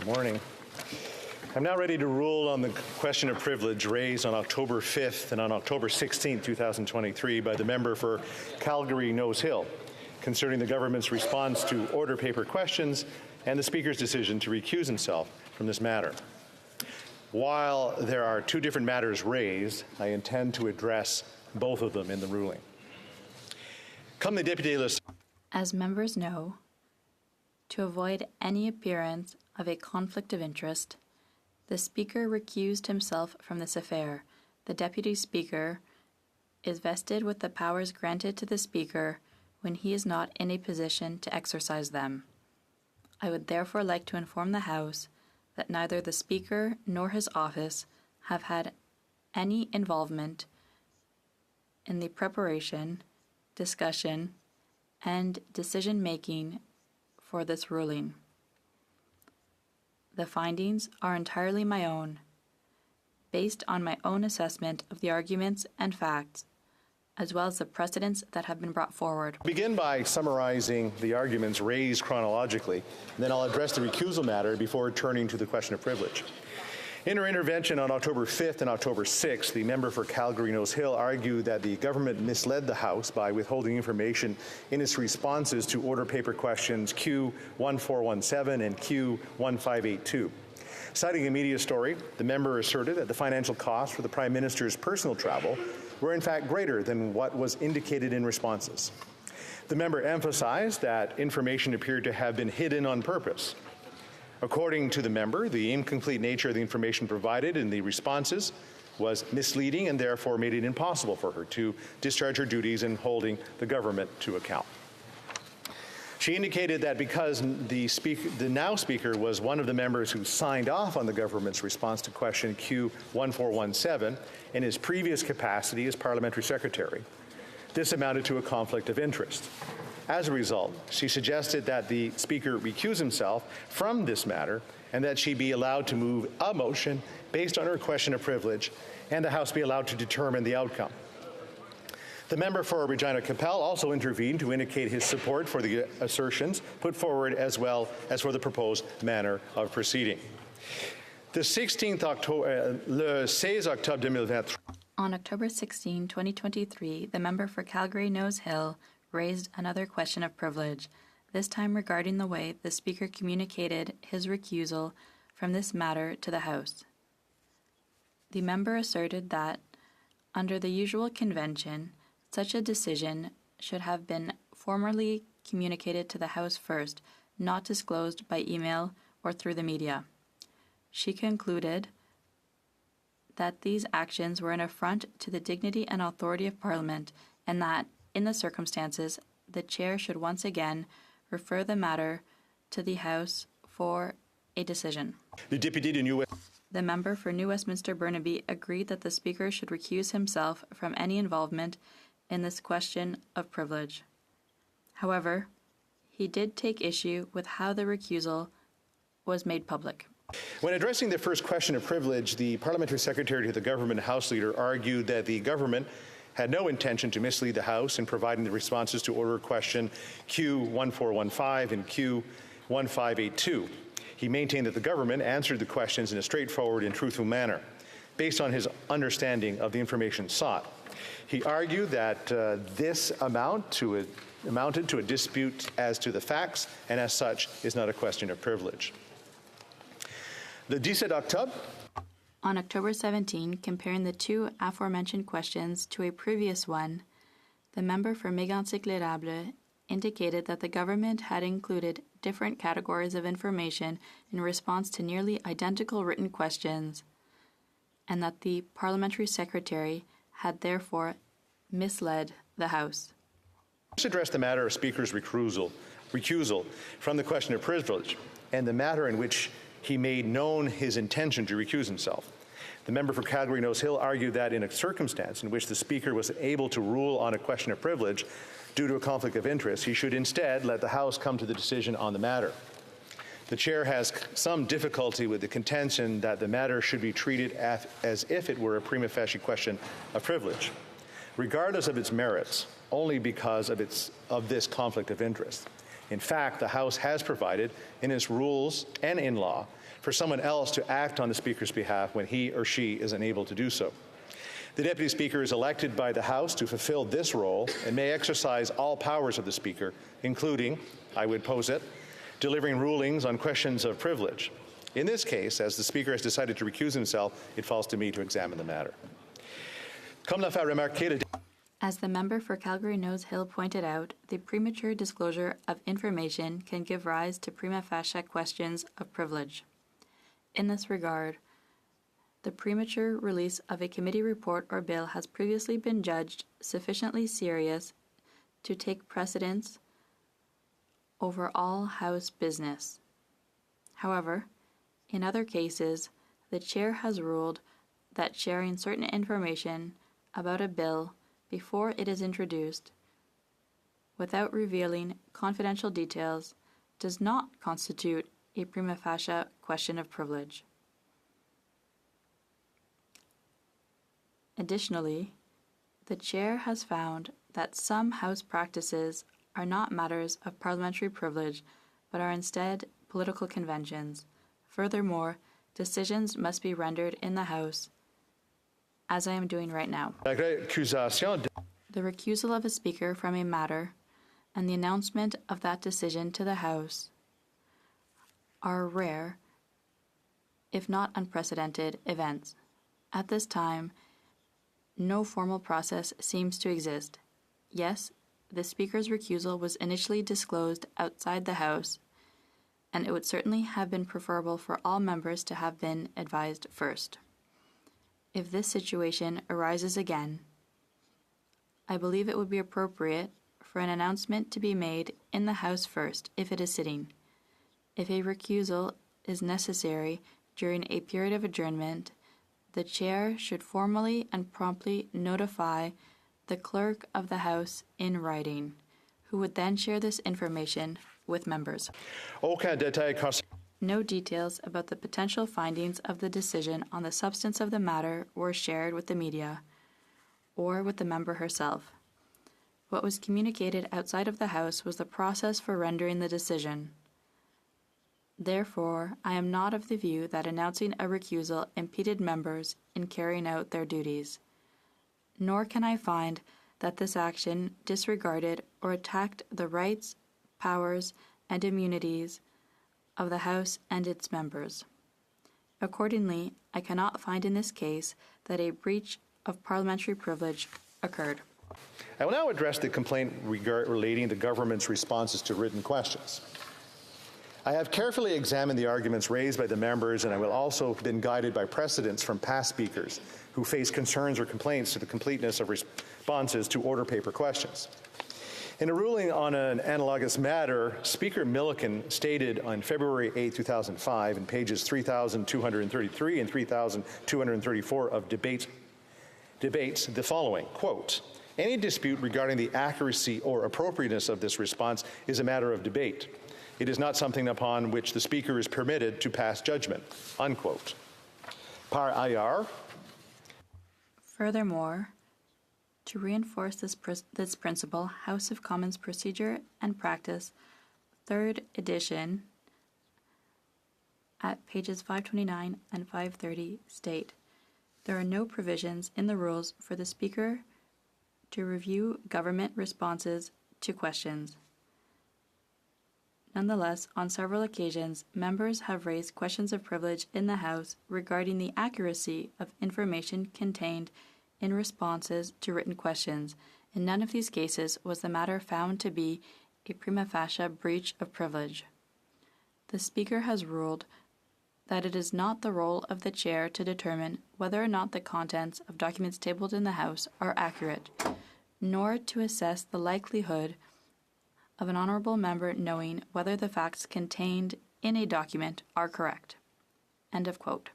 Good morning. I'm now ready to rule on the question of privilege raised on October 5th and on October 16th, 2023 by the member for Calgary-Nose Hill concerning the government's response to order paper questions and the Speaker's decision to recuse himself from this matter. While there are two different matters raised, I intend to address both of them in the ruling. Come the Deputy List. As members know, to avoid any appearance of a conflict of interest, the Speaker recused himself from this affair. The Deputy Speaker is vested with the powers granted to the Speaker when he is not in a position to exercise them. I would therefore like to inform the House that neither the Speaker nor his office have had any involvement in the preparation, discussion, and decision-making for this ruling. The findings are entirely my own, based on my own assessment of the arguments and facts, as well as the precedents that have been brought forward. Begin by summarizing the arguments raised chronologically, and then I'll address the recusal matter before turning to the question of privilege. In her intervention on October 5th and October 6th, the member for Calgary-Nose Hill argued that the government misled the House by withholding information in its responses to order paper questions Q1417 and Q1582. Citing a media story, the member asserted that the financial costs for the Prime Minister's personal travel were in fact greater than what was indicated in responses. The member emphasized that information appeared to have been hidden on purpose. According to the member, the incomplete nature of the information provided in the responses was misleading and therefore made it impossible for her to discharge her duties in holding the government to account. She indicated that because the now Speaker was one of the members who signed off on the government's response to question Q1417 in his previous capacity as Parliamentary Secretary, this amounted to a conflict of interest. As a result, she suggested that the Speaker recuse himself from this matter and that she be allowed to move a motion based on her question of privilege and the House be allowed to determine the outcome. The member for Regina Capel also intervened to indicate his support for the assertions put forward as well as for the proposed manner of proceeding. Le 16 Octobre 2023. On October 16, 2023, the member for Calgary-Nose Hill raised another question of privilege, this time regarding the way the Speaker communicated his recusal from this matter to the House. The member asserted that, under the usual convention, such a decision should have been formally communicated to the House first, not disclosed by email or through the media. She concluded that these actions were an affront to the dignity and authority of Parliament, and that, in the circumstances, the Chair should once again refer the matter to the House for a decision. The member for New Westminster Burnaby agreed that the Speaker should recuse himself from any involvement in this question of privilege. However, he did take issue with how the recusal was made public. When addressing the first question of privilege, the Parliamentary Secretary to the Government House Leader argued that the government had no intention to mislead the House in providing the responses to order question Q1415 and Q1582. He maintained that the government answered the questions in a straightforward and truthful manner, based on his understanding of the information sought. He argued that this amounted to a dispute as to the facts, and as such is not a question of privilege. Le 17 Octobre. On October 17, comparing the two aforementioned questions to a previous one, the member for Mégantic-l'Érable indicated that the government had included different categories of information in response to nearly identical written questions, and that the Parliamentary Secretary had therefore misled the House. Let's address the matter of Speaker's recusal from the question of privilege and the matter in which he made known his intention to recuse himself. The member for Calgary-Nose Hill argued that in a circumstance in which the Speaker was able to rule on a question of privilege due to a conflict of interest, he should instead let the House come to the decision on the matter. The Chair has some difficulty with the contention that the matter should be treated as if it were a prima facie question of privilege, regardless of its merits, only because of this conflict of interest. In fact, the House has provided, in its rules and in law, for someone else to act on the Speaker's behalf when he or she is unable to do so. The Deputy Speaker is elected by the House to fulfill this role and may exercise all powers of the Speaker, including, I would pose it, delivering rulings on questions of privilege. In this case, as the Speaker has decided to recuse himself, it falls to me to examine the matter. As the member for Calgary Nose Hill pointed out, the premature disclosure of information can give rise to prima facie questions of privilege. In this regard, the premature release of a committee report or bill has previously been judged sufficiently serious to take precedence over all House business. However, in other cases, the Chair has ruled that sharing certain information about a bill before it is introduced, without revealing confidential details, does not constitute a prima facie question of privilege. Additionally, the Chair has found that some House practices are not matters of parliamentary privilege, but are instead political conventions. Furthermore, decisions must be rendered in the House, as I am doing right now. The recusal of a Speaker from a matter and the announcement of that decision to the House are rare, if not unprecedented, events. At this time, no formal process seems to exist. Yes, the Speaker's recusal was initially disclosed outside the House, and it would certainly have been preferable for all members to have been advised first. If this situation arises again, I believe it would be appropriate for an announcement to be made in the House first if it is sitting. If a recusal is necessary during a period of adjournment, the Chair should formally and promptly notify the Clerk of the House in writing, who would then share this information with members. No details about the potential findings of the decision on the substance of the matter were shared with the media or with the member herself. What was communicated outside of the House was the process for rendering the decision. Therefore, I am not of the view that announcing a recusal impeded members in carrying out their duties. Nor can I find that this action disregarded or attacked the rights, powers, and immunities of the House and its members. Accordingly, I cannot find in this case that a breach of parliamentary privilege occurred. I will now address the complaint relating the government's responses to written questions. I have carefully examined the arguments raised by the members, and I will also have been guided by precedents from past speakers who face concerns or complaints to the completeness of responses to order paper questions. In a ruling on an analogous matter, Speaker Milliken stated on February 8, 2005, in pages 3,233 and 3,234 of debates the following, quote, "Any dispute regarding the accuracy or appropriateness of this response is a matter of debate. It is not something upon which the Speaker is permitted to pass judgment," unquote. Par ailleurs. Furthermore, to reinforce this principle, House of Commons Procedure and Practice, 3rd edition, at pages 529 and 530 state, there are no provisions in the rules for the Speaker to review government responses to questions. Nonetheless, on several occasions, members have raised questions of privilege in the House regarding the accuracy of information contained in responses to written questions. In none of these cases was the matter found to be a prima facie breach of privilege. The Speaker has ruled that it is not the role of the Chair to determine whether or not the contents of documents tabled in the House are accurate, nor to assess the likelihood of an honourable member knowing whether the facts contained in a document are correct. End of quote.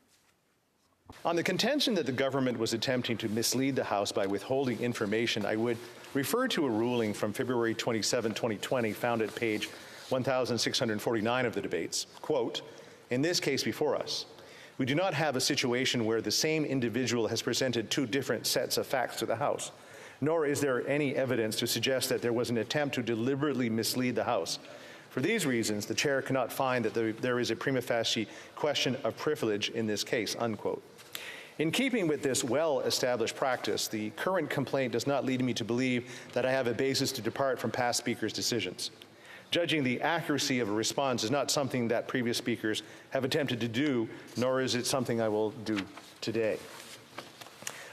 On the contention that the government was attempting to mislead the House by withholding information, I would refer to a ruling from February 27, 2020, found at page 1649 of the debates. Quote, "In this case before us, we do not have a situation where the same individual has presented two different sets of facts to the House, nor is there any evidence to suggest that there was an attempt to deliberately mislead the House. For these reasons, the chair cannot find that there is a prima facie question of privilege in this case, unquote. In keeping with this well-established practice, the current complaint does not lead me to believe that I have a basis to depart from past speakers' decisions. Judging the accuracy of a response is not something that previous speakers have attempted to do, nor is it something I will do today.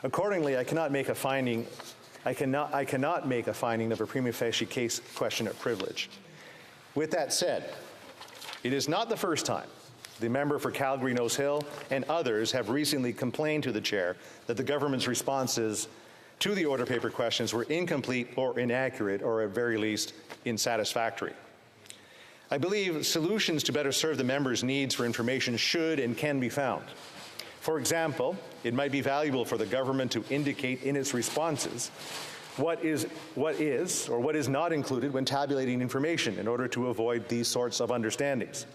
Accordingly, I cannot make a finding of a prima facie case question of privilege. With that said, it is not the first time the member for Calgary-Nose Hill and others have recently complained to the chair that the government's responses to the order paper questions were incomplete or inaccurate, or at very least unsatisfactory. I believe solutions to better serve the members' needs for information should and can be found. For example, it might be valuable for the government to indicate in its responses what is or what is not included when tabulating information in order to avoid these sorts of understandings.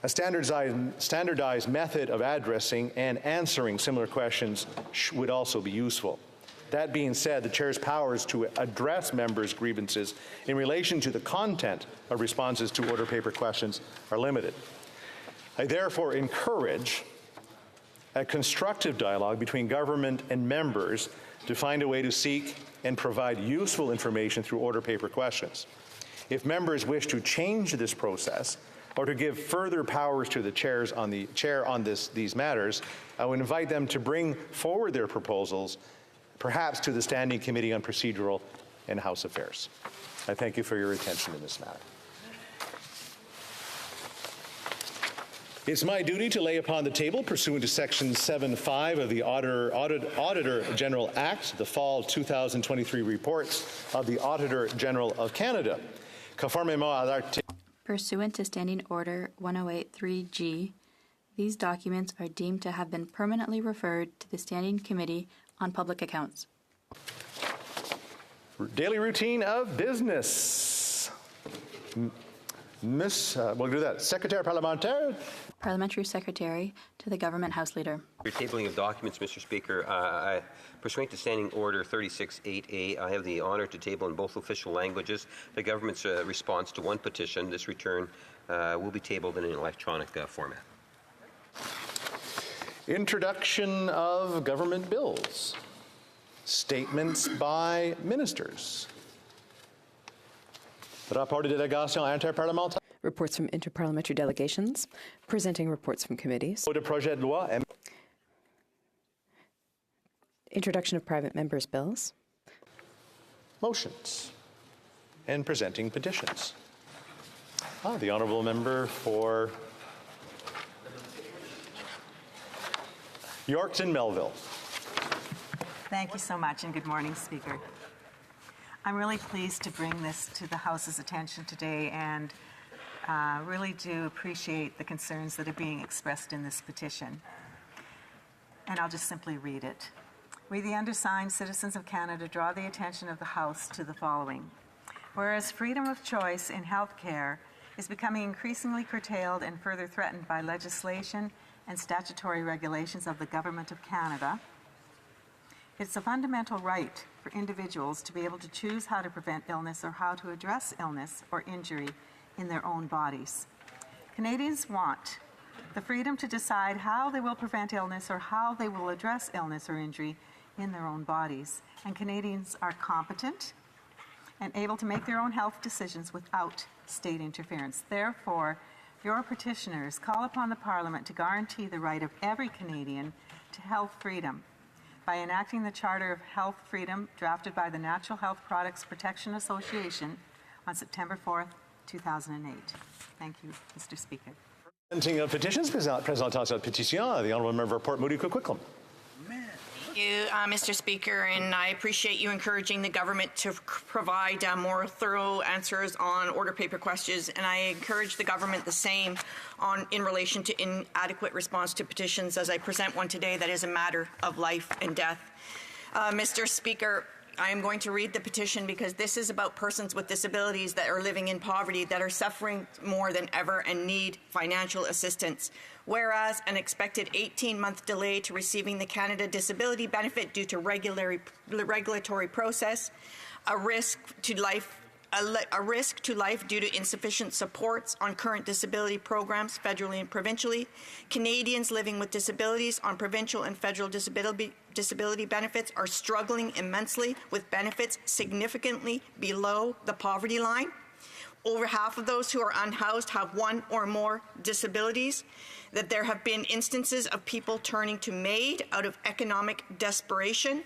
A standardized method of addressing and answering similar questions would also be useful. That being said, the chair's powers to address members' grievances in relation to the content of responses to order paper questions are limited. I therefore encourage a constructive dialogue between government and members to find a way to seek and provide useful information through order paper questions. If members wish to change this process or to give further powers to the chair on these matters, I would invite them to bring forward their proposals, perhaps to the Standing Committee on Procedural and House Affairs. I thank you for your attention in this matter. It's my duty to lay upon the table, pursuant to Section 7.5 of the Auditor General Act, the fall 2023 reports of the Auditor General of Canada. Conformément à l'article Pursuant to Standing Order 108.3G, these documents are deemed to have been permanently referred to the Standing Committee on Public Accounts. Daily routine of business. We'll do that. Secretary Parlementaire. Parliamentary Secretary to the Government House Leader. Your tabling of documents, Mr. Speaker. Pursuant to Standing Order 36.8a, I have the honour to table in both official languages the government's response to one petition. This return will be tabled in an electronic format. Introduction of government bills. Statements by ministers. Rapport de délégation interparlementaire. Reports from interparliamentary delegations, presenting reports from committees. De projet de loi. Introduction of private members' bills. Motions. And presenting petitions. The honourable member for Yorkton Melville. Thank you so much, and good morning, Speaker. I'm really pleased to bring this to the House's attention today, and really do appreciate the concerns that are being expressed in this petition. And I'll just simply read it. We, the undersigned citizens of Canada, draw the attention of the House to the following. Whereas freedom of choice in health care is becoming increasingly curtailed and further threatened by legislation and statutory regulations of the Government of Canada, it's a fundamental right for individuals to be able to choose how to prevent illness or how to address illness or injury in their own bodies. Canadians want the freedom to decide how they will prevent illness or how they will address illness or injury in their own bodies. And Canadians are competent and able to make their own health decisions without state interference. Therefore, your petitioners call upon the Parliament to guarantee the right of every Canadian to health freedom by enacting the Charter of Health Freedom drafted by the Natural Health Products Protection Association on September 4th, 2008. Thank you, Mr. Speaker. Presenting of petitions, présentation de pétition, the honourable member for Port Moody Coquitlam. Thank you, Mr. Speaker, and I appreciate you encouraging the government to provide more thorough answers on order paper questions, and I encourage the government the same in relation to inadequate response to petitions as I present one today that is a matter of life and death. Mr. Speaker, I am going to read the petition because this is about persons with disabilities that are living in poverty, that are suffering more than ever and need financial assistance. Whereas an expected 18-month delay to receiving the Canada Disability Benefit due to regulatory process, a risk to life a risk to life due to insufficient supports on current disability programs federally and provincially. Canadians living with disabilities on provincial and federal disability benefits are struggling immensely with benefits significantly below the poverty line. Over half of those who are unhoused have one or more disabilities, that there have been instances of people turning to MAID out of economic desperation.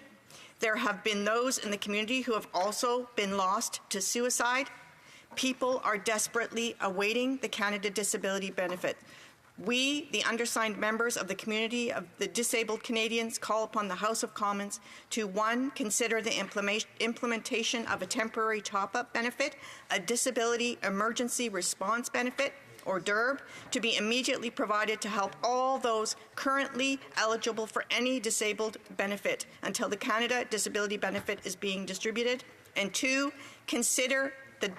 There have been those in the community who have also been lost to suicide. People are desperately awaiting the Canada Disability Benefit. We, the undersigned members of the community of the disabled Canadians, call upon the House of Commons to, 1, consider the implementation of a temporary top-up benefit, a disability emergency response benefit, or DERB, to be immediately provided to help all those currently eligible for any disabled benefit until the Canada Disability Benefit is being distributed. And 2, consider the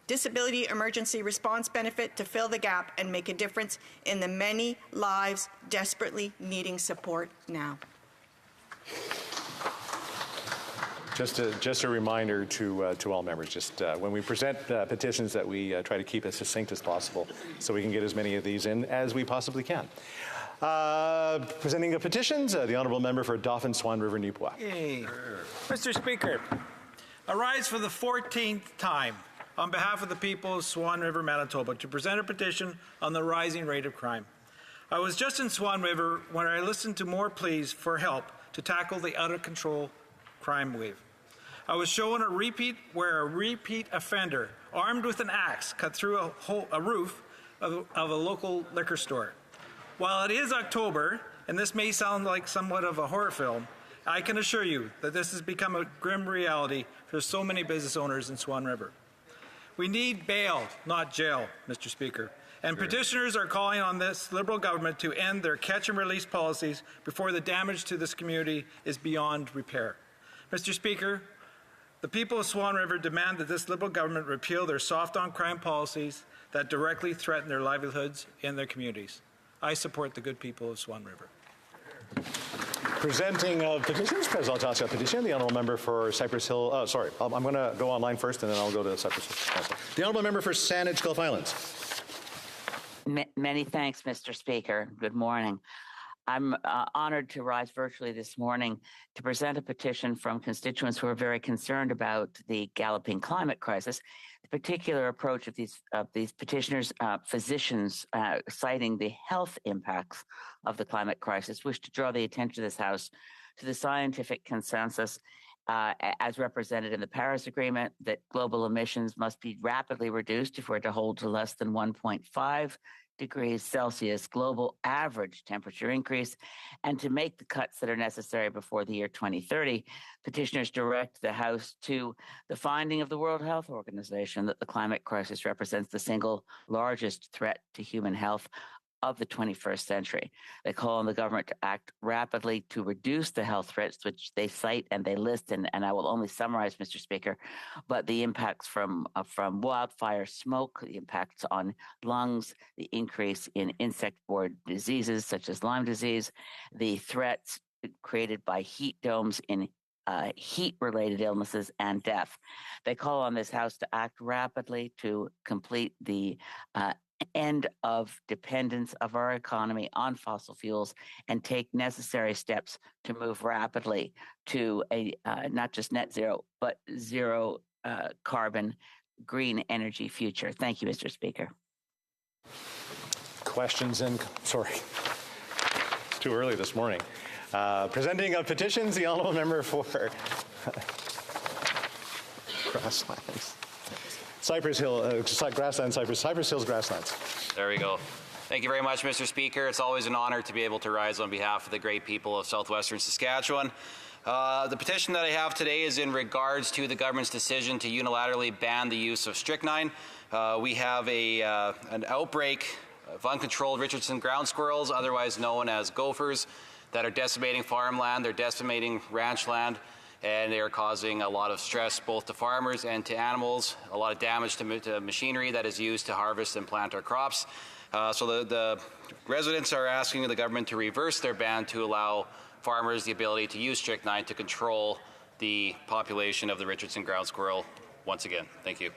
Disability Emergency Response Benefit to fill the gap and make a difference in the many lives desperately needing support now. Just a reminder to all members, when we present petitions that we try to keep as succinct as possible so we can get as many of these in as we possibly can. Presenting the petitions, the Honourable Member for Dauphin Swan River Nipawak. Hey. Mr. Speaker, I rise for the 14th time on behalf of the people of Swan River, Manitoba, to present a petition on the rising rate of crime. I was just in Swan River when I listened to more pleas for help to tackle the out-of-control crime wave. I was shown a repeat offender, armed with an axe, cut through a roof of a local liquor store. While it is October, and this may sound like somewhat of a horror film, I can assure you that this has become a grim reality for so many business owners in Swan River. We need bail, not jail, Mr. Speaker. And petitioners are calling on this Liberal government to end their catch and release policies before the damage to this community is beyond repair. Mr. Speaker, the people of Swan River demand that this Liberal government repeal their soft on crime policies that directly threaten their livelihoods in their communities. I support the good people of Swan River. Presenting petitions, Presentation petition, the Honourable Member for Cypress Hill. I'm going to go online first and then I'll go to Cypress Hill. The Honourable Member for Saanich Gulf Islands. Many thanks, Mr. Speaker. Good morning. I'm honored to rise virtually this morning to present a petition from constituents who are very concerned about the galloping climate crisis. The particular approach of these petitioners, physicians citing the health impacts of the climate crisis, wish to draw the attention of this House to the scientific consensus as represented in the Paris Agreement that global emissions must be rapidly reduced if we're to hold to less than 1.5 degrees Celsius global average temperature increase, and to make the cuts that are necessary before the year 2030. Petitioners direct the House to the finding of the World Health Organization that the climate crisis represents the single largest threat to human health of the 21st century. They call on the government to act rapidly to reduce the health threats, which they cite and they list, and I will only summarize, Mr. Speaker, but the impacts from wildfire smoke, the impacts on lungs, the increase in insect-borne diseases such as Lyme disease, the threats created by heat domes in heat-related illnesses and death. They call on this House to act rapidly to complete the end of dependence of our economy on fossil fuels and take necessary steps to move rapidly to a not just net zero, but zero carbon green energy future. Thank you, Mr. Speaker. Questions and, sorry, it's too early this morning. Presenting of petitions, the Honourable Member for Grasslands. Cypress Hill, Grasslands, Cypress Hills Grasslands. There we go. Thank you very much, Mr. Speaker. It's always an honor to be able to rise on behalf of the great people of southwestern Saskatchewan. The petition that I have today is in regards to the government's decision to unilaterally ban the use of strychnine. We have an outbreak of uncontrolled Richardson ground squirrels, otherwise known as gophers, that are decimating farmland, they're decimating ranch land, and they are causing a lot of stress both to farmers and to animals, a lot of damage to machinery that is used to harvest and plant our crops. So the residents are asking the government to reverse their ban to allow farmers the ability to use strychnine to control the population of the Richardson ground squirrel once again. Thank you.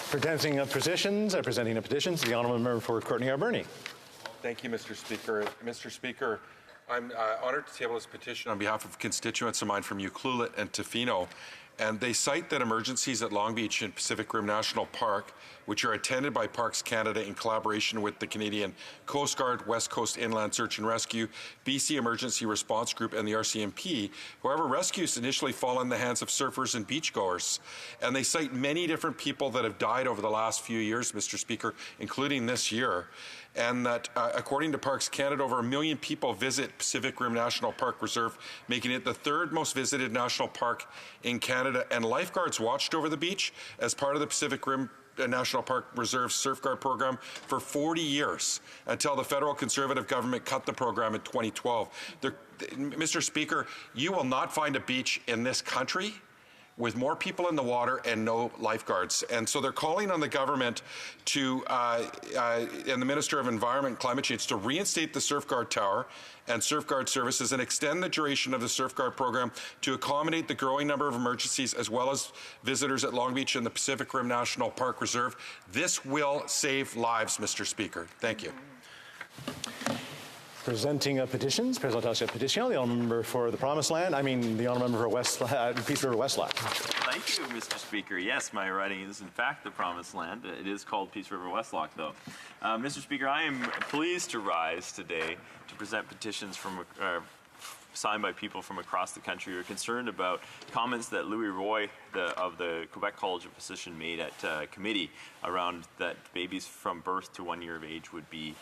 Presenting a petition, the honourable member for Courtenay-Alberni. Thank you, Mr. Speaker. Mr. Speaker, I'm honoured to table this petition on behalf of constituents of mine from Ucluelet and Tofino. And they cite that emergencies at Long Beach and Pacific Rim National Park, which are attended by Parks Canada in collaboration with the Canadian Coast Guard, West Coast Inland Search and Rescue, BC Emergency Response Group, and the RCMP. However, rescues initially fall in the hands of surfers and beachgoers. And they cite many different people that have died over the last few years, Mr. Speaker, including this year. And that, according to Parks Canada, over 1 million people visit Pacific Rim National Park Reserve, making it the 3rd most visited national park in Canada. And lifeguards watched over the beach as part of the Pacific Rim National Park Reserve Surf Guard program for 40 years, until the federal Conservative government cut the program in 2012. Mr. Speaker, you will not find a beach in this country with more people in the water and no lifeguards. And so they're calling on the government to, and the Minister of Environment and Climate Change, to reinstate the Surf Guard Tower and Surf Guard services and extend the duration of the Surf Guard program to accommodate the growing number of emergencies as well as visitors at Long Beach and the Pacific Rim National Park Reserve. This will save lives, Mr. Speaker. Thank you. Presenting petitions, Présentation Petition, the honourable member for the Promised Land, the honourable member for Peace River Westlock. Thank you, Mr. Speaker. Yes, my riding is in fact the Promised Land. It is called Peace River Westlock, though. Mr. Speaker, I am pleased to rise today to present petitions from signed by people from across the country who are concerned about comments that Louis Roy of the Quebec College of Physicians made at committee around that babies from birth to 1 year of age would be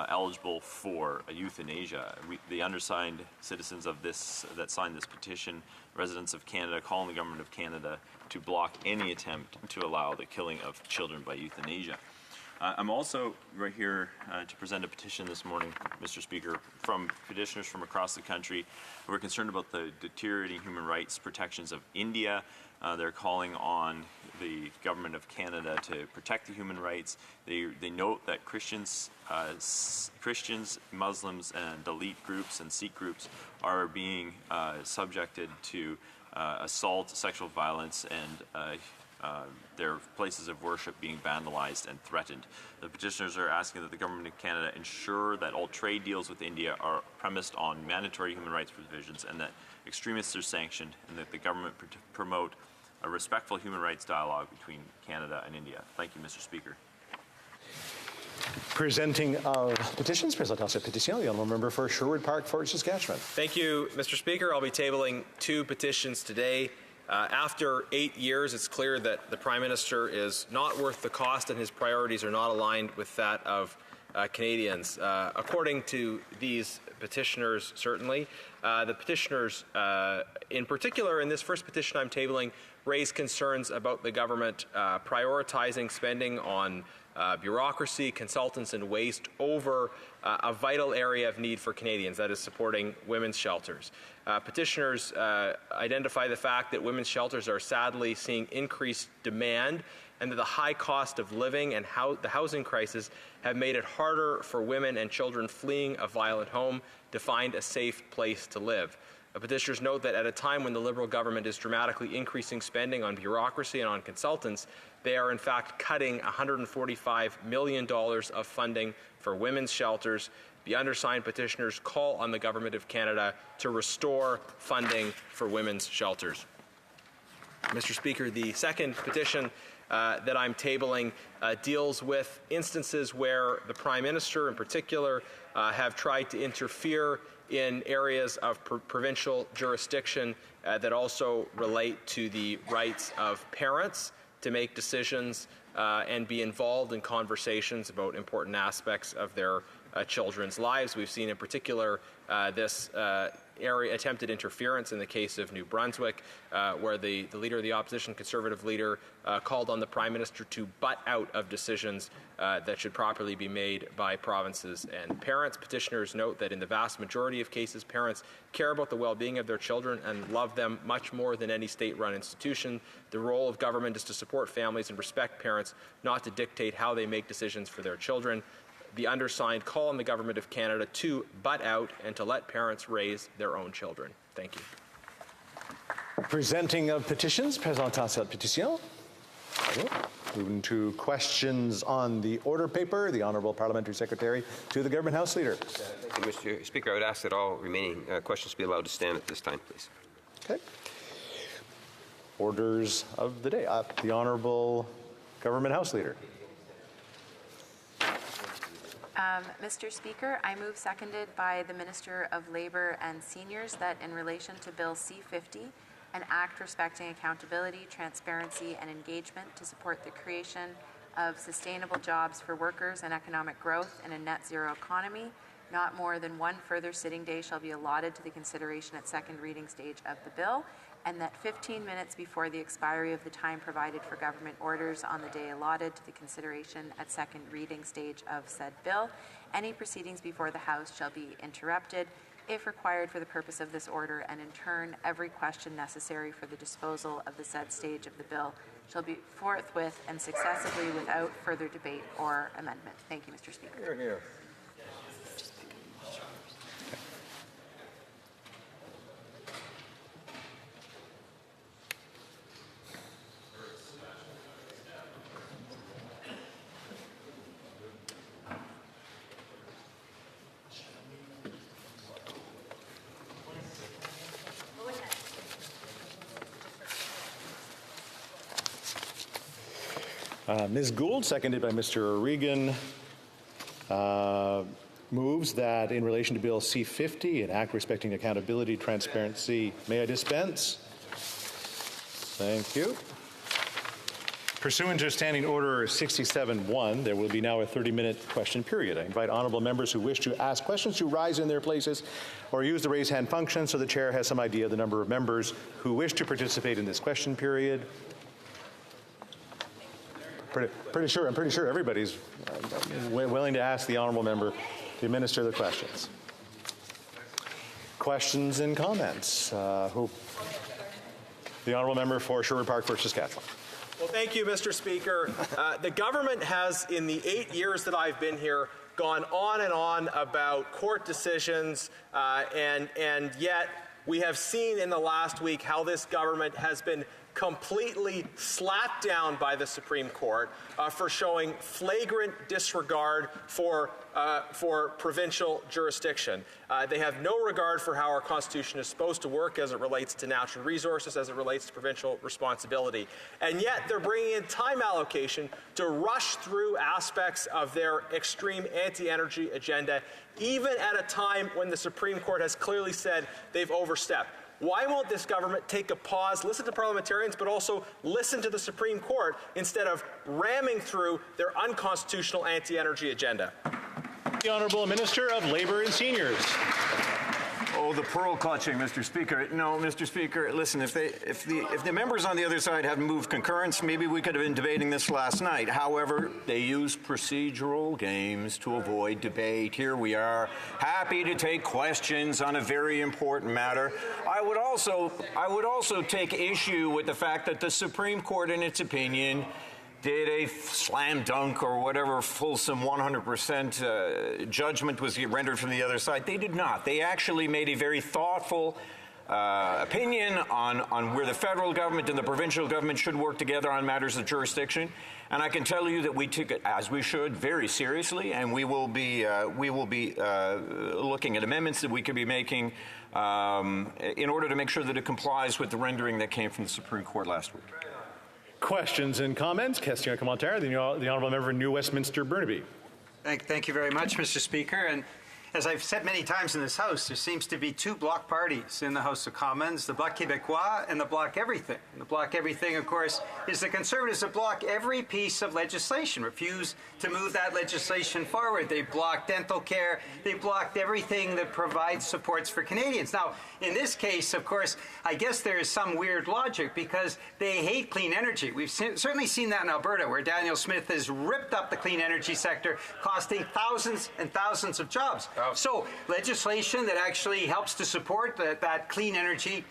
eligible for euthanasia. The undersigned citizens of this that signed this petition, residents of Canada, calling the government of Canada to block any attempt to allow the killing of children by euthanasia. I'm also right here to present a petition this morning, Mr. Speaker, from petitioners from across the country who are concerned about the deteriorating human rights protections of India. They're calling on the government of Canada to protect the human rights. They note that Christians, Muslims, and Dalit groups and Sikh groups are being subjected to assault, sexual violence, and their places of worship being vandalized and threatened. The petitioners are asking that the government of Canada ensure that all trade deals with India are premised on mandatory human rights provisions and that extremists are sanctioned, and that the government promote a respectful human rights dialogue between Canada and India. Thank you, Mr. Speaker. Presenting petitions, Présentation Petition, the honourable member for Sherwood Park, Fort Saskatchewan. Thank you, Mr. Speaker. I'll be tabling 2 petitions today. After 8 years, it's clear that the Prime Minister is not worth the cost and his priorities are not aligned with that of Canadians. According to these petitioners, certainly, the petitioners, in particular, in this first petition I'm tabling, raise concerns about the government prioritizing spending on bureaucracy, consultants, and waste over a vital area of need for Canadians, that is supporting women's shelters. Petitioners identify the fact that women's shelters are sadly seeing increased demand, and that the high cost of living and the housing crisis have made it harder for women and children fleeing a violent home to find a safe place to live. Petitioners note that at a time when the Liberal government is dramatically increasing spending on bureaucracy and on consultants, they are in fact cutting $145 million of funding for women's shelters. The undersigned petitioners call on the Government of Canada to restore funding for women's shelters. Mr. Speaker, the second petition that I'm tabling deals with instances where the Prime Minister in particular have tried to interfere in areas of provincial jurisdiction that also relate to the rights of parents to make decisions and be involved in conversations about important aspects of their children's lives. We've seen in particular this area attempted interference in the case of New Brunswick, where the leader of the opposition, Conservative leader, called on the Prime Minister to butt out of decisions that should properly be made by provinces and parents. Petitioners note that in the vast majority of cases, parents care about the well-being of their children and love them much more than any state-run institution. The role of government is to support families and respect parents, not to dictate how they make decisions for their children. The undersigned call on the Government of Canada to butt out and to let parents raise their own children. Thank you. Presenting of petitions, présentation de pétition. Moving to questions on the order paper, the Honourable Parliamentary Secretary to the Government House Leader. Thank you, Mr. Speaker. I would ask that all remaining questions be allowed to stand at this time, please. Okay. Orders of the day. The Honourable Government House Leader. Mr. Speaker, I move, seconded by the Minister of Labour and Seniors, that in relation to Bill C-50, an act respecting accountability, transparency, and engagement to support the creation of sustainable jobs for workers and economic growth in a net zero economy, not more than one further sitting day shall be allotted to the consideration at second reading stage of the bill, and that 15 minutes before the expiry of the time provided for government orders on the day allotted to the consideration at second reading stage of said bill, any proceedings before the House shall be interrupted if required for the purpose of this order, and in turn, every question necessary for the disposal of the said stage of the bill shall be forthwith and successively without further debate or amendment. Thank you, Mr. Speaker. Here, here. Ms. Gould, seconded by Mr. O'Regan, moves that in relation to Bill C-50, an act respecting accountability, transparency, may I dispense? Thank you. Pursuant to Standing Order 67-1, there will be now a 30-minute question period. I invite honourable members who wish to ask questions to rise in their places or use the raise hand function so the chair has some idea of the number of members who wish to participate in this question period. I'm pretty sure everybody's willing to ask the honourable member to administer the questions. Questions and comments. The honourable member for Sherwood Park for Saskatchewan. Well, thank you, Mr. Speaker. The government has, in the 8 years that I've been here, gone on and on about court decisions, and yet we have seen in the last week how this government has been completely slapped down by the Supreme Court for showing flagrant disregard for provincial jurisdiction. They have no regard for how our Constitution is supposed to work as it relates to natural resources, as it relates to provincial responsibility. And yet they're bringing in time allocation to rush through aspects of their extreme anti-energy agenda, even at a time when the Supreme Court has clearly said they've overstepped. Why won't this government take a pause, listen to parliamentarians, but also listen to the Supreme Court instead of ramming through their unconstitutional anti-energy agenda? The Honourable Minister of Labour and Seniors. Oh, the pearl clutching, Mr. Speaker. No, Mr. Speaker, listen, if the members on the other side hadn't moved concurrence, maybe we could have been debating this last night. However, they use procedural games to avoid debate. Here we are, happy to take questions on a very important matter. I would also take issue with the fact that the Supreme Court, in its opinion, did a slam dunk or whatever fulsome 100% judgment was rendered from the other side. They did not. They actually made a very thoughtful opinion on where the federal government and the provincial government should work together on matters of jurisdiction. And I can tell you that we took it, as we should, very seriously, and we will be looking at amendments that we could be making in order to make sure that it complies with the rendering that came from the Supreme Court last week. Questions and comments. Question commentaire. The honourable member for New Westminster Burnaby. Thank you very much, Mr. Speaker. And as I've said many times in this House, there seems to be two bloc parties in the House of Commons, the Bloc Québécois and the Bloc Everything. And the Bloc Everything, of course, is the Conservatives that block every piece of legislation, refuse to move that legislation forward. They blocked dental care. They blocked everything that provides supports for Canadians. Now, in this case, of course, I guess there is some weird logic because they hate clean energy. We've certainly seen that in Alberta, where Daniel Smith has ripped up the clean energy sector, costing thousands and thousands of jobs. So legislation that actually helps to support that clean energy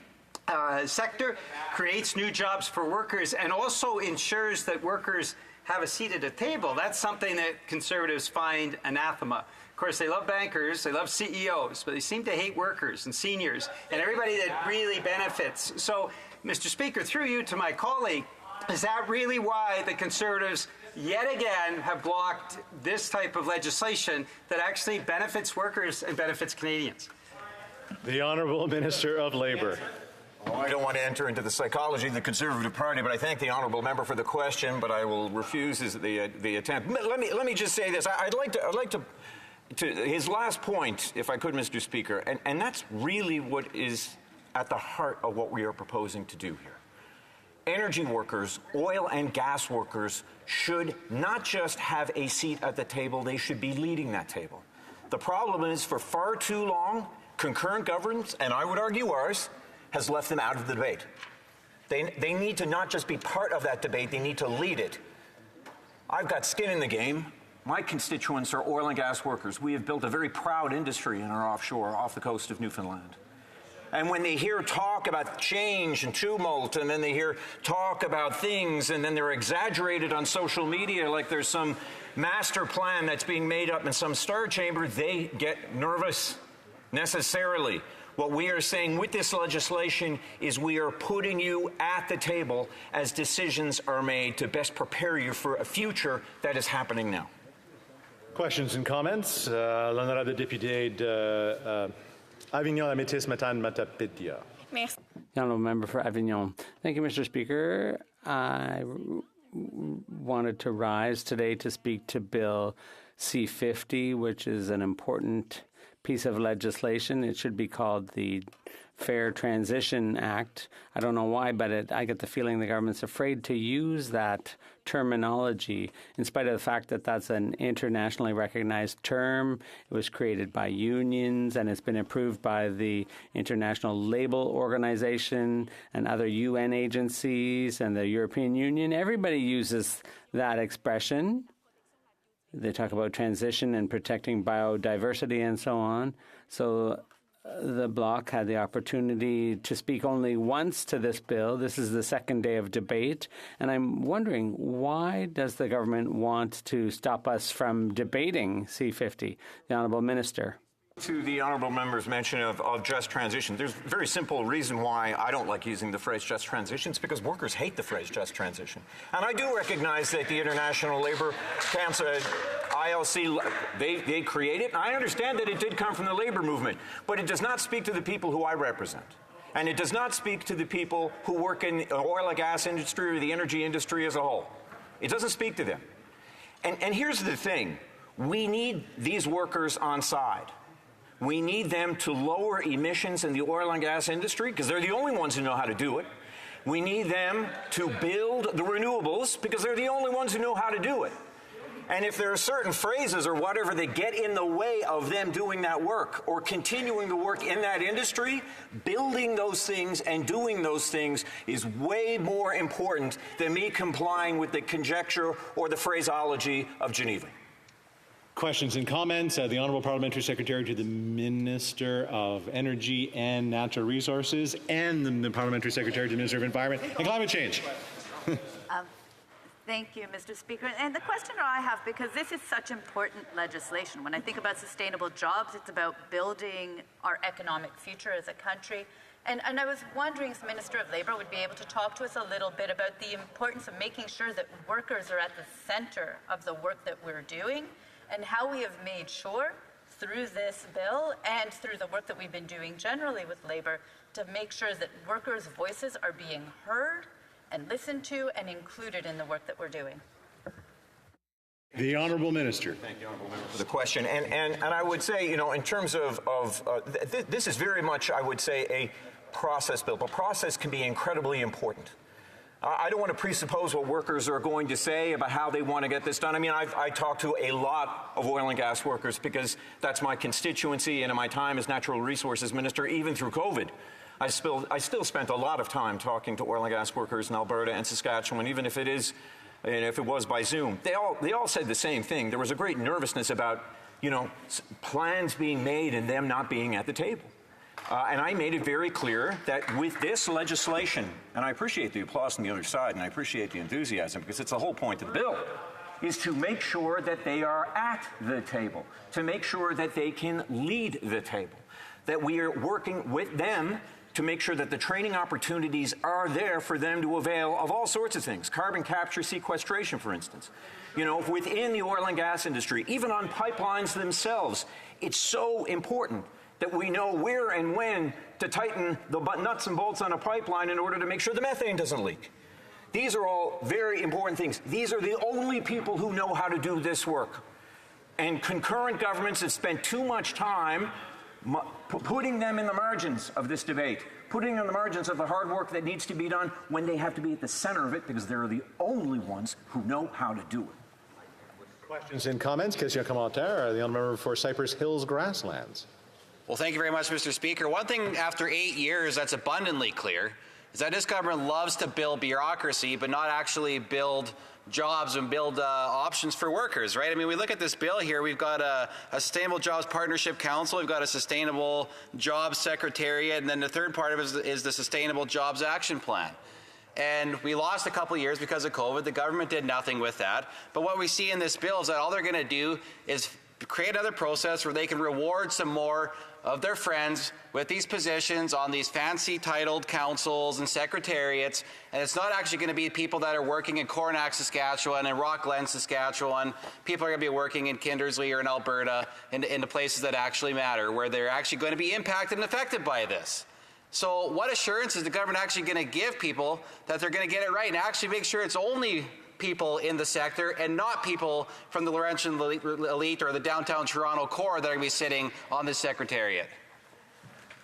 sector creates new jobs for workers and also ensures that workers have a seat at a table. That's something that Conservatives find anathema. Of course, they love bankers, they love CEOs, but they seem to hate workers and seniors and everybody that really benefits. So Mr. Speaker, through you to my colleague, is that really why the Conservatives yet again have blocked this type of legislation that actually benefits workers and benefits Canadians? The Honourable Minister of Labour. Oh, I don't want to enter into the psychology of the Conservative Party, but I thank the honourable member for the question, but I will refuse the attempt. Let me just say this. I'd like to his last point, if I could, Mr. Speaker, and that's really what is at the heart of what we are proposing to do here. Energy workers, oil and gas workers, should not just have a seat at the table, they should be leading that table. The problem is, for far too long, concurrent governments, and I would argue ours, has left them out of the debate. They need to not just be part of that debate, they need to lead it. I've got skin in the game. My constituents are oil and gas workers. We have built a very proud industry in our offshore, off the coast of Newfoundland. And when they hear talk about change and tumult, and then they hear talk about things, and then they're exaggerated on social media like there's some master plan that's being made up in some star chamber, they get nervous, necessarily. What we are saying with this legislation is we are putting you at the table as decisions are made to best prepare you for a future that is happening now. Questions and comments? L'honorable député de Avignon-Métis-Matane-Matapédia. Merci. The honourable member for Avignon. Thank you, Mr. Speaker. I wanted to rise today to speak to Bill C-50, which is an important piece of legislation. It should be called the Fair Transition Act. I don't know why, but I get the feeling the government's afraid to use that terminology, in spite of the fact that that's an internationally recognized term. It was created by unions, and it's been approved by the International Labour Organization and other UN agencies and the European Union. Everybody uses that expression. They talk about transition and protecting biodiversity and so on. So the Bloc had the opportunity to speak only once to this bill. This is the second day of debate. And I'm wondering, why does the government want to stop us from debating C-50? The Honourable Minister. To the honourable member's mention of just transition, there's a very simple reason why I don't like using the phrase just transition. It's because workers hate the phrase just transition. And I do recognize that the International Labour Council, ILC, they created it, and I understand that it did come from the labour movement, but it does not speak to the people who I represent. And it does not speak to the people who work in the oil and gas industry or the energy industry as a whole. It doesn't speak to them. And here's the thing. We need these workers on side. We need them to lower emissions in the oil and gas industry because they're the only ones who know how to do it. We need them to build the renewables because they're the only ones who know how to do it. And if there are certain phrases or whatever that get in the way of them doing that work or continuing the work in that industry, building those things and doing those things is way more important than me complying with the conjecture or the phraseology of Geneva. Questions and comments? The Honourable Parliamentary Secretary to the Minister of Energy and Natural Resources and the Parliamentary Secretary to the Minister of Environment and Climate Change. Thank you, Mr. Speaker. And the question I have, because this is such important legislation, when I think about sustainable jobs, it's about building our economic future as a country. And I was wondering if the Minister of Labour would be able to talk to us a little bit about the importance of making sure that workers are at the centre of the work that we're doing, and how we have made sure through this bill and through the work that we've been doing generally with Labour to make sure that workers' voices are being heard and listened to and included in the work that we're doing. The Honourable Minister. Thank you, Honourable Member, for the question. And I would say, you know, in terms of this is very much, I would say, a process bill. But process can be incredibly important. I don't want to presuppose what workers are going to say about how they want to get this done. I mean, I talk to a lot of oil and gas workers because that's my constituency, and in my time as Natural Resources Minister, even through COVID, I still spent a lot of time talking to oil and gas workers in Alberta and Saskatchewan, even if it was by Zoom. They all said the same thing. There was a great nervousness about, you know, plans being made and them not being at the table. And I made it very clear that with this legislation, and I appreciate the applause on the other side, and I appreciate the enthusiasm, because it's the whole point of the bill, is to make sure that they are at the table, to make sure that they can lead the table, that we are working with them to make sure that the training opportunities are there for them to avail of all sorts of things. Carbon capture sequestration, for instance. You know, within the oil and gas industry, even on pipelines themselves, it's so important that we know where and when to tighten the nuts and bolts on a pipeline in order to make sure the methane doesn't leak. These are all very important things. These are the only people who know how to do this work. And concurrent governments have spent too much time putting them in the margins of this debate, putting in the margins of the hard work that needs to be done when they have to be at the center of it because they're the only ones who know how to do it. Questions and comments? Question commentaire. The honourable member for Cypress Hills Grasslands. Well, thank you very much, Mr. Speaker. One thing after 8 years that's abundantly clear is that this government loves to build bureaucracy but not actually build jobs and build options for workers, right? I mean, we look at this bill here, we've got a Sustainable Jobs Partnership Council, we've got a Sustainable Jobs Secretariat, and then the third part of it is the Sustainable Jobs Action Plan. And we lost a couple of years because of COVID. The government did nothing with that. But what we see in this bill is that all they're going to do is create another process where they can reward some more of their friends with these positions on these fancy titled councils and secretariats, and it's not actually going to be people that are working in Coronach, Saskatchewan and Rock Glen, Saskatchewan. People are going to be working in Kindersley or in Alberta, in the places that actually matter, where they're actually going to be impacted and affected by this. So what assurance is the government actually going to give people that they're going to get it right and actually make sure it's only people in the sector and not people from the Laurentian elite or the downtown Toronto core that are going to be sitting on this secretariat?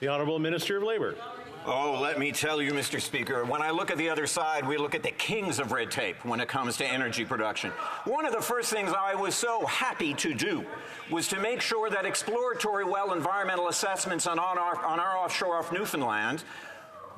The Honourable Minister of Labour. Oh, let me tell you, Mr. Speaker, when I look at the other side, we look at the kings of red tape when it comes to energy production. One of the first things I was so happy to do was to make sure that exploratory well environmental assessments on our offshore off Newfoundland,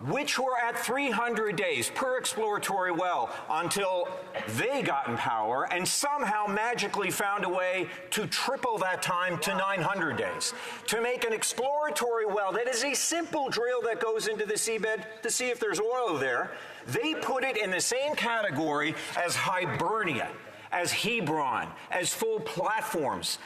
which were at 300 days per exploratory well until they got in power and somehow magically found a way to triple that time to 900 days. To make an exploratory well that is a simple drill that goes into the seabed to see if there's oil there, they put it in the same category as Hibernia, as Hebron, as full platforms.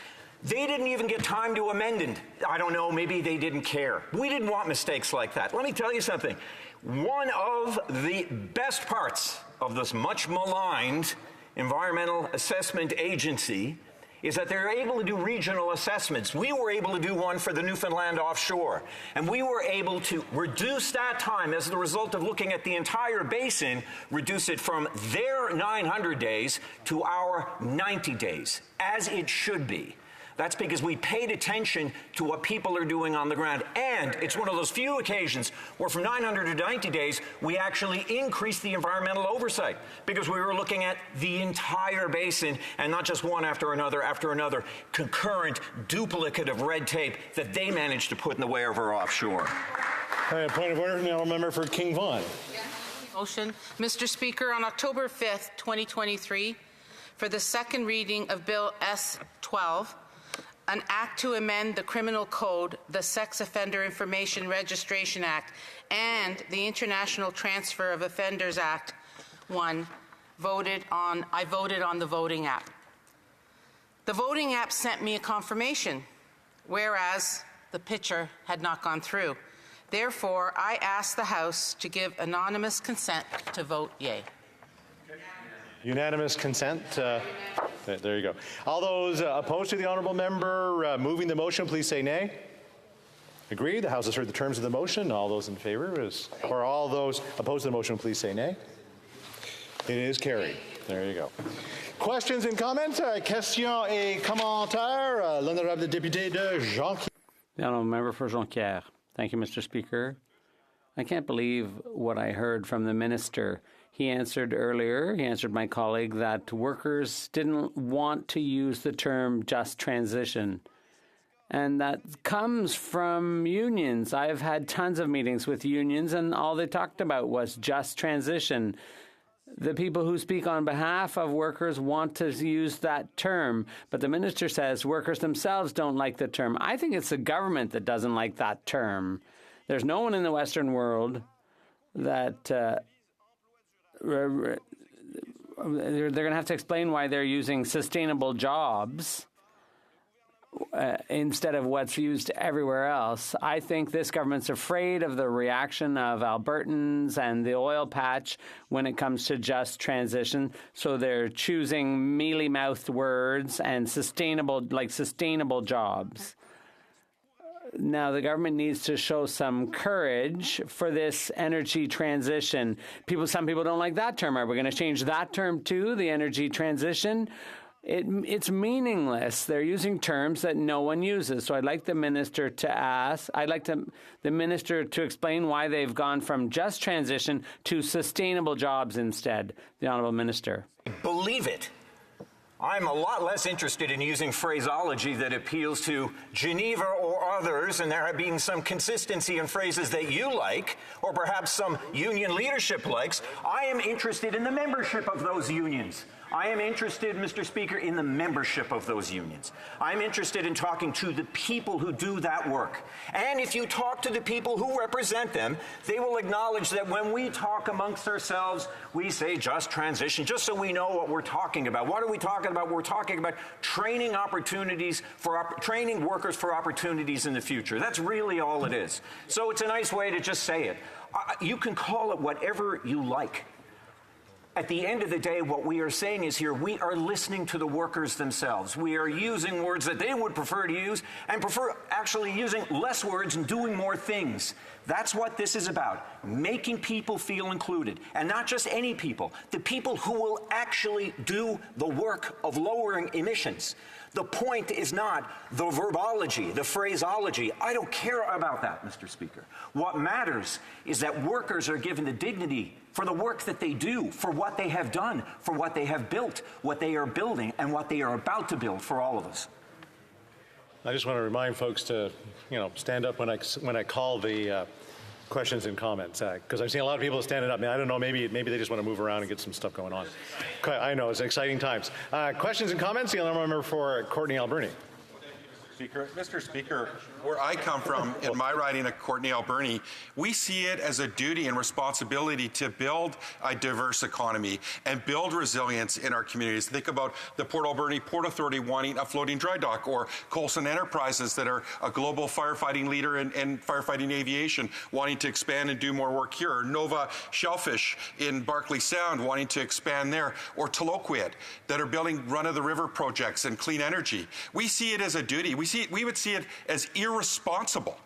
They didn't even get time to amend it. I don't know, maybe they didn't care. We didn't want mistakes like that. Let me tell you something. One of the best parts of this much maligned environmental assessment agency is that they're able to do regional assessments. We were able to do one for the Newfoundland offshore, and we were able to reduce that time as the result of looking at the entire basin, reduce it from their 900 days to our 90 days, as it should be. That's because we paid attention to what people are doing on the ground. And it's one of those few occasions where from 900 to 90 days, we actually increased the environmental oversight because we were looking at the entire basin and not just one after another, concurrent, duplicative red tape that they managed to put in the way of our offshore. Point of order from the honourable member for King Vaughan. Motion. Mr. Speaker, on October 5th, 2023, for the second reading of Bill S-12, an act to amend the Criminal Code, the Sex Offender Information Registration Act, and the International Transfer of Offenders Act, I voted on the voting app. The voting app sent me a confirmation, whereas the picture had not gone through. Therefore, I ask the House to give anonymous consent to vote yea. Unanimous consent. There you go. All those opposed to the honourable member moving the motion, please say nay. Agreed. The House has heard the terms of the motion. All those in favour or all those opposed to the motion, please say nay. It is carried. There you go. Questions and comments? Questions et commentaires. L'honorable député de Jonquière. The honourable member for Jonquière. Thank you, Mr. Speaker. I can't believe what I heard from the minister. He answered my colleague, that workers didn't want to use the term just transition. And that comes from unions. I've had tons of meetings with unions, and all they talked about was just transition. The people who speak on behalf of workers want to use that term, but the minister says workers themselves don't like the term. I think it's the government that doesn't like that term. There's no one in the Western world that they're going to have to explain why they're using sustainable jobs instead of what's used everywhere else. I think this government's afraid of the reaction of Albertans and the oil patch when it comes to just transition. So they're choosing mealy-mouthed words and sustainable jobs. Now, the government needs to show some courage for this energy transition. Some people don't like that term. Are we going to change that term too, the energy transition? It's meaningless. They're using terms that no one uses. So I'd like the minister to explain why they've gone from just transition to sustainable jobs instead. The Honourable Minister. Believe it. I'm a lot less interested in using phraseology that appeals to Geneva or others, and there have been some consistency in phrases that you like, or perhaps some union leadership likes. I am interested in the membership of those unions. I am interested, Mr. Speaker, in the membership of those unions. I'm interested in talking to the people who do that work. And if you talk to the people who represent them, they will acknowledge that when we talk amongst ourselves, we say just transition, just so we know what we're talking about. What are we talking about? We're talking about training opportunities training workers for opportunities in the future. That's really all it is. So it's a nice way to just say it. You can call it whatever you like. At the end of the day, what we are saying is here, we are listening to the workers themselves. We are using words that they would prefer to use and prefer actually using less words and doing more things. That's what this is about, making people feel included. And not just any people, the people who will actually do the work of lowering emissions. The point is not the verbology, the phraseology. I don't care about that, Mr. Speaker. What matters is that workers are given the dignity for the work that they do, for what they have done, for what they have built, what they are building, and what they are about to build for all of us. I just want to remind folks to, stand up when I call the questions and comments, because I've seen a lot of people standing up. I don't know, maybe they just want to move around and get some stuff going on. I know, it's exciting times. Questions and comments? The honourable member for Courtenay Alberni. Mr. Speaker, where I come from, in my riding of Courtenay Alberni, we see it as a duty and responsibility to build a diverse economy and build resilience in our communities. Think about the Port Alberni Port Authority wanting a floating dry dock, or Coulson Enterprises, that are a global firefighting leader in firefighting aviation, wanting to expand and do more work here, or Nova Shellfish in Barkley Sound wanting to expand there, or Taloquid that are building run-of-the-river projects and clean energy. We see it as a duty. We would see it as irresponsible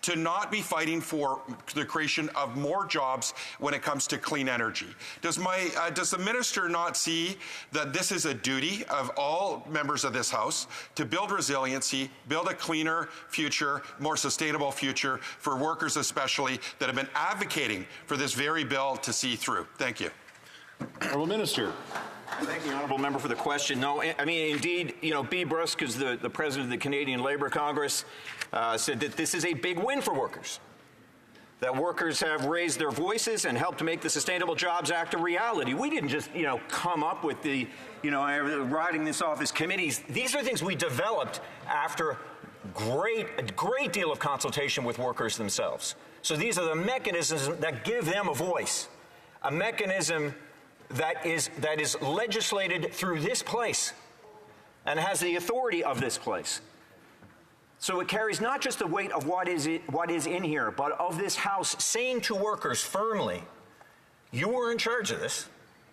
to not be fighting for the creation of more jobs when it comes to clean energy. Does the minister not see that this is a duty of all members of this House to build resiliency, build a cleaner future, more sustainable future for workers especially that have been advocating for this very bill to see through? Thank you. Honourable Minister. Thank you, honourable member, for the question. No, I mean, indeed, B. Brusk, is the president of the Canadian Labour Congress, said that this is a big win for workers, that workers have raised their voices and helped make the Sustainable Jobs Act a reality. We didn't just, come up with the, writing this off as committees. These are things we developed after a great deal of consultation with workers themselves. So these are the mechanisms that give them a voice, a mechanism that is legislated through this place and has the authority of this place. So it carries not just the weight of what is in here, but of this House saying to workers firmly, you are in charge of this.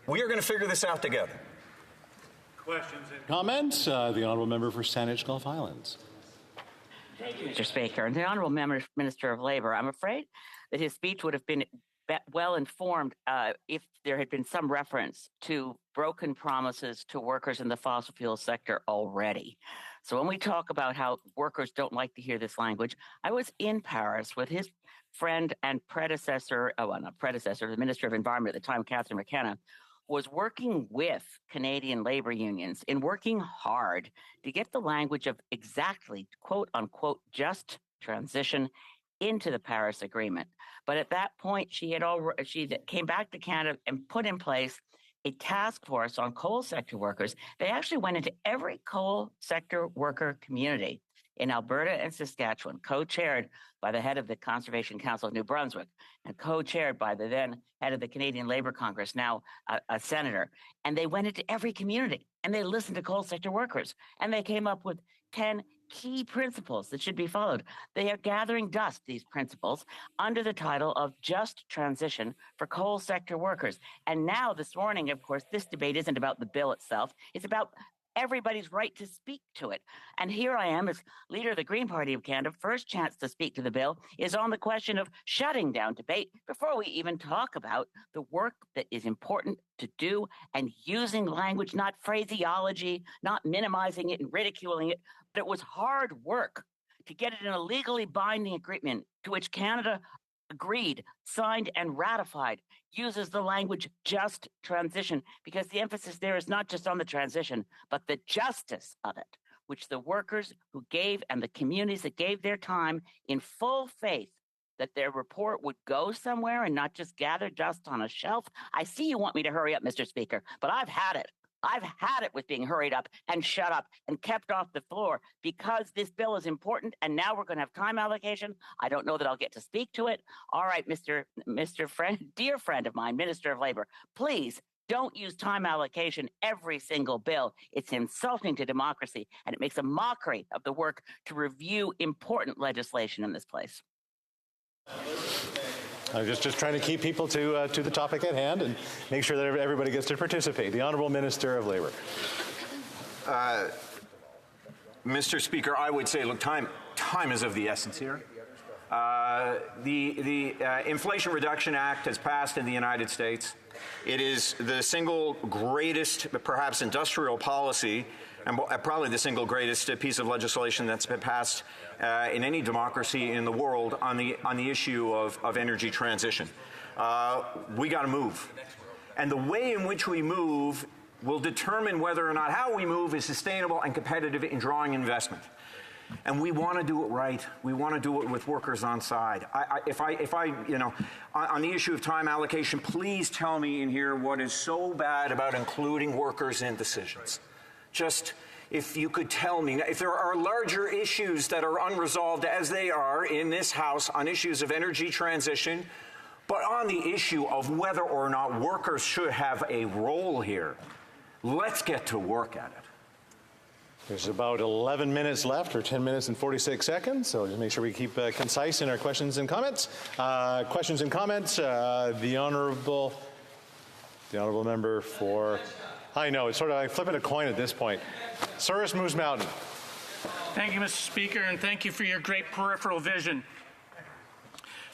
We are going to figure this out together. Questions and comments? The honourable member for Saanich Gulf Islands. Thank you, Mr. Speaker. And the honourable Minister of Labour, I'm afraid that his speech would have been well informed if there had been some reference to broken promises to workers in the fossil fuel sector already. So when we talk about how workers don't like to hear this language, I was in Paris with his friend and predecessor, the Minister of Environment at the time, Catherine McKenna, was working with Canadian labor unions in working hard to get the language of exactly, quote unquote, just transition into the Paris Agreement. But at that point, she came back to Canada and put in place a task force on coal sector workers. They actually went into every coal sector worker community in Alberta and Saskatchewan, co-chaired by the head of the Conservation Council of New Brunswick and co-chaired by the then head of the Canadian Labour Congress, now a senator. And they went into every community and they listened to coal sector workers. And they came up with 10 key principles that should be followed. They are gathering dust, these principles, under the title of Just Transition for Coal Sector Workers. And now, this morning, of course, this debate isn't about the bill itself. It's about everybody's right to speak to it. And here I am as leader of the Green Party of Canada. First chance to speak to the bill is on the question of shutting down debate before we even talk about the work that is important to do and using language, not phraseology, not minimizing it and ridiculing it, but it was hard work to get it in a legally binding agreement to which Canada agreed, signed, and ratified, uses the language just transition, because the emphasis there is not just on the transition, but the justice of it, which the workers who gave and the communities that gave their time in full faith that their report would go somewhere and not just gather dust on a shelf. I see you want me to hurry up, Mr. Speaker, but I've had it. I've had it with being hurried up and shut up and kept off the floor because this bill is important, and now we're going to have time allocation. I don't know that I'll get to speak to it. All right, dear friend of mine, Minister of Labour, please don't use time allocation every single bill. It's insulting to democracy, and it makes a mockery of the work to review important legislation in this place. I'm just trying to keep people to the topic at hand and make sure that everybody gets to participate. The Honourable Minister of Labour. Mr. Speaker, I would say, look, time is of the essence here. The Inflation Reduction Act has passed in the United States. It is the single greatest, perhaps, industrial policy, and probably the single greatest piece of legislation that's been passed in any democracy in the world on the issue of energy transition. We got to move. And the way in which we move will determine whether or not how we move is sustainable and competitive in drawing investment. And we want to do it right. We want to do it with workers on side. If I, on the issue of time allocation, please tell me in here what is so bad about including workers in decisions. Just if you could tell me, if there are larger issues that are unresolved as they are in this House on issues of energy transition, but on the issue of whether or not workers should have a role here, let's get to work at it. There's about 11 minutes left, or 10 minutes and 46 seconds, so just make sure we keep concise in our questions and comments. Questions and comments, the honourable member for... I know, it's sort of like flipping a coin at this point. Souris Moose Mountain. Thank you, Mr. Speaker, and thank you for your great peripheral vision.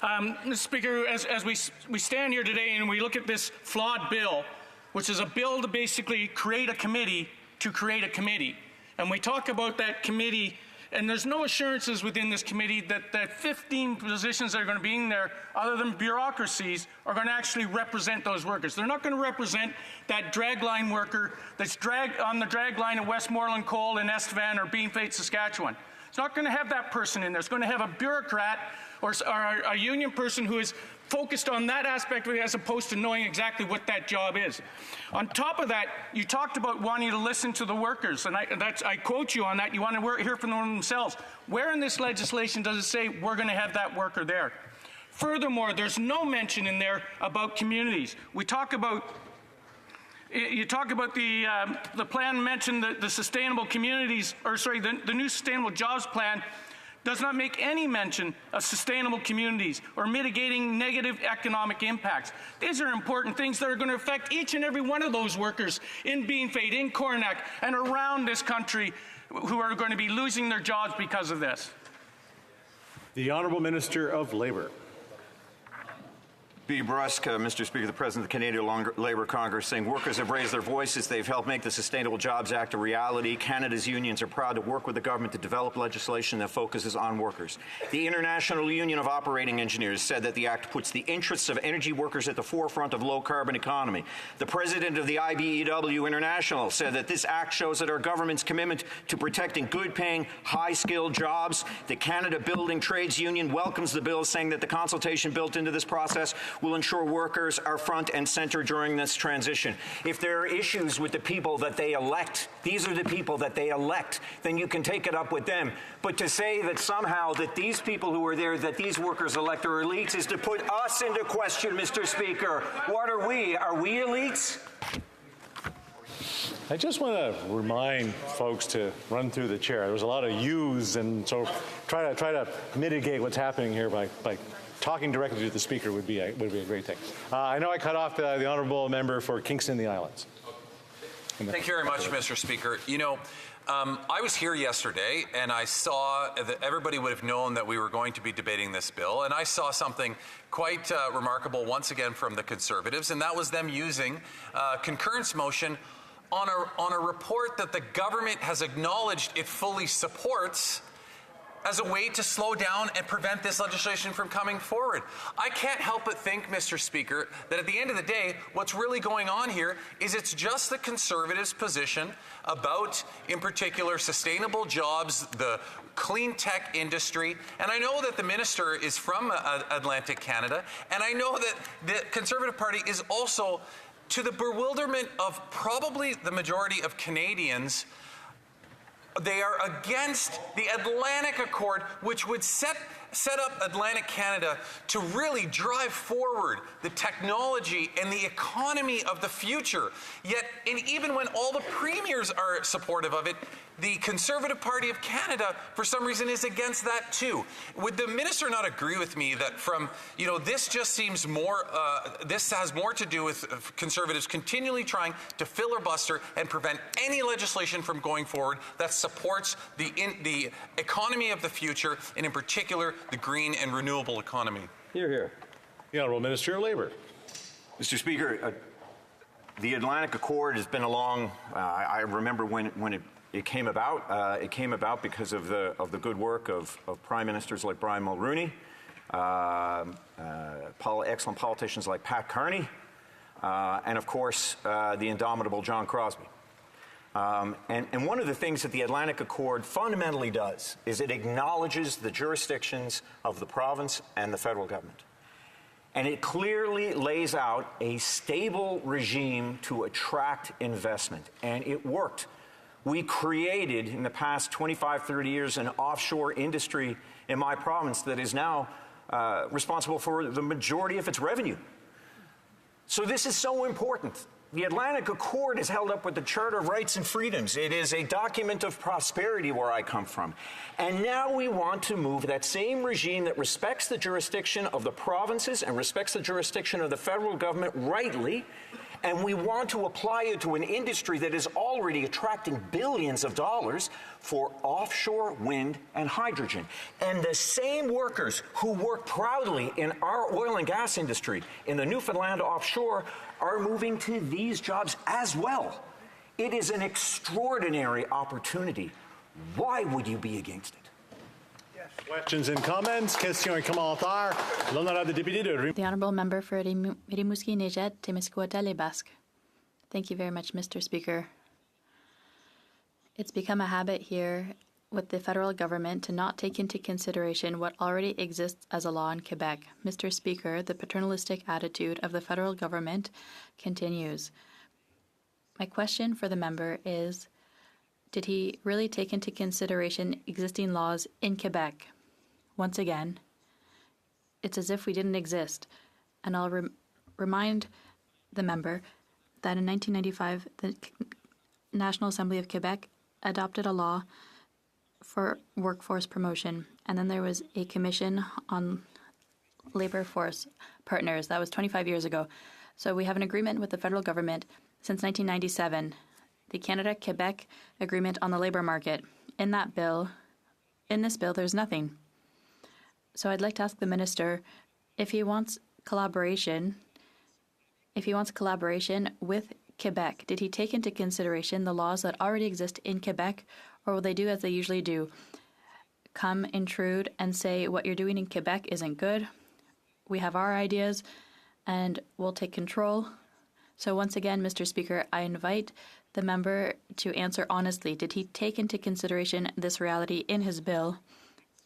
Mr. Speaker, as we stand here today and we look at this flawed bill, which is a bill to basically create a committee to create a committee. And we talk about that committee, and there's no assurances within this committee that 15 positions that are going to be in there, other than bureaucracies, are going to actually represent those workers. They're not going to represent that dragline worker that's on the dragline at Westmoreland Coal in Estevan or Beanfate, Saskatchewan. It's not going to have that person in there. It's going to have a bureaucrat or a union person who is focused on that aspect of it as opposed to knowing exactly what that job is. On top of that, you talked about wanting to listen to the workers, and I quote you on that. You want to hear from them themselves. Where in this legislation does it say we're going to have that worker there? Furthermore, there's no mention in there about communities. You talk about the plan mentioned the sustainable communities, or sorry, the new sustainable jobs plan does not make any mention of sustainable communities or mitigating negative economic impacts. These are important things that are going to affect each and every one of those workers in Beanfate, in Cornack, and around this country who are going to be losing their jobs because of this. The Honourable Minister of Labour. B. Brusque, Mr. Speaker, the President of the Canadian Labour Congress, saying workers have raised their voices. They've helped make the Sustainable Jobs Act a reality. Canada's unions are proud to work with the government to develop legislation that focuses on workers. The International Union of Operating Engineers said that the Act puts the interests of energy workers at the forefront of low-carbon economy. The President of the IBEW International said that this Act shows that our government's commitment to protecting good-paying, high-skilled jobs. The Canada Building Trades Union welcomes the bill, saying that the consultation built into this process will ensure workers are front and center during this transition. If there are issues with the people that they elect, these are the people that they elect, then you can take it up with them. But to say that somehow that these people who are there, that these workers elect are elites, is to put us into question, Mr. Speaker. What are we? Are we elites? I just want to remind folks to run through the chair. There was a lot of yous, and so try to mitigate what's happening here by talking directly to the speaker would be a great thing. I know I cut off the honourable member for Kingston and the Islands. Thank you very much, Mr. Speaker. You know, I was here yesterday, and I saw that everybody would have known that we were going to be debating this bill, and I saw something quite remarkable once again from the Conservatives, and that was them using concurrence motion on a report that the government has acknowledged it fully supports as a way to slow down and prevent this legislation from coming forward. I can't help but think, Mr. Speaker, that at the end of the day, what's really going on here is it's just the Conservatives' position about, in particular, sustainable jobs, the clean tech industry. And I know that the minister is from Atlantic Canada, and I know that the Conservative Party is also, to the bewilderment of probably the majority of Canadians, they are against the Atlantic Accord, which would set up Atlantic Canada to really drive forward the technology and the economy of the future. Yet, and even when all the premiers are supportive of it, the Conservative Party of Canada, for some reason, is against that too. Would the minister not agree with me that this just seems more, this has more to do with Conservatives continually trying to filibuster and prevent any legislation from going forward that supports the economy of the future, and in particular, the green and renewable economy? Hear, hear. The Honourable Minister of Labour. Mr. Speaker, the Atlantic Accord has been along, I remember when it came about. It came about because of the good work of prime ministers like Brian Mulroney, excellent politicians like Pat Carney, and of course the indomitable John Crosbie. And one of the things that the Atlantic Accord fundamentally does is it acknowledges the jurisdictions of the province and the federal government. And it clearly lays out a stable regime to attract investment. And it worked. We created, in the past 25, 30 years, an offshore industry in my province that is now responsible for the majority of its revenue. So this is so important. The Atlantic Accord is held up with the Charter of Rights and Freedoms. It is a document of prosperity where I come from. And now we want to move that same regime that respects the jurisdiction of the provinces and respects the jurisdiction of the federal government rightly, and we want to apply it to an industry that is already attracting billions of dollars for offshore wind and hydrogen. And the same workers who work proudly in our oil and gas industry in the Newfoundland offshore are moving to these jobs as well. It is an extraordinary opportunity. Why would you be against it? Questions and comments? Questions et commentaires? L'honorable député de The Honourable Member for Rimouski-Nejet, Témiscouata-les-Basques. Thank you very much, Mr. Speaker. It's become a habit here with the federal government to not take into consideration what already exists as a law in Quebec. Mr. Speaker, the paternalistic attitude of the federal government continues. My question for the member is, did he really take into consideration existing laws in Quebec? Once again, it's as if we didn't exist. And I'll remind the member that in 1995, the National Assembly of Quebec adopted a law for workforce promotion. And then there was a commission on labor force partners. That was 25 years ago. So we have an agreement with the federal government since 1997. The Canada-Quebec Agreement on the Labor Market. In this bill, there's nothing. So I'd like to ask the minister if he wants collaboration with Quebec. Did he take into consideration the laws that already exist in Quebec, or will they do as they usually do? Come, intrude, and say what you're doing in Quebec isn't good. We have our ideas, and we'll take control. So once again, Mr. Speaker, I invite the member to answer honestly. Did he take into consideration this reality in his bill?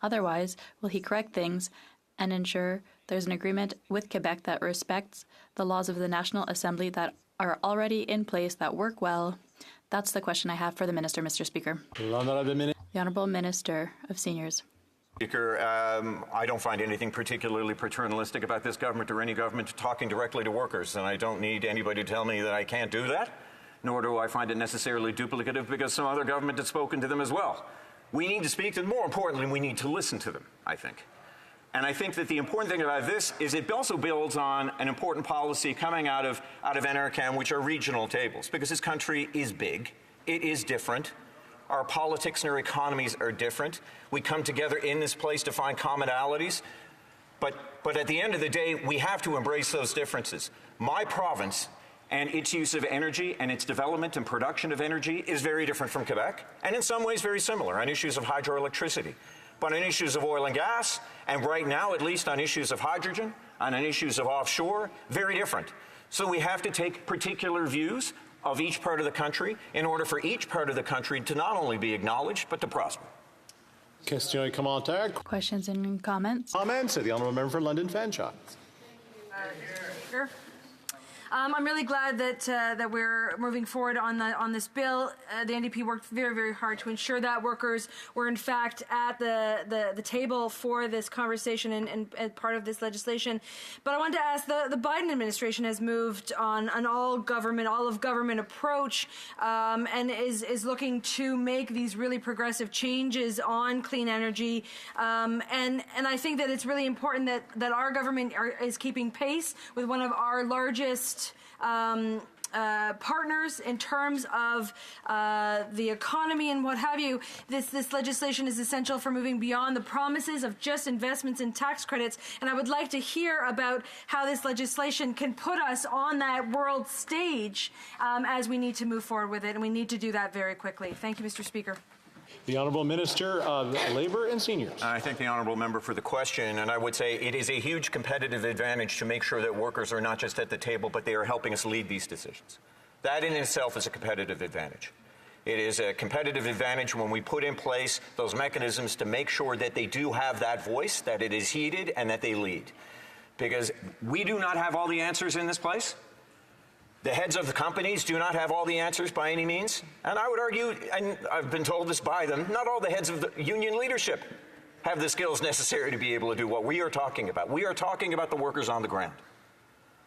Otherwise, will he correct things and ensure there's an agreement with Quebec that respects the laws of the National Assembly that are already in place, that work well? That's the question I have for the minister, Mr. Speaker. The Honourable Minister of Seniors. Speaker, I don't find anything particularly paternalistic about this government or any government talking directly to workers, and I don't need anybody to tell me that I can't do that. nor do I find it necessarily duplicative because some other government has spoken to them as well. We need to speak to them. More importantly, we need to listen to them, I think. And I think that the important thing about this is it also builds on an important policy coming out of NRCan, which are regional tables, because this country is big. It is different. Our politics and our economies are different. We come together in this place to find commonalities. But at the end of the day, we have to embrace those differences. My province and its use of energy and its development and production of energy is very different from Quebec, and in some ways very similar on issues of hydroelectricity. But on issues of oil and gas, and right now at least on issues of hydrogen, and on issues of offshore, very different. So we have to take particular views of each part of the country in order for each part of the country to not only be acknowledged, but to prosper. Questions et commentaires? Questions and comments? Comments of the Honourable Member for London Fanshawe. Speaker. I'm really glad that we're moving forward on this bill. The NDP worked very, very hard to ensure that workers were in fact at the table for this conversation and part of this legislation. But I wanted to ask, the Biden administration has moved on an all of government approach and is looking to make these really progressive changes on clean energy. And I think that it's really important that our government is keeping pace with one of our largest partners in terms of the economy and what have you. This legislation is essential for moving beyond the promises of just investments and tax credits, and I would like to hear about how this legislation can put us on that world stage as we need to move forward with it, and we need to do that very quickly. Thank you, Mr. Speaker. The Honourable Minister of Labour and Seniors. I thank the Honourable Member for the question, and I would say it is a huge competitive advantage to make sure that workers are not just at the table, but they are helping us lead these decisions. That in itself is a competitive advantage. It is a competitive advantage when we put in place those mechanisms to make sure that they do have that voice, that it is heeded, and that they lead. Because we do not have all the answers in this place. The heads of the companies do not have all the answers by any means. And I would argue, and I've been told this by them, not all the heads of the union leadership have the skills necessary to be able to do what we are talking about. We are talking about the workers on the ground.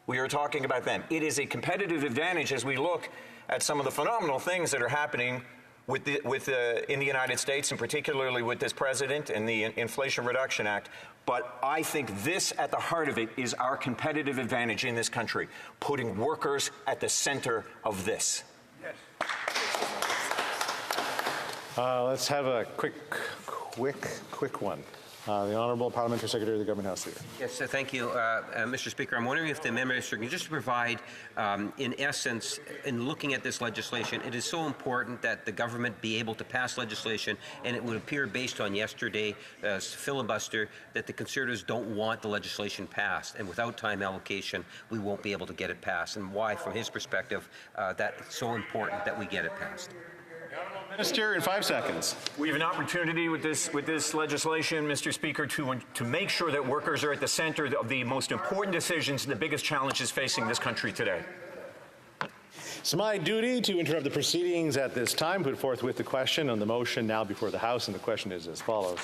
We are talking about them. It is a competitive advantage as we look at some of the phenomenal things that are happening in the United States, and particularly with this president and the Inflation Reduction Act. But I think this, at the heart of it, is our competitive advantage in this country, putting workers at the center of this. Yes. Let's have a quick one. The Honourable Parliamentary Secretary of the Government House Leader. Yes, thank you, Mr. Speaker. I'm wondering if the Minister can just provide, in essence, in looking at this legislation, it is so important that the government be able to pass legislation, and it would appear based on yesterday's filibuster that the Conservatives don't want the legislation passed, and without time allocation, we won't be able to get it passed, and why, from his perspective, that it's so important that we get it passed. Minister, in 5 seconds. We have an opportunity with this legislation, Mr. Speaker, to make sure that workers are at the center of the most important decisions and the biggest challenges facing this country today. It's my duty to interrupt the proceedings at this time, put forth with the question on the motion now before the House, and the question is as follows.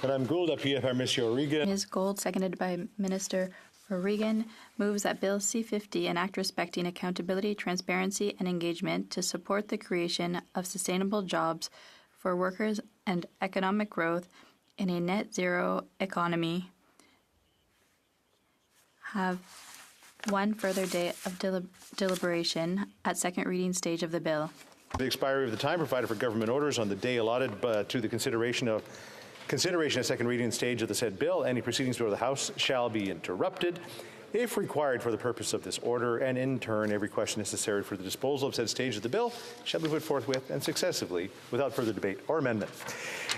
Madame Gould, appuyée par Monsieur O'Regan. Ms. Gould, seconded by Minister O'Regan, moves that Bill C-50, an act respecting accountability, transparency, and engagement to support the creation of sustainable jobs for workers and economic growth in a net zero economy, have one further day of deliberation at second reading stage of the bill. The expiry of the time provided for government orders on the day allotted to the consideration at second reading stage of the said bill, any proceedings before the House shall be interrupted if required for the purpose of this order, and in turn every question necessary for the disposal of said stage of the bill shall be put forthwith and successively without further debate or amendment.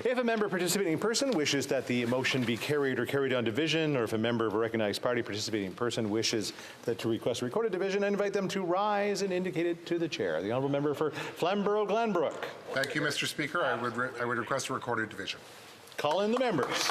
If a member participating in person wishes that the motion be carried or carried on division, or if a member of a recognized party participating in person wishes to request a recorded division, I invite them to rise and indicate it to the chair. The Honourable Member for Flamborough-Glanbrook. Thank you, Mr. Speaker. I would request a recorded division. Call in the members.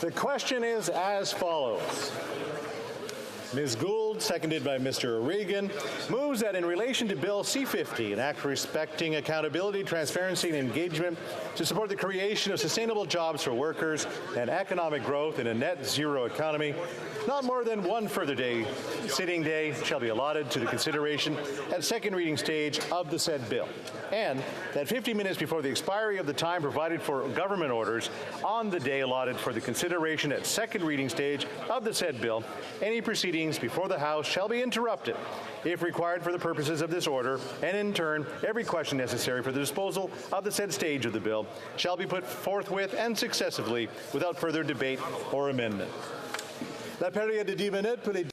The question is as follows. Ms. Gould, seconded by Mr. O'Regan, moves that in relation to Bill C-50, an act respecting accountability, transparency, and engagement to support the creation of sustainable jobs for workers and economic growth in a net zero economy, not more than one further sitting day shall be allotted to the consideration at second reading stage of the said bill, and that 50 minutes before the expiry of the time provided for government orders on the day allotted for the consideration at second reading stage of the said bill, any proceedings before the House shall be interrupted if required for the purposes of this order, and in turn, every question necessary for the disposal of the said stage of the bill shall be put forthwith and successively without further debate or amendment. La période de 10 minutes pour les...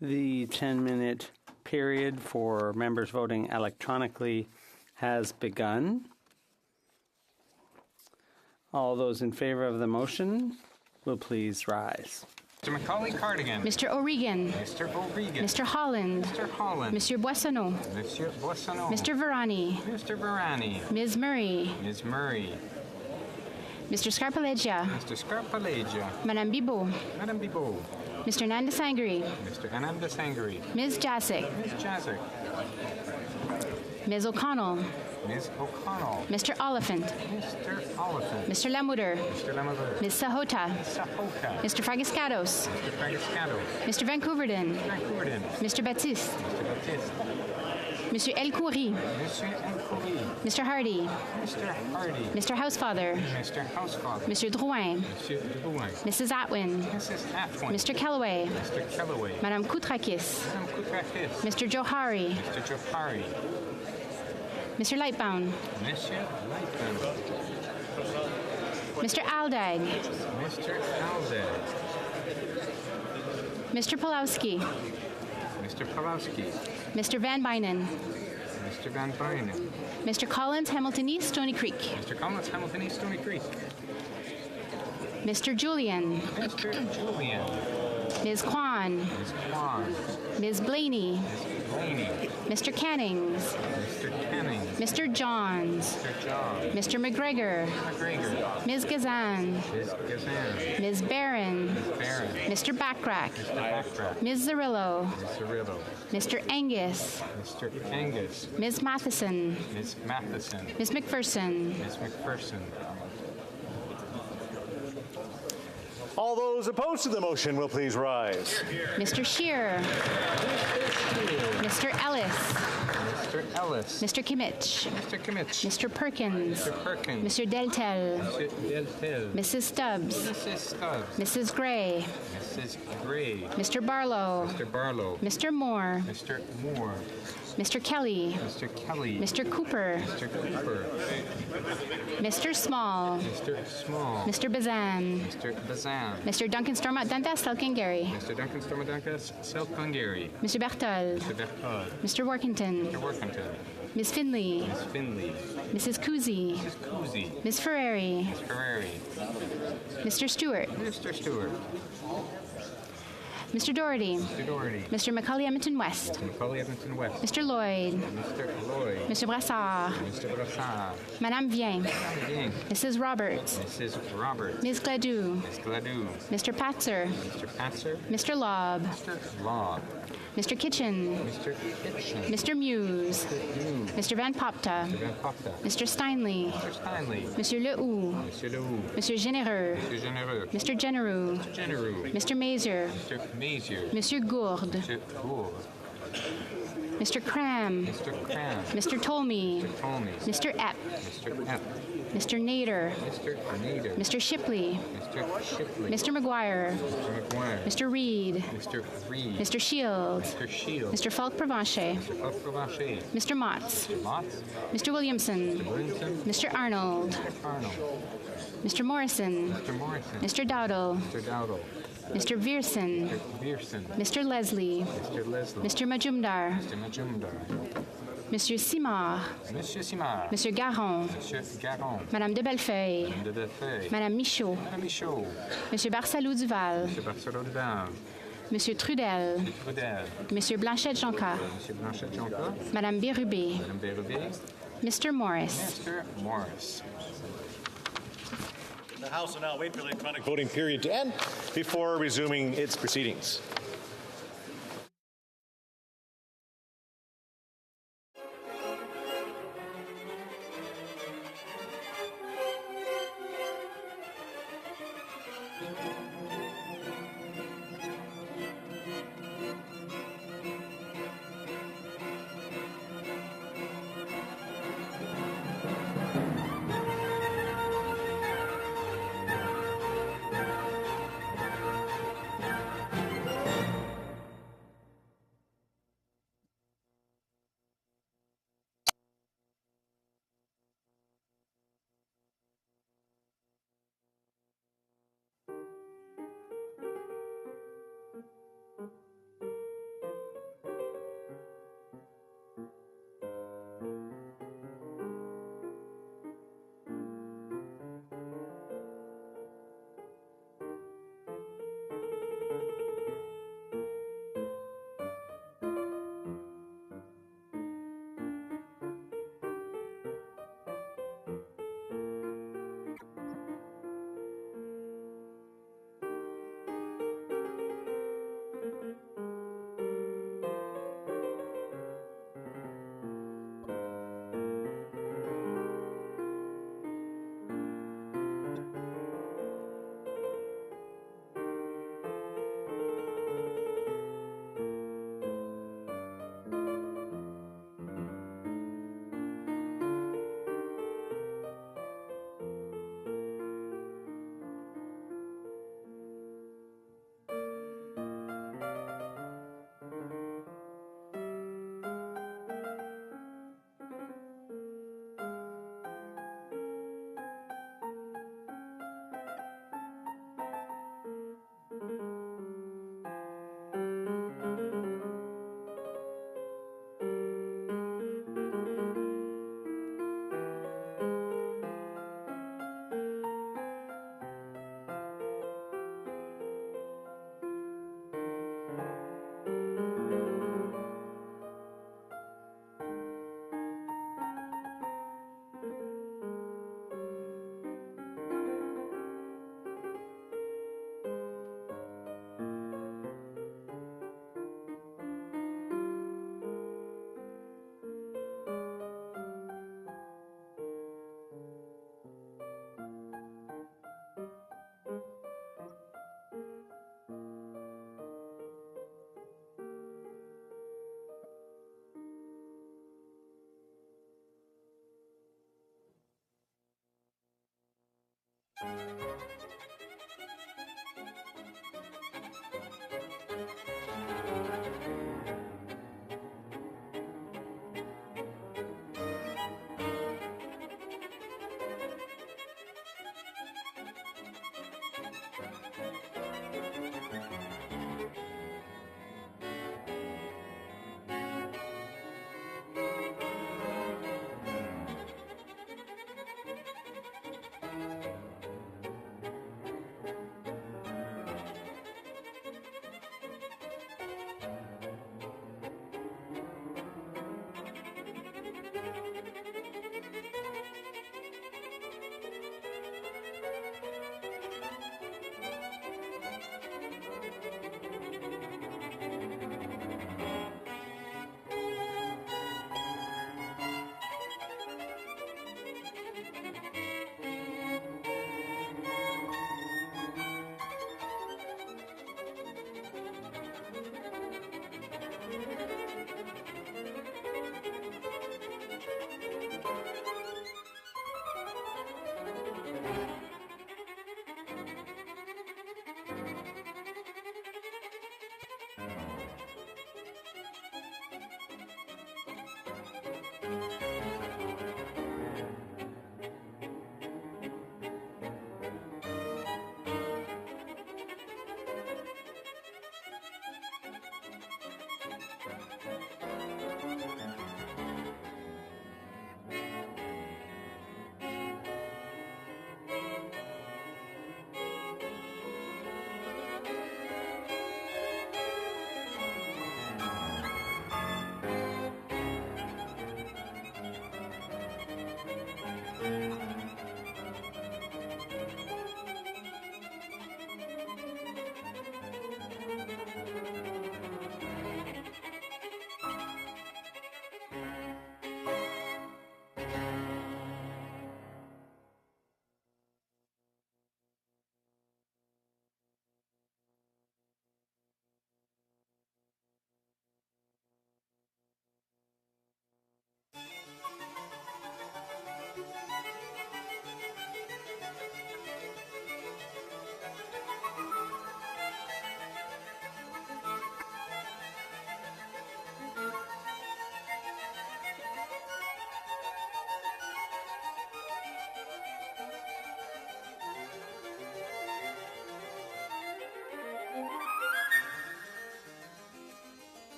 The 10-minute period for members voting electronically has begun. All those in favor of the motion will please rise. Mr. Macaulay Cardigan. Mr. O'Regan. Mr. O'Regan. Mr. Holland. Mr. Holland. Monsieur Boissonneau. Monsieur Boissonneau. Mr. Varani. Mr. Varani. Ms. Murray. Ms. Murray. Mr. Scarpaleggia. Mr. Scarpaleggia. Madame Bibot. Madame Bibot. Mr. Nandasangri. Mr. Ananda Sangri. Ms. Jacek. Ms. Jacek. Ms. O'Connell. Ms. O'Connell. Mr. Oliphant. Mr. Oliphant. Mr. Lamuter. Mr. Lamuter. Ms. Sahota. Ms. Sahota. Mr. Fragiscados. Mr. Fragiscados. Mr. Vancouverden. Vancouverden. Mr. Baptiste. Mr. Baptiste. Monsieur El Khoury. Monsieur El Khoury. Mr. Hardy. Mr. Hardy. Mr. Housefather. Mr. Housefather. Monsieur Drouin. Monsieur Drouin. Mrs. Atwin. Mrs. Atwin. Mr. Kellaway. Mr. Kellaway. Madame Koutrakis. Madame Koutrakis. Mr. Johari. Mr. Johari. Mr. Lightbound. Monsieur Lightbound. Mr. Aldag. Mr. Aldag. Mr. Pulowski. Mr. Pulowski. Mr. Van Bynen. Mr. Van Bynen. Mr. Collins, Hamilton East, Stony Creek. Mr. Collins, Hamilton East, Stony Creek. Mr. Julian. Mr. Julian. Ms. Kwan. Ms. Kwan. Ms. Blaney. Ms. Blaney. Mr. Cannings. Mr. Cannings. Mr. Johns. Mr. John. Mr. McGregor. McGregor. Ms. Gazan. Ms. Gazan. Ms. Barron. Ms. Barron. Mr. Backrack. Mr. Backrack. Ms. Zarillo. Ms. Zarillo. Mr. Angus. Mr. Angus. Ms. Matheson. Ms. Matheson. Ms. McPherson. Ms. McPherson. All those opposed to the motion will please rise. Mr. Scheer. Mr. Ellis. Mr. Ellis. Mr. Kimmich. Mr. Kimmich. Mr. Perkins. Mr. Perkins. Mr. Deltel. Mr. Deltel. Mrs. Stubbs. Mrs. Stubbs. Mrs. Gray. Mrs. Gray. Mr. Barlow. Mr. Barlow. Mr. Moore. Mr. Moore. Mr. Kelly. Mr. Kelly. Mr. Cooper. Mr. Cooper. Mr. Small. Mr. Small. Mr. Bazan. Mr. Bazan. Mr. Duncan Stormont Dundas, Selkingary. Mr. Duncan Stormadankas, South Glengarry. Mr. Berthold. Mr. Berthold. Mr. Workington. Mr. Workington. Ms. Finley. Ms. Finley. Mrs. Kuzi. Mrs. Kuzi. Ms. Ferrari. Ms. Ferrari. Mr. Stewart. Mr. Stewart. Mr. Doherty. Mr. Doherty. Mr. Macaulay Edmonton West. Mr. Macaulay Edmonton West. Mr. Lloyd. Mr. Lloyd. Mr. Brassard. Mr. Brassard. Madame Vien. Madame Vien. Mrs. Roberts. Mrs. Roberts. Ms. Gladue. Ms. Gladue. Mr. Patzer. Mr. Patzer. Mr. Lobb. Mr. Lobb. Mr. Kitchen. Mr. Kitchen. Mr. Muse. Muse. Mr. Van Popta. Mr. Van Popta. Mr. Steinley. Mr. Steinley. Monsieur Lehoux. Monsieur Lehoux. Monsieur Généreux. Mr. Généreux. Mr. Genereux. Mr. Genereux. Mr. Mazer. Mr. Mazier. Monsieur Gourde. Mr. Gourde. Mr. Cram. Mr. Cram. Mr. Tolmie. Mr. Tolmie. Mr. Epp. Mr. Epp. Mr. Nader. Mr. Nader. Mr. Shipley. Mr. Shipley. Mr. McGuire. Mr. McGuire. Mr. Reed. Mr. Reed. Mr. Shields. Mr. Shields. Mr. Falk Provencher. Mr. Falk Provencher. Mr. Motts. Mr. Motts. Mr. Williamson. Mr. Williamson. Mr. Arnold. Mr. Arnold. Mr. Morrison. Mr. Morrison. Mr. Dowdle. Mr. Dowdle. Mr. Vierson. Mr. Vierson. Mr. Leslie. Mr. Leslie. Mr. Majumdar. Mr. Majumdar. Monsieur Simard. Monsieur Simard. Monsieur Garon. Monsieur Garon. Madame de Bellefeuille. Madame de Bellefeuille. Madame Michaud. Madame Michaud. Monsieur Barsalou Duval. Monsieur Barcelot Duval. Monsieur Trudel. Monsieur Trudel. Monsieur Blanchette Jonca. Monsieur Blanchette Jonca. Madame Bérubé. Madame Bérubé. Mr. Morris. Mr. Morris. The House will now wait for the electronic voting period to end before resuming its proceedings.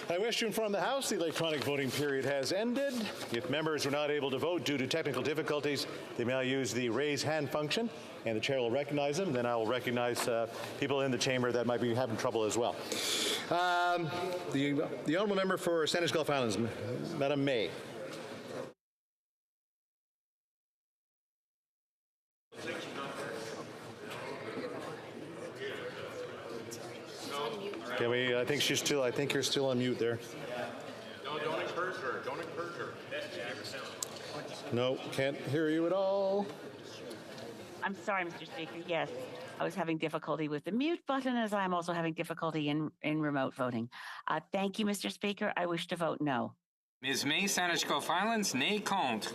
I wish to inform the House the electronic voting period has ended. If members were not able to vote due to technical difficulties, they may use the raise hand function, and the chair will recognize them. Then I will recognize people in the chamber that might be having trouble as well. The honourable member for Sandwich Gulf Islands, Madam May. Can we? I think you're still on mute there. No, don't encourage her. Don't encourage her. No, can't hear you at all. I'm sorry, Mr. Speaker. Yes, I was having difficulty with the mute button, as I'm also having difficulty in remote voting. Thank you, Mr. Speaker. I wish to vote no. Ms. May, Sandwich Gulf Islands, nay contre.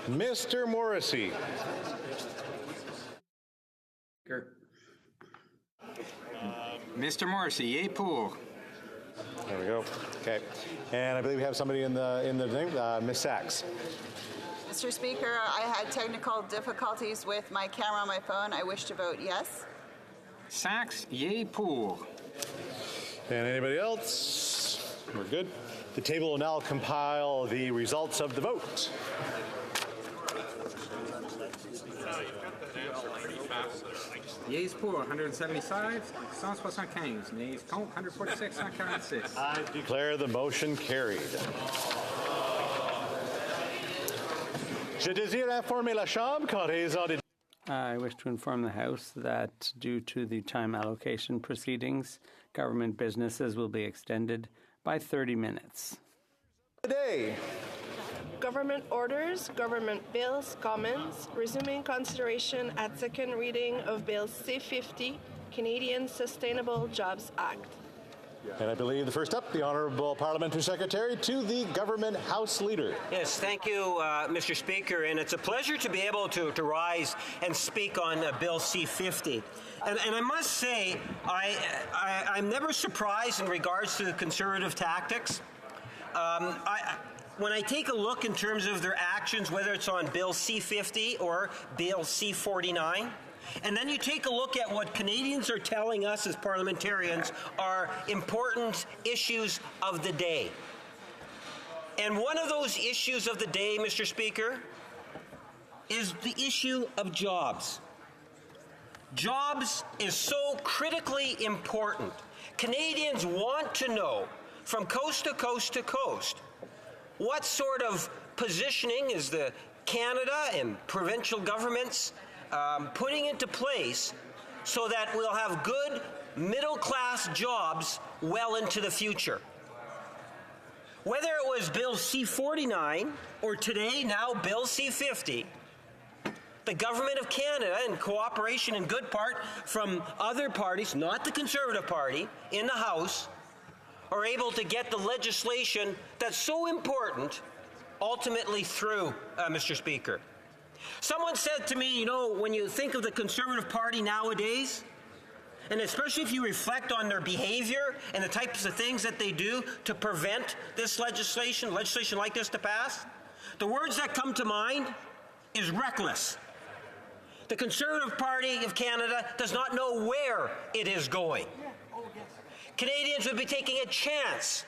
Mr. Morrissey. Mr. Morrissey, yea pour. There we go. Okay, and I believe we have somebody in the thing. Ms. Sachs. Mr. Speaker, I had technical difficulties with my camera on my phone. I wish to vote yes. Sachs, yea pour. And anybody else? We're good. The table will now compile the results of the vote. Yeas pour 175, 175. Nays contre 146, 146. I declare the motion carried. Je désire informer la Chambre qu'en raison des I wish to inform the House that due to the time allocation proceedings, government businesses will be extended by 30 minutes. Today. Government orders, government bills, comments, resuming consideration at second reading of Bill C-50, Canadian Sustainable Jobs Act. And I believe the first up, the Honourable Parliamentary Secretary to the Government House Leader. Yes, thank you, Mr. Speaker, and it's a pleasure to be able to rise and speak on Bill C-50. And I must say, I'm never surprised in regards to the Conservative tactics. When I take a look in terms of their actions, whether it's on Bill C-50 or Bill C-49, and then you take a look at what Canadians are telling us as parliamentarians are important issues of the day. And one of those issues of the day, Mr. Speaker, is the issue of jobs. Jobs is so critically important. Canadians want to know from coast to coast to coast what sort of positioning is the Canada and provincial governments putting into place so that we'll have good middle-class jobs well into the future. Whether it was Bill C-49 or today now Bill C-50, the Government of Canada, in cooperation in good part from other parties, not the Conservative Party, in the House, are able to get the legislation that's so important ultimately through, Mr. Speaker. Someone said to me, you know, when you think of the Conservative Party nowadays, and especially if you reflect on their behavior and the types of things that they do to prevent this legislation like this to pass, the words that come to mind is reckless. The Conservative Party of Canada does not know where it is going. Canadians would be taking a chance,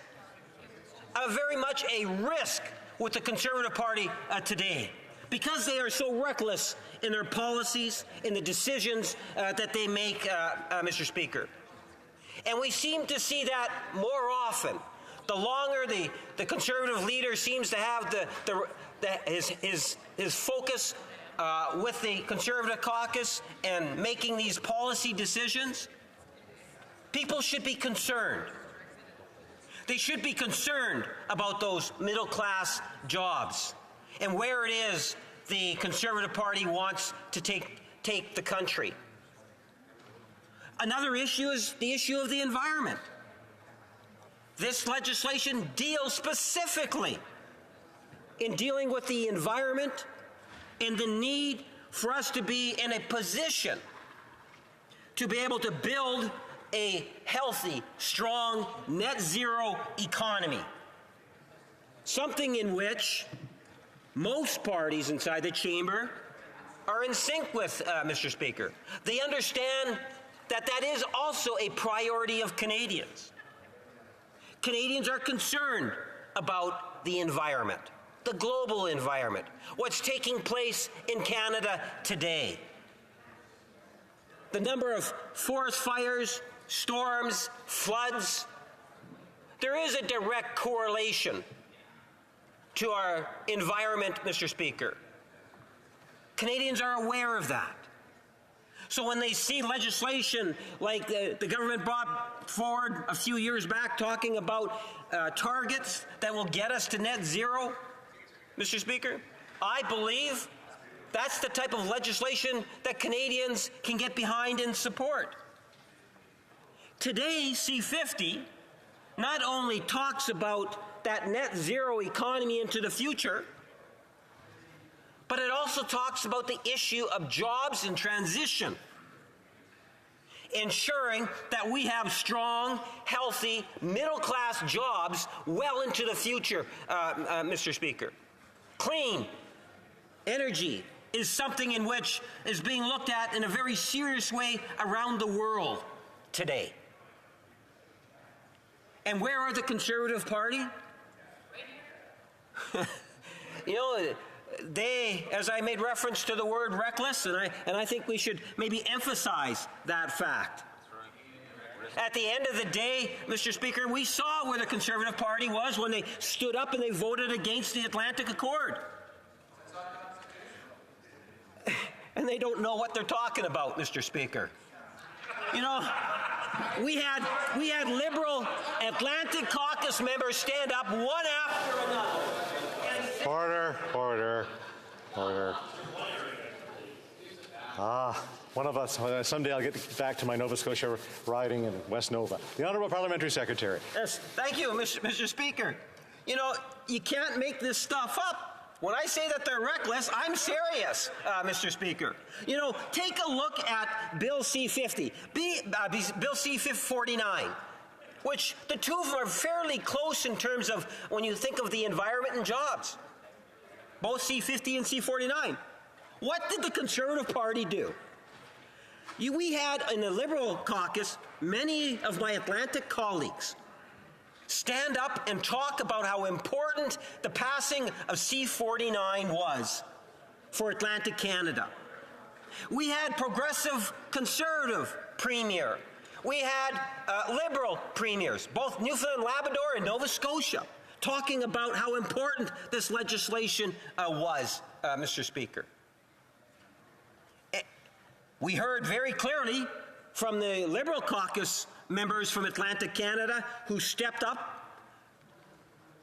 very much a risk with the Conservative Party today because they are so reckless in their policies, in the decisions that they make, Mr. Speaker. And we seem to see that more often. The longer the Conservative leader seems to have his focus with the Conservative caucus and making these policy decisions, people should be concerned. They should be concerned about those middle-class jobs and where it is the Conservative Party wants to take the country. Another issue is the issue of the environment. This legislation deals specifically in dealing with the environment and the need for us to be in a position to be able to build a healthy, strong, net zero economy. Something in which most parties inside the chamber are in sync with, Mr. Speaker. They understand that that is also a priority of Canadians. Canadians are concerned about the environment, the global environment, what's taking place in Canada today. The number of forest fires, storms, floods, there is a direct correlation to our environment, Mr. Speaker. Canadians are aware of that. So when they see legislation like the government brought forward a few years back talking about targets that will get us to net zero, Mr. Speaker, I believe that's the type of legislation that Canadians can get behind and support. Today, C-50 not only talks about that net zero economy into the future, but it also talks about the issue of jobs and transition, ensuring that we have strong, healthy, middle-class jobs well into the future, Mr. Speaker. Clean energy is something in which is being looked at in a very serious way around the world today. And where are the Conservative Party? You know, they, as I made reference to the word reckless, and I think we should maybe emphasize that fact. At the end of the day, Mr. Speaker, we saw where the Conservative Party was when they stood up and they voted against the Atlantic Accord. And they don't know what they're talking about, Mr. Speaker. You know, we had Liberal Atlantic Caucus members stand up one after another. Order. One of us, someday I'll get back to my Nova Scotia riding in West Nova. The Honourable Parliamentary Secretary. Yes, thank you, Mr. Speaker. You know, you can't make this stuff up. When I say that they're reckless, I'm serious, Mr. Speaker. You know, take a look at Bill C-50, Bill C-49, which the two of them are fairly close in terms of when you think of the environment and jobs. Both C-50 and C-49. What did the Conservative Party do? We had in the Liberal caucus many of my Atlantic colleagues stand up and talk about how important the passing of C-49 was for Atlantic Canada. We had progressive Conservative premier. We had Liberal premiers, both Newfoundland, Labrador, and Nova Scotia, talking about how important this legislation was, Mr. Speaker. We heard very clearly from the Liberal caucus members from Atlantic Canada who stepped up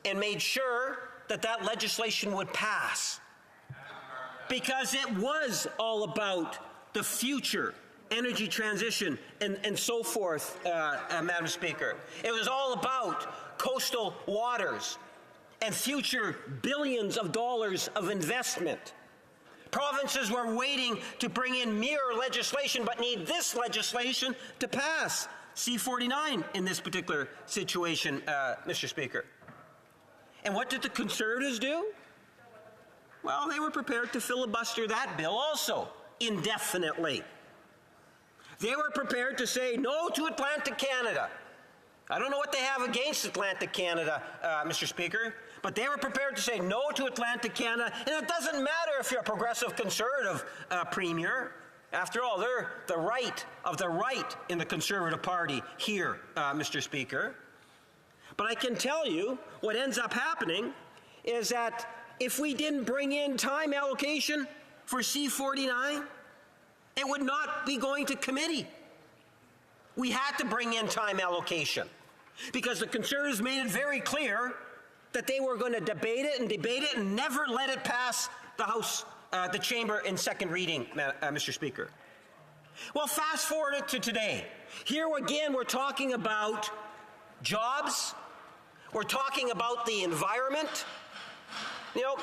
and made sure that that legislation would pass, because it was all about the future energy transition and so forth, Madam Speaker. It was all about coastal waters and future billions of dollars of investment. Provinces were waiting to bring in mirror legislation, but need this legislation to pass. C-49 in this particular situation, Mr. Speaker. And what did the Conservatives do? Well, they were prepared to filibuster that bill also, indefinitely. They were prepared to say no to Atlantic Canada. I don't know what they have against Atlantic Canada, Mr. Speaker, but they were prepared to say no to Atlantic Canada, and it doesn't matter if you're a progressive Conservative premier. After all, they're the right of the right in the Conservative Party here, Mr. Speaker. But I can tell you what ends up happening is that if we didn't bring in time allocation for C-49, it would not be going to committee. We had to bring in time allocation because the Conservatives made it very clear that they were going to debate it and never let it pass the House, the Chamber in second reading, Mr. Speaker. Well, fast forward to today. Here again, we're talking about jobs. We're talking about the environment. You know,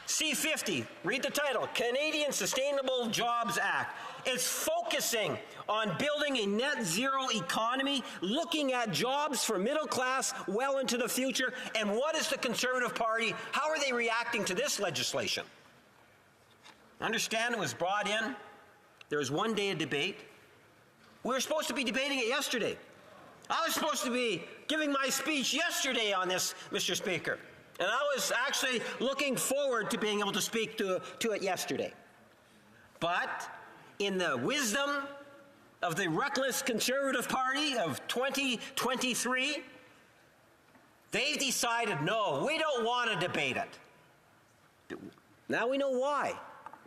C-50, read the title, Canadian Sustainable Jobs Act. It's focusing on building a net zero economy, looking at jobs for middle class well into the future. And what is the Conservative Party? How are they reacting to this legislation? I understand it was brought in. There was one day of debate. We were supposed to be debating it yesterday. I was supposed to be giving my speech yesterday on this, Mr. Speaker, and I was actually looking forward to being able to speak to it yesterday. But in the wisdom of the reckless Conservative Party of 2023, they've decided, no, we don't want to debate it. Now we know why.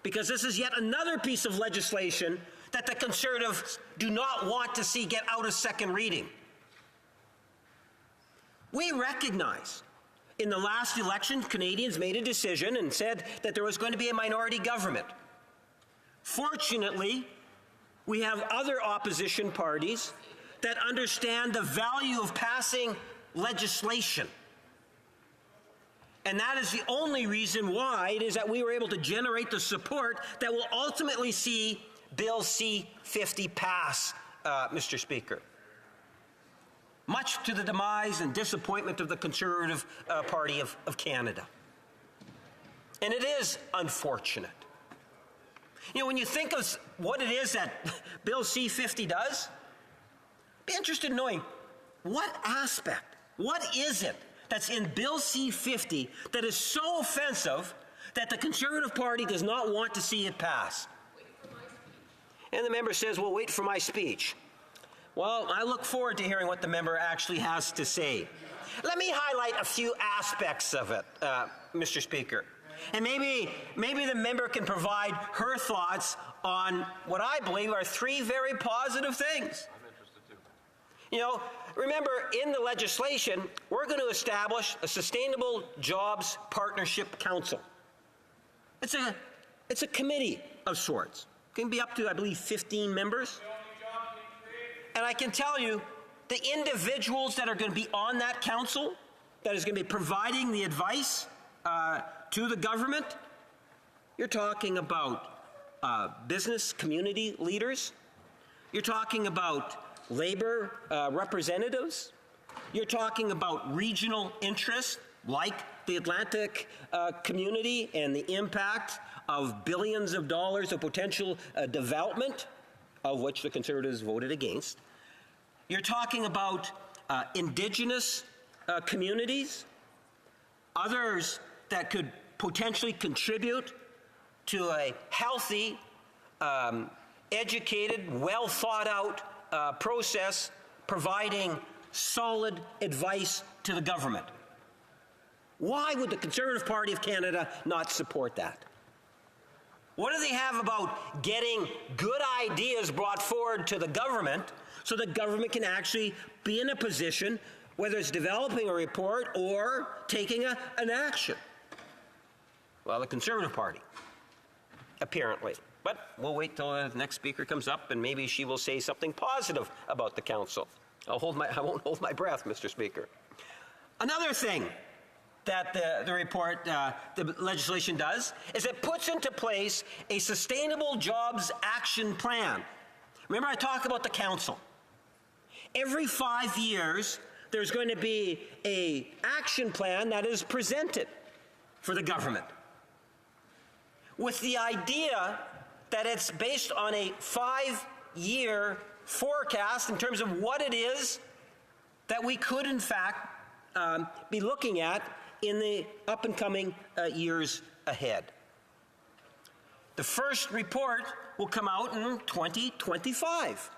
Because this is yet another piece of legislation that the Conservatives do not want to see get out of second reading. We recognize in the last election, Canadians made a decision and said that there was going to be a minority government. Fortunately, we have other opposition parties that understand the value of passing legislation. And that is the only reason why it is that we were able to generate the support that will ultimately see Bill C-50 pass, Mr. Speaker. Much to the demise and disappointment of the Conservative Party of Canada. And it is unfortunate. You know, when you think of what it is that Bill C-50 does, be interested in knowing what aspect, what is it that's in Bill C-50 that is so offensive that the Conservative Party does not want to see it pass. And the member says, well, wait for my speech. Well, I look forward to hearing what the member actually has to say. Let me highlight a few aspects of it, Mr. Speaker. And maybe the member can provide her thoughts on what I believe are three very positive things. I'm interested too. You know, remember, in the legislation, we're going to establish a Sustainable Jobs Partnership Council. It's a committee of sorts. It can be up to, I believe, 15 members. And I can tell you, the individuals that are going to be on that council, that is going to be providing the advice to the government, you're talking about business community leaders. You're talking about labor representatives. You're talking about regional interests like the Atlantic community and the impact of billions of dollars of potential development, of which the Conservatives voted against. You're talking about Indigenous communities, others that could potentially contribute to a healthy, educated, well thought out process providing solid advice to the government. Why would the Conservative Party of Canada not support that? What do they have about getting good ideas brought forward to the government so the government can actually be in a position, whether it's developing a report or taking an action? Well, the Conservative Party, apparently. But we'll wait till the next speaker comes up and maybe she will say something positive about the council. I won't hold my breath, Mr. Speaker. Another thing that the report, the legislation does, is it puts into place a Sustainable Jobs Action Plan. Remember, I talked about the council. Every 5 years, there's going to be an action plan that is presented for the government, with the idea that it's based on a 5-year forecast in terms of what it is that we could, in fact, be looking at in the up-and-coming years ahead. The first report will come out in 2025.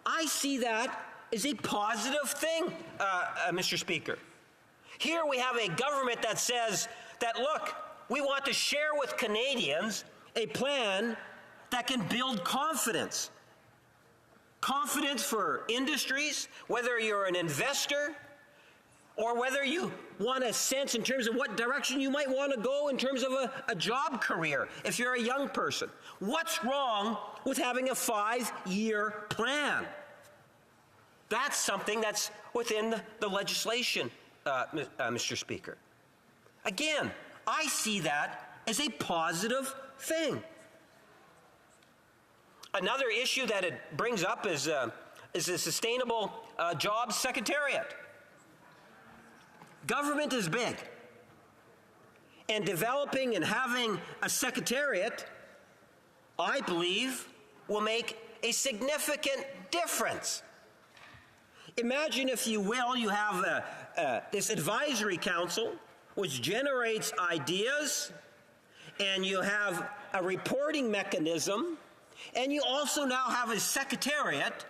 I see that as a positive thing, Mr. Speaker. Here we have a government that says that, look, we want to share with Canadians a plan that can build confidence. Confidence for industries, whether you're an investor or whether you want a sense in terms of what direction you might want to go in terms of a job career if you're a young person. What's wrong with having a 5-year plan? That's something that's within the legislation, Mr. Speaker. Again, I see that as a positive thing. Another issue that it brings up is the Sustainable Jobs Secretariat. Government is big, and developing and having a secretariat, I believe, will make a significant difference Imagine, if you will, you have this advisory council which generates ideas, and you have a reporting mechanism, and you also now have a secretariat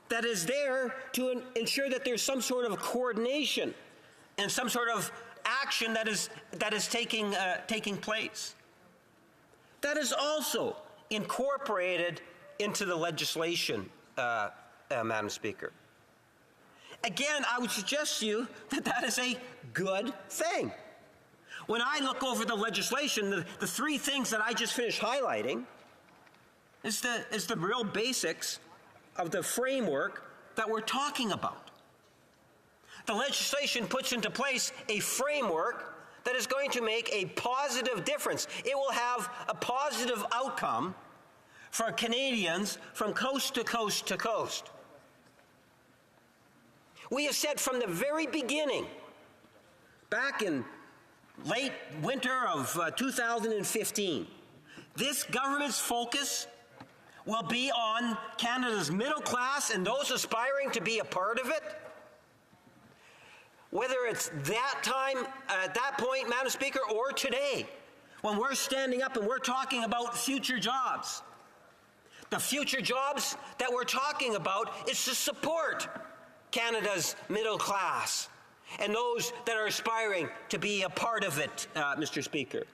that is there to ensure that there's some sort of coordination and some sort of action that is taking place. That is also incorporated into the legislation, Madam Speaker. Again, I would suggest to you that that is a good thing. When I look over the legislation, the three things that I just finished highlighting is the real basics of the framework that we're talking about. The legislation puts into place a framework that is going to make a positive difference. It will have a positive outcome for Canadians from coast to coast to coast. We have said from the very beginning, back in late winter of 2015, this government's focus will be on Canada's middle class and those aspiring to be a part of it. Whether it's that time, at that point, Madam Speaker, or today, when we're standing up and we're talking about future jobs. The future jobs that we're talking about is to support Canada's middle class and those that are aspiring to be a part of it, Mr. Speaker.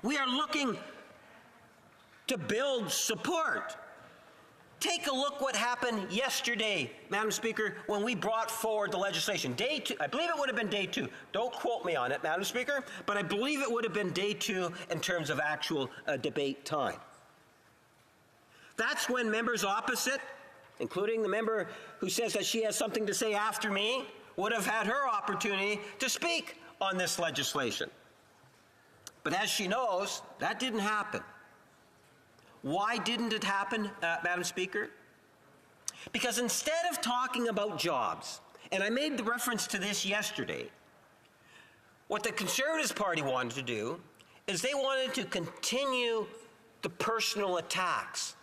We are looking to build support. Take a look what happened yesterday, Madam Speaker, when we brought forward the legislation. Day 2, I believe it would have been day 2. Don't quote me on it, Madam Speaker, but I believe it would have been day 2 in terms of actual debate time. That's when members opposite, including the member who says that she has something to say after me, would have had her opportunity to speak on this legislation. But as she knows, that didn't happen. Why didn't it happen, Madam Speaker? Because instead of talking about jobs, and I made the reference to this yesterday, what the Conservative Party wanted to do is they wanted to continue the personal attacks.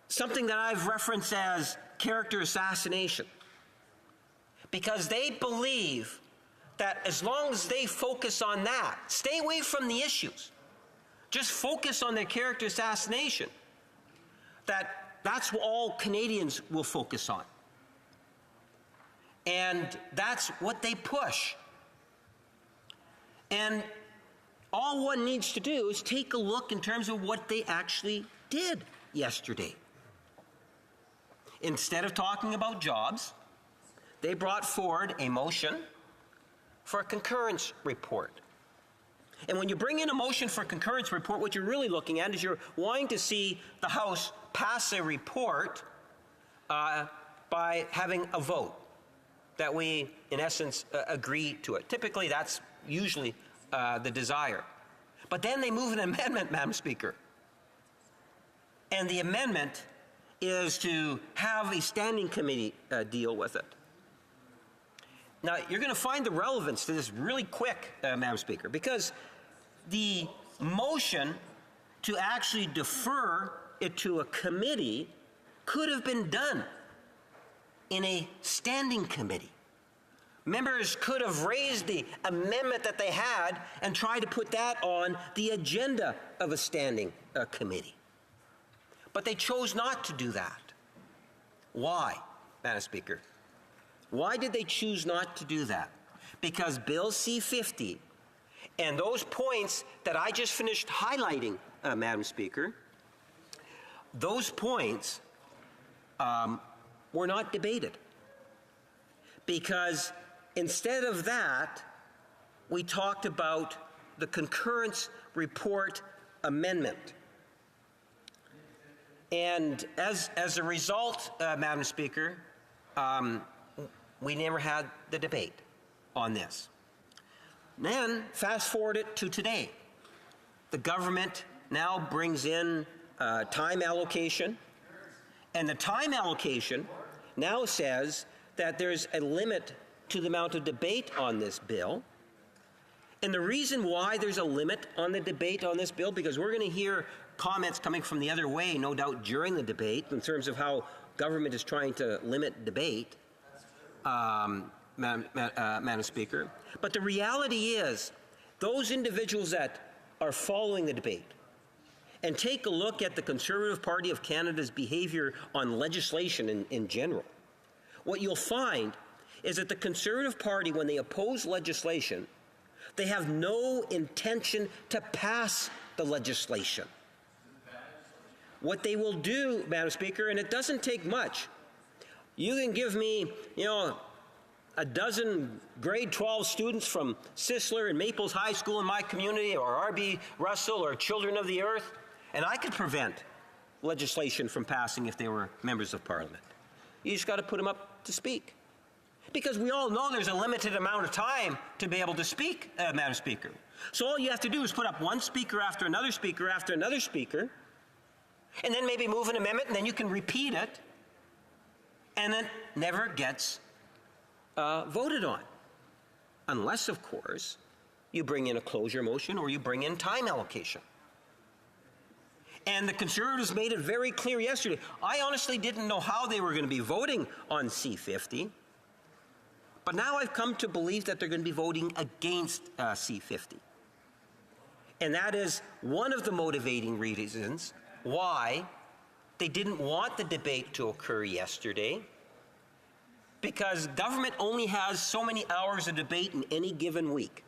Something that I've referenced as character assassination. Because they believe that as long as they focus on that, stay away from the issues, just focus on their character assassination, that's what all Canadians will focus on. And that's what they push. And all one needs to do is take a look in terms of what they actually did yesterday. Instead of talking about jobs, they brought forward a motion for a concurrence report. And when you bring in a motion for a concurrence report, what you're really looking at is you're wanting to see the House pass a report by having a vote that we, in essence, agree to it. Typically, that's usually the desire. But then they move an amendment, Madam Speaker. And the amendment is to have a standing committee deal with it. Now, you're going to find the relevance to this really quick, Madam Speaker, because the motion to actually defer it to a committee could have been done in a standing committee. Members could have raised the amendment that they had and tried to put that on the agenda of a standing committee. But they chose not to do that. Why, Madam Speaker? Why did they choose not to do that? Because Bill C-50 and those points that I just finished highlighting, Madam Speaker, those points were not debated. Because instead of that, we talked about the concurrence report amendment. And as a result, Madam Speaker, we never had the debate on this. Then, fast forward it to today. The government now brings in time allocation, and the time allocation now says that there's a limit to the amount of debate on this bill. And the reason why there's a limit on the debate on this bill, because we're going to hear comments coming from the other way, no doubt, during the debate in terms of how government is trying to limit debate, Madam Speaker. But the reality is, those individuals that are following the debate and take a look at the Conservative Party of Canada's behavior on legislation in general, what you'll find is that the Conservative Party, when they oppose legislation, they have no intention to pass the legislation. What they will do, Madam Speaker, and it doesn't take much, you can give me, a dozen grade 12 students from Sisler and Maples High School in my community, or R.B. Russell, or Children of the Earth, and I could prevent legislation from passing if they were members of Parliament. You just got to put them up to speak. Because we all know there's a limited amount of time to be able to speak, Madam Speaker. So all you have to do is put up one speaker after another speaker after another speaker, and then maybe move an amendment, and then you can repeat it, and it never gets voted on. Unless, of course, you bring in a closure motion or you bring in time allocation. And the Conservatives made it very clear yesterday. I honestly didn't know how they were going to be voting on C-50, but now I've come to believe that they're going to be voting against C-50. And that is one of the motivating reasons why they didn't want the debate to occur yesterday, because government only has so many hours of debate in any given week.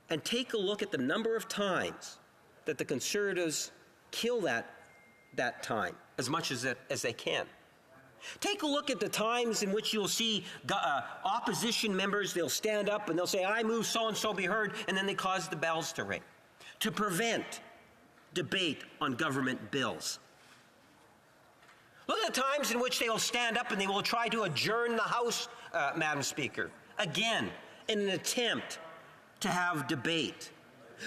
And take a look at the number of times that the Conservatives kill that time as much as they can. Take a look at the times in which you'll see opposition members, they'll stand up and they'll say, I move so-and-so be heard, and then they cause the bells to ring to prevent debate on government bills. Look at the times in which they will stand up and they will try to adjourn the House, Madam Speaker, again, in an attempt to have debate.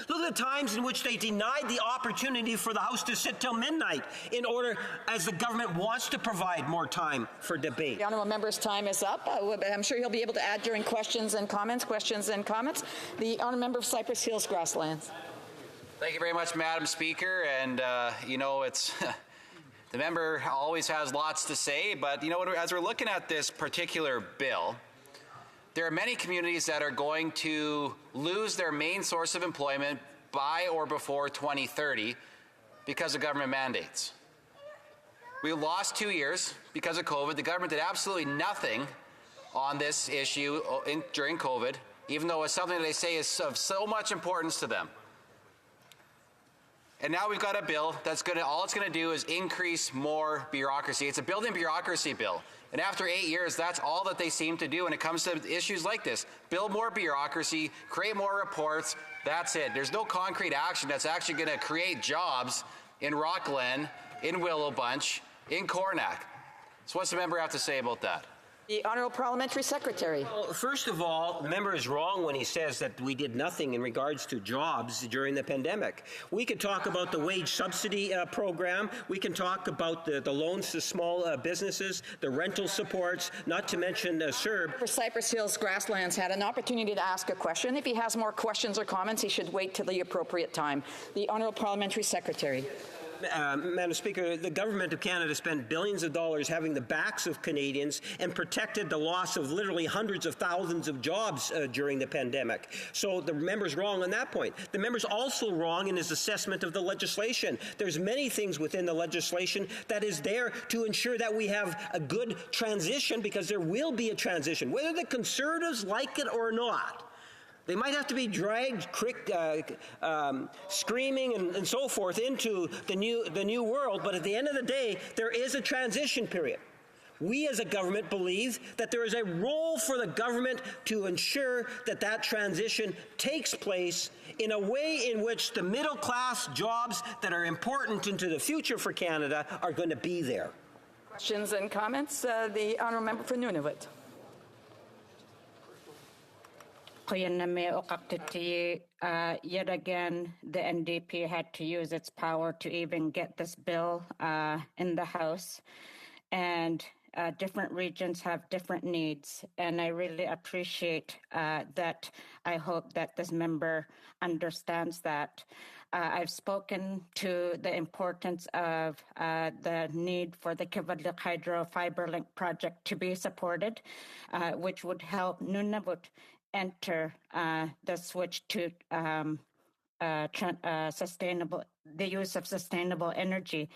Look at the times in which they denied the opportunity for the House to sit till midnight in order, as the government wants to provide more time for debate. The honourable member's time is up. I'm sure he'll be able to add during questions and comments. The honourable member of Cypress Hills Grasslands. Thank you very much, Madam Speaker. And, it's... The member always has lots to say, but as we're looking at this particular bill, there are many communities that are going to lose their main source of employment by or before 2030 because of government mandates. We lost 2 years because of COVID. The government did absolutely nothing on this issue during COVID, even though it's something that they say is of so much importance to them. And now we've got a bill that's all it's going to do is increase more bureaucracy. It's a building bureaucracy bill. And after 8 years, that's all that they seem to do when it comes to issues like this. Build more bureaucracy, create more reports, that's it. There's no concrete action that's actually going to create jobs in Rockland, in Willow Bunch, in Cornack. So what's the member have to say about that? The Honourable Parliamentary Secretary. Well, first of all, the member is wrong when he says that we did nothing in regards to jobs during the pandemic. We could talk about the wage subsidy program. We can talk about the loans to small businesses, the rental supports, not to mention CERB. For Cypress Hills Grasslands had an opportunity to ask a question. If he has more questions or comments, he should wait till the appropriate time. The Honourable Parliamentary Secretary. Madam Speaker, the Government of Canada spent billions of dollars having the backs of Canadians and protected the loss of literally hundreds of thousands of jobs during the pandemic. So the member's wrong on that point. The member's also wrong in his assessment of the legislation. There's many things within the legislation that is there to ensure that we have a good transition, because there will be a transition, whether the Conservatives like it or not. They might have to be dragged, screaming and so forth into the new world, but at the end of the day, there is a transition period. We as a government believe that there is a role for the government to ensure that that transition takes place in a way in which the middle class jobs that are important into the future for Canada are going to be there. Questions and comments? The Honourable Member for Nunavut. Yet again, the NDP had to use its power to even get this bill in the House. And different regions have different needs, and I really appreciate that. I hope that this member understands that. I've spoken to the importance of the need for the Kivalliq Hydro Fiber Link project to be supported, which would help Nunavut enter the switch to the use of sustainable energy.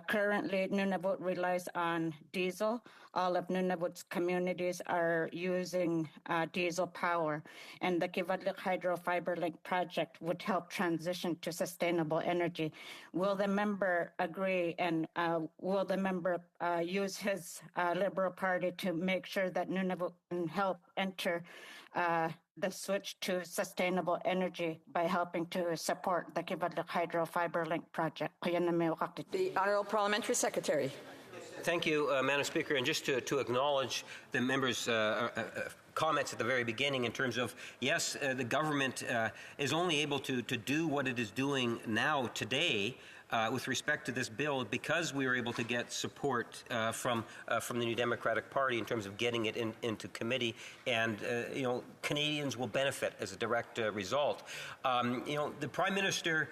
Currently, Nunavut relies on diesel. All of Nunavut's communities are using diesel power, and the Kivalliq Hydro Fiber Link project would help transition to sustainable energy. Will the member agree, and will the member use his Liberal Party to make sure that Nunavut can help enter the switch to sustainable energy by helping to support the Kivalliq Hydro Fiber Link project? The Honourable Parliamentary Secretary. Thank you, Madam Speaker. And just to acknowledge the member's comments at the very beginning in terms of, yes, the government is only able to do what it is doing now today with respect to this bill because we were able to get support from the New Democratic Party in terms of getting it into committee, and Canadians will benefit as a direct result. The Prime Minister,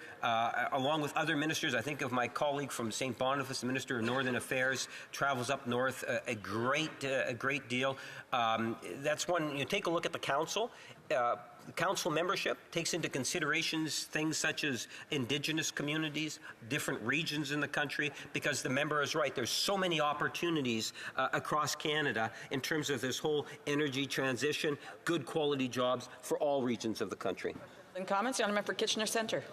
along with other ministers, I think of my colleague from St. Boniface, the Minister of Northern Affairs, travels up north a great deal. That's one. You take a look at the council. Council membership takes into considerations things such as Indigenous communities, different regions in the country, because the member is right. There's so many opportunities across Canada in terms of this whole energy transition, good quality jobs for all regions of the country. In comments, the Honourable Member for Kitchener Centre.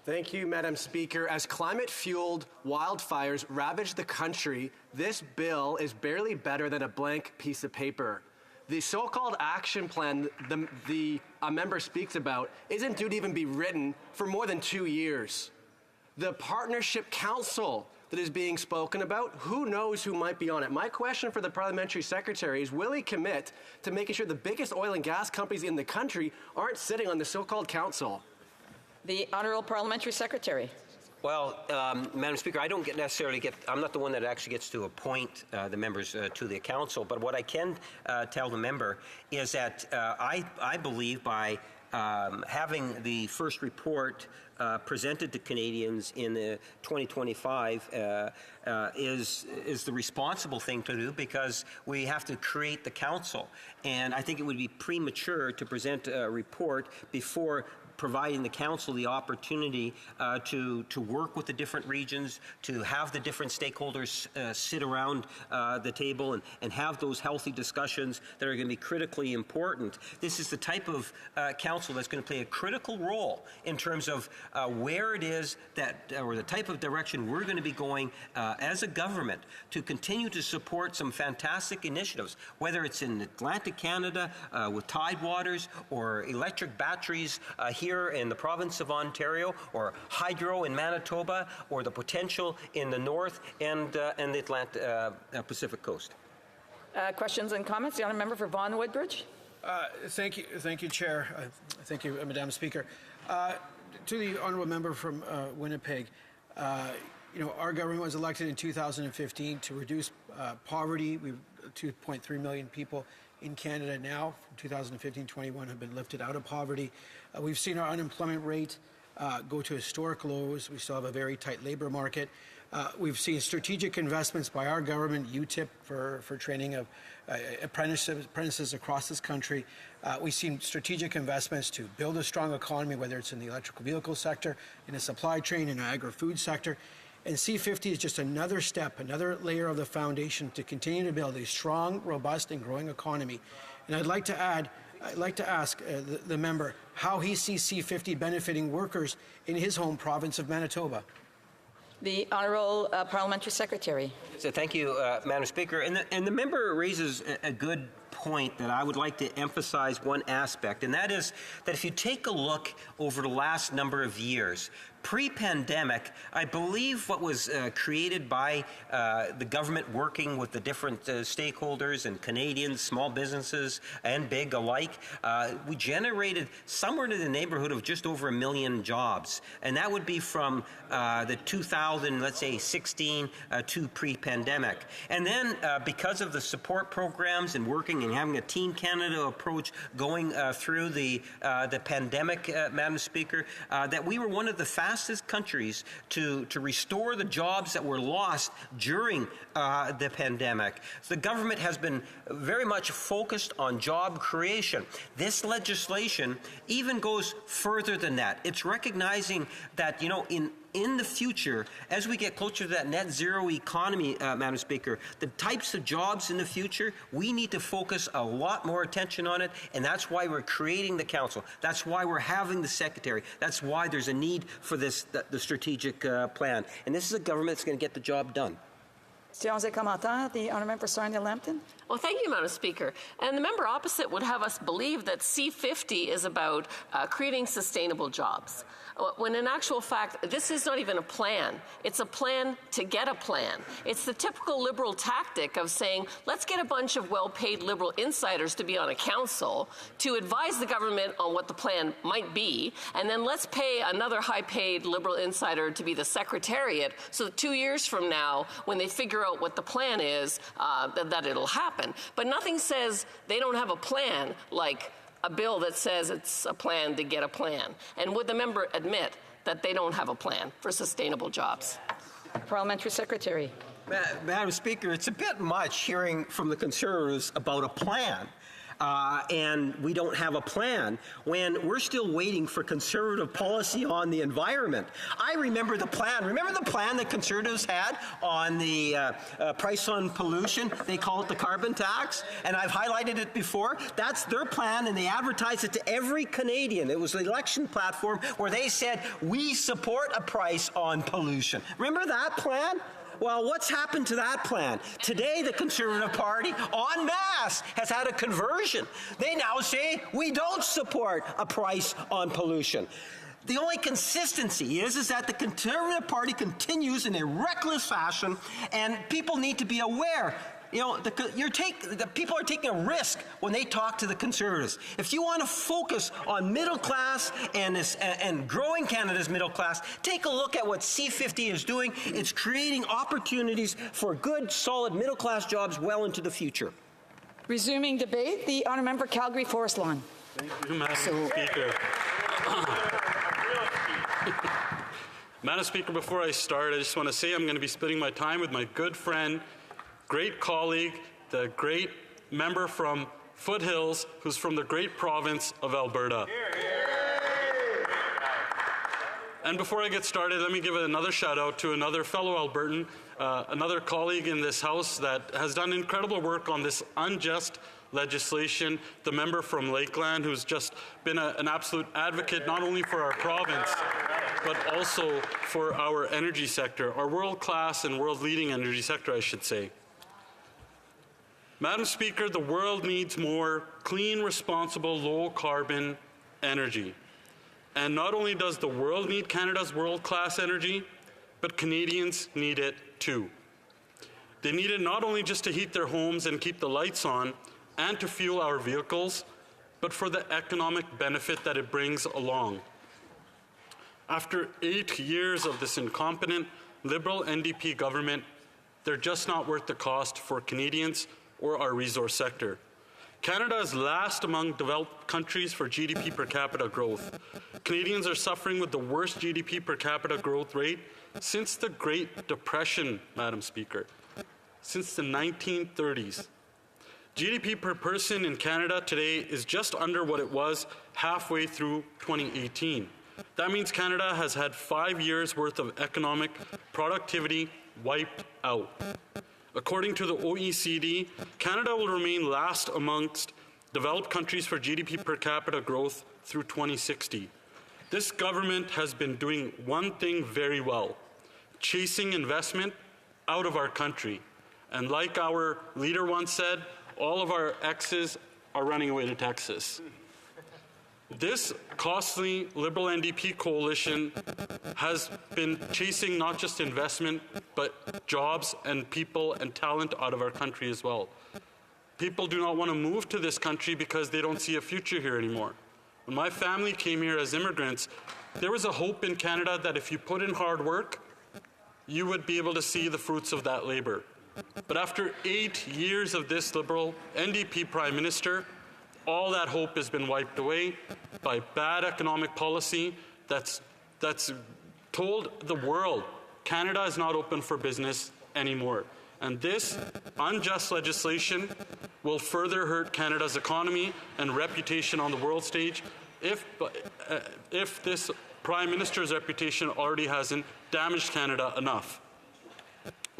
Thank you, Madam Speaker. As climate-fueled wildfires ravage the country, this bill is barely better than a blank piece of paper. The so-called action plan a member speaks about isn't due to even be written for more than 2 years. The Partnership Council that is being spoken about, who knows who might be on it? My question for the Parliamentary Secretary is, will he commit to making sure the biggest oil and gas companies in the country aren't sitting on the so-called council? The Honourable Parliamentary Secretary. Well, Madam Speaker, I don't I'm not the one that actually gets to appoint the members to the council, but what I can tell the member is that I believe by having the first report presented to Canadians in 2025 is the responsible thing to do, because we have to create the council. And I think it would be premature to present a report before providing the council the opportunity to work with the different regions, to have the different stakeholders sit around the table and have those healthy discussions that are going to be critically important. This is the type of council that's going to play a critical role in terms of where it is that, or the type of direction we're going to be going as a government to continue to support some fantastic initiatives, whether it's in Atlantic Canada with Tidewaters, or electric batteries here in the province of Ontario, or hydro in Manitoba, or the potential in the north and the Atlantic Pacific coast. Questions and comments? The Honourable Member for Vaughan Woodbridge. Thank you, Chair. Thank you, Madam Speaker. To the Honourable Member from Winnipeg, our government was elected in 2015 to reduce poverty. We've 2.3 million people in Canada now, from 2015-21, have been lifted out of poverty. We've seen our unemployment rate go to historic lows. We still have a very tight labor market. We've seen strategic investments by our government, UTIP, for training of apprentices across this country. We've seen strategic investments to build a strong economy, whether it's in the electrical vehicle sector, in the supply chain, in the agri-food sector. And C-50 is just another step, another layer of the foundation to continue to build a strong, robust, and growing economy. And I'd like to ask the member how he sees C-50 benefiting workers in his home province of Manitoba. The Honourable Parliamentary Secretary. So thank you, Madam Speaker. And the member raises a good point that I would like to emphasize one aspect, and that is that if you take a look over the last number of years, Pre-pandemic, I believe what was created by the government working with the different stakeholders and Canadians, small businesses and big alike, we generated somewhere in the neighborhood of just over 1 million jobs. And that would be from the 2000, let's say 16 to pre-pandemic. And then because of the support programs and working and having a Team Canada approach going through the pandemic, Madam Speaker, that we were one of the fastest countries to restore the jobs that were lost during the pandemic. So the government has been very much focused on job creation. This legislation even goes further than that. It's recognizing that, in the future, as we get closer to that net zero economy, Madam Speaker, the types of jobs in the future, we need to focus a lot more attention on it, and that's why we're creating the council. That's why we're having the secretary. That's why there's a need for the strategic plan. And this is a government that's going to get the job done. Questions et commentaires. The honourable member for Sarnia-Lambton. Well, thank you, Madam Speaker. And the member opposite would have us believe that C50 is about creating sustainable jobs, when in actual fact, this is not even a plan. It's a plan to get a plan. It's the typical Liberal tactic of saying, let's get a bunch of well-paid Liberal insiders to be on a council to advise the government on what the plan might be, and then let's pay another high-paid Liberal insider to be the secretariat so that 2 years from now, when they figure out what the plan is, that it'll happen. But nothing says they don't have a plan like a bill that says it's a plan to get a plan. And would the member admit that they don't have a plan for sustainable jobs? Parliamentary Secretary. Madam Speaker, it's a bit much hearing from the Conservatives about a plan. And we don't have a plan when we're still waiting for Conservative policy on the environment. I remember the plan. Remember the plan that Conservatives had on the price on pollution? They call it the carbon tax, and I've highlighted it before. That's their plan, and they advertised it to every Canadian. It was the election platform where they said, we support a price on pollution. Remember that plan? Well, what's happened to that plan? Today, the Conservative Party, en masse, has had a conversion. They now say, we don't support a price on pollution. The only consistency is that the Conservative Party continues in a reckless fashion, and people need to be aware. The people are taking a risk when they talk to the Conservatives. If you want to focus on middle class and growing Canada's middle class, take a look at what C50 is doing. It's creating opportunities for good, solid middle class jobs well into the future. Resuming debate, the honourable member for Calgary Forest Lawn. Thank you, Madam Speaker. Madam Speaker, before I start, I just want to say I'm going to be splitting my time with my good friend, great colleague, the great member from Foothills, who's from the great province of Alberta. And before I get started, let me give another shout out to another fellow Albertan, another colleague in this House that has done incredible work on this unjust legislation, the member from Lakeland, who's just been an absolute advocate not only for our province, but also for our energy sector, our world-class and world-leading energy sector, I should say. Madam Speaker, the world needs more clean, responsible, low-carbon energy. And not only does the world need Canada's world-class energy, but Canadians need it too. They need it not only just to heat their homes and keep the lights on and to fuel our vehicles, but for the economic benefit that it brings along. After 8 years of this incompetent Liberal NDP government, they're just not worth the cost for Canadians or our resource sector. Canada is last among developed countries for GDP per capita growth. Canadians are suffering with the worst GDP per capita growth rate since the Great Depression, Madam Speaker, since the 1930s. GDP per person in Canada today is just under what it was halfway through 2018. That means Canada has had 5 years' worth of economic productivity wiped out. According to the OECD, Canada will remain last amongst developed countries for GDP per capita growth through 2060. This government has been doing one thing very well, chasing investment out of our country. And like our leader once said, all of our exes are running away to Texas. This costly Liberal NDP coalition has been chasing not just investment, but jobs and people and talent out of our country as well. People do not want to move to this country because they don't see a future here anymore. When my family came here as immigrants, there was a hope in Canada that if you put in hard work, you would be able to see the fruits of that labor. But after 8 years of this Liberal NDP Prime Minister, all that hope has been wiped away by bad economic policy that's told the world Canada is not open for business anymore. And this unjust legislation will further hurt Canada's economy and reputation on the world stage if this Prime Minister's reputation already hasn't damaged Canada enough.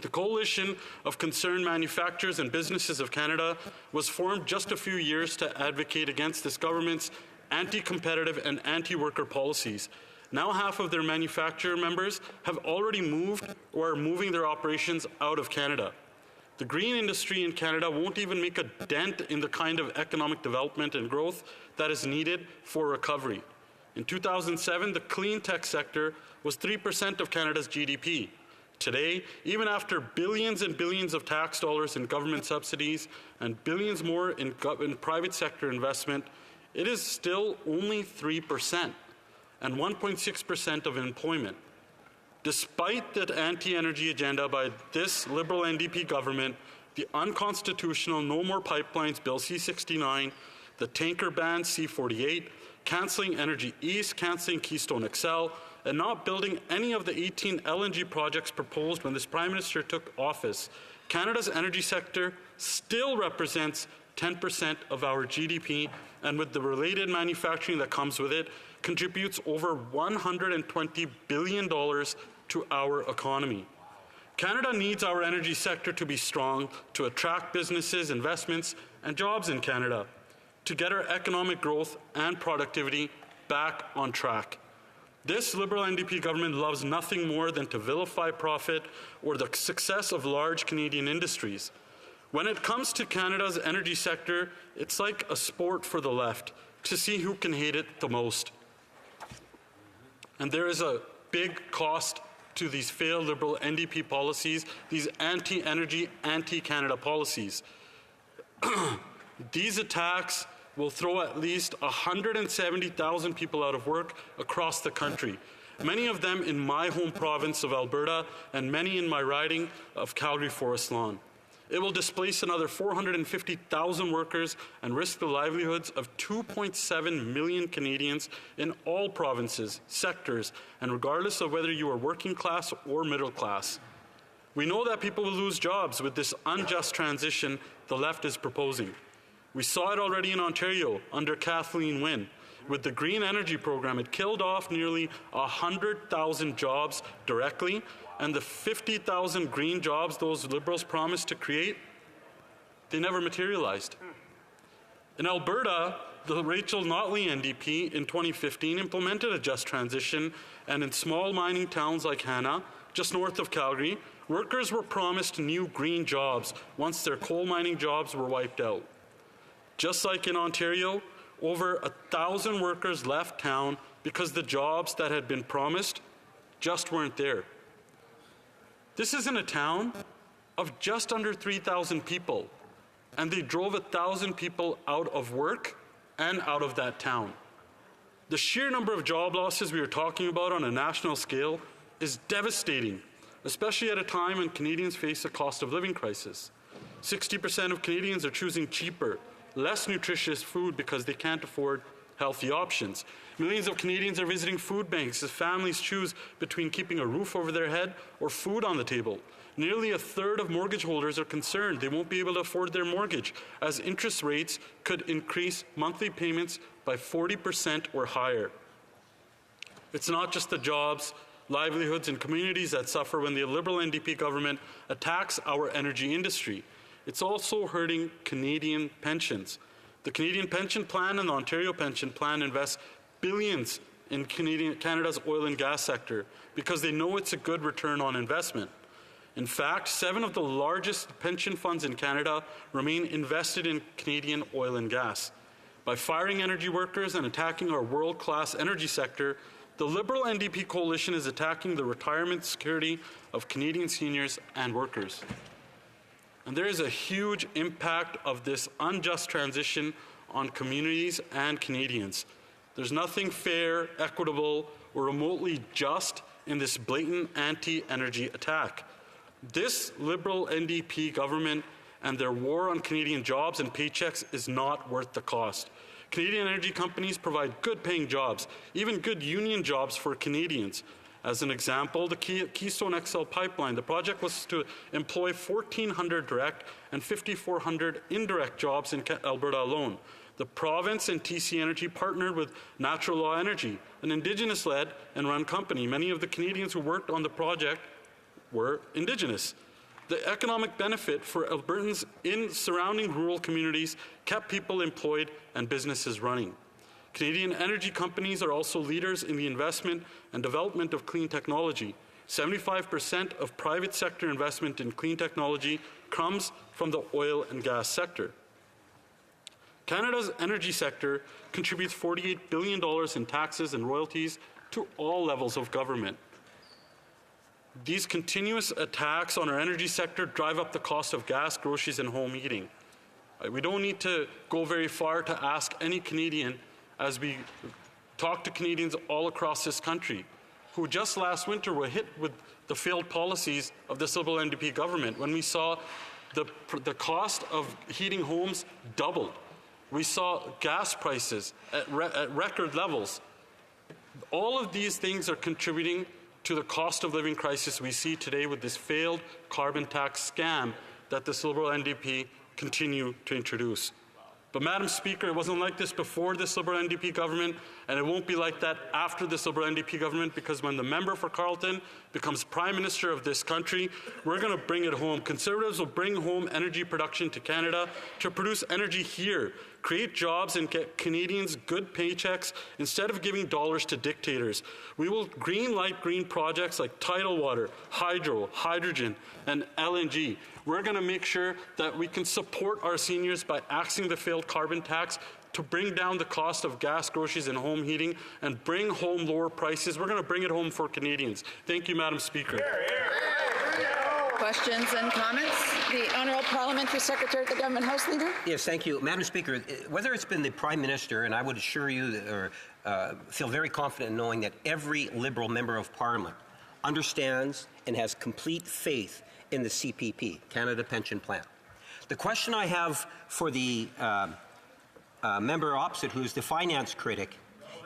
The Coalition of Concerned Manufacturers and Businesses of Canada was formed just a few years to advocate against this government's anti-competitive and anti-worker policies. Now half of their manufacturer members have already moved or are moving their operations out of Canada. The green industry in Canada won't even make a dent in the kind of economic development and growth that is needed for recovery. In 2007, the clean tech sector was 3% of Canada's GDP. Today, even after billions and billions of tax dollars in government subsidies and billions more in private sector investment, it is still only 3% and 1.6% of employment. Despite the anti-energy agenda by this Liberal NDP government, the unconstitutional No More Pipelines Bill C-69, the tanker ban C-48, cancelling Energy East, cancelling Keystone XL, and not building any of the 18 LNG projects proposed when this Prime Minister took office, Canada's energy sector still represents 10% of our GDP, and with the related manufacturing that comes with it, contributes over $120 billion to our economy. Canada needs our energy sector to be strong to attract businesses, investments, and jobs in Canada, to get our economic growth and productivity back on track. This Liberal NDP government loves nothing more than to vilify profit or the success of large Canadian industries. When it comes to Canada's energy sector, it's like a sport for the left to see who can hate it the most. And there is a big cost to these failed Liberal NDP policies, these anti-energy, anti-Canada policies. These attacks will throw at least 170,000 people out of work across the country, many of them in my home province of Alberta and many in my riding of Calgary-Forest Lawn. It will displace another 450,000 workers and risk the livelihoods of 2.7 million Canadians in all provinces, sectors, and regardless of whether you are working class or middle class. We know that people will lose jobs with this unjust transition the left is proposing. We saw it already in Ontario under Kathleen Wynne. With the Green Energy Program, it killed off nearly 100,000 jobs directly, and the 50,000 green jobs those Liberals promised to create, they never materialized. In Alberta, the Rachel Notley NDP in 2015 implemented a just transition, and in small mining towns like Hanna, just north of Calgary, workers were promised new green jobs once their coal mining jobs were wiped out. Just like in Ontario, over 1,000 workers left town because the jobs that had been promised just weren't there. This is in a town of just under 3,000 people, and they drove 1,000 people out of work and out of that town. The sheer number of job losses we are talking about on a national scale is devastating, especially at a time when Canadians face a cost of living crisis. 60% of Canadians are choosing cheaper, less nutritious food because they can't afford healthy options. Millions of Canadians are visiting food banks as families choose between keeping a roof over their head or food on the table. Nearly a third of mortgage holders are concerned they won't be able to afford their mortgage, as interest rates could increase monthly payments by 40% or higher. It's not just the jobs, livelihoods, and communities that suffer when the Liberal NDP government attacks our energy industry. It's also hurting Canadian pensions. The Canadian Pension Plan and the Ontario Pension Plan invest billions in Canada's oil and gas sector because they know it's a good return on investment. In fact, 7 of the largest pension funds in Canada remain invested in Canadian oil and gas. By firing energy workers and attacking our world-class energy sector, the Liberal NDP coalition is attacking the retirement security of Canadian seniors and workers. And there is a huge impact of this unjust transition on communities and Canadians. There's nothing fair, equitable, or remotely just in this blatant anti-energy attack. This Liberal NDP government and their war on Canadian jobs and paychecks is not worth the cost. Canadian energy companies provide good-paying jobs, even good union jobs for Canadians. As an example, the Keystone XL pipeline, the project was to employ 1,400 direct and 5,400 indirect jobs in Alberta alone. The province and TC Energy partnered with Natural Law Energy, an Indigenous-led and run company. Many of the Canadians who worked on the project were Indigenous. The economic benefit for Albertans in surrounding rural communities kept people employed and businesses running. Canadian energy companies are also leaders in the investment and development of clean technology. 75% of private sector investment in clean technology comes from the oil and gas sector. Canada's energy sector contributes $48 billion in taxes and royalties to all levels of government. These continuous attacks on our energy sector drive up the cost of gas, groceries, and home heating. We don't need to go very far to ask any Canadian, as we talk to Canadians all across this country, who just last winter were hit with the failed policies of this Liberal NDP government, when we saw the cost of heating homes doubled. We saw gas prices at record levels. All of these things are contributing to the cost of living crisis we see today with this failed carbon tax scam that this Liberal NDP continue to introduce. But Madam Speaker, it wasn't like this before this Liberal NDP government, and it won't be like that after this Liberal NDP government, because when the member for Carleton becomes Prime Minister of this country, we're going to bring it home. Conservatives will bring home energy production to Canada to produce energy here, create jobs and get Canadians good paychecks instead of giving dollars to dictators. We will green-light green projects like tidal water, hydro, hydrogen, and LNG. We're going to make sure that we can support our seniors by axing the failed carbon tax to bring down the cost of gas, groceries, and home heating and bring home lower prices. We're going to bring it home for Canadians. Thank you, Madam Speaker. Questions and comments? The Honourable Parliamentary Secretary to the Government House Leader. Yes, thank you. Madam Speaker, whether it's been the Prime Minister, and I would assure you that, or feel very confident in knowing that every Liberal member of Parliament understands and has complete faith in the CPP, Canada Pension Plan. The question I have for the member opposite, who's the finance critic,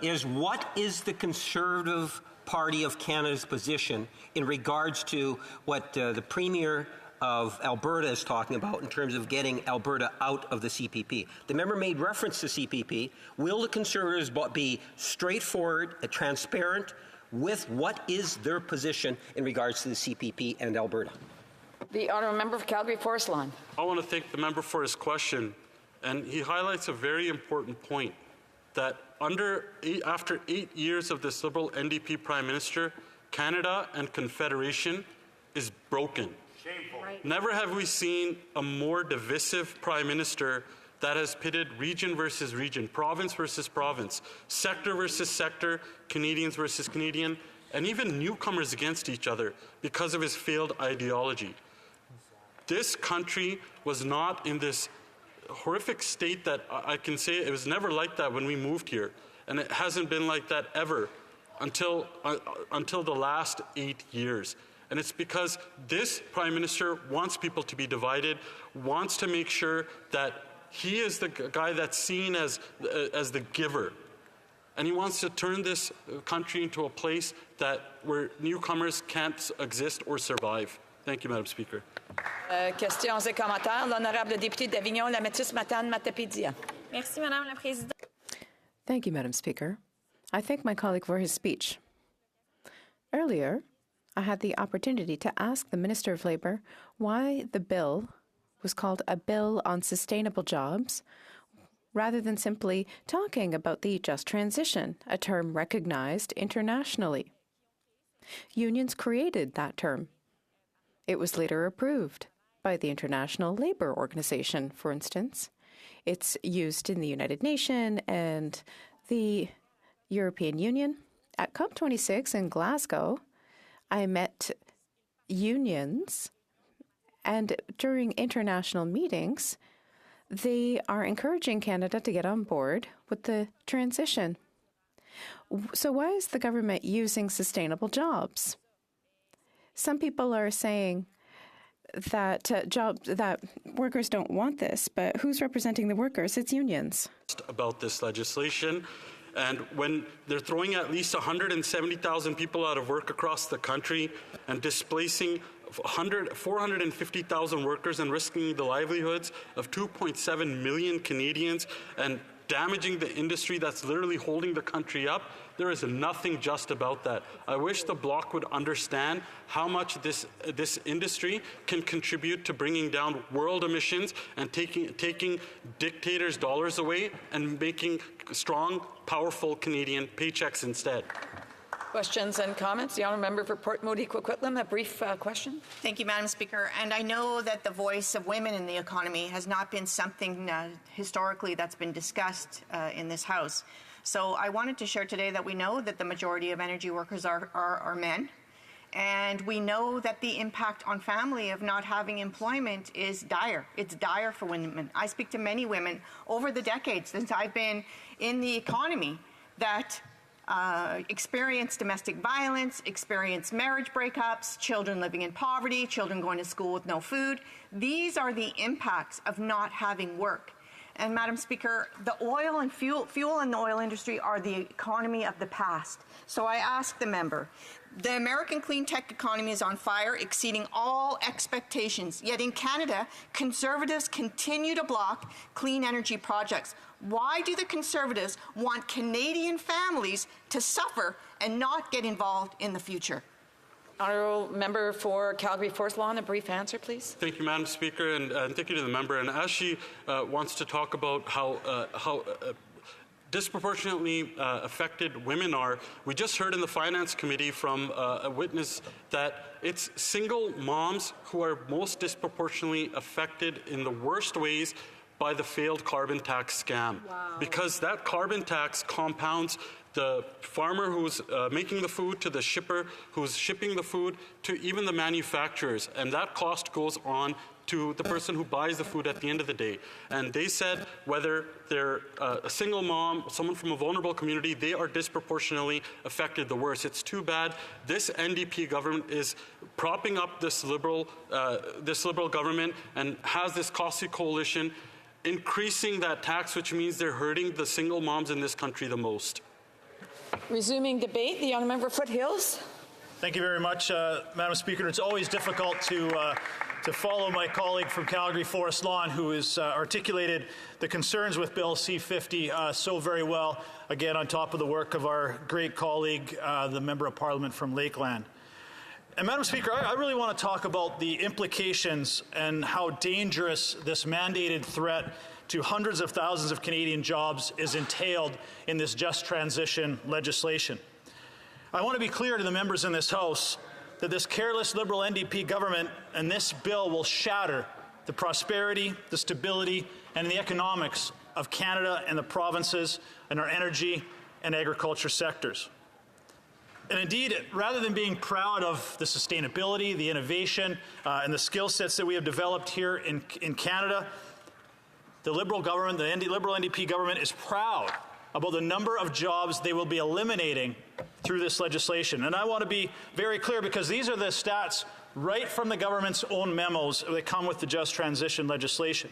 is what is the Conservative Party of Canada's position in regards to what the Premier of Alberta is talking about in terms of getting Alberta out of the CPP? The member made reference to CPP. Will the Conservatives be straightforward and transparent with what is their position in regards to the CPP and Alberta? The Honourable Member for Calgary Forest Lawn. I want to thank the member for his question, and he highlights a very important point, that after 8 years of this Liberal NDP Prime Minister, Canada and Confederation is broken. Right. Never have we seen a more divisive Prime Minister that has pitted region versus region, province versus province, sector versus sector, Canadians versus Canadian, and even newcomers against each other because of his failed ideology. This country was not in this horrific state that I can say it was never like that when we moved here, and it hasn't been like that ever until the last 8 years. And it's because this Prime Minister wants people to be divided, wants to make sure that he is the guy that's seen as the giver. And he wants to turn this country into a place where newcomers can't exist or survive. Thank you, Madam Speaker. Questions et commentaires. L'honorable député d'Avignon, la Métis Matane Matapédia. Merci, Madame la Présidente. Thank you, Madam Speaker. I thank my colleague for his speech. Earlier, I had the opportunity to ask the Minister of Labour why the bill was called a bill on sustainable jobs, rather than simply talking about the just transition, a term recognized internationally. Unions created that term. It was later approved by the International Labour Organization, for instance. It's used in the United Nations and the European Union. At COP26 in Glasgow, I met unions, and during international meetings, they are encouraging Canada to get on board with the transition. So why is the government using sustainable jobs? Some people are saying that that workers don't want this, but who's representing the workers? It's unions. About this legislation, and when they're throwing at least 170,000 people out of work across the country and displacing 450,000 workers and risking the livelihoods of 2.7 million Canadians and damaging the industry that's literally holding the country up, there is nothing just about that. I wish the Bloc would understand how much this industry can contribute to bringing down world emissions and taking dictators' dollars away and making strong, powerful Canadian paychecks instead. Questions and comments? The honourable member for Port Moody Coquitlam, a brief question. Thank you, Madam Speaker. And I know that the voice of women in the economy has not been something historically that's been discussed in this House. So I wanted to share today that we know that the majority of energy workers are men. And we know that the impact on family of not having employment is dire. It's dire for women. I speak to many women over the decades since I've been in the economy that experience domestic violence, experience marriage breakups, children living in poverty, children going to school with no food. These are the impacts of not having work. And Madam Speaker, the oil and fuel and the oil industry are the economy of the past. So I ask the member, the American clean tech economy is on fire, exceeding all expectations. Yet in Canada, Conservatives continue to block clean energy projects. Why do the Conservatives want Canadian families to suffer and not get involved in the future? Honourable member for Calgary Forest Lawn, a brief answer, please. Thank you, Madam Speaker, and thank you to the member. And as she wants to talk about how disproportionately affected women are, we just heard in the Finance Committee from a witness that it's single moms who are most disproportionately affected in the worst ways by the failed carbon tax scam. Wow. Because that carbon tax compounds the farmer who's making the food to the shipper who's shipping the food to even the manufacturers, and that cost goes on to the person who buys the food at the end of the day. And they said whether they're a single mom, someone from a vulnerable community, they are disproportionately affected the worst. It's too bad this NDP government is propping up this liberal government and has this costly coalition increasing that tax, which means they're hurting the single moms in this country the most. Resuming debate, the honourable member Foothills. Thank you very much, Madam Speaker. It's always difficult to follow my colleague from Calgary Forest Lawn, who has articulated the concerns with Bill C-50 so very well, again, on top of the work of our great colleague, the Member of Parliament from Lakeland. And Madam Speaker, I really want to talk about the implications and how dangerous this mandated threat to hundreds of thousands of Canadian jobs is entailed in this just transition legislation. I want to be clear to the members in this House that this careless Liberal NDP government and this bill will shatter the prosperity, the stability, and the economics of Canada and the provinces and our energy and agriculture sectors. And indeed, rather than being proud of the sustainability, the innovation, and the skill sets that we have developed here in Canada, the Liberal government, the Liberal NDP government, is proud about the number of jobs they will be eliminating through this legislation. And I want to be very clear, because these are the stats right from the government's own memos that come with the just transition legislation.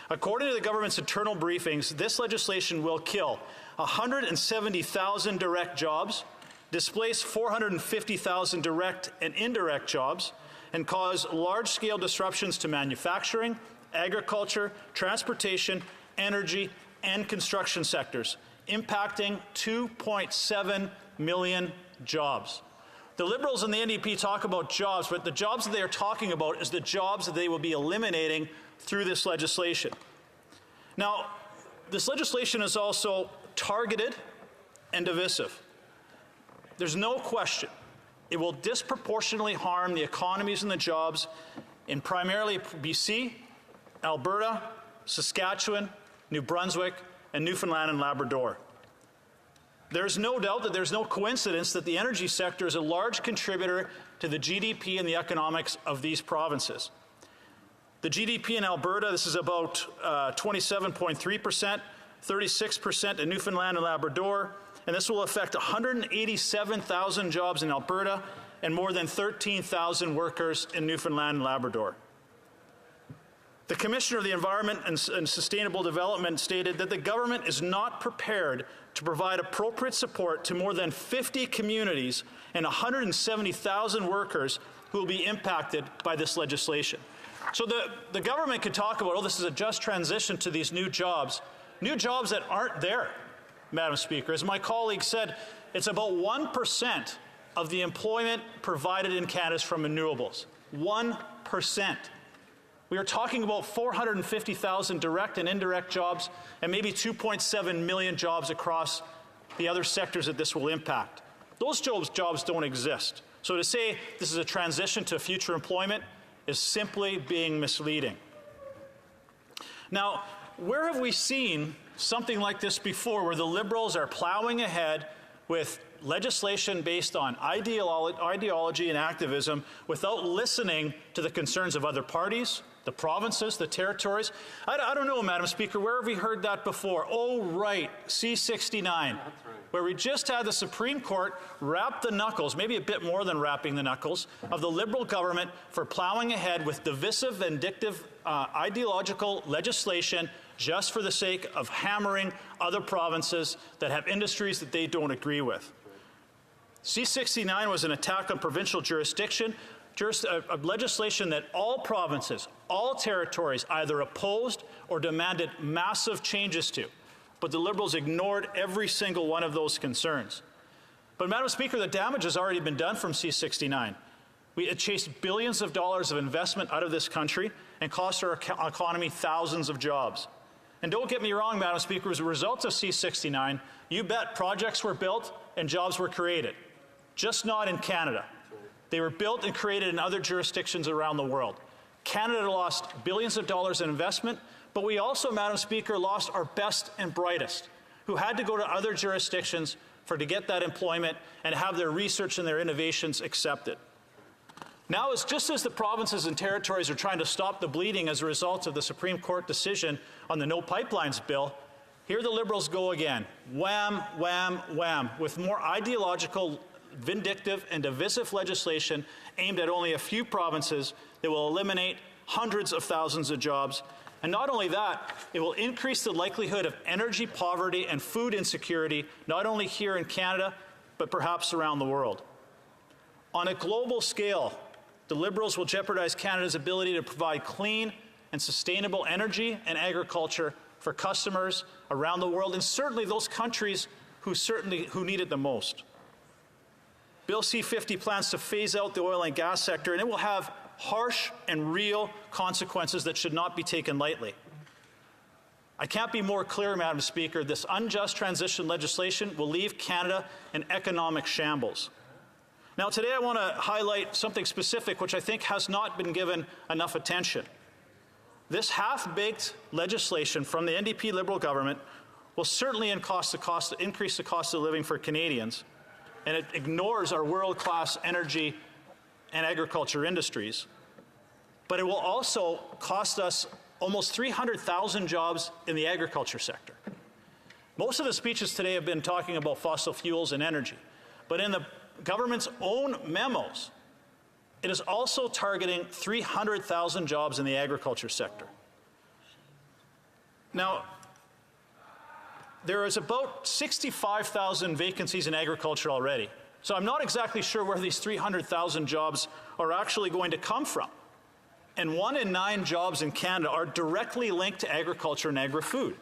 According to the government's internal briefings, this legislation will kill 170,000 direct jobs, displace 450,000 direct and indirect jobs, and cause large-scale disruptions to manufacturing, agriculture, transportation, energy, and construction sectors, impacting 2.7 million jobs. The Liberals and the NDP talk about jobs, but the jobs that they are talking about is the jobs that they will be eliminating through this legislation. Now, this legislation is also targeted and divisive. There's no question it will disproportionately harm the economies and the jobs in primarily BC, Alberta, Saskatchewan, New Brunswick, and Newfoundland and Labrador. There's no doubt that there's no coincidence that the energy sector is a large contributor to the GDP and the economics of these provinces. The GDP in Alberta, this is about 27.3%, 36% in Newfoundland and Labrador, and this will affect 187,000 jobs in Alberta and more than 13,000 workers in Newfoundland and Labrador. The Commissioner of the Environment and Sustainable Development stated that the government is not prepared to provide appropriate support to more than 50 communities and 170,000 workers who will be impacted by this legislation. So the government could talk about, oh, this is a just transition to these new jobs that aren't there, Madam Speaker. As my colleague said, it's about 1% of the employment provided in Canada is from renewables. 1%. We are talking about 450,000 direct and indirect jobs and maybe 2.7 million jobs across the other sectors that this will impact. Those jobs don't exist. So to say this is a transition to future employment is simply being misleading. Now, where have we seen something like this before, where the Liberals are plowing ahead with legislation based on ideology and activism without listening to the concerns of other parties, the provinces, the territories? I don't know, Madam Speaker, where have we heard that before? Oh, right, C-69, where we just had the Supreme Court wrap the knuckles, maybe a bit more than wrapping the knuckles, of the Liberal government for plowing ahead with divisive, vindictive, ideological legislation just for the sake of hammering other provinces that have industries that they don't agree with. C-69 was an attack on provincial jurisdiction, a legislation that all provinces, all territories either opposed or demanded massive changes to. But the Liberals ignored every single one of those concerns. But, Madam Speaker, the damage has already been done from C-69. It chased billions of dollars of investment out of this country and cost our economy thousands of jobs. And don't get me wrong, Madam Speaker, as a result of C-69, you bet projects were built and jobs were created, just not in Canada. They were built and created in other jurisdictions around the world. Canada lost billions of dollars in investment, but we also, Madam Speaker, lost our best and brightest, who had to go to other jurisdictions to get that employment and have their research and their innovations accepted. Now, just as the provinces and territories are trying to stop the bleeding as a result of the Supreme Court decision on the No Pipelines bill, here the Liberals go again, wham, wham, wham, with more ideological, vindictive and divisive legislation aimed at only a few provinces that will eliminate hundreds of thousands of jobs. And not only that, it will increase the likelihood of energy poverty and food insecurity, not only here in Canada, but perhaps around the world. On a global scale, the Liberals will jeopardize Canada's ability to provide clean and sustainable energy and agriculture for customers around the world, and certainly those countries who need it the most. Bill C-50 plans to phase out the oil and gas sector, and it will have harsh and real consequences that should not be taken lightly. I can't be more clear, Madam Speaker. This unjust transition legislation will leave Canada in economic shambles. Now, today I want to highlight something specific which I think has not been given enough attention. This half-baked legislation from the NDP Liberal government will certainly increase the cost of living for Canadians, and it ignores our world-class energy and agriculture industries. But it will also cost us almost 300,000 jobs in the agriculture sector. Most of the speeches today have been talking about fossil fuels and energy, but in the government's own memos, it is also targeting 300,000 jobs in the agriculture sector. Now, there is about 65,000 vacancies in agriculture already. So I'm not exactly sure where these 300,000 jobs are actually going to come from. And 1 in 9 jobs in Canada are directly linked to agriculture and agri-food.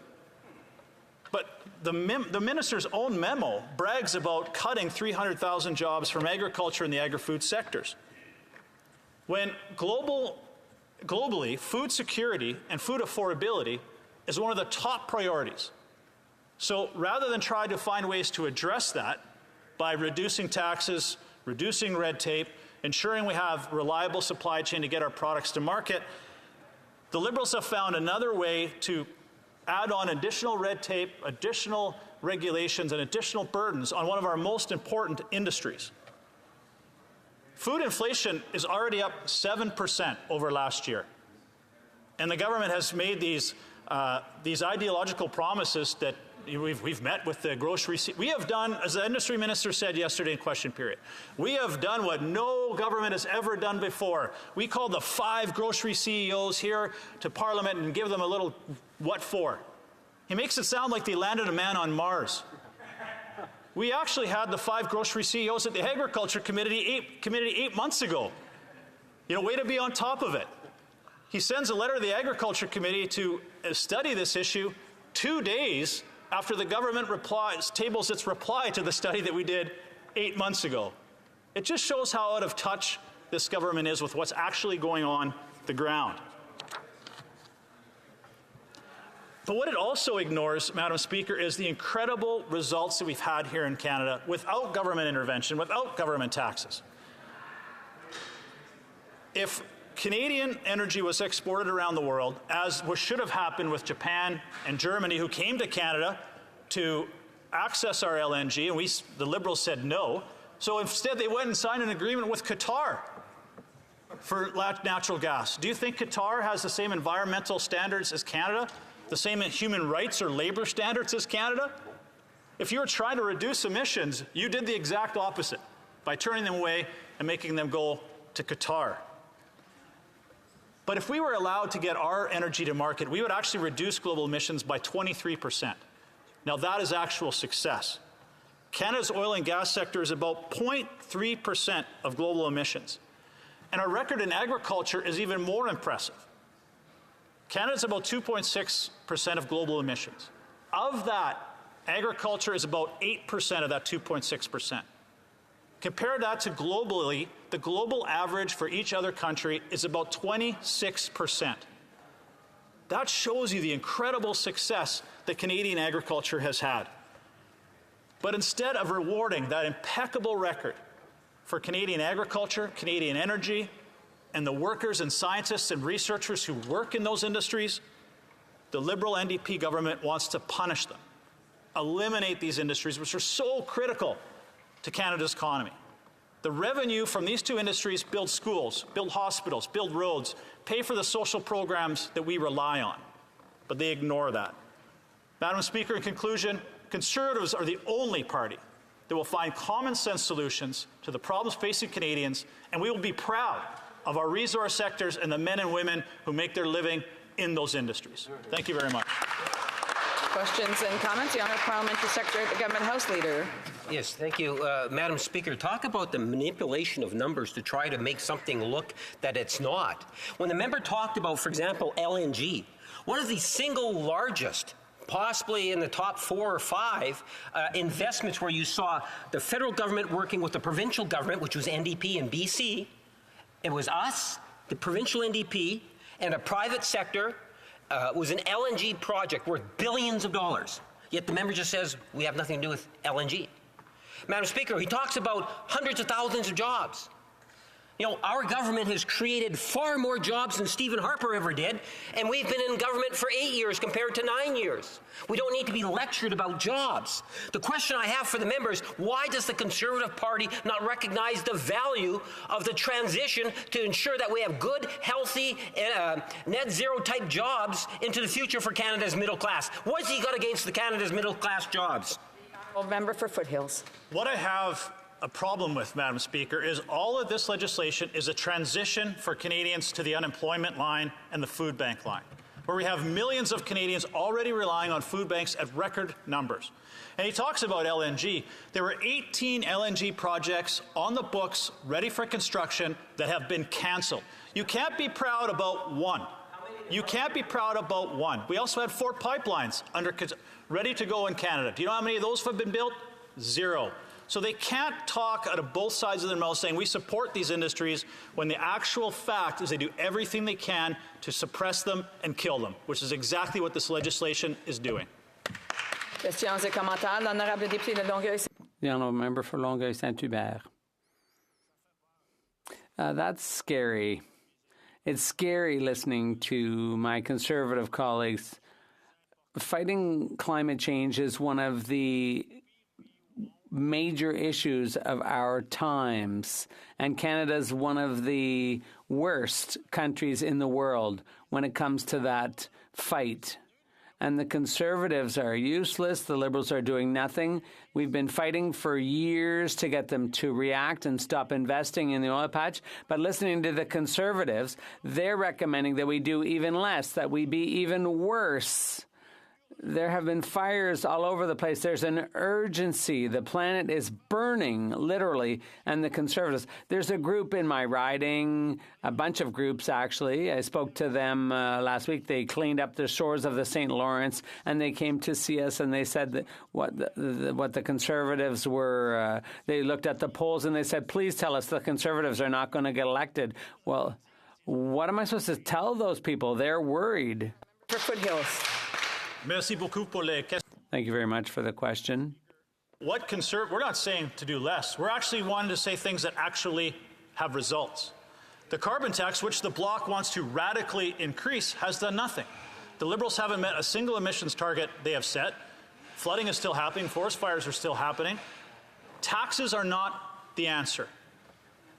But the minister's own memo brags about cutting 300,000 jobs from agriculture and the agri-food sectors. When globally, food security and food affordability is one of the top priorities. So rather than try to find ways to address that by reducing taxes, reducing red tape, ensuring we have reliable supply chain to get our products to market, the Liberals have found another way to add on additional red tape, additional regulations, and additional burdens on one of our most important industries. Food inflation is already up 7% over last year. And the government has made these ideological promises that we've met with the grocery. We have done, as the industry minister said yesterday in question period, we have done what no government has ever done before. We called the 5 grocery CEOs here to Parliament and give them a little what for. He makes it sound like they landed a man on Mars. We actually had the 5 grocery CEOs at the Agriculture Committee 8 months ago. Way to be on top of it. He sends a letter to the Agriculture Committee to study this issue 2 days after the government tables its reply to the study that we did 8 months ago. It just shows how out of touch this government is with what's actually going on the ground. But what it also ignores, Madam Speaker, is the incredible results that we've had here in Canada without government intervention, without government taxes. If Canadian energy was exported around the world, as should have happened with Japan and Germany, who came to Canada to access our LNG, and the Liberals said no. So instead, they went and signed an agreement with Qatar for natural gas. Do you think Qatar has the same environmental standards as Canada? The same human rights or labor standards as Canada? If you were trying to reduce emissions, you did the exact opposite by turning them away and making them go to Qatar. But if we were allowed to get our energy to market, we would actually reduce global emissions by 23%. Now that is actual success. Canada's oil and gas sector is about 0.3% of global emissions. And our record in agriculture is even more impressive. Canada's about 2.6% of global emissions. Of that, agriculture is about 8% of that 2.6%. Compare that to globally, the global average for each other country is about 26%. That shows you the incredible success that Canadian agriculture has had. But instead of rewarding that impeccable record for Canadian agriculture, Canadian energy, and the workers and scientists and researchers who work in those industries, the Liberal NDP government wants to punish them, eliminate these industries which are so critical to Canada's economy. The revenue from these 2 industries build schools, build hospitals, build roads, pay for the social programs that we rely on. But they ignore that. Madam Speaker, in conclusion, Conservatives are the only party that will find common sense solutions to the problems facing Canadians, and we will be proud of our resource sectors and the men and women who make their living in those industries. Thank you very much. Questions and comments? The Honourable Parliamentary Secretary, the Government House Leader. Yes, thank you. Madam Speaker, talk about the manipulation of numbers to try to make something look that it's not. When the member talked about, for example, LNG, one of the single largest, possibly in the top 4 or 5 investments where you saw the federal government working with the provincial government, which was NDP in BC. It was us, the provincial NDP, and a private sector. It was an LNG project worth billions of dollars. Yet the member just says we have nothing to do with LNG. Madam Speaker, he talks about hundreds of thousands of jobs. Our government has created far more jobs than Stephen Harper ever did, and we've been in government for 8 years compared to 9 years. We don't need to be lectured about jobs. The question I have for the members, why does the Conservative Party not recognize the value of the transition to ensure that we have good, healthy, net zero type jobs into the future for Canada's middle class? What's he got against the Canada's middle class jobs? Member for Foothills. What I have a problem with, Madam Speaker, is all of this legislation is a transition for Canadians to the unemployment line and the food bank line, where we have millions of Canadians already relying on food banks at record numbers. And he talks about LNG. There were 18 LNG projects on the books ready for construction that have been cancelled. You can't be proud about one. You can't be proud about one. We also had 4 pipelines ready to go in Canada. Do you know how many of those have been built? 0. So they can't talk out of both sides of their mouth saying we support these industries when the actual fact is they do everything they can to suppress them and kill them, which is exactly what this legislation is doing. Questions et commentaires. L'honorable député de Longueuil. The honourable member for Longueuil-Saint-Hubert. That's scary. It's scary listening to my Conservative colleagues fighting climate change is one of the major issues of our times, and Canada's one of the worst countries in the world when it comes to that fight. And the Conservatives are useless. The Liberals are doing nothing. We've been fighting for years to get them to react and stop investing in the oil patch. But listening to the Conservatives, they're recommending that we do even less, that we be even worse. There have been fires all over the place. There's an urgency. The planet is burning, literally, and the Conservatives. There's a group in my riding, a bunch of groups, actually. I spoke to them last week. They cleaned up the shores of the St. Lawrence, and they came to see us, and they said that what the Conservatives were, they looked at the polls, and they said, please tell us the Conservatives are not going to get elected. Well, what am I supposed to tell those people? They're worried. For Foothills. Thank you very much for the question. We're not saying to do less. We're actually wanting to say things that actually have results. The carbon tax, which the Bloc wants to radically increase, has done nothing. The Liberals haven't met a single emissions target they have set. Flooding is still happening. Forest fires are still happening. Taxes are not the answer.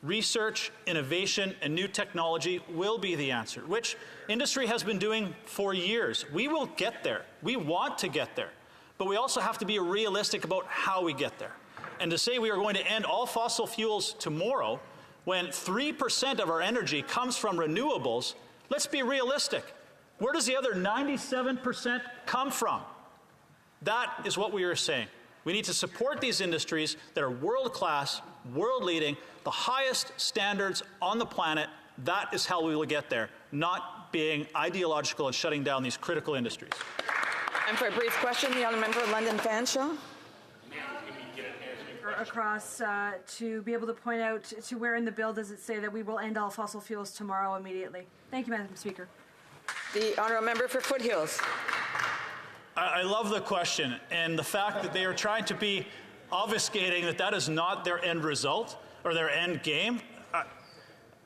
Research, innovation, and new technology will be the answer, which industry has been doing for years. We will get there. We want to get there. But we also have to be realistic about how we get there. And to say we are going to end all fossil fuels tomorrow, when 3% of our energy comes from renewables, let's be realistic. Where does the other 97% come from? That is what we are saying. We need to support these industries that are world-class, world-leading, the highest standards on the planet. That is how we will get there, not being ideological and shutting down these critical industries. And for a brief question, the honourable member of London Fanshawe. Across to be able to point out to where in the bill does it say that we will end all fossil fuels tomorrow immediately. Thank you, Madam Speaker. The honourable member for Foothills. I love the question and the fact that they are trying to be obfuscating that that is not their end result or their end game.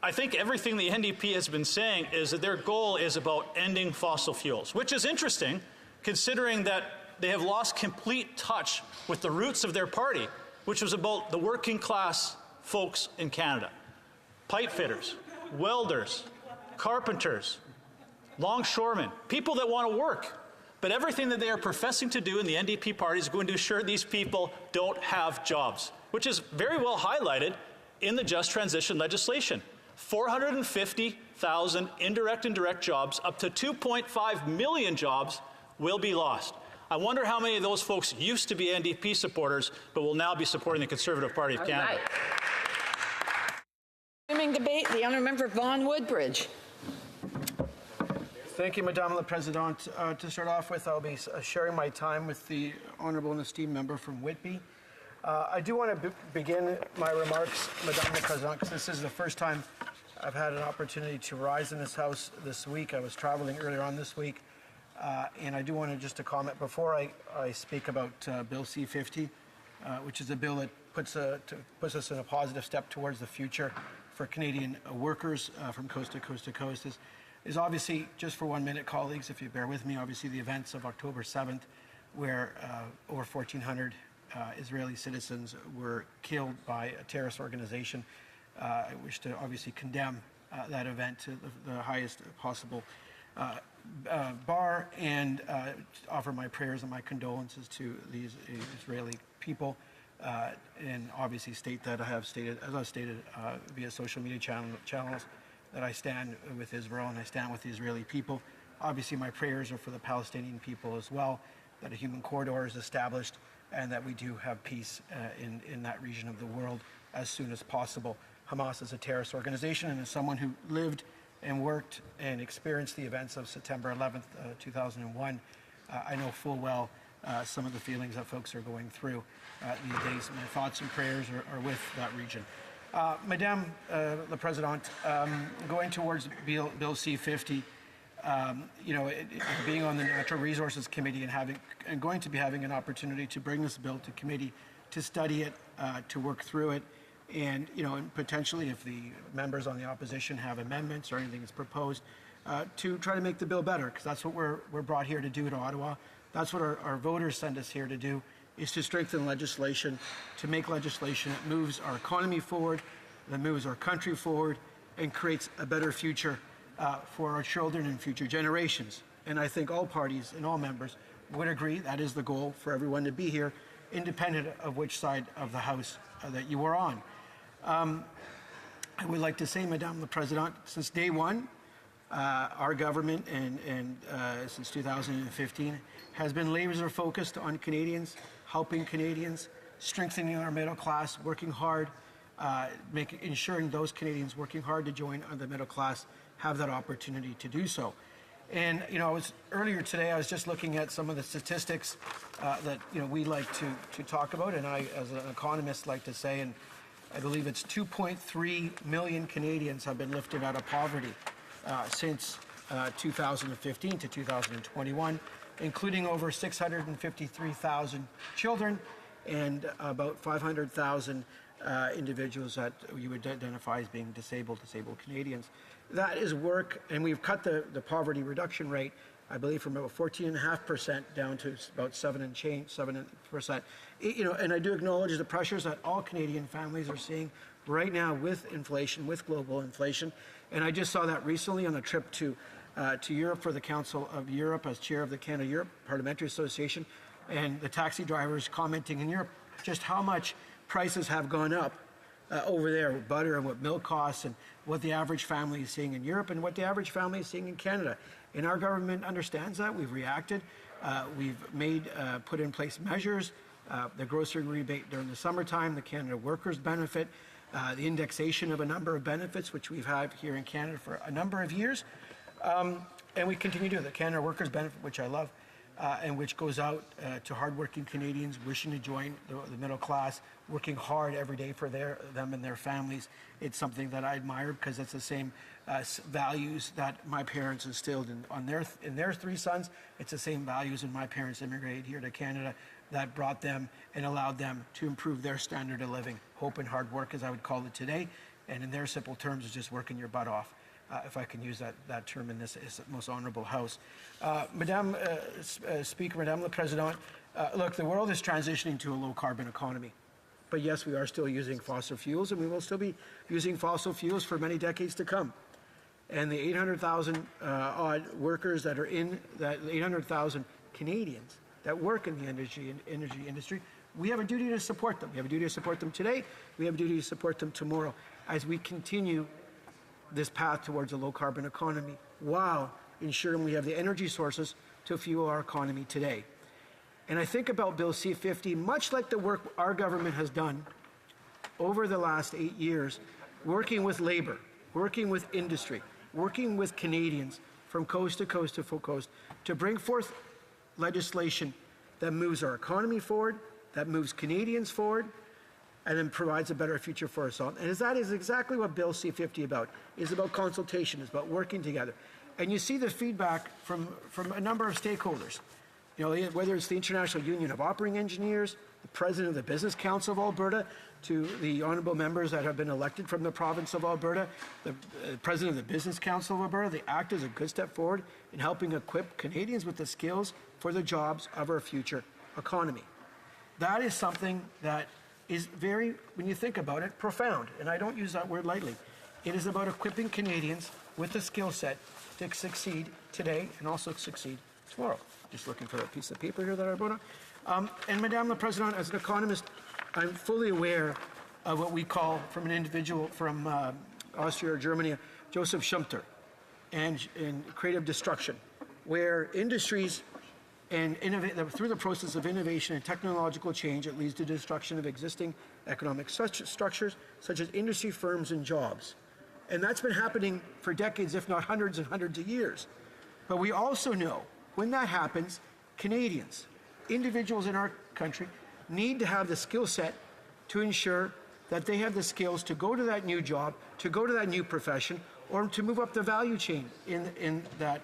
I think everything the NDP has been saying is that their goal is about ending fossil fuels, which is interesting considering that they have lost complete touch with the roots of their party, which was about the working class folks in Canada. Pipe fitters, welders, carpenters, longshoremen, people that want to work. But everything that they are professing to do in the NDP party is going to ensure these people don't have jobs, which is very well highlighted in the Just Transition legislation. 450,000 indirect and direct jobs, up to 2.5 million jobs will be lost. I wonder how many of those folks used to be NDP supporters, but will now be supporting the Conservative Party of Canada. Resuming debate, the honourable member Vaughan Woodbridge. Thank you, Madame la Présidente. To start off with, I'll be sharing my time with the honourable and esteemed member from Whitby. I do want to begin my remarks, Madame la Présidente, because this is the first time I've had an opportunity to rise in this House this week. I was traveling earlier on this week, and I do want to just to comment before I speak about Bill C-50, which is a bill that puts us in a positive step towards the future for Canadian workers from coast to coast to coast. Is obviously, just for 1 minute, colleagues, if you bear with me, obviously the events of October 7th, where over 1,400 Israeli citizens were killed by a terrorist organization. I wish to obviously condemn that event to the highest possible bar and offer my prayers and my condolences to these Israeli people. And obviously state that as I've stated via social media channels, that I stand with Israel and I stand with the Israeli people. Obviously, my prayers are for the Palestinian people as well, that a human corridor is established and that we do have peace in that region of the world as soon as possible. Hamas is a terrorist organization, and as someone who lived and worked and experienced the events of September 11th, 2001, I know full well some of the feelings that folks are going through these days. My thoughts and prayers are with that region. Madame la Présidente, going towards Bill C-50, being on the Natural Resources Committee and going to be having an opportunity to bring this bill to committee, to study it, to work through it, and potentially if the members on the opposition have amendments or anything that's proposed, to try to make the bill better, because that's what we're brought here to do to Ottawa. That's what our voters send us here to do, is to strengthen legislation, to make legislation that moves our economy forward, that moves our country forward, and creates a better future for our children and future generations. And I think all parties and all members would agree that is the goal for everyone to be here, independent of which side of the House that you are on. I would like to say, Madame la Présidente, since day one, our government and since 2015 has been laser focused on Canadians, helping Canadians, strengthening our middle class, working hard, ensuring those Canadians working hard to join the middle class have that opportunity to do so. And earlier today I was just looking at some of the statistics that we like to talk about, and I, as an economist, like to say, and I believe it's 2.3 million Canadians have been lifted out of poverty since 2015 to 2021, including over 653,000 children and about 500,000 individuals that you would identify as being disabled Canadians. That is work, and we've cut the poverty reduction rate, I believe, from about 14.5% down to about 7%. And I do acknowledge the pressures that all Canadian families are seeing right now with inflation, with global inflation. And I just saw that recently on a trip to Europe for the Council of Europe as chair of the Canada-Europe Parliamentary Association, and the taxi drivers commenting in Europe just how much prices have gone up over there with butter and what milk costs and what the average family is seeing in Europe and what the average family is seeing in Canada. And our government understands that. We've reacted. We've put in place measures, the grocery rebate during the summertime, the Canada Workers Benefit, the indexation of a number of benefits, which we've had here in Canada for a number of years. And we continue to do the Canada Workers Benefit, which I love, and which goes out to hardworking Canadians wishing to join the middle class, working hard every day for them and their families. It's something that I admire because it's the same values that my parents instilled in their three sons. It's the same values when my parents immigrated here to Canada that brought them and allowed them to improve their standard of living. Hope and hard work, as I would call it today, and in their simple terms, is just working your butt off. If I can use that term in this most honorable House. Madame Speaker, Madame la Présidente, look, the world is transitioning to a low-carbon economy. But yes, we are still using fossil fuels, and we will still be using fossil fuels for many decades to come. And the 800,000 odd workers that are in that 800,000 Canadians that work in the energy industry, we have a duty to support them. We have a duty to support them today. We have a duty to support them tomorrow as we continue this path towards a low-carbon economy while ensuring we have the energy sources to fuel our economy today. And I think about Bill C-50, much like the work our government has done over the last 8 years, working with labor, working with industry, working with Canadians from coast to coast to full coast to bring forth legislation that moves our economy forward, that moves Canadians forward, and then provides a better future for us all. And that is exactly what Bill C-50 is about consultation, it's about working together. And you see the feedback from a number of stakeholders. Whether it's the International Union of Operating Engineers, the President of the Business Council of Alberta, to the honourable members that have been elected from the province of Alberta, the President of the Business Council of Alberta, the Act is a good step forward in helping equip Canadians with the skills for the jobs of our future economy. That is something that is very, when you think about it, profound. And I don't use that word lightly. It is about equipping Canadians with the skill set to succeed today and also succeed tomorrow. Just looking for that piece of paper here that I brought up. And Madame la Présidente, as an economist, I'm fully aware of what we call, from an individual from Austria or Germany, Joseph Schumpeter, and creative destruction, where industries and through the process of innovation and technological change, it leads to destruction of existing economic structures, such as industry firms and jobs. And that's been happening for decades, if not hundreds and hundreds of years. But we also know when that happens, Canadians, individuals in our country, need to have the skill set to ensure that they have the skills to go to that new job, to go to that new profession, or to move up the value chain in that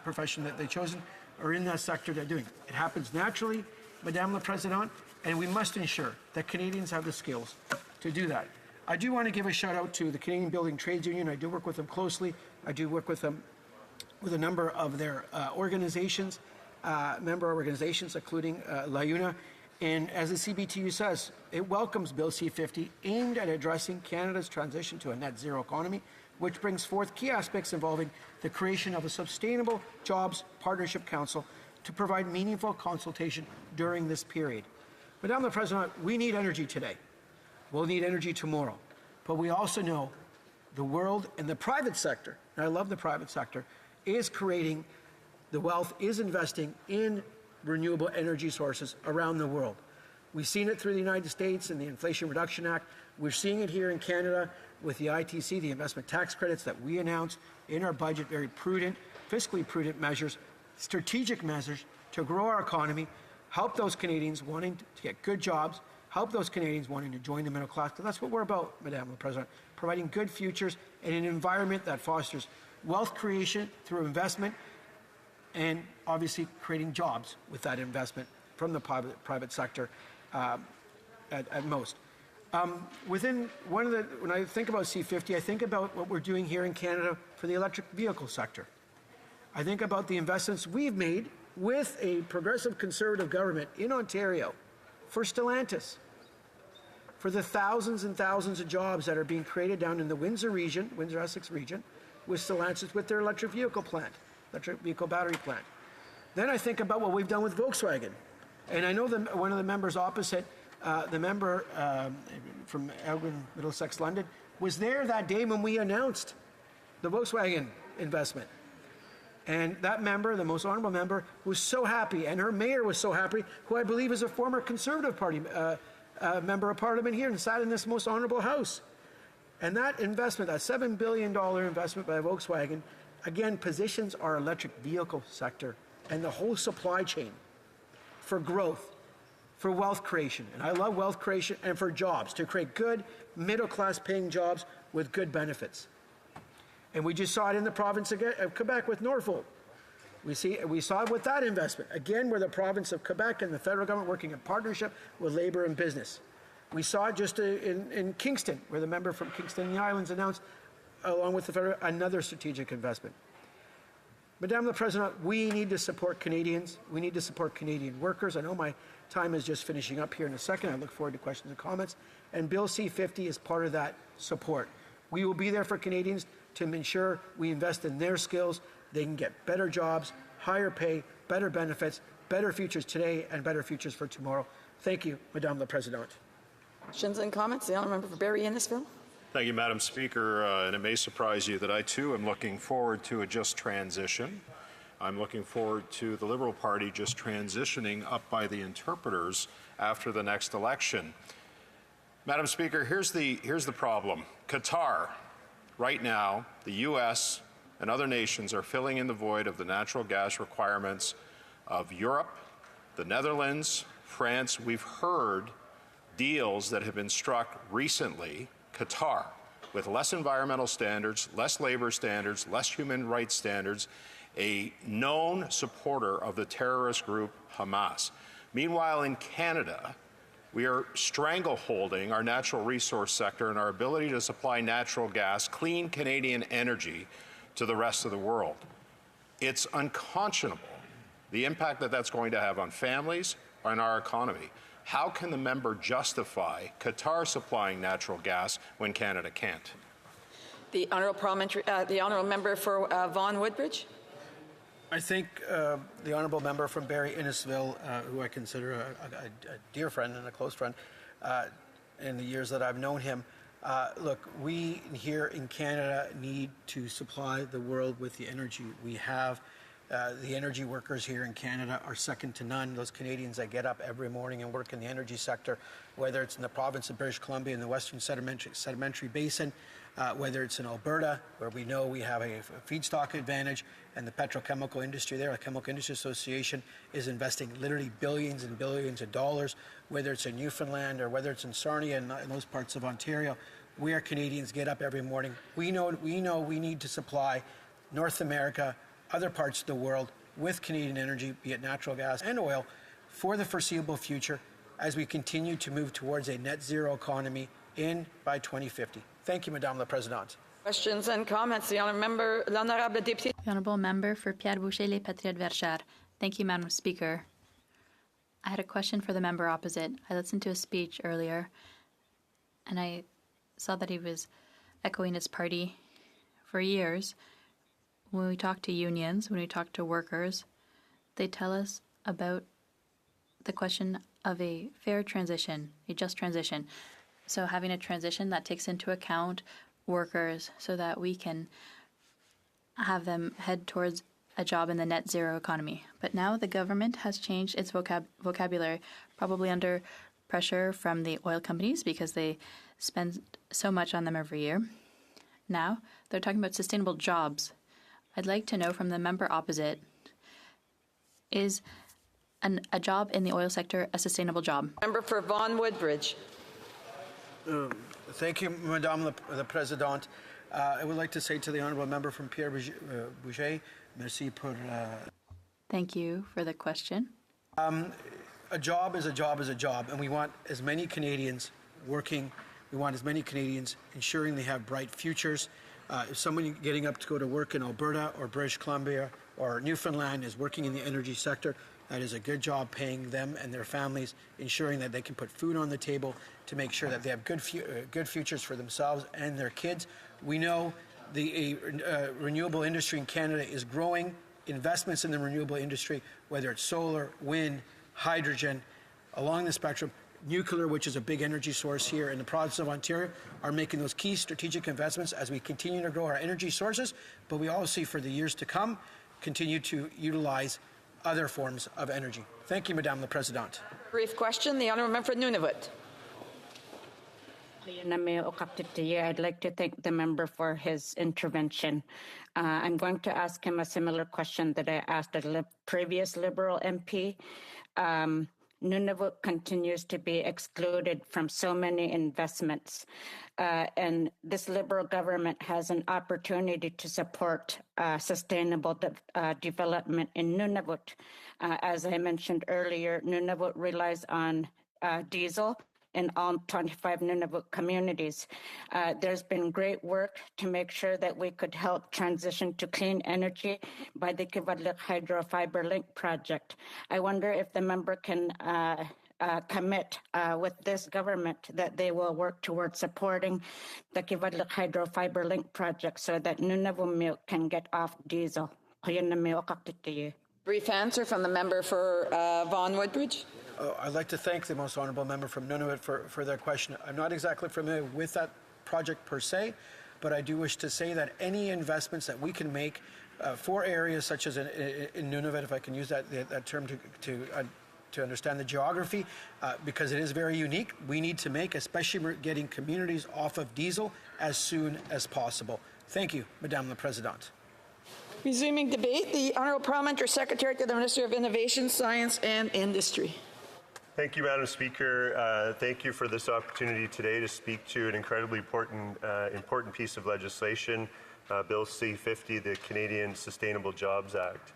profession that they've chosen, or in that sector they're doing. It happens naturally, Madame la Présidente, and we must ensure that Canadians have the skills to do that. I do want to give a shout out to the Canadian Building Trades Union. I do work with them closely. I do work with them with a number of their organizations member organizations, including LIUNA. And as the CBTU says, it welcomes Bill C-50, aimed at addressing Canada's transition to a net zero economy, which brings forth key aspects involving the creation of a Sustainable Jobs Partnership Council to provide meaningful consultation during this period. Madam the President, we need energy today. We'll need energy tomorrow. But we also know the world and the private sector, and I love the private sector, is creating the wealth, is investing in renewable energy sources around the world. We've seen it through the United States and the Inflation Reduction Act. We're seeing it here in Canada with the ITC, the investment tax credits that we announced in our budget, very prudent, fiscally prudent measures, strategic measures to grow our economy, help those Canadians wanting to get good jobs, help those Canadians wanting to join the middle class, because that's what we're about, Madam President, providing good futures in an environment that fosters wealth creation through investment and obviously creating jobs with that investment from the private sector at most. When I think about C-50, I think about what we're doing here in Canada for the electric vehicle sector. I think about the investments we've made with a progressive conservative government in Ontario for Stellantis, for the thousands and thousands of jobs that are being created down in the Windsor region, Windsor-Essex region, with Stellantis with their electric vehicle plant, electric vehicle battery plant. Then I think about what we've done with Volkswagen. And I know one of the members opposite, the member from Elgin, Middlesex, London, was there that day when we announced the Volkswagen investment. And that member, the most honorable member, was so happy, and her mayor was so happy, who I believe is a former Conservative Party member of Parliament here and sat in this most honorable House. And that investment, that $7 billion investment by Volkswagen, again, positions our electric vehicle sector and the whole supply chain for growth, for wealth creation. And I love wealth creation, and for jobs, to create good, middle-class paying jobs with good benefits. And we just saw it in the province of Quebec with Norfolk. We saw it with that investment. Again, we're the province of Quebec and the federal government working in partnership with labor and business. We saw it just in Kingston, where the member from Kingston and the Islands announced, along with the federal, another strategic investment. Madam the President, we need to support Canadians. We need to support Canadian workers. I know my time is just finishing up here in a second. I look forward to questions and comments. And Bill C-50 is part of that support. We will be there for Canadians to ensure we invest in their skills. They can get better jobs, higher pay, better benefits, better futures today, and better futures for tomorrow. Thank you, Madame la Présidente. Questions and comments? The honourable member for Barrie Innisfil. Thank you, Madam Speaker. And it may surprise you that I, too, am looking forward to a just transition. I'm looking forward to the Liberal Party just transitioning up by the interpreters after the next election. Madam Speaker, here's the problem. Qatar, right now, the U.S. and other nations are filling in the void of the natural gas requirements of Europe, the Netherlands, France. We've heard deals that have been struck recently, Qatar, with less environmental standards, less labor standards, less human rights standards, a known supporter of the terrorist group Hamas. Meanwhile, in Canada, we are strangleholding our natural resource sector and our ability to supply natural gas, clean Canadian energy, to the rest of the world. It's unconscionable, the impact that that's going to have on families, on our economy. How can the member justify Qatar supplying natural gas when Canada can't? The honourable member for Vaughan Woodbridge. I think the honourable member from Barrie Innisfil, who I consider a dear friend and a close friend in the years that I've known him, look, we here in Canada need to supply the world with the energy we have. The energy workers here in Canada are second to none. Those Canadians that get up every morning and work in the energy sector, whether it's in the province of British Columbia in the Western Sedimentary Basin, whether it's in Alberta, where we know we have a feedstock advantage, and the petrochemical industry there, the Chemical Industry Association, is investing literally billions and billions of dollars, whether it's in Newfoundland or whether it's in Sarnia and those parts of Ontario, where Canadians get up every morning. We know we need to supply North America, other parts of the world, with Canadian energy, be it natural gas and oil, for the foreseeable future as we continue to move towards a net zero economy by 2050. Thank you, Madame la Présidente. Questions and comments. The honourable member for Pierre Boucher, Les Patriotes Verchères. Thank you, Madam Speaker. I had a question for the member opposite. I listened to his speech earlier, and I saw that he was echoing his party for years. When we talk to unions, when we talk to workers, they tell us about the question of a fair transition, a just transition. So having a transition that takes into account workers so that we can have them head towards a job in the net zero economy. But now the government has changed its vocabulary, probably under pressure from the oil companies because they spend so much on them every year. Now they're talking about sustainable jobs. I'd like to know from the member opposite, is a job in the oil sector a sustainable job? Member for Vaughan Woodbridge. Thank you, Madame la Présidente. I would like to say to the honourable member from Pierre Bouget, merci pour... Thank you for the question. A job is a job is a job, and we want as many Canadians working, we want as many Canadians ensuring they have bright futures. If someone getting up to go to work in Alberta or British Columbia or Newfoundland is working in the energy sector, that is a good job paying them and their families, ensuring that they can put food on the table to make sure that they have good futures for themselves and their kids. We know the renewable industry in Canada is growing. Investments in the renewable industry, whether it's solar, wind, hydrogen, along the spectrum, nuclear, which is a big energy source here in the province of Ontario, are making those key strategic investments as we continue to grow our energy sources, but we also see for the years to come, continue to utilize other forms of energy. Thank you, Madame la Présidente. Brief question, the honourable member for Nunavut. I'd like to thank the member for his intervention. I'm going to ask him a similar question that I asked a previous Liberal MP. Nunavut continues to be excluded from so many investments, and this Liberal government has an opportunity to support sustainable development in Nunavut. As I mentioned earlier, Nunavut relies on diesel in all 25 Nunavut communities. There's been great work to make sure that we could help transition to clean energy by the Kivadlik Hydro Fiber Link project. I wonder if the member can commit with this government that they will work towards supporting the Kivadlik Hydro Fiber Link project so that Nunavut milk can get off diesel. Brief answer from the member for Vaughan Woodbridge. I'd like to thank the most honourable member from Nunavut for their question. I'm not exactly familiar with that project per se, but I do wish to say that any investments that we can make for areas such as in Nunavut, if I can use that term to understand the geography, because it is very unique, we need to make, especially getting communities off of diesel as soon as possible. Thank you, Madame la Présidente. Resuming debate, the Honourable Parliamentary Secretary to the Minister of Innovation, Science and Industry. Thank you, Madam Speaker. Thank you for this opportunity today to speak to an incredibly important piece of legislation, Bill C-50, the Canadian Sustainable Jobs Act.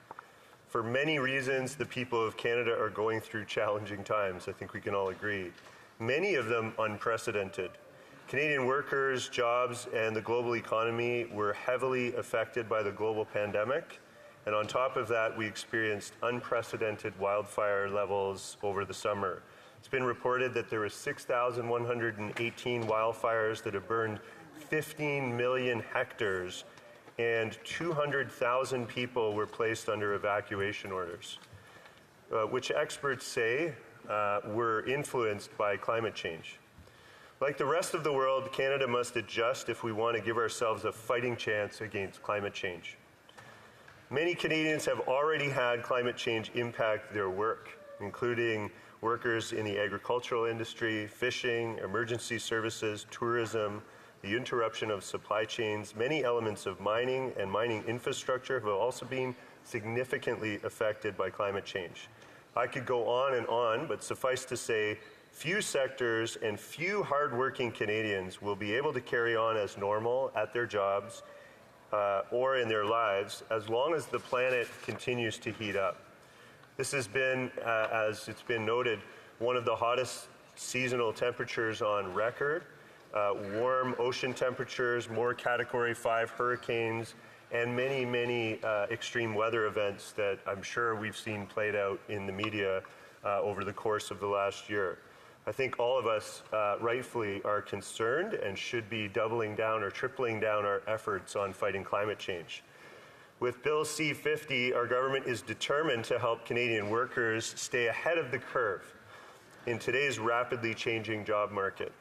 For many reasons, the people of Canada are going through challenging times. I think we can all agree. Many of them unprecedented. Canadian workers, jobs, and the global economy were heavily affected by the global pandemic. And on top of that, we experienced unprecedented wildfire levels over the summer. It's been reported that there were 6,118 wildfires that have burned 15 million hectares, and 200,000 people were placed under evacuation orders, which experts say were influenced by climate change. Like the rest of the world, Canada must adjust if we want to give ourselves a fighting chance against climate change. Many Canadians have already had climate change impact their work, including workers in the agricultural industry, fishing, emergency services, tourism, the interruption of supply chains. Many elements of mining and mining infrastructure have also been significantly affected by climate change. I could go on, but suffice to say, few sectors and few hardworking Canadians will be able to carry on as normal at their jobs or in their lives as long as the planet continues to heat up. This has been, as it's been noted, one of the hottest seasonal temperatures on record. Warm ocean temperatures, more Category 5 hurricanes, and many, many extreme weather events that I'm sure we've seen played out in the media over the course of the last year. I think all of us rightfully are concerned and should be doubling down or tripling down our efforts on fighting climate change. With Bill C-50, our government is determined to help Canadian workers stay ahead of the curve in today's rapidly changing job market.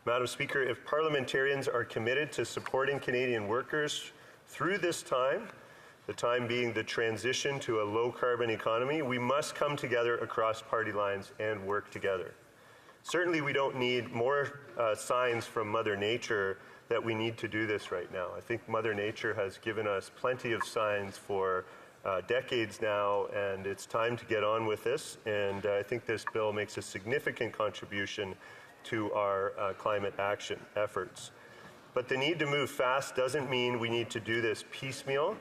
Madam Speaker, if parliamentarians are committed to supporting Canadian workers through this time, the time being the transition to a low-carbon economy, we must come together across party lines and work together. Certainly, we don't need more signs from Mother Nature that we need to do this right now. I think Mother Nature has given us plenty of signs for decades now, and it's time to get on with this. And I think this bill makes a significant contribution to our climate action efforts. But the need to move fast doesn't mean we need to do this piecemeal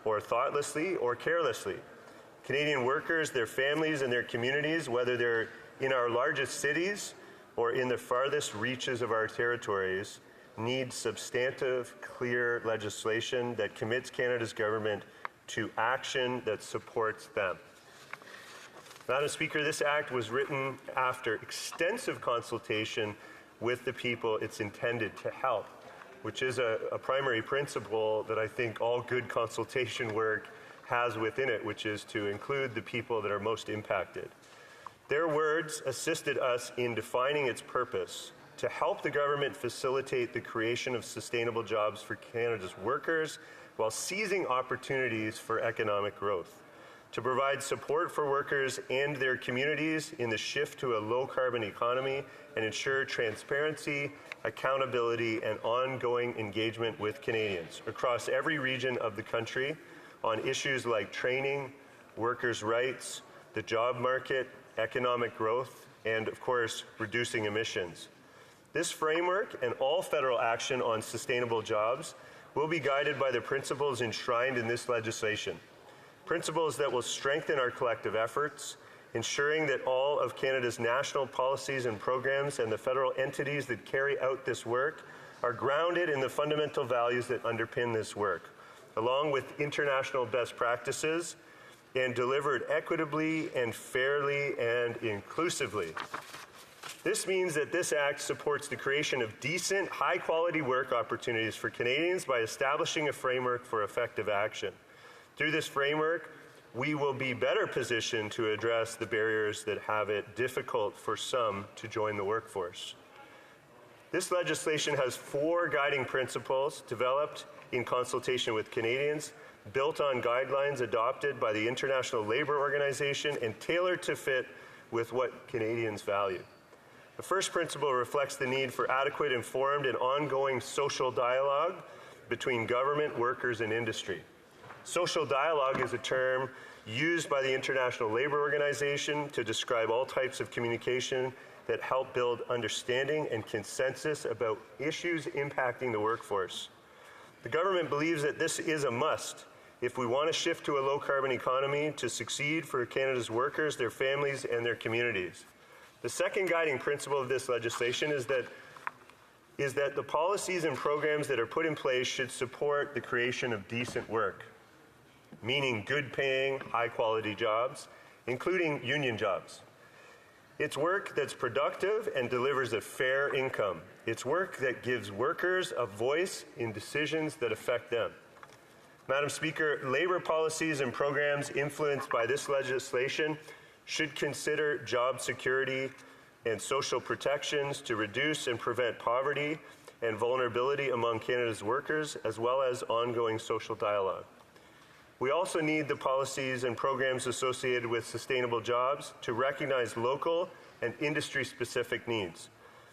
or thoughtlessly or carelessly. Canadian workers, their families, and their communities, whether they're in our largest cities or in the farthest reaches of our territories, need substantive, clear legislation that commits Canada's government to action that supports them. Madam Speaker, this act was written after extensive consultation with the people it's intended to help, which is a primary principle that I think all good consultation work has within it, which is to include the people that are most impacted. Their words assisted us in defining its purpose to help the government facilitate the creation of sustainable jobs for Canada's workers while seizing opportunities for economic growth, to provide support for workers and their communities in the shift to a low-carbon economy and ensure transparency, accountability, and ongoing engagement with Canadians across every region of the country on issues like training, workers' rights, the job market, economic growth, and, of course, reducing emissions. This framework and all federal action on sustainable jobs will be guided by the principles enshrined in this legislation, principles that will strengthen our collective efforts, ensuring that all of Canada's national policies and programs and the federal entities that carry out this work are grounded in the fundamental values that underpin this work, along with international best practices, and delivered equitably and fairly and inclusively. This means that this act supports the creation of decent, high-quality work opportunities for Canadians by establishing a framework for effective action. Through this framework, we will be better positioned to address the barriers that have it difficult for some to join the workforce. This legislation has 4 guiding principles developed in consultation with Canadians, built on guidelines adopted by the International Labour Organization and tailored to fit with what Canadians value. The first principle reflects the need for adequate, informed, and ongoing social dialogue between government, workers, and industry. Social dialogue is a term used by the International Labour Organization to describe all types of communication that help build understanding and consensus about issues impacting the workforce. The government believes that this is a must if we want to shift to a low-carbon economy to succeed for Canada's workers, their families, and their communities. The second guiding principle of this legislation is that the policies and programs that are put in place should support the creation of decent work, meaning good-paying, high-quality jobs, including union jobs. It's work that's productive and delivers a fair income. It's work that gives workers a voice in decisions that affect them. Madam Speaker, labor policies and programs influenced by this legislation should consider job security and social protections to reduce and prevent poverty and vulnerability among Canada's workers, as well as ongoing social dialogue. We also need the policies and programs associated with sustainable jobs to recognize local and industry-specific needs.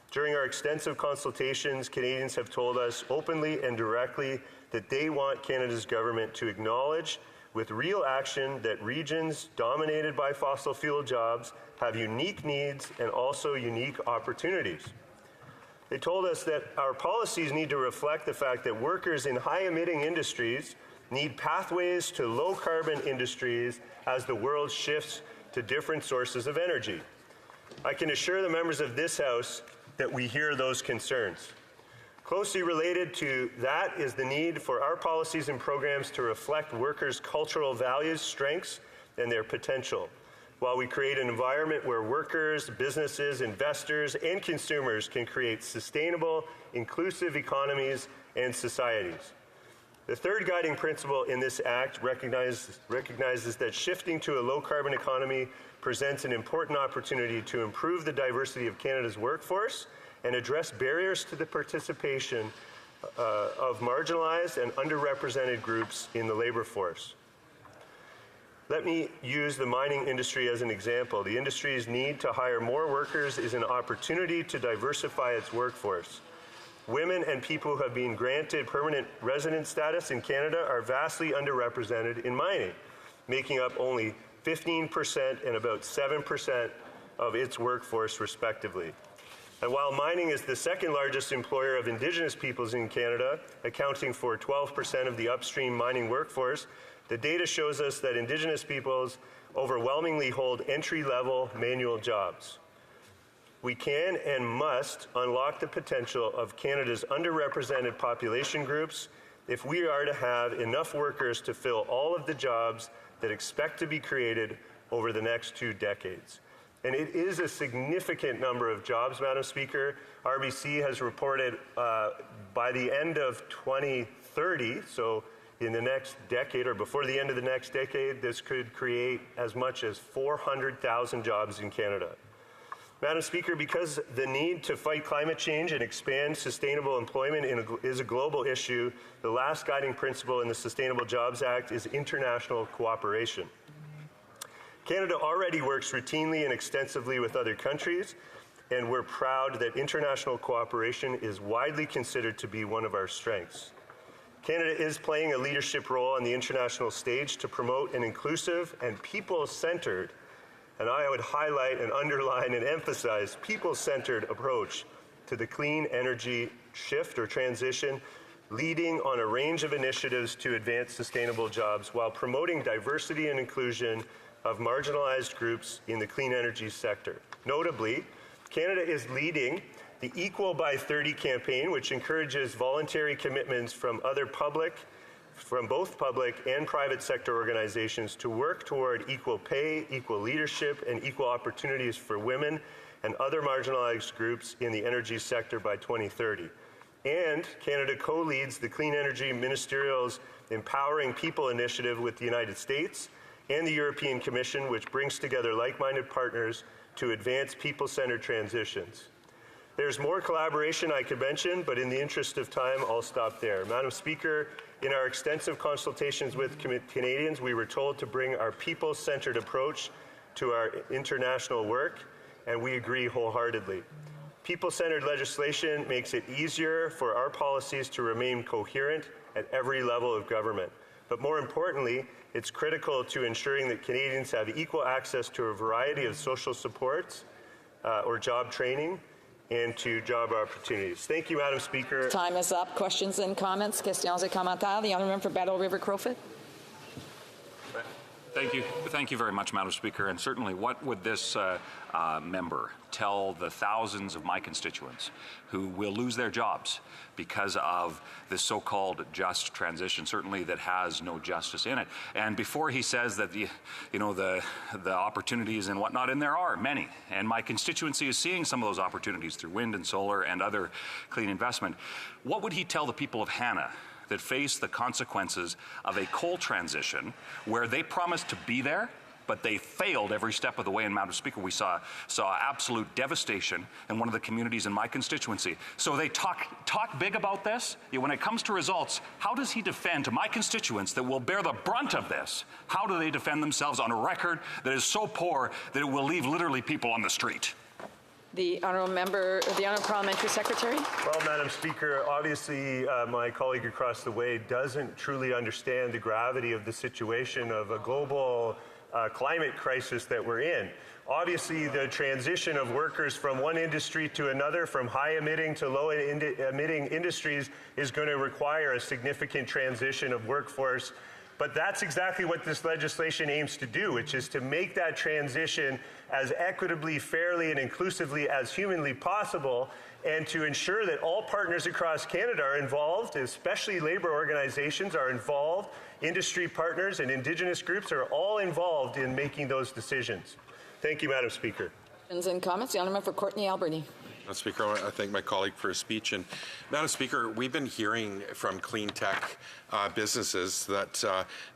During our extensive consultations, Canadians have told us openly and directly that they want Canada's government to acknowledge with real action that regions dominated by fossil fuel jobs have unique needs and also unique opportunities. They told us that our policies need to reflect the fact that workers in high-emitting industries need pathways to low-carbon industries as the world shifts to different sources of energy. I can assure the members of this House that we hear those concerns. Closely related to that is the need for our policies and programs to reflect workers' cultural values, strengths, and their potential, while we create an environment where workers, businesses, investors, and consumers can create sustainable, inclusive economies and societies. The third guiding principle in this act recognizes that shifting to a low-carbon economy presents an important opportunity to improve the diversity of Canada's workforce and address barriers to the participation of marginalized and underrepresented groups in the labor force. Let me use the mining industry as an example. The industry's need to hire more workers is an opportunity to diversify its workforce. Women and people who have been granted permanent resident status in Canada are vastly underrepresented in mining, making up only 15% and about 7% of its workforce, respectively. And while mining is the second largest employer of Indigenous peoples in Canada, accounting for 12% of the upstream mining workforce, the data shows us that Indigenous peoples overwhelmingly hold entry-level manual jobs. We can and must unlock the potential of Canada's underrepresented population groups if we are to have enough workers to fill all of the jobs that expect to be created over the next 2 decades. And it is a significant number of jobs, Madam Speaker. RBC has reported by the end of 2030, so in the next decade or before the end of the next decade, this could create as much as 400,000 jobs in Canada. Madam Speaker, because the need to fight climate change and expand sustainable employment is a global issue, the last guiding principle in the Sustainable Jobs Act is international cooperation. Canada already works routinely and extensively with other countries, and we're proud that international cooperation is widely considered to be one of our strengths. Canada is playing a leadership role on the international stage to promote an inclusive and people-centered, and I would highlight and underline and emphasize people-centered approach to the clean energy shift or transition, leading on a range of initiatives to advance sustainable jobs while promoting diversity and inclusion of marginalized groups in the clean energy sector. Notably, Canada is leading the Equal by 30 campaign, which encourages voluntary commitments from both public and private sector organizations to work toward equal pay, equal leadership, and equal opportunities for women and other marginalized groups in the energy sector by 2030. And Canada co-leads the Clean Energy Ministerial's Empowering People initiative with the United States and the European Commission, which brings together like-minded partners to advance people-centered transitions. There's more collaboration I could mention, but in the interest of time, I'll stop there. Madam Speaker, in our extensive consultations with Canadians, we were told to bring our people-centered approach to our international work, and we agree wholeheartedly. People-centered legislation makes it easier for our policies to remain coherent at every level of government. But more importantly, it's critical to ensuring that Canadians have equal access to a variety of social supports or job training and to job opportunities. Thank you, Madam Speaker. Time is up. Questions and comments? Questions et commentaires. The honourable member for Battle River Crowfoot. Thank you very much, Madam Speaker. And certainly, what would this member tell the thousands of my constituents who will lose their jobs because of this so-called just transition, certainly that has no justice in it? And before he says that the opportunities and whatnot, and there are many, and my constituency is seeing some of those opportunities through wind and solar and other clean investment, what would he tell the people of Hannah that face the consequences of a coal transition where they promised to be there, but they failed every step of the way? And Madam Speaker, we saw absolute devastation in one of the communities in my constituency. So they talk big about this. Yet when it comes to results, how does he defend to my constituents that will bear the brunt of this? How do they defend themselves on a record that is so poor that it will leave literally people on the street? The honourable member, the honourable parliamentary secretary. Well, Madam Speaker, obviously my colleague across the way doesn't truly understand the gravity of the situation of a global climate crisis that we're in. Obviously, the transition of workers from one industry to another, from high-emitting to low-emitting industries, is going to require a significant transition of workforce But that's exactly what this legislation aims to do, which is to make that transition as equitably, fairly, and inclusively as humanly possible, and to ensure that all partners across Canada are involved, especially labor organizations are involved, industry partners and Indigenous groups are all involved in making those decisions. Thank you, Madam Speaker. Questions and comments? The Honourable for Courtney Alberni. Madam Speaker, I thank my colleague for his speech. And Madam Speaker, we've been hearing from clean tech businesses that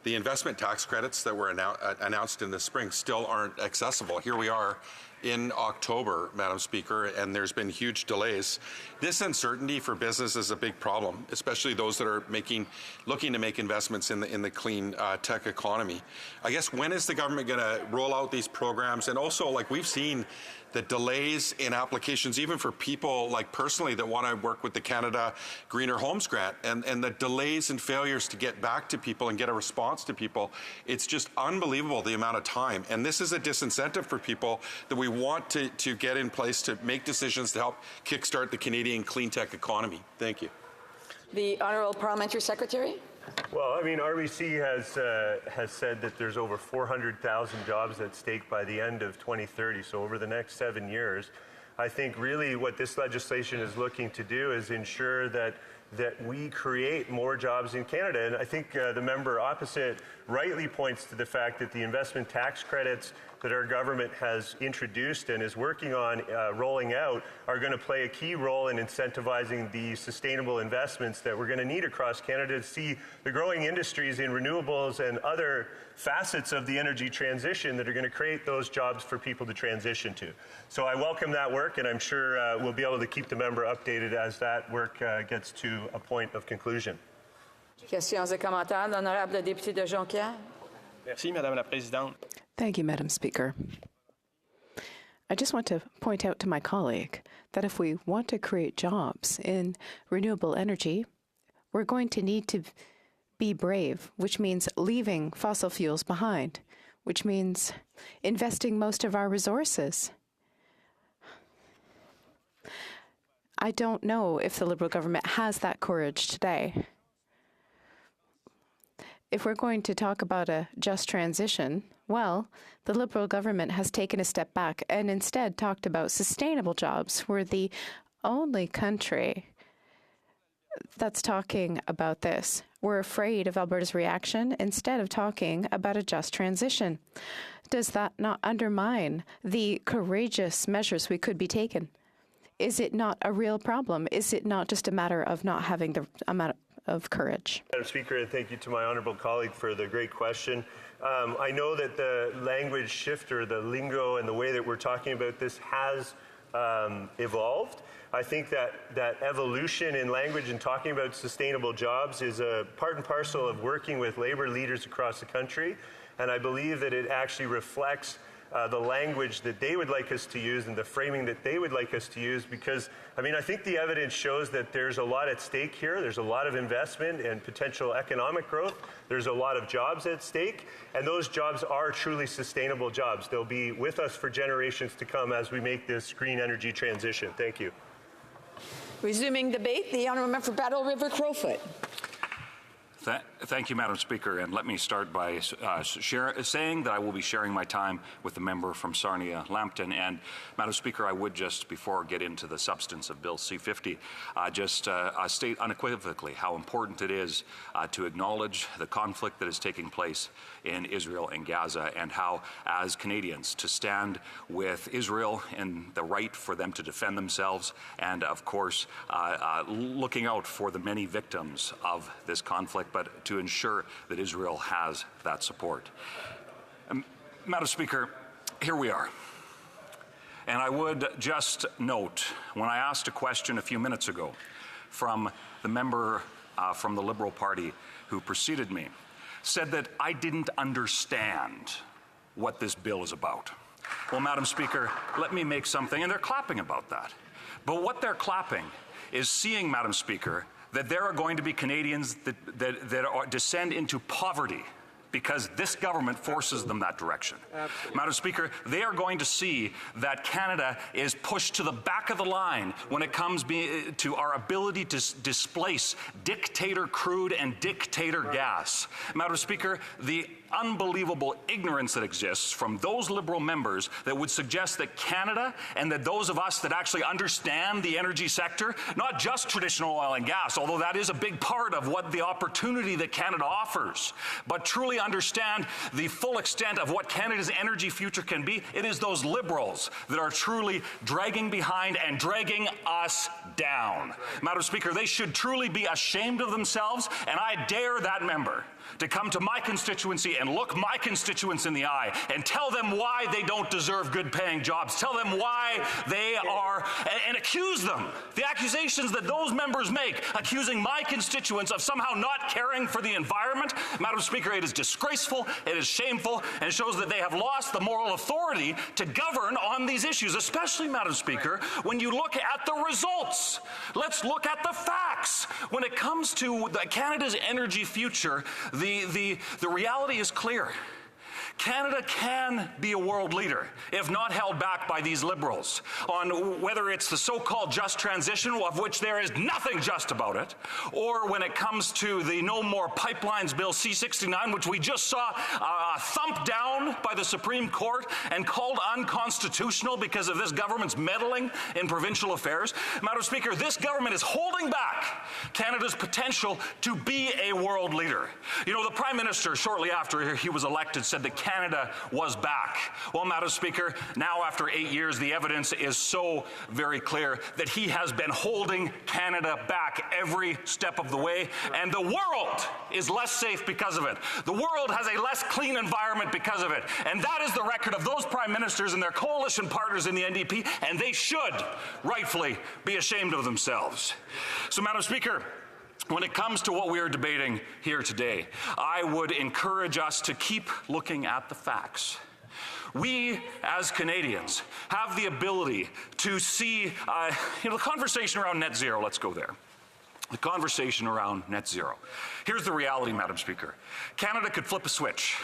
the investment tax credits that were announced in the spring still aren't accessible. Here we are in October, Madam Speaker, and there's been huge delays. This uncertainty for business is a big problem, especially those that are looking to make investments in the clean tech economy. I guess, when is the government going to roll out these programs? And also, like, we've seen the delays in applications, even for people like personally that want to work with the Canada Greener Homes Grant, and the delays and failures to get back to people and get a response to people. It's just unbelievable the amount of time. And this is a disincentive for people that we want to get in place to make decisions to help kickstart the Canadian clean tech economy. Thank you. The Honourable Parliamentary Secretary. Well, I mean, RBC has said that there's over 400,000 jobs at stake by the end of 2030. So over the next 7 years, I think really what this legislation is looking to do is ensure that we create more jobs in Canada. And I think the member opposite rightly points to the fact that the investment tax credits that our government has introduced and is working on rolling out are going to play a key role in incentivizing the sustainable investments that we're going to need across Canada to see the growing industries in renewables and other facets of the energy transition that are going to create those jobs for people to transition to. So I welcome that work, and I'm sure we'll be able to keep the member updated as that work gets to a point of conclusion. Questions et commentaires. L'honorable député de Jonquière. Merci, Madame la Présidente. Thank you, Madam Speaker. I just want to point out to my colleague that if we want to create jobs in renewable energy, we're going to need to be brave, which means leaving fossil fuels behind, which means investing most of our resources. I don't know if the Liberal government has that courage today. If we're going to talk about a just transition, well, the Liberal government has taken a step back and instead talked about sustainable jobs. We're the only country that's talking about this. We're afraid of Alberta's reaction instead of talking about a just transition. Does that not undermine the courageous measures we could be taking? Is it not a real problem? Is it not just a matter of not having the amount of courage? Madam Speaker, and thank you to my honourable colleague for the great question. I know that the language shift or the lingo and the way that we're talking about this has evolved. I think that evolution in language and talking about sustainable jobs is a part and parcel of working with labour leaders across the country, and I believe that it actually reflects the language that they would like us to use and the framing that they would like us to use, because, I mean, I think the evidence shows that there's a lot at stake here. There's a lot of investment and potential economic growth. There's a lot of jobs at stake, and those jobs are truly sustainable jobs. They'll be with us for generations to come as we make this green energy transition. Thank you. Resuming debate, the Honourable Member for Battle River Crowfoot. Thank you, Madam Speaker, and let me start by saying that I will be sharing my time with the member from Sarnia-Lambton. And, Madam Speaker, I would just, before I get into the substance of Bill C-50, state unequivocally how important it is to acknowledge the conflict that is taking place in Israel and Gaza, and how, as Canadians, to stand with Israel in the right for them to defend themselves, and, of course, looking out for the many victims of this conflict, but to ensure that Israel has that support. Madam Speaker, here we are. And I would just note, when I asked a question a few minutes ago from the member from the Liberal Party who preceded me, said that I didn't understand what this bill is about. Well, Madam Speaker, let me make something, and they're clapping about that. But what they're clapping is seeing, Madam Speaker, that there are going to be Canadians that descend into poverty because this government forces them that direction. Absolutely. Madam Speaker, they are going to see that Canada is pushed to the back of the line when it comes to our ability to displace dictator crude and dictator gas. Madam Speaker, the unbelievable ignorance that exists from those Liberal members that would suggest that Canada and that those of us that actually understand the energy sector, not just traditional oil and gas, although that is a big part of what the opportunity that Canada offers, but truly understand the full extent of what Canada's energy future can be, it is those Liberals that are truly dragging behind and dragging us down. Madam Speaker, they should truly be ashamed of themselves, and I dare that member to come to my constituency and look my constituents in the eye and tell them why they don't deserve good-paying jobs. Tell them why they are, and accuse them. The accusations that those members make, accusing my constituents of somehow not caring for the environment, Madam Speaker, it is disgraceful, it is shameful, and it shows that they have lost the moral authority to govern on these issues, especially, Madam Speaker, when you look at the results. Let's look at the facts. When it comes to Canada's energy future, the reality is clear. Canada can be a world leader if not held back by these Liberals on whether it's the so-called just transition, of which there is nothing just about it, or when it comes to the No More Pipelines Bill C-69, which we just saw thumped down by the Supreme Court and called unconstitutional because of this government's meddling in provincial affairs. Madam Speaker, this government is holding back Canada's potential to be a world leader. You know, the Prime Minister, shortly after he was elected, said that Canada was back. Well, Madam Speaker, now after 8 years, the evidence is so very clear that he has been holding Canada back every step of the way, and the world is less safe because of it. The world has a less clean environment because of it, and that is the record of those prime ministers and their coalition partners in the NDP, and they should rightfully be ashamed of themselves. So, Madam Speaker, when it comes to what we are debating here today, I would encourage us to keep looking at the facts. We, as Canadians, have the ability to see, the conversation around net zero, let's go there. The conversation around net zero. Here's the reality, Madam Speaker. Canada could flip a switch.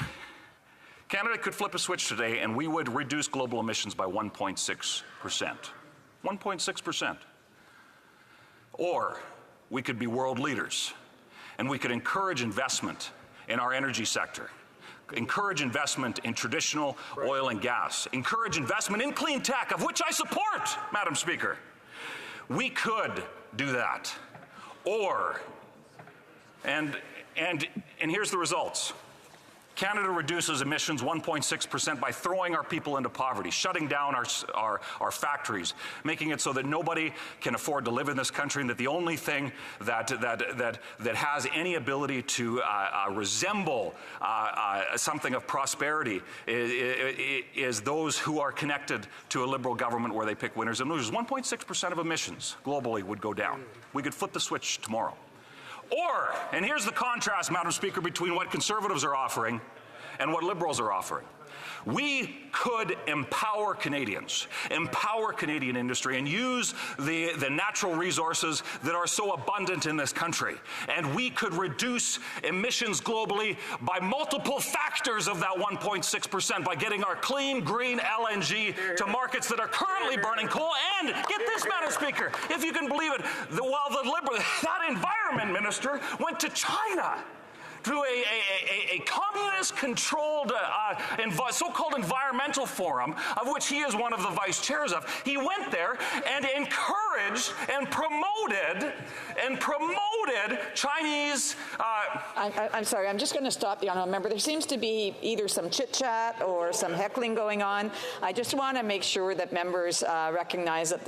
Canada could flip a switch today and we would reduce global emissions by 1.6%. 1.6%. Or we could be world leaders, and we could encourage investment in our energy sector, encourage investment in traditional oil and gas, encourage investment in clean tech, of which I support, Madam Speaker. We could do that. Or, and here's the results. Canada reduces emissions 1.6% by throwing our people into poverty, shutting down our factories, making it so that nobody can afford to live in this country, and that the only thing that has any ability to resemble something of prosperity is those who are connected to a Liberal government where they pick winners and losers. 1.6% of emissions globally would go down. We could flip the switch tomorrow. Or, and here's the contrast, Madam Speaker, between what Conservatives are offering and what Liberals are offering. We could empower Canadians, empower Canadian industry, and use the natural resources that are so abundant in this country. And we could reduce emissions globally by multiple factors of that 1.6% by getting our clean, green LNG to markets that are currently burning coal. And get this, Madam Speaker, if you can believe it, while that environment minister went to China through a communist-controlled so-called environmental forum, of which he is one of the vice chairs of. He went there and encouraged and promoted Chinese... I'm sorry, I'm just going to stop the honourable member. There seems to be either some chit-chat or some heckling going on. I just want to make sure that members recognize that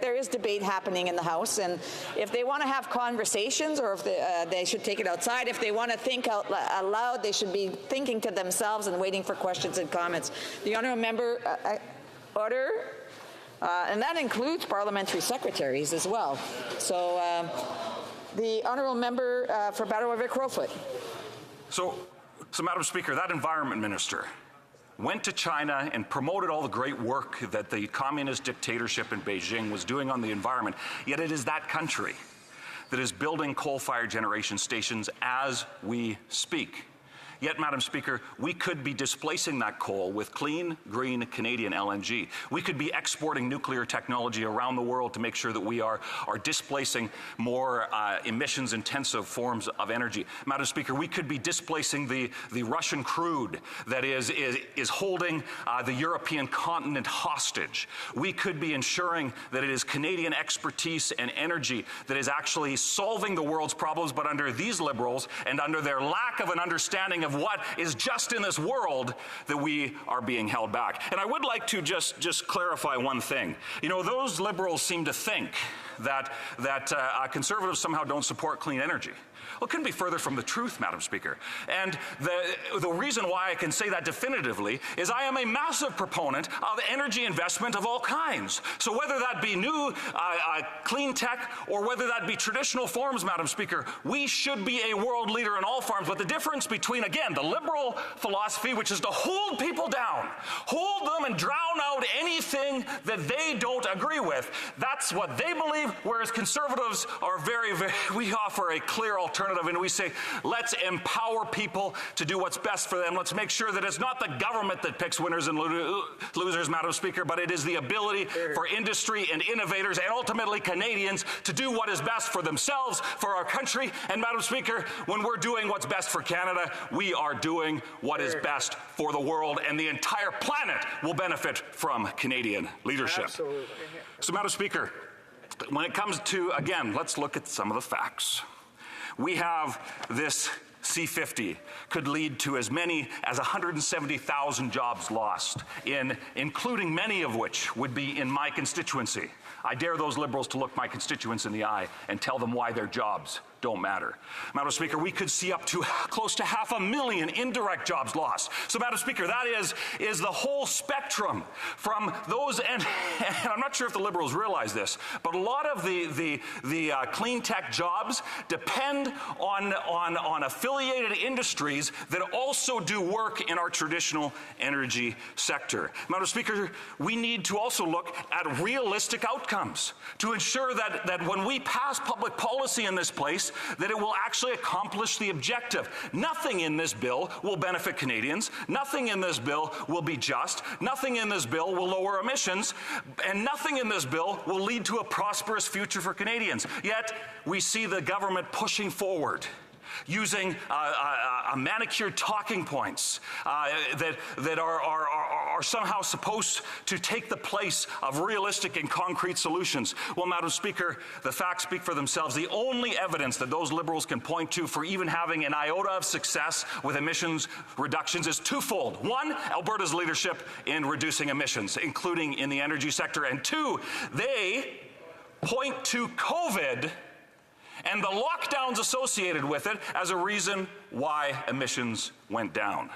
there is debate happening in the House, and if they want to have conversations, or if they should take it outside, if they want to think out loud, they should be thinking to themselves and waiting for questions and comments. The honourable member, order, and that includes parliamentary secretaries as well. So the honourable member for Battle River Crowfoot. So, Madam Speaker, that environment minister went to China and promoted all the great work that the communist dictatorship in Beijing was doing on the environment, yet it is that country that is building coal-fired generation stations as we speak. Yet, Madam Speaker, we could be displacing that coal with clean, green Canadian LNG. We could be exporting nuclear technology around the world to make sure that we are displacing more emissions-intensive forms of energy. Madam Speaker, we could be displacing the Russian crude that is holding the European continent hostage. We could be ensuring that it is Canadian expertise and energy that is actually solving the world's problems, but under these Liberals and under their lack of an understanding of what is just in this world, that we are being held back. And I would like to just clarify one thing. You know, those Liberals seem to think that Conservatives somehow don't support clean energy. Well, it couldn't be further from the truth, Madam Speaker. And the reason why I can say that definitively is I am a massive proponent of energy investment of all kinds. So whether that be new clean tech or whether that be traditional forms, Madam Speaker, we should be a world leader in all forms. But the difference between, again, the Liberal philosophy, which is to hold people down, hold them and drown out anything that they don't agree with, that's what they believe, whereas Conservatives are we offer a clear alternative, and we say, let's empower people to do what's best for them. Let's make sure that it's not the government that picks winners and losers, Madam Speaker, but it is the ability for industry and innovators and ultimately Canadians to do what is best for themselves, for our country. And Madam Speaker, when we're doing what's best for Canada, we are doing what is best for the world, and the entire planet will benefit from Canadian leadership. Absolutely. So, Madam Speaker, when it comes to, again, let's look at some of the facts. We have this C50 could lead to as many as 170,000 jobs lost, including many of which would be in my constituency. I dare those Liberals to look my constituents in the eye and tell them why their jobs don't matter. Madam Speaker, we could see up to close to 500,000 indirect jobs lost. So, Madam Speaker, that is the whole spectrum from those, and I'm not sure if the Liberals realize this, but a lot of the clean tech jobs depend on affiliated industries that also do work in our traditional energy sector. Madam Speaker, we need to also look at realistic outcomes to ensure that when we pass public policy in this place, that it will actually accomplish the objective. Nothing in this bill will benefit Canadians. Nothing in this bill will be just. Nothing in this bill will lower emissions. And nothing in this bill will lead to a prosperous future for Canadians. Yet, we see the government pushing forward, using manicured talking points that are somehow supposed to take the place of realistic and concrete solutions. Well, Madam Speaker, the facts speak for themselves. The only evidence that those Liberals can point to for even having an iota of success with emissions reductions is twofold. One, Alberta's leadership in reducing emissions, including in the energy sector. And two, they point to COVID and the lockdowns associated with it as a reason why emissions went down.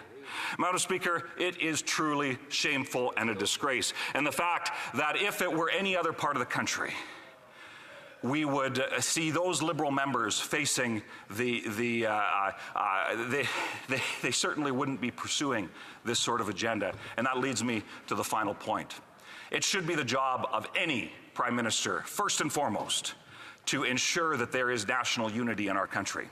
Madam Speaker, it is truly shameful and a disgrace. And the fact that if it were any other part of the country, we would see those Liberal members facing they certainly wouldn't be pursuing this sort of agenda. And that leads me to the final point. It should be the job of any Prime Minister, first and foremost, to ensure that there is national unity in our country.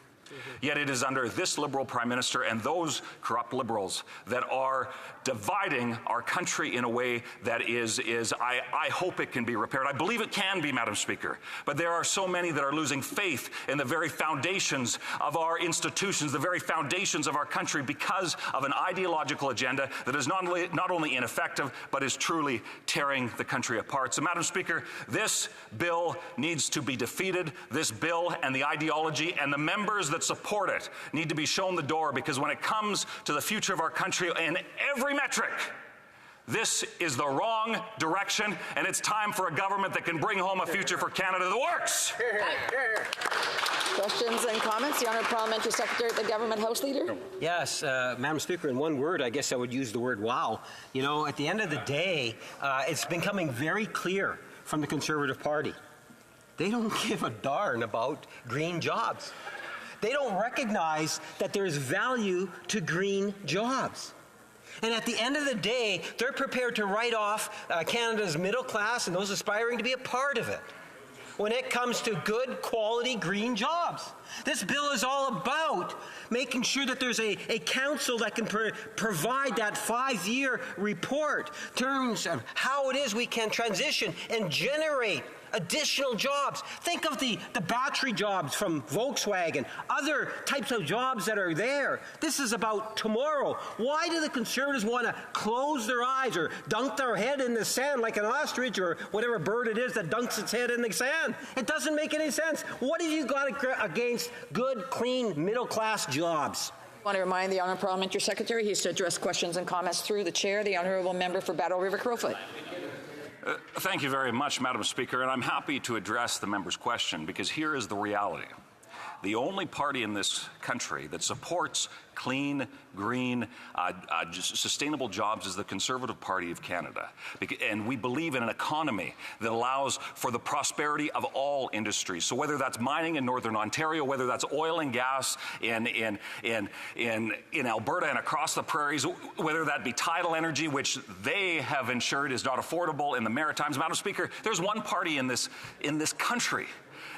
Yet it is under this Liberal Prime Minister and those corrupt Liberals that are dividing our country in a way that I hope it can be repaired. I believe it can be, Madam Speaker. But there are so many that are losing faith in the very foundations of our institutions, the very foundations of our country, because of an ideological agenda that is not only ineffective, but is truly tearing the country apart. So, Madam Speaker, this bill needs to be defeated. This bill and the ideology and the members that support it need to be shown the door, because when it comes to the future of our country in every metric, this is the wrong direction, and it's time for a government that can bring home a future for Canada that works. Questions and comments? The Honourable Parliamentary Secretary at the Government House Leader. Yes, Madam Speaker, in one word, I guess I would use the word wow. You know, at the end of the day, it's becoming very clear from the Conservative Party. They don't give a darn about green jobs. They don't recognize that there is value to green jobs. And at the end of the day, they're prepared to write off Canada's middle class and those aspiring to be a part of it. when it comes to good quality green jobs. This bill is all about making sure that there's a council that can provide that 5-year report in terms of how it is we can transition and generate additional jobs. Think of the battery jobs from Volkswagen, other types of jobs that are there. This is about tomorrow. Why do the Conservatives want to close their eyes or dunk their head in the sand like an ostrich or whatever bird it is that dunks its head in the sand? It doesn't make any sense. What have you got against good, clean, middle-class jobs? I want to remind the Honourable Parliamentary Secretary he's to address questions and comments through the Chair. The Honourable Member for Battle River Crowfoot. Thank you very much, Madam Speaker, and I'm happy to address the member's question because here is the reality. The only party in this country that supports clean, green, sustainable jobs is the Conservative Party of Canada. And we believe in an economy that allows for the prosperity of all industries. So whether that's mining in Northern Ontario, whether that's oil and gas in Alberta and across the prairies, whether that be tidal energy, which they have ensured is not affordable in the Maritimes. Madam Speaker, there's one party in this country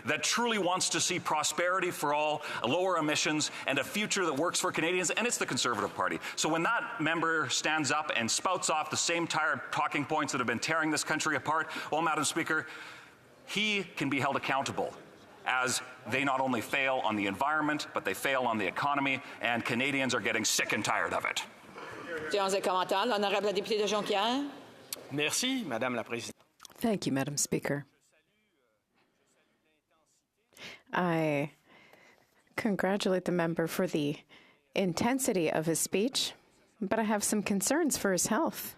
that truly wants to see prosperity for all, lower emissions, and a future that works for Canadians, and it's the Conservative Party. So when that member stands up and spouts off the same tired talking points that have been tearing this country apart, well, Madam Speaker, he can be held accountable as they not only fail on the environment, but they fail on the economy, and Canadians are getting sick and tired of it. Séance des commentaires. L'honorable député de Jonquière. Merci, Madame la Présidente. Thank you, Madam Speaker. I congratulate the member for the intensity of his speech, but I have some concerns for his health.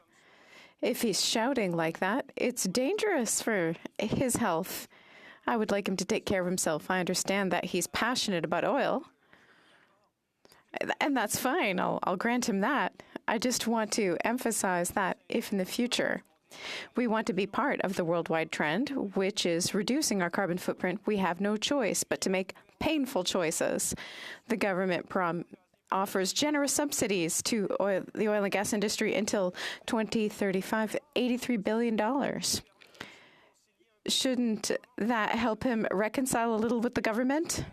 If he's shouting like that, it's dangerous for his health. I would like him to take care of himself. I understand that he's passionate about oil, and that's fine. I'll grant him that. I just want to emphasize that if in the future we want to be part of the worldwide trend, which is reducing our carbon footprint, we have no choice but to make painful choices. The government offers generous subsidies to the oil and gas industry until 2035, $83 billion. Shouldn't that help him reconcile a little with the government?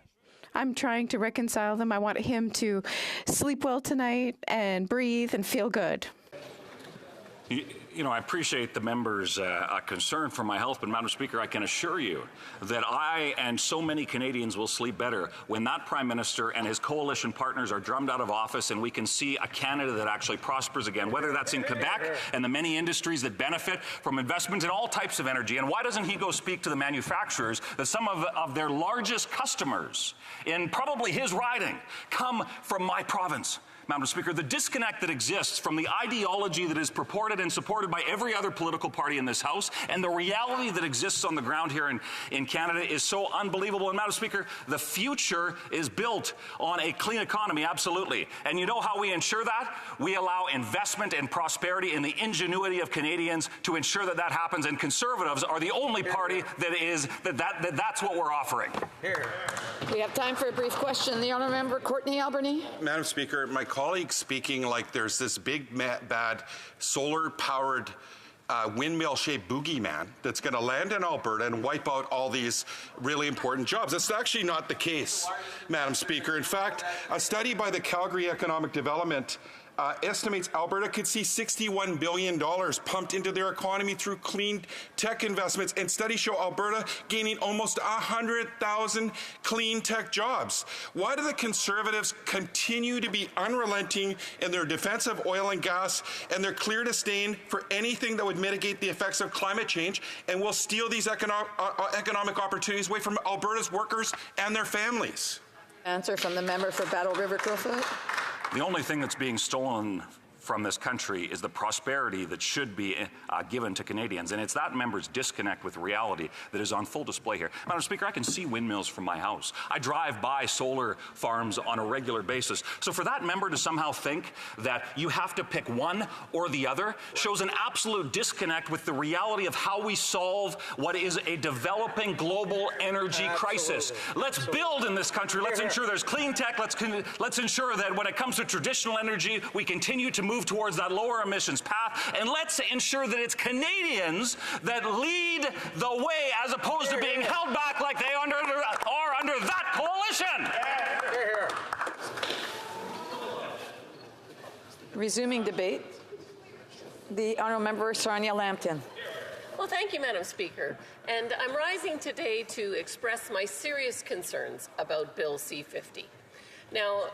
I'm trying to reconcile them. I want him to sleep well tonight and breathe and feel good. You know, I appreciate the member's concern for my health, but Madam Speaker, I can assure you that I and so many Canadians will sleep better when that Prime Minister and his coalition partners are drummed out of office and we can see a Canada that actually prospers again, whether that's in Quebec and the many industries that benefit from investment in all types of energy. And why doesn't he go speak to the manufacturers that some of their largest customers in probably his riding come from my province? Madam Speaker, the disconnect that exists from the ideology that is purported and supported by every other political party in this House and the reality that exists on the ground here in Canada is so unbelievable. And Madam Speaker, the future is built on a clean economy, absolutely. And you know how we ensure that? We allow investment and prosperity in the ingenuity of Canadians to ensure that that happens. And Conservatives are the only party that's what we're offering. We have time for a brief question. The Honourable Member Courtney Alberni. Madam Speaker, my colleague speaking like there's this big, bad, solar-powered windmill-shaped boogeyman that's going to land in Alberta and wipe out all these really important jobs. That's actually not the case, Madam Speaker. In fact, a study by the Calgary Economic Development estimates Alberta could see $61 billion pumped into their economy through clean tech investments, and studies show Alberta gaining almost 100,000 clean tech jobs. Why do the Conservatives continue to be unrelenting in their defense of oil and gas and their clear disdain for anything that would mitigate the effects of climate change and will steal these economic opportunities away from Alberta's workers and their families? Answer from the member for Battle River Crowfoot. The only thing that's being stolen from this country is the prosperity that should be given to Canadians. And it's that member's disconnect with reality that is on full display here. Madam Speaker, I can see windmills from my house. I drive by solar farms on a regular basis. So for that member to somehow think that you have to pick one or the other shows an absolute disconnect with the reality of how we solve what is a developing global energy crisis. Let's build in this country. Let's ensure there's clean tech. Let's ensure that when it comes to traditional energy, we continue to move move towards that lower emissions path, and let's ensure that it's Canadians that lead the way as opposed to being held back like they are under that coalition. Resuming debate, the Honourable Member Sarnia Lambton. Well, thank you, Madam Speaker. And I'm rising today to express my serious concerns about Bill C-50. Now,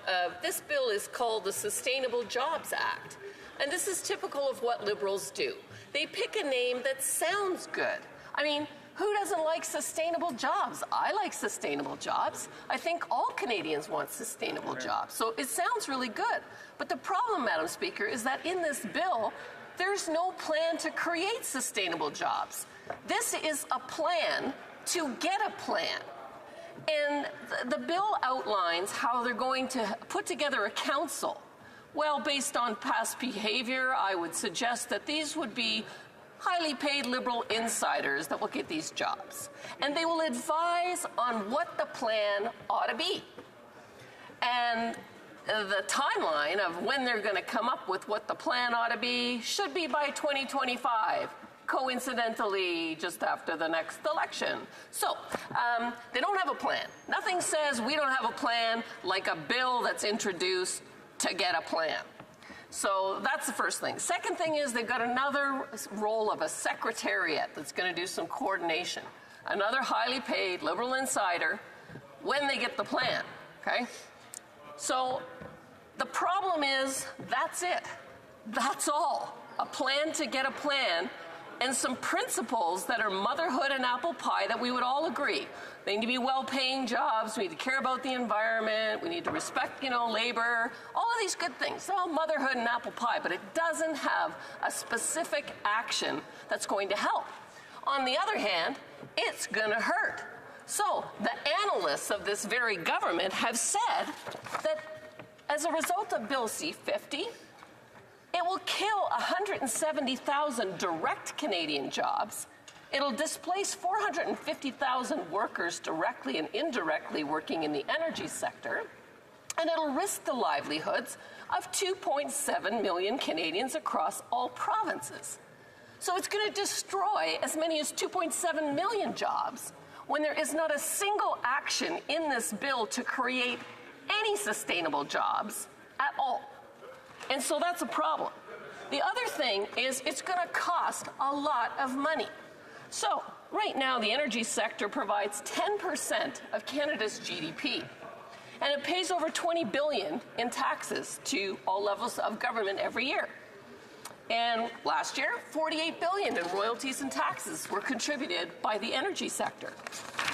this bill is called the Sustainable Jobs Act, and this is typical of what Liberals do. They pick a name that sounds good. I mean, who doesn't like sustainable jobs? I like sustainable jobs. I think all Canadians want sustainable jobs. So it sounds really good. But the problem, Madam Speaker, is that in this bill, there's no plan to create sustainable jobs. This is a plan to get a plan. And the bill outlines how they're going to put together a council. Well, based on past behavior, I would suggest that these would be highly paid Liberal insiders that will get these jobs. And they will advise on what the plan ought to be. And the timeline of when they're going to come up with what the plan ought to be should be by 2025, coincidentally just after the next election. So they don't have a plan. Nothing says we don't have a plan like a bill that's introduced to get a plan. So that's the first thing. Second thing is they've got another role of a secretariat that's going to do some coordination. Another highly paid Liberal insider when they get the plan, okay? So the problem is that's it. That's all. A plan to get a plan and some principles that are motherhood and apple pie that we would all agree. They need to be well-paying jobs. We need to care about the environment. We need to respect, labor. All of these good things. They're all motherhood and apple pie, but it doesn't have a specific action that's going to help. On the other hand, it's going to hurt. So the analysts of this very government have said that as a result of Bill C-50, it will kill 170,000 direct Canadian jobs. It'll displace 450,000 workers directly and indirectly working in the energy sector. And it'll risk the livelihoods of 2.7 million Canadians across all provinces. So it's going to destroy as many as 2.7 million jobs when there is not a single action in this bill to create any sustainable jobs at all. And so that's a problem. The other thing is it's going to cost a lot of money. So right now the energy sector provides 10% of Canada's GDP. And it pays over $20 billion in taxes to all levels of government every year. And last year, $48 billion in royalties and taxes were contributed by the energy sector.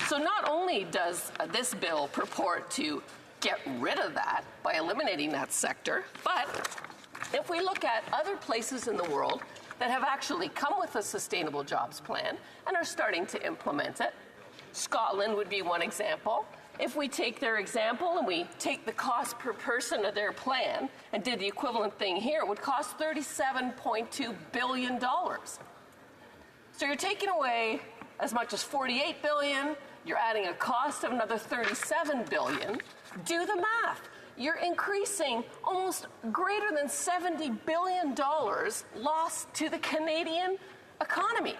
So not only does this bill purport to get rid of that by eliminating that sector, but if we look at other places in the world that have actually come with a sustainable jobs plan and are starting to implement it, Scotland would be one example. If we take their example and we take the cost per person of their plan and did the equivalent thing here, it would cost $37.2 billion. So you're taking away as much as $48 billion, you're adding a cost of another $37 billion. Do the math. You're increasing almost greater than $70 billion lost to the Canadian economy.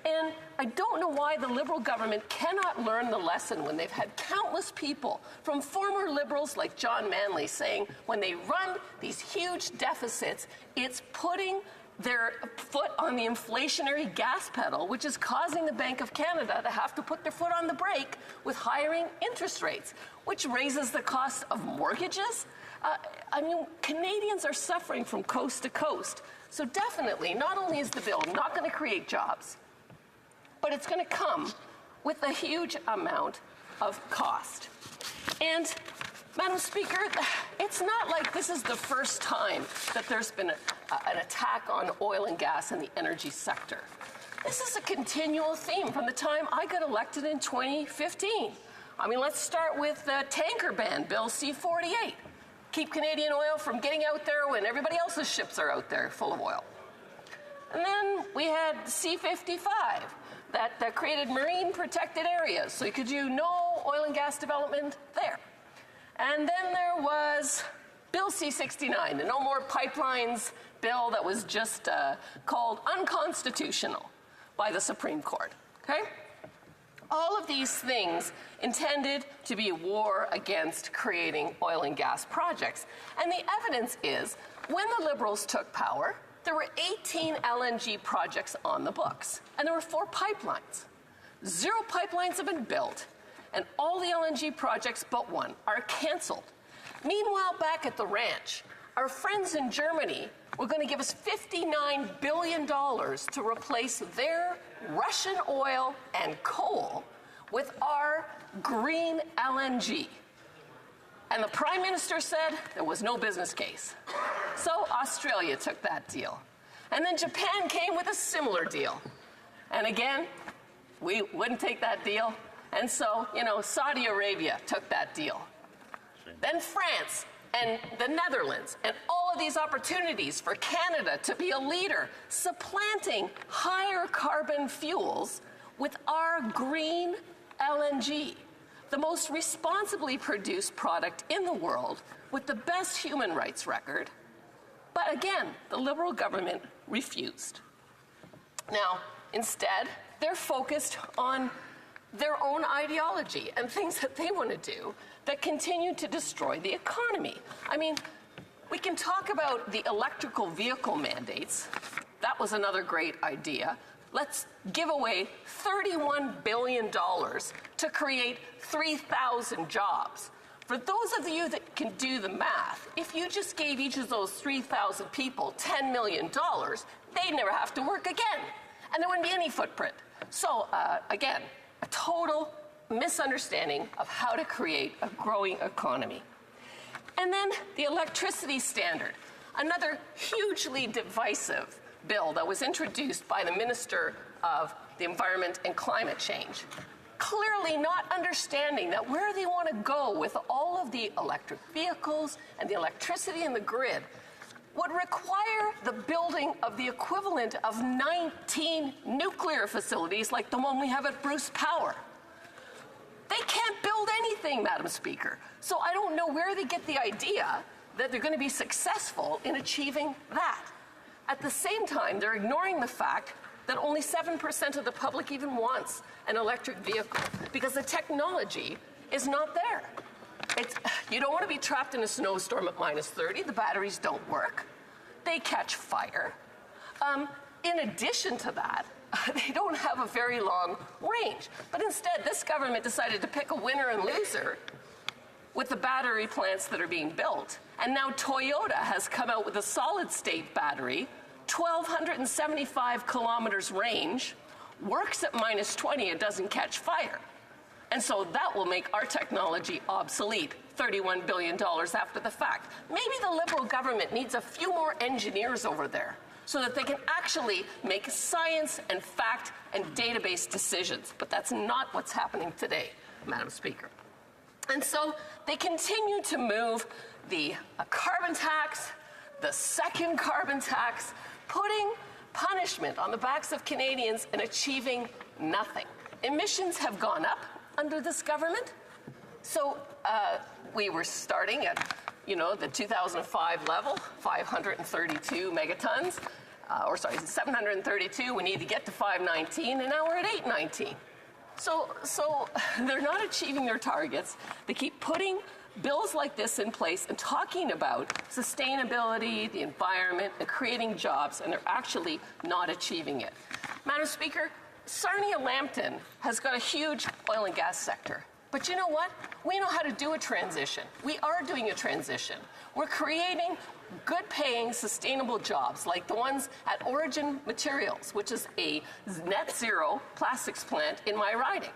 And I don't know why the Liberal government cannot learn the lesson when they've had countless people from former Liberals like John Manley saying when they run these huge deficits, it's putting their foot on the inflationary gas pedal, which is causing the Bank of Canada to have to put their foot on the brake with hiring interest rates, which raises the cost of mortgages. Canadians are suffering from coast to coast. So definitely, not only is the bill not going to create jobs, but it's going to come with a huge amount of cost. And Madam Speaker, it's not like this is the first time that there's been an attack on oil and gas in the energy sector. This is a continual theme from the time I got elected in 2015. Let's start with the tanker ban, Bill C-48. Keep Canadian oil from getting out there when everybody else's ships are out there full of oil. And then we had C-55 that created marine protected areas, so you could do no oil and gas development there. And then there was Bill C-69, the No More Pipelines bill that was just called unconstitutional by the Supreme Court, okay? All of these things intended to be a war against creating oil and gas projects. And the evidence is, when the Liberals took power, there were 18 LNG projects on the books, and there were 4 pipelines. 0 pipelines have been built, and all the LNG projects but one are canceled. Meanwhile, back at the ranch, our friends in Germany were going to give us $59 billion to replace their Russian oil and coal with our green LNG. And the Prime Minister said there was no business case. So Australia took that deal. And then Japan came with a similar deal. And again, we wouldn't take that deal. And so, Saudi Arabia took that deal. Then France and the Netherlands, and all of these opportunities for Canada to be a leader, supplanting higher carbon fuels with our green LNG, the most responsibly produced product in the world with the best human rights record. But again, the Liberal government refused. Now, instead, they're focused on their own ideology and things that they want to do that continue to destroy the economy. I mean, we can talk about the electrical vehicle mandates. That was another great idea. Let's give away $31 billion to create 3,000 jobs. For those of you that can do the math, if you just gave each of those 3,000 people $10 million, they'd never have to work again, and there wouldn't be any footprint. So, again, a total misunderstanding of how to create a growing economy. And then the electricity standard, another hugely divisive bill that was introduced by the Minister of the Environment and Climate Change, clearly not understanding that where they want to go with all of the electric vehicles and the electricity in the grid would require the building of the equivalent of 19 nuclear facilities like the one we have at Bruce Power. They can't build anything, Madam Speaker. So I don't know where they get the idea that they're going to be successful in achieving that. At the same time, they're ignoring the fact that only 7% of the public even wants an electric vehicle because the technology is not there. You don't want to be trapped in a snowstorm at -30. The batteries don't work. They catch fire. In addition to that, they don't have a very long range. But instead, this government decided to pick a winner and loser with the battery plants that are being built. And now Toyota has come out with a solid-state battery, 1,275 kilometers range, works at -20 and doesn't catch fire. And so that will make our technology obsolete, $31 billion after the fact. Maybe the Liberal government needs a few more engineers over there so that they can actually make science and fact and database decisions. But that's not what's happening today, Madam Speaker. And so they continue to move the carbon tax, the second carbon tax, putting punishment on the backs of Canadians and achieving nothing. Emissions have gone up under this government. So we were starting at, the 2005 level, 532 megatons, 732. We need to get to 519, and now we're at 819. So they're not achieving their targets. They keep putting bills like this in place and talking about sustainability, the environment, and creating jobs, and they're actually not achieving it. Madam Speaker, Sarnia-Lambton has got a huge oil and gas sector. But you know what? We know how to do a transition. We are doing a transition. We're creating good-paying, sustainable jobs like the ones at Origin Materials, which is a net zero plastics plant in my riding.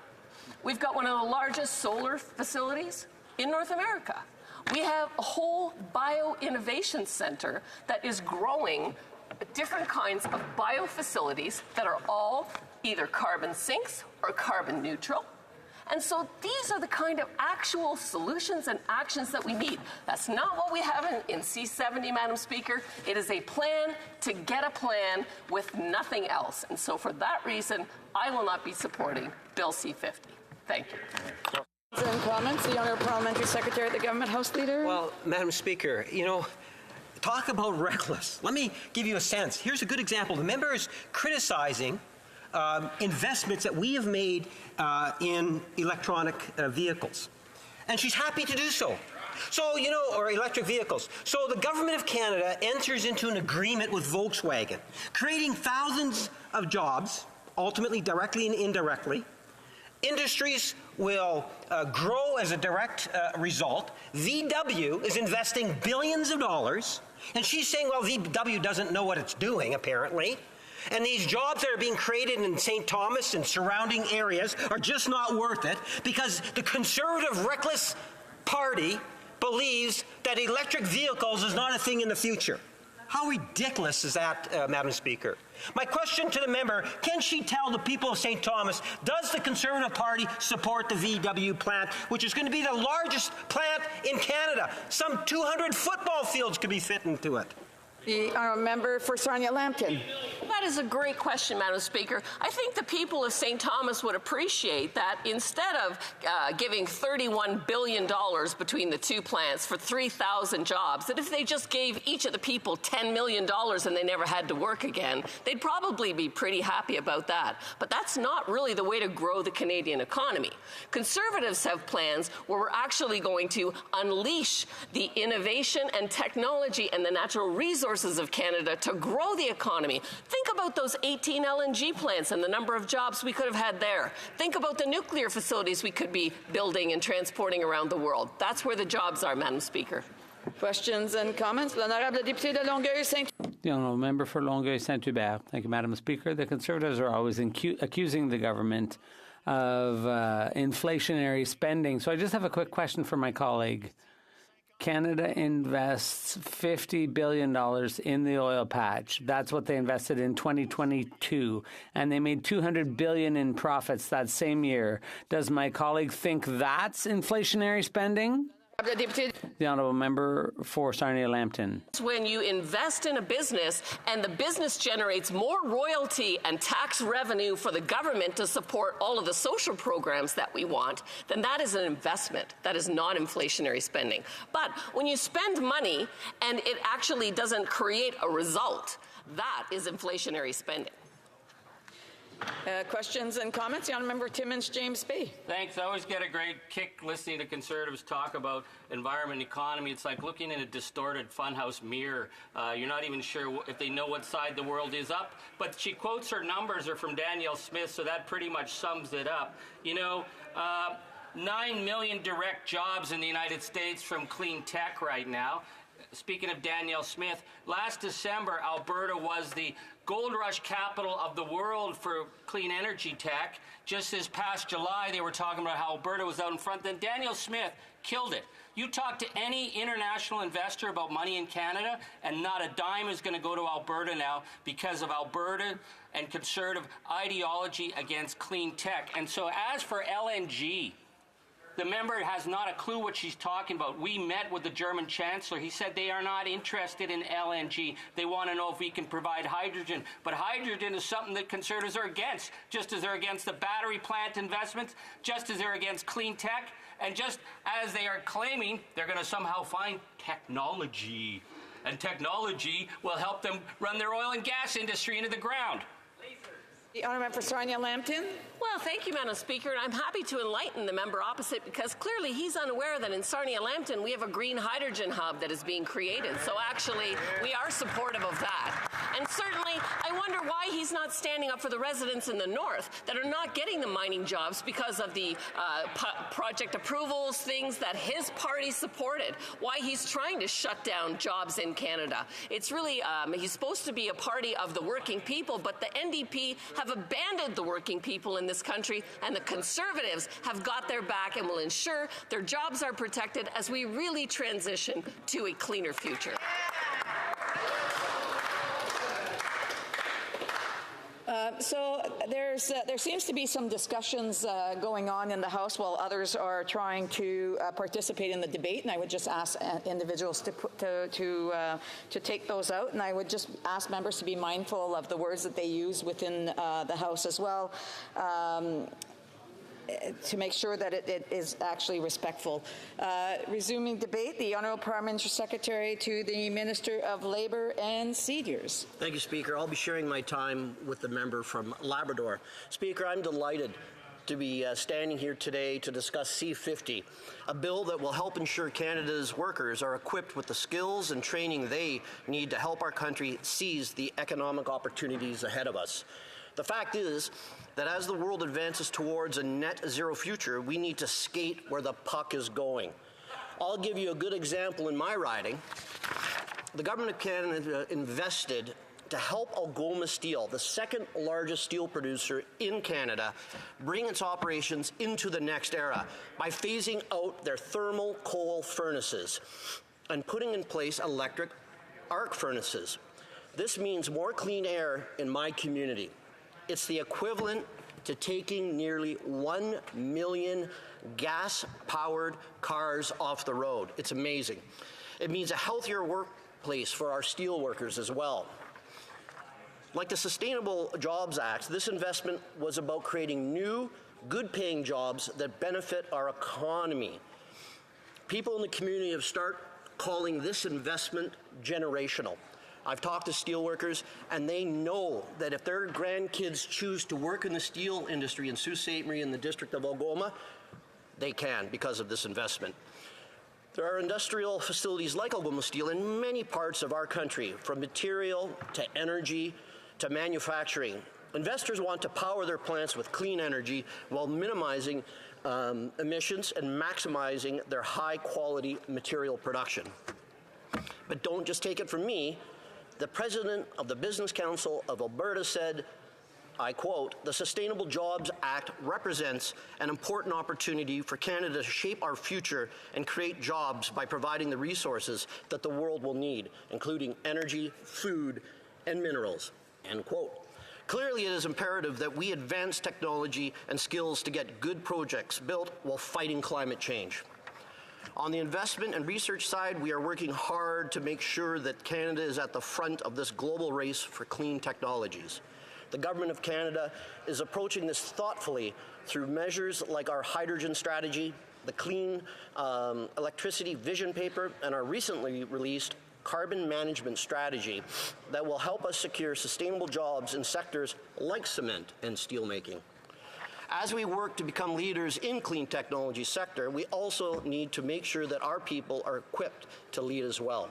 We've got one of the largest solar facilities in North America. We have a whole bio-innovation center that is growing different kinds of bio-facilities that are all either carbon sinks or carbon neutral. And so these are the kind of actual solutions and actions that we need. That's not what we have in C-70, Madam Speaker. It is a plan to get a plan with nothing else. And so for that reason, I will not be supporting Bill C-50. Thank you. And comments, the Honourable Parliamentary Secretary of the Government House Leader. Well, Madam Speaker, talk about reckless. Let me give you a sense. Here's a good example. The member is criticizing investments that we have made in electronic vehicles. And she's happy to do so. So, or electric vehicles. So the Government of Canada enters into an agreement with Volkswagen, creating thousands of jobs, ultimately directly and indirectly. Industries will grow as a direct result. VW is investing billions of dollars, and she's saying, well, VW doesn't know what it's doing, apparently. And these jobs that are being created in St. Thomas and surrounding areas are just not worth it because the Conservative reckless party believes that electric vehicles is not a thing in the future. How ridiculous is that, Madam Speaker? My question to the member, can she tell the people of St. Thomas, does the Conservative Party support the VW plant, which is going to be the largest plant in Canada? Some 200 football fields could be fit into it. The member for Sarnia-Lambton. That is a great question, Madam Speaker. I think the people of St. Thomas would appreciate that instead of giving $31 billion between the two plants for 3,000 jobs, that if they just gave each of the people $10 million and they never had to work again, they'd probably be pretty happy about that. But that's not really the way to grow the Canadian economy. Conservatives have plans where we're actually going to unleash the innovation and technology and the natural resources of Canada to grow the economy. Think about those 18 LNG plants and the number of jobs we could have had there. Think about the nuclear facilities we could be building and transporting around the world. That's where the jobs are, Madam Speaker. Questions and comments? L'honorable député de Longueuil-Saint. The honourable member for Longueuil-Saint-Hubert. Thank you, Madam Speaker. The Conservatives are always accusing the government of inflationary spending. So I just have a quick question for my colleague. Canada invests $50 billion in the oil patch. That's what they invested in 2022. And they made $200 billion in profits that same year. Does my colleague think that's inflationary spending? The honourable member for Sarnia-Lambton. When you invest in a business and the business generates more royalty and tax revenue for the government to support all of the social programs that we want, then that is an investment. That is not inflationary spending. But when you spend money and it actually doesn't create a result, that is inflationary spending. Questions and comments? The Honourable Member Timmins James Bay. Thanks. I always get a great kick listening to Conservatives talk about environment and economy. It's like looking in a distorted funhouse mirror. You're not even sure if they know what side the world is up. But she quotes her numbers are from Danielle Smith, so that pretty much sums it up. 9 million direct jobs in the United States from clean tech right now. Speaking of Danielle Smith, last December, Alberta was the gold rush capital of the world for clean energy tech. Just this past July, they were talking about how Alberta was out in front. Then Danielle Smith killed it. You talk to any international investor about money in Canada, and not a dime is going to go to Alberta now because of Alberta and Conservative ideology against clean tech. And so as for LNG, the member has not a clue what she's talking about. We met with the German Chancellor. He said they are not interested in LNG. They want to know if we can provide hydrogen. But hydrogen is something that Conservatives are against, just as they're against the battery plant investments, just as they're against clean tech, and just as they are claiming they're going to somehow find technology. And technology will help them run their oil and gas industry into the ground. The Honourable for Sarnia-Lambton. Well, thank you, Madam Speaker, and I'm happy to enlighten the member opposite because clearly he's unaware that in Sarnia-Lambton we have a green hydrogen hub that is being created. So actually, we are supportive of that. And certainly, I wonder why he's not standing up for the residents in the north that are not getting the mining jobs because of the project approvals, things that his party supported. Why he's trying to shut down jobs in Canada. It's really, he's supposed to be a party of the working people, but the NDP have abandoned the working people in this country, and the Conservatives have got their back and will ensure their jobs are protected as we really transition to a cleaner future. So there seems to be some discussions going on in the House while others are trying to participate in the debate, and I would just ask individuals to take those out, and I would just ask members to be mindful of the words that they use within the House as well. to make sure that it is actually respectful. Resuming debate, the Honourable Parliamentary Secretary to the Minister of Labour and Seniors. Thank you, Speaker. I'll be sharing my time with the member from Labrador. Speaker, I'm delighted to be standing here today to discuss C-50, a bill that will help ensure Canada's workers are equipped with the skills and training they need to help our country seize the economic opportunities ahead of us. The fact is that as the world advances towards a net zero future, we need to skate where the puck is going. I'll give you a good example in my riding. The Government of Canada invested to help Algoma Steel, the second largest steel producer in Canada, bring its operations into the next era by phasing out their thermal coal furnaces and putting in place electric arc furnaces. This means more clean air in my community. It's the equivalent to taking nearly 1 million gas-powered cars off the road. It's amazing. It means a healthier workplace for our steel workers as well. Like the Sustainable Jobs Act, this investment was about creating new, good-paying jobs that benefit our economy. People in the community have started calling this investment generational. I've talked to steelworkers, and they know that if their grandkids choose to work in the steel industry in Sault Ste. Marie in the district of Algoma, they can because of this investment. There are industrial facilities like Algoma Steel in many parts of our country, from material to energy to manufacturing. Investors want to power their plants with clean energy while minimizing emissions and maximizing their high-quality material production. But don't just take it from me. The president of the Business Council of Alberta said, I quote, "The Sustainable Jobs Act represents an important opportunity for Canada to shape our future and create jobs by providing the resources that the world will need, including energy, food, and minerals," end quote. Clearly, it is imperative that we advance technology and skills to get good projects built while fighting climate change. On the investment and research side, we are working hard to make sure that Canada is at the front of this global race for clean technologies. The Government of Canada is approaching this thoughtfully through measures like our hydrogen strategy, the Clean Electricity Vision Paper, and our recently released carbon management strategy that will help us secure sustainable jobs in sectors like cement and steelmaking. As we work to become leaders in clean technology sector, we also need to make sure that our people are equipped to lead as well.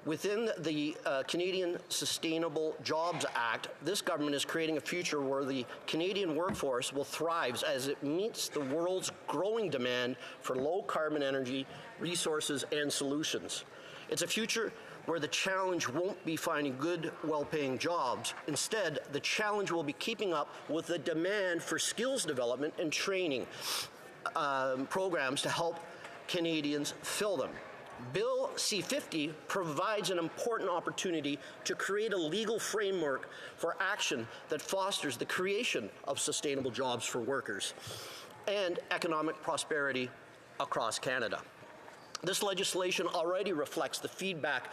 Within the Canadian Sustainable Jobs Act, this government is creating a future where the Canadian workforce will thrive as it meets the world's growing demand for low-carbon energy, resources, and solutions. It's a future where the challenge won't be finding good, well-paying jobs. Instead, the challenge will be keeping up with the demand for skills development and training programs to help Canadians fill them. Bill C-50 provides an important opportunity to create a legal framework for action that fosters the creation of sustainable jobs for workers and economic prosperity across Canada. This legislation already reflects the feedback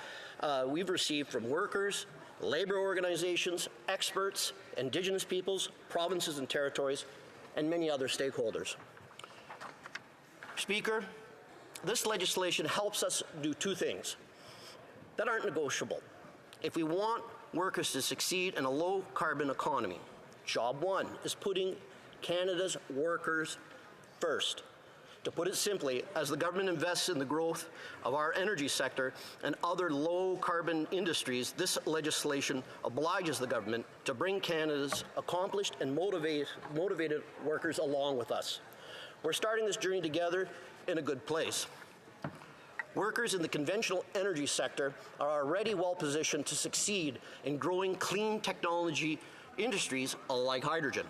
we've received from workers, labor organizations, experts, Indigenous peoples, provinces and territories, and many other stakeholders. Speaker, this legislation helps us do two things that aren't negotiable. If we want workers to succeed in a low-carbon economy, job one is putting Canada's workers first. To put it simply, as the government invests in the growth of our energy sector and other low-carbon industries, this legislation obliges the government to bring Canada's accomplished and motivated workers along with us. We're starting this journey together in a good place. Workers in the conventional energy sector are already well positioned to succeed in growing clean technology industries like hydrogen.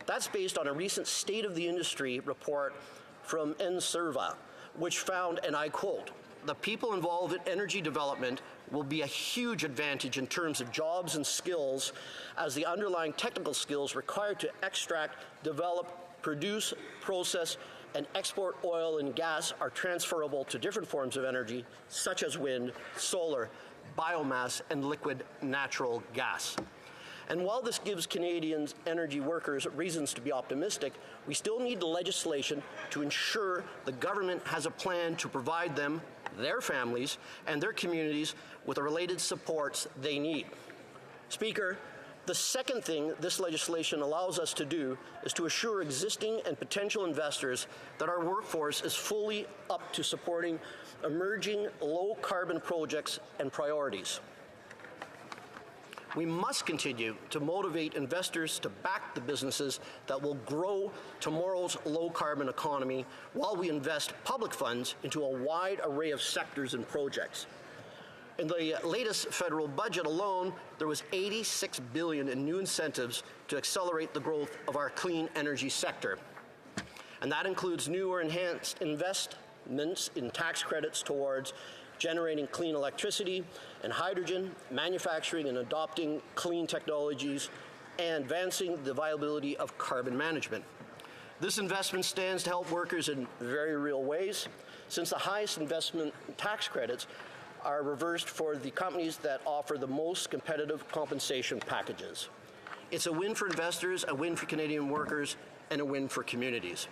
That's based on a recent State of the Industry report from NSERVA, which found, and I quote, "The people involved in energy development will be a huge advantage in terms of jobs and skills as the underlying technical skills required to extract, develop, produce, process, and export oil and gas are transferable to different forms of energy, such as wind, solar, biomass, and liquid natural gas." And while this gives Canadians energy workers reasons to be optimistic, we still need the legislation to ensure the government has a plan to provide them, their families, and their communities with the related supports they need. Speaker, the second thing this legislation allows us to do is to assure existing and potential investors that our workforce is fully up to supporting emerging low-carbon projects and priorities. We must continue to motivate investors to back the businesses that will grow tomorrow's low-carbon economy while we invest public funds into a wide array of sectors and projects. In the latest federal budget alone, there was $86 billion in new incentives to accelerate the growth of our clean energy sector. And that includes new or enhanced investments in tax credits towards generating clean electricity and hydrogen, manufacturing and adopting clean technologies, and advancing the viability of carbon management. This investment stands to help workers in very real ways, since the highest investment tax credits are reversed for the companies that offer the most competitive compensation packages. It's a win for investors, a win for Canadian workers, and a win for communities.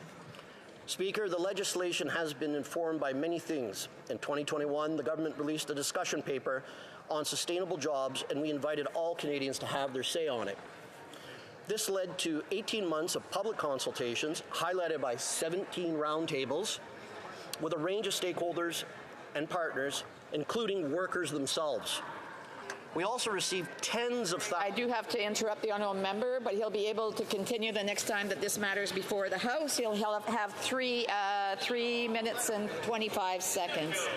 Speaker, the legislation has been informed by many things. In 2021, the government released a discussion paper on sustainable jobs, and we invited all Canadians to have their say on it. This led to 18 months of public consultations, highlighted by 17 roundtables with a range of stakeholders and partners, including workers themselves. We also received tens of thousands. I do have to interrupt the honourable member, but he'll be able to continue the next time that this matters before the House. He'll have 3 minutes and 25 seconds.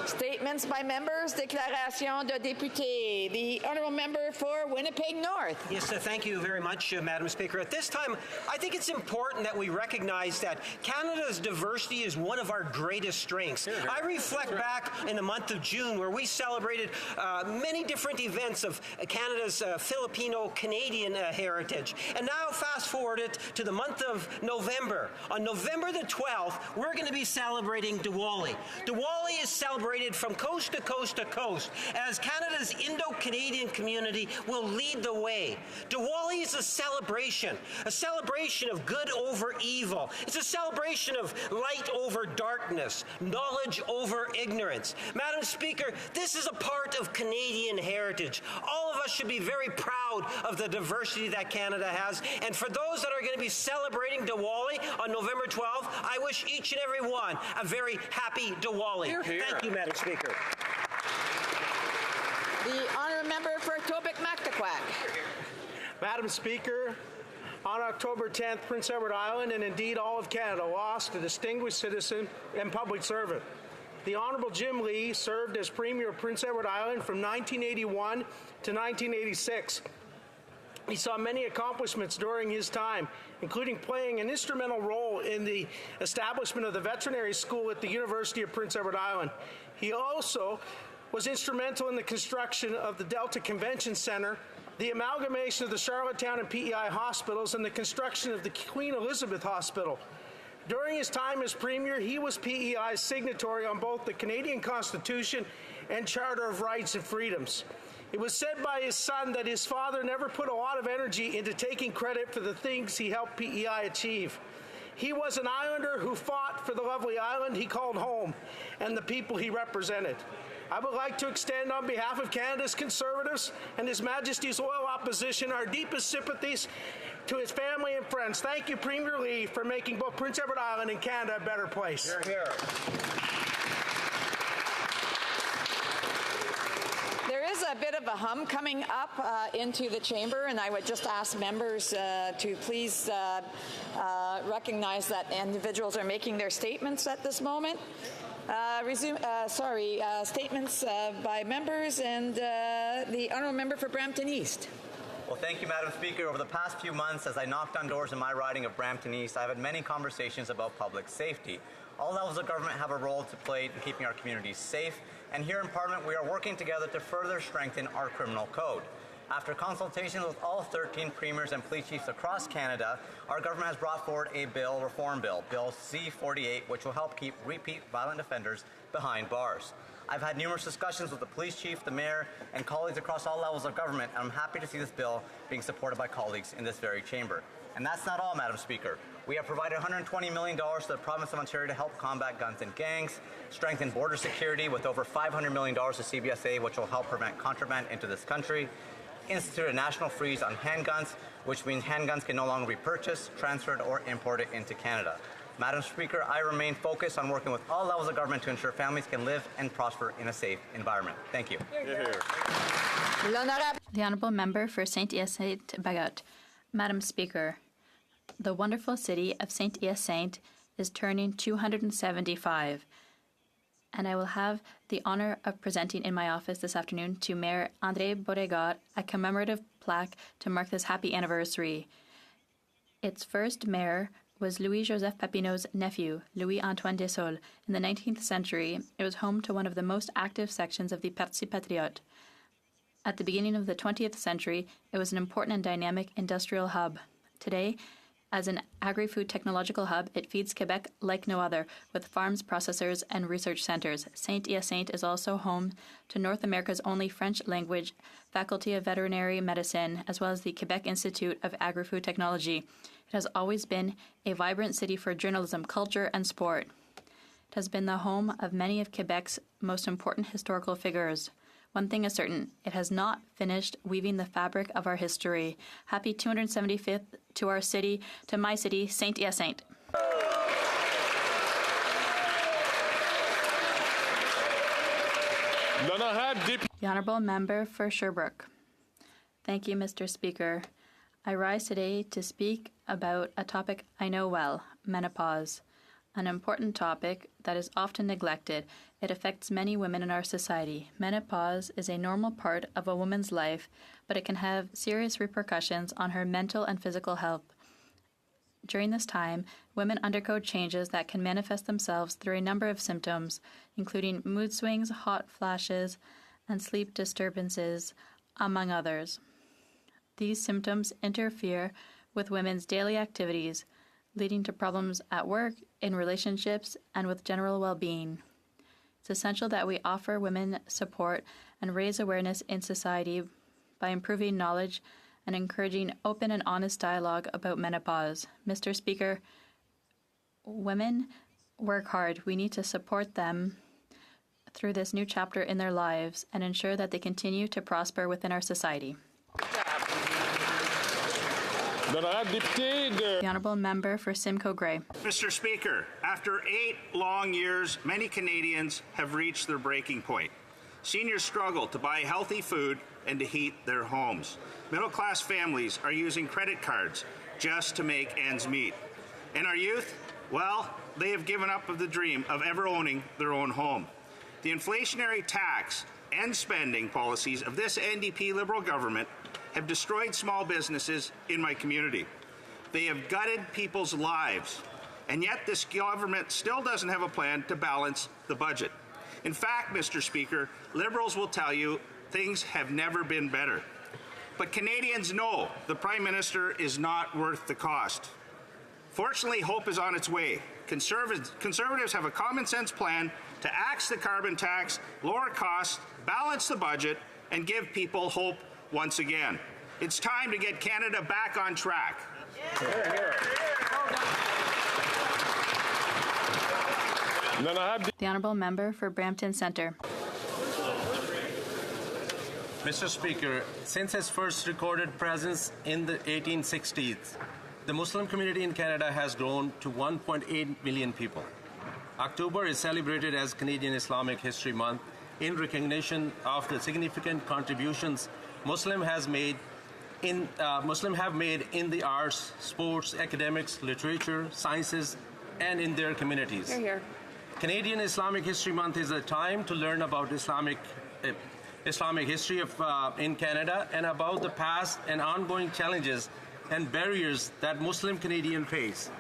Statements by members, déclaration de député. The honourable member for Winnipeg North. Yes, thank you very much, Madam Speaker. At this time, I think it's important that we recognize that Canada's diversity is one of our greatest strengths. I reflect back in the month of June where we celebrated many different events of Canada's Filipino-Canadian heritage. And now fast forward it to the month of November. On November the 12th, we're going to be celebrating Diwali. Diwali is celebrated from coast to coast to coast as Canada's Indo-Canadian community will lead the way. Diwali is a celebration of good over evil. It's a celebration of light over darkness, knowledge over ignorance. Madam Speaker, this is a part of Canadian heritage. All of us should be very proud of the diversity that Canada has. And for those that are going to be celebrating Diwali on November 12th, I wish each and every one a very happy Diwali. Hear, hear. Thank you, Madam Speaker. The honourable member for Etobicoke-Mactaquac. Madam Speaker, on October 10th, Prince Edward Island and indeed all of Canada lost a distinguished citizen and public servant. The Honourable Jim Lee served as Premier of Prince Edward Island from 1981 to 1986. He saw many accomplishments during his time, including playing an instrumental role in the establishment of the veterinary school at the University of Prince Edward Island. He also was instrumental in the construction of the Delta Convention Centre, the amalgamation of the Charlottetown and PEI hospitals, and the construction of the Queen Elizabeth Hospital. During his time as Premier, he was PEI's signatory on both the Canadian Constitution and Charter of Rights and Freedoms. It was said by his son that his father never put a lot of energy into taking credit for the things he helped PEI achieve. He was an Islander who fought for the lovely island he called home and the people he represented. I would like to extend on behalf of Canada's Conservatives and His Majesty's loyal opposition our deepest sympathies to his family and friends. Thank you, Premier Lee, for making both Prince Edward Island and Canada a better place. Hear, hear. There is a bit of a hum coming up into the chamber, and I would just ask members to please recognize that individuals are making their statements at this moment. Statements by members, and the honourable member for Brampton East. Well, thank you, Madam Speaker. Over the past few months, as I knocked on doors in my riding of Brampton East, I've had many conversations about public safety. All levels of government have a role to play in keeping our communities safe, and here in Parliament, we are working together to further strengthen our criminal code. After consultation with all 13 premiers and police chiefs across Canada, our government has brought forward a reform bill, Bill C-48, which will help keep repeat violent offenders behind bars. I've had numerous discussions with the police chief, the mayor, and colleagues across all levels of government, and I'm happy to see this bill being supported by colleagues in this very chamber. And that's not all, Madam Speaker. We have provided $120 million to the province of Ontario to help combat guns and gangs, strengthen border security with over $500 million to CBSA, which will help prevent contraband into this country, institute a national freeze on handguns, which means handguns can no longer be purchased, transferred, or imported into Canada. Madam Speaker, I remain focused on working with all levels of government to ensure families can live and prosper in a safe environment. Thank you. The Honourable Member for Saint-Hyacinthe-Bagot. Madam Speaker, the wonderful city of Saint-Hyacinthe is turning 275, and I will have the honour of presenting in my office this afternoon to Mayor André Beauregard a commemorative plaque to mark this happy anniversary. Its first mayor was Louis-Joseph Papineau's nephew, Louis-Antoine Dessaulles. In the 19th century, it was home to one of the most active sections of the Parti Patriote. At the beginning of the 20th century, it was an important and dynamic industrial hub. Today, as an agri-food technological hub, it feeds Quebec like no other, with farms, processors, and research centres. Saint-Hyacinthe is also home to North America's only French-language Faculty of Veterinary Medicine, as well as the Quebec Institute of Agri-Food Technology. It has always been a vibrant city for journalism, culture, and sport. It has been the home of many of Quebec's most important historical figures. One thing is certain, it has not finished weaving the fabric of our history. Happy 275th to our city, to my city, Saint-Hyacinthe. The Honourable Member for Sherbrooke. Thank you, Mr. Speaker. I rise today to speak about a topic I know well, menopause. An important topic that is often neglected. It affects many women in our society. Menopause is a normal part of a woman's life, but it can have serious repercussions on her mental and physical health. During this time, women undergo changes that can manifest themselves through a number of symptoms, including mood swings, hot flashes, and sleep disturbances, among others. These symptoms interfere with women's daily activities, leading to problems at work, in relationships, and with general well-being. It's essential that we offer women support and raise awareness in society by improving knowledge and encouraging open and honest dialogue about menopause. Mr. Speaker, women work hard. We need to support them through this new chapter in their lives and ensure that they continue to prosper within our society. The Honourable Member for Simcoe Grey. Mr. Speaker, after 8 long years, many Canadians have reached their breaking point. Seniors struggle to buy healthy food and to heat their homes. Middle-class families are using credit cards just to make ends meet. And our youth, well, they have given up of the dream of ever owning their own home. The inflationary tax and spending policies of this NDP Liberal government have destroyed small businesses in my community. They have gutted people's lives, and yet this government still doesn't have a plan to balance the budget. In fact, Mr. Speaker, Liberals will tell you things have never been better. But Canadians know the Prime Minister is not worth the cost. Fortunately, hope is on its way. Conservatives have a common-sense plan to axe the carbon tax, lower costs, balance the budget, and give people hope once again. It's time to get Canada back on track. The Honourable Member for Brampton Centre. Mr. Speaker, since its first recorded presence in the 1860s, the Muslim community in Canada has grown to 1.8 million people. October is celebrated as Canadian Islamic History Month in recognition of the significant contributions Muslims have made in the arts, sports, academics, literature, sciences, and in their communities. Hear, hear. Canadian Islamic History Month is a time to learn about Islamic history in Canada and about the past and ongoing challenges and barriers that Muslim Canadians face.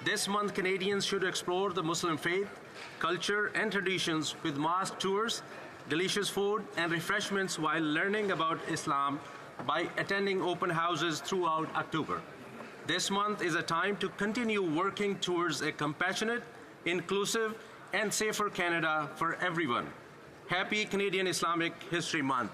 This month, Canadians should explore the Muslim faith, culture, and traditions with mosque tours, delicious food, and refreshments while learning about Islam by attending open houses throughout October. This month is a time to continue working towards a compassionate, inclusive, and safer Canada for everyone. Happy Canadian Islamic History Month.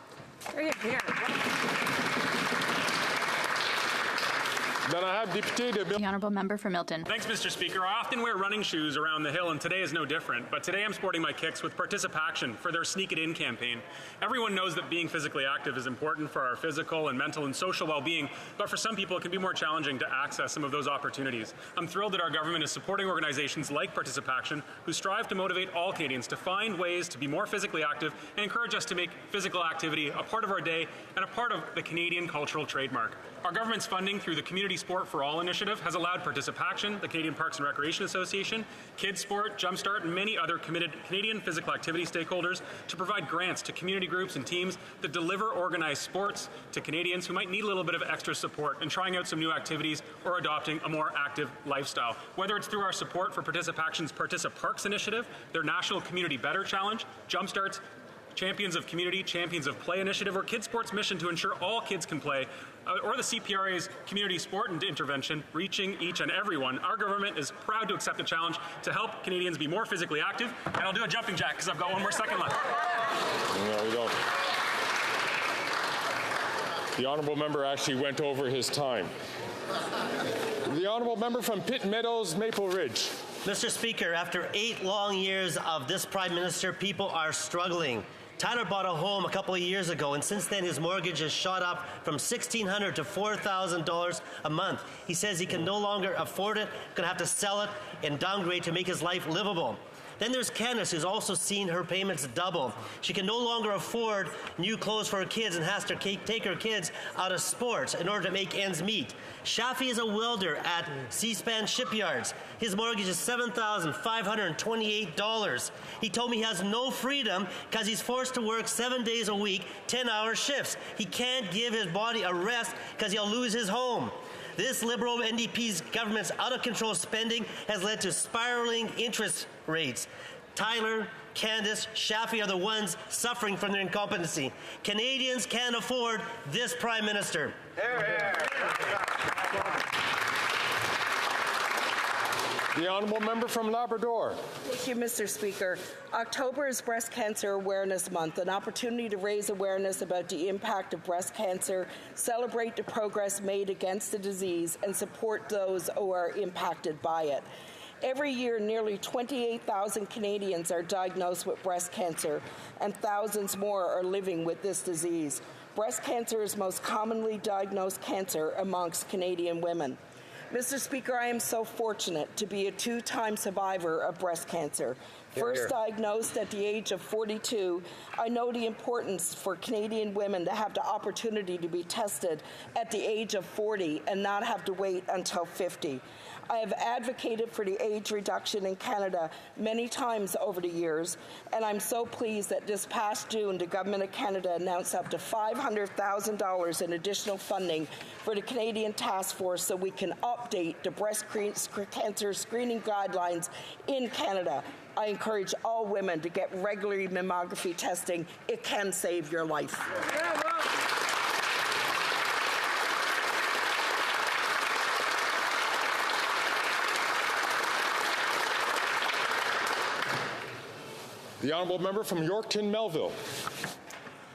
The Honourable Member for Milton. Thanks, Mr. Speaker. I often wear running shoes around the Hill, and today is no different. But today I'm sporting my kicks with Participaction for their Sneak It In campaign. Everyone knows that being physically active is important for our physical and mental and social well-being, but for some people it can be more challenging to access some of those opportunities. I'm thrilled that our government is supporting organizations like Participaction who strive to motivate all Canadians to find ways to be more physically active and encourage us to make physical activity a part of our day and a part of the Canadian cultural trademark. Our government's funding through the Community Sport for All initiative has allowed Participaction, the Canadian Parks and Recreation Association, Kids Sport, Jumpstart, and many other committed Canadian physical activity stakeholders to provide grants to community groups and teams that deliver organized sports to Canadians who might need a little bit of extra support in trying out some new activities or adopting a more active lifestyle. Whether it's through our support for Participaction's Parks initiative, their National Community Better Challenge, Jumpstart's Champions of Community, Champions of Play initiative, or Kids Sport's mission to ensure all kids can play, or the CPRA's Community Sport Intervention, reaching each and everyone, our government is proud to accept the challenge to help Canadians be more physically active. And I'll do a jumping jack because I've got one more second left. No, we don't. The honourable member actually went over his time. The honourable member from Pitt Meadows, Maple Ridge. Mr. Speaker, after 8 long years of this Prime Minister, people are struggling. Tyler bought a home a couple of years ago, and since then his mortgage has shot up from $1,600 to $4,000 a month. He says he can no longer afford it, going to have to sell it and downgrade to make his life livable. Then there's Candace, who's also seen her payments double. She can no longer afford new clothes for her kids and has to take her kids out of sports in order to make ends meet. Shafi is a welder at C-SPAN Shipyards. His mortgage is $7,528. He told me he has no freedom because he's forced to work 7 days a week, 10-hour shifts. He can't give his body a rest because he'll lose his home. This Liberal NDP's government's out-of-control spending has led to spiraling interest rates. Tyler, Candace, Shafi are the ones suffering from their incompetency. Canadians can't afford this Prime Minister. The honourable member from Labrador. Thank you, Mr. Speaker. October is Breast Cancer Awareness Month, an opportunity to raise awareness about the impact of breast cancer, celebrate the progress made against the disease, and support those who are impacted by it. Every year, nearly 28,000 Canadians are diagnosed with breast cancer, and thousands more are living with this disease. Breast cancer is most commonly diagnosed cancer amongst Canadian women. Mr. Speaker, I am so fortunate to be a 2-time survivor of breast cancer. First diagnosed at the age of 42, I know the importance for Canadian women to have the opportunity to be tested at the age of 40 and not have to wait until 50. I have advocated for the age reduction in Canada many times over the years, and I'm so pleased that this past June, the Government of Canada announced up to $500,000 in additional funding for the Canadian Task Force so we can update the breast cancer screening guidelines in Canada. I encourage all women to get regular mammography testing. It can save your life. The honourable member from Yorkton, Melville.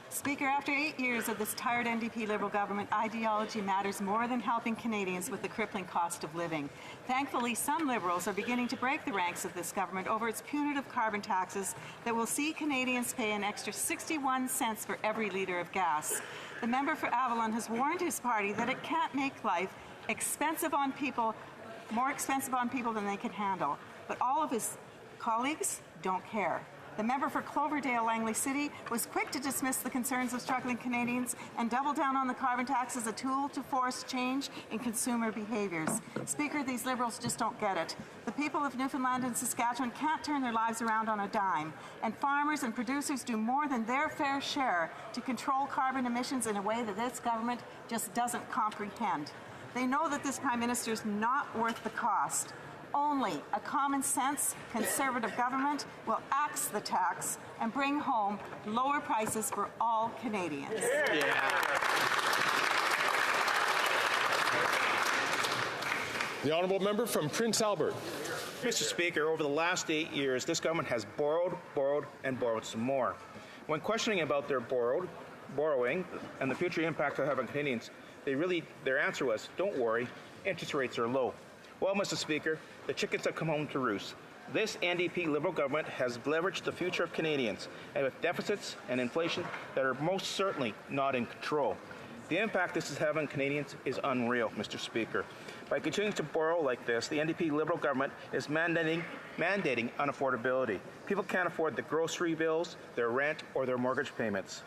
Speaker, after 8 years of this tired NDP Liberal government, ideology matters more than helping Canadians with the crippling cost of living. Thankfully, some Liberals are beginning to break the ranks of this government over its punitive carbon taxes that will see Canadians pay an extra 61 cents for every litre of gas. The member for Avalon has warned his party that it can't make life expensive on people, more expensive on people than they can handle. But all of his colleagues don't care. The member for Cloverdale Langley City was quick to dismiss the concerns of struggling Canadians and double down on the carbon tax as a tool to force change in consumer behaviours. Speaker, these Liberals just don't get it. The people of Newfoundland and Saskatchewan can't turn their lives around on a dime, and farmers and producers do more than their fair share to control carbon emissions in a way that this government just doesn't comprehend. They know that this Prime Minister is not worth the cost. Only a common-sense Conservative government will axe the tax and bring home lower prices for all Canadians. The honourable member from Prince Albert. Mr. Speaker, over the last 8 years, this government has borrowed, and borrowed some more. When questioning about their borrowing and the future impact of having Canadians, their answer was, don't worry, interest rates are low. Well, Mr. Speaker, the chickens have come home to roost. This NDP Liberal government has leveraged the future of Canadians, and with deficits and inflation that are most certainly not in control. The impact this is having on Canadians is unreal, Mr. Speaker. By continuing to borrow like this, the NDP Liberal government is mandating unaffordability. People can't afford the grocery bills, their rent, or their mortgage payments.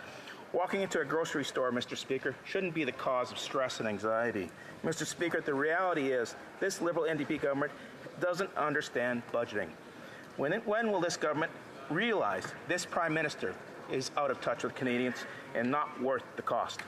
Walking into a grocery store, Mr. Speaker, shouldn't be the cause of stress and anxiety. Mr. Speaker, the reality is this Liberal NDP government doesn't understand budgeting. When will this government realize this Prime Minister is out of touch with Canadians and not worth the cost?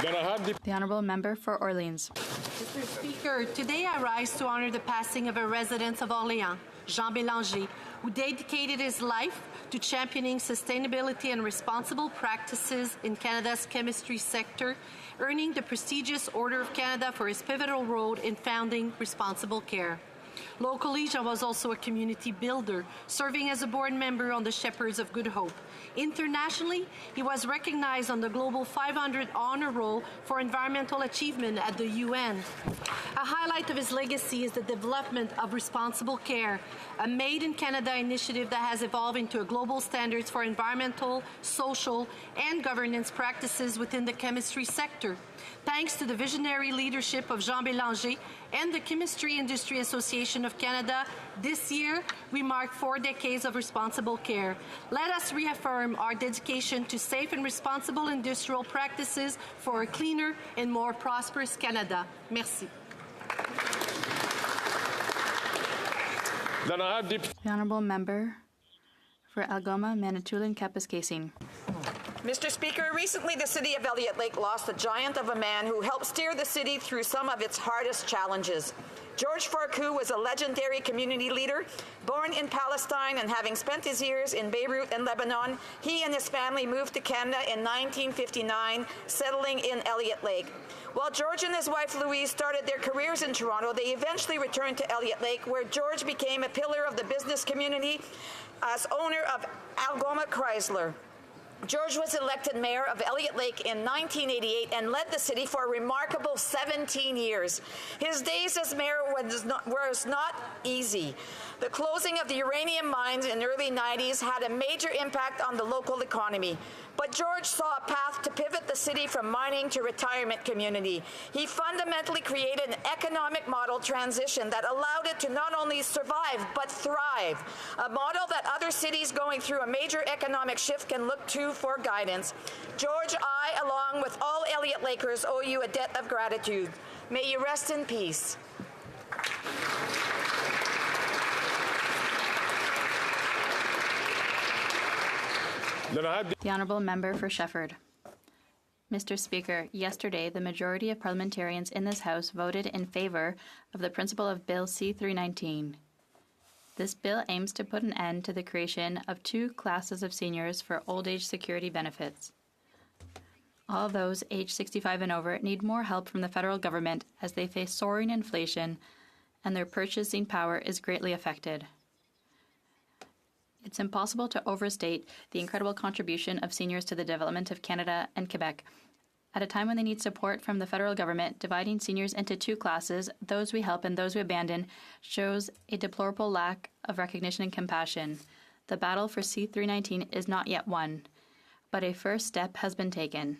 The Honourable Member for Orleans. Mr. Speaker, today I rise to honour the passing of a resident of Orléans, Jean Bélanger, who dedicated his life to championing sustainability and responsible practices in Canada's chemistry sector, earning the prestigious Order of Canada for his pivotal role in founding Responsible Care. Locally, Jean was also a community builder, serving as a board member on the Shepherds of Good Hope. Internationally, he was recognized on the Global 500 Honor Roll for environmental achievement at the UN. A highlight of his legacy is the development of Responsible Care, a Made in Canada initiative that has evolved into a global standards for environmental, social, and governance practices within the chemistry sector. Thanks to the visionary leadership of Jean Bélanger and the Chemistry Industry Association of Canada, this year we mark 4 decades of responsible care. Let us reaffirm our dedication to safe and responsible industrial practices for a cleaner and more prosperous Canada. Merci. The Honourable Member for Algoma, Manitoulin, Kapuskasing. Mr. Speaker, recently the City of Elliott Lake lost a giant of a man who helped steer the city through some of its hardest challenges. George Forcu was a legendary community leader. Born in Palestine and having spent his years in Beirut and Lebanon, he and his family moved to Canada in 1959, settling in Elliott Lake. While George and his wife Louise started their careers in Toronto, they eventually returned to Elliott Lake, where George became a pillar of the business community as owner of Algoma Chrysler. George was elected mayor of Elliott Lake in 1988 and led the city for a remarkable 17 years. His days as mayor was not easy. The closing of the uranium mines in the early 90s had a major impact on the local economy. But George saw a path to pivot the city from mining to retirement community. He fundamentally created an economic model transition that allowed it to not only survive, but thrive. A model that other cities going through a major economic shift can look to for guidance. George, I, along with all Elliott Lakers, owe you a debt of gratitude. May you rest in peace. The Honourable Member for Shefford. Mr. Speaker, yesterday the majority of parliamentarians in this House voted in favour of the principle of Bill C-319. This bill aims to put an end to the creation of 2 classes of seniors for old age security benefits. All those aged 65 and over need more help from the federal government as they face soaring inflation and their purchasing power is greatly affected. It's impossible to overstate the incredible contribution of seniors to the development of Canada and Quebec. At a time when they need support from the federal government, dividing seniors into 2 classes, those we help and those we abandon, shows a deplorable lack of recognition and compassion. The battle for C-319 is not yet won, but a first step has been taken.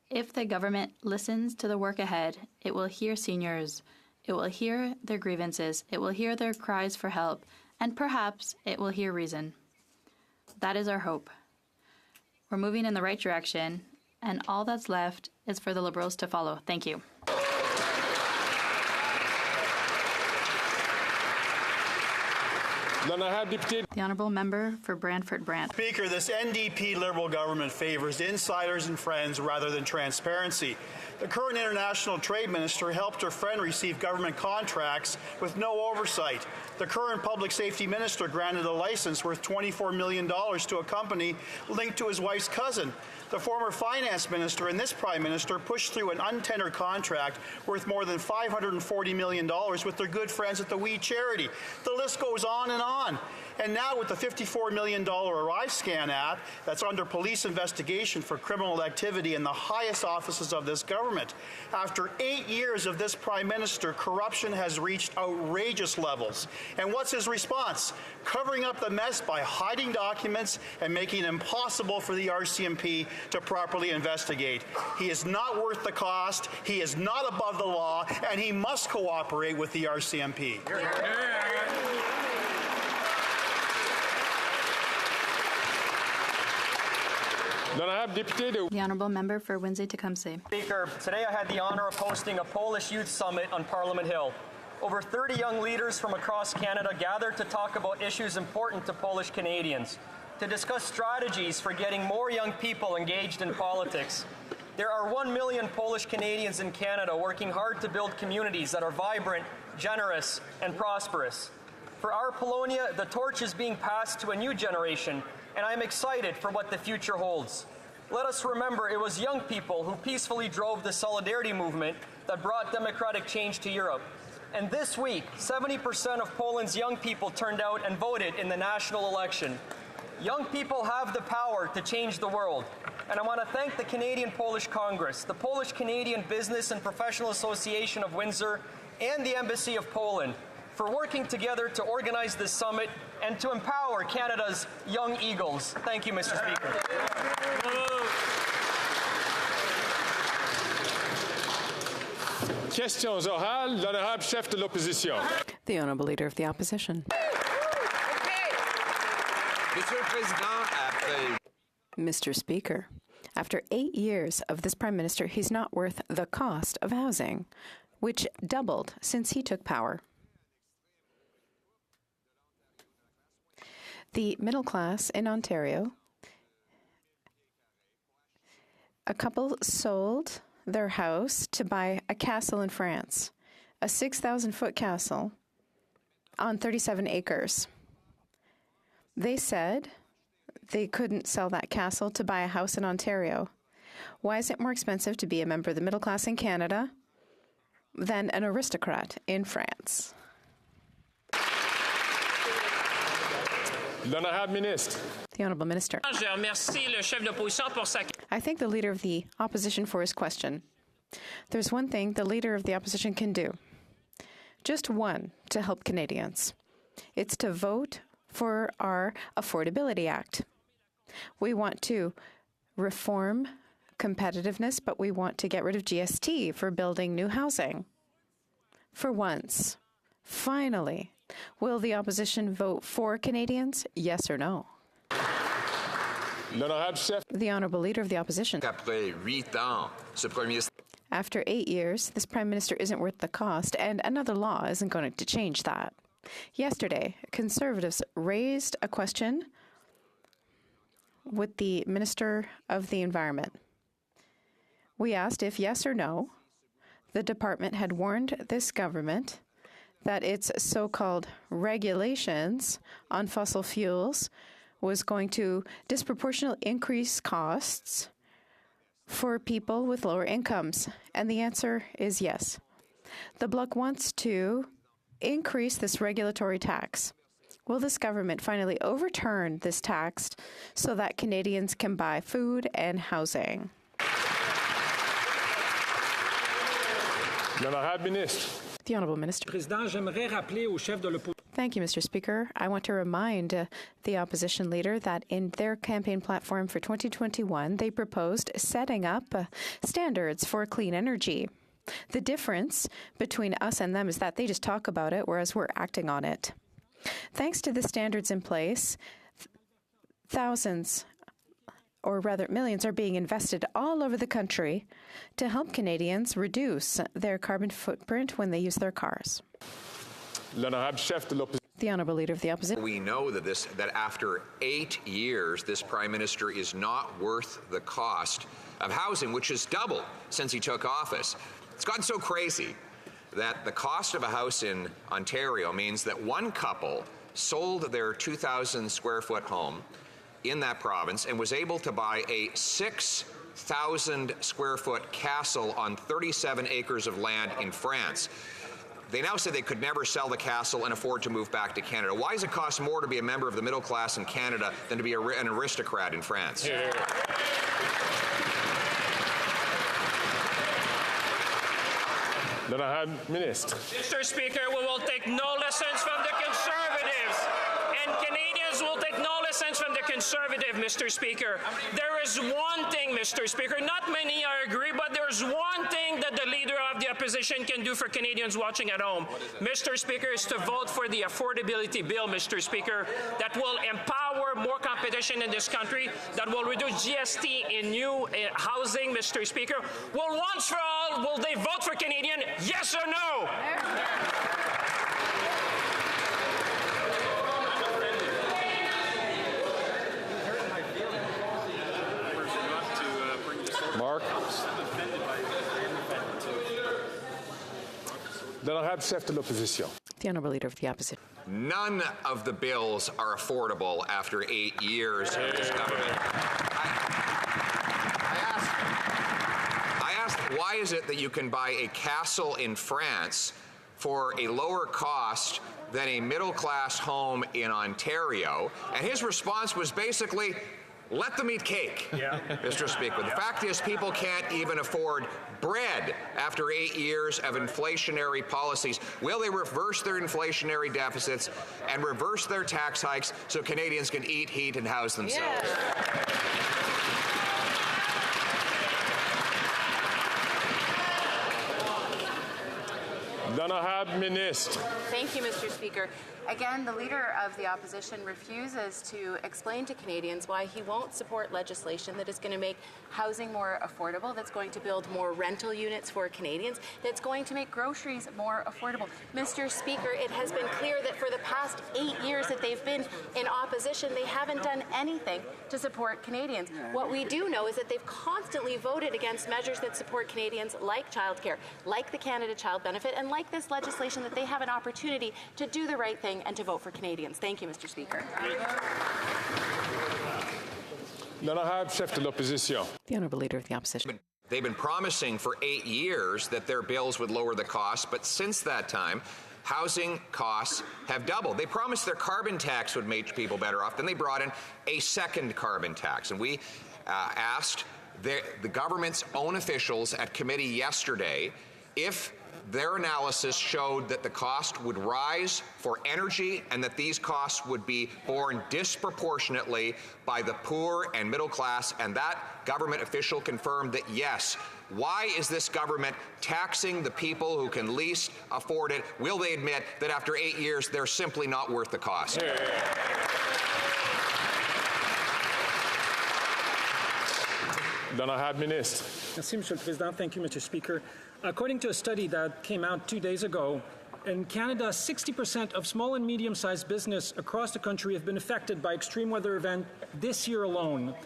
If the government listens to the work ahead, it will hear seniors, it will hear their grievances, it will hear their cries for help, and perhaps it will hear reason. That is our hope. We're moving in the right direction, and all that's left is for the Liberals to follow. Thank you. The Honourable Member for Brantford-Brant. Speaker, this NDP Liberal government favours insiders and friends rather than transparency. The current international trade minister helped her friend receive government contracts with no oversight. The current public safety minister granted a license worth $24 million to a company linked to his wife's cousin. The former finance minister and this prime minister pushed through an untendered contract worth more than $540 million with their good friends at the We Charity. The list goes on and on. And now with the $54 million ArriveScan app that's under police investigation for criminal activity in the highest offices of this government. After 8 years of this prime minister, corruption has reached outrageous levels. And what's his response? Covering up the mess by hiding documents and making it impossible for the RCMP to properly investigate. He is not worth the cost, he is not above the law, and he must cooperate with the RCMP. The Honourable Member for Windsor-Tecumseh. Speaker, today I had the honour of hosting a Polish Youth Summit on Parliament Hill. Over 30 young leaders from across Canada gathered to talk about issues important to Polish Canadians, to discuss strategies for getting more young people engaged in politics. There are 1 million Polish Canadians in Canada working hard to build communities that are vibrant, generous, and prosperous. For our Polonia, the torch is being passed to a new generation, and I am excited for what the future holds. Let us remember it was young people who peacefully drove the Solidarity movement that brought democratic change to Europe. And this week, 70% of Poland's young people turned out and voted in the national election. Young people have the power to change the world. And I want to thank the Canadian-Polish Congress, the Polish-Canadian Business and Professional Association of Windsor, and the Embassy of Poland for working together to organize this summit and to empower Canada's young eagles. Thank you, Mr. Speaker. Questions orales, l'honorable chef de l'opposition. The Honourable Leader of the Opposition. Mr. Speaker, after 8 years of this Prime Minister, he's not worth the cost of housing, which doubled since he took power. The middle class in Ontario, a couple sold their house to buy a castle in France, a 6,000-foot castle on 37 acres. They said they couldn't sell that castle to buy a house in Ontario. Why is it more expensive to be a member of the middle class in Canada than an aristocrat in France? L'honorable ministre. The Honourable Minister. I thank the Leader of the Opposition for his question. There's one thing the Leader of the Opposition can do. Just one to help Canadians. It's to vote for our Affordability Act. We want to reform competitiveness, but we want to get rid of GST for building new housing. For once, finally, will the opposition vote for Canadians, yes or no? The Honourable Leader of the Opposition. After 8 years, this Prime Minister isn't worth the cost, and another law isn't going to change that. Yesterday, Conservatives raised a question with the Minister of the Environment. We asked if, yes or no, the department had warned this government that its so-called regulations on fossil fuels was going to disproportionately increase costs for people with lower incomes. And the answer is yes. The Bloc wants to increase this regulatory tax. Will this government finally overturn this tax so that Canadians can buy food and housing? The Honourable Minister. Thank you, Mr. Speaker. I want to remind the opposition leader that in their campaign platform for 2021, they proposed setting up standards for clean energy. The difference between us and them is that they just talk about it, whereas we're acting on it. Thanks to the standards in place, thousands, or rather millions, are being invested all over the country to help Canadians reduce their carbon footprint when they use their cars. The Honourable Leader of the Opposition. We know that after 8 years, this Prime Minister is not worth the cost of housing, which has doubled since he took office. It's gotten so crazy that the cost of a house in Ontario means that one couple sold their 2,000 square foot home in that province and was able to buy a 6,000 square foot castle on 37 acres of land in France. They now say they could never sell the castle and afford to move back to Canada. Why does it cost more to be a member of the middle class in Canada than to be an aristocrat in France? Yeah. Then I had Minister. Mr. Speaker, we will take no lessons from the Conservatives, and Canadians will take no lessons from the Conservative, Mr. Speaker. There is one thing, Mr. Speaker, not many I agree, but there's one thing that the Leader of the Opposition can do for Canadians watching at home, Mr. Speaker, is to vote for the affordability bill, Mr. Speaker, that will empower more competition in this country, that will reduce GST in new housing, Mr. Speaker. Well, once for all, will they vote for Canadian? Yes or no? Mark. Then I have chef de l'opposition. The Honourable Leader of the Opposition. None of the bills are affordable after 8 years of this government. I asked, why is it that you can buy a castle in France for a lower cost than a middle-class home in Ontario? And his response was basically, let them eat cake, Mr. Speaker. The fact is, people can't even afford bread after 8 years of inflationary policies. Will they reverse their inflationary deficits and reverse their tax hikes so Canadians can eat, heat, and house themselves? Then I have Minister. Thank you, Mr. Speaker. Again, the Leader of the Opposition refuses to explain to Canadians why he won't support legislation that is going to make housing more affordable, that's going to build more rental units for Canadians, that's going to make groceries more affordable. Mr. Speaker, it has been clear that for the past 8 years that they've been in opposition, they haven't done anything to support Canadians. What we do know is that they've constantly voted against measures that support Canadians, like childcare, like the Canada Child Benefit, and like this legislation that they have an opportunity to do the right thing and to vote for Canadians. Thank you, Mr. Speaker. Then I have chef de l'opposition. The Honourable Leader of the Opposition. They've been promising for 8 years that their bills would lower the cost, but since that time, housing costs have doubled. They promised their carbon tax would make people better off. Then they brought in a second carbon tax. And we asked the government's own officials at committee yesterday if their analysis showed that the cost would rise for energy and that these costs would be borne disproportionately by the poor and middle class, and that government official confirmed that yes. Why is this government taxing the people who can least afford it? Will they admit that after 8 years they're simply not worth the cost? Then I have Minister. Merci, Monsieur le Président. Thank you, Mr. Speaker. According to a study that came out 2 days ago, in Canada, 60% of small and medium-sized business across the country have been affected by extreme weather event this year alone.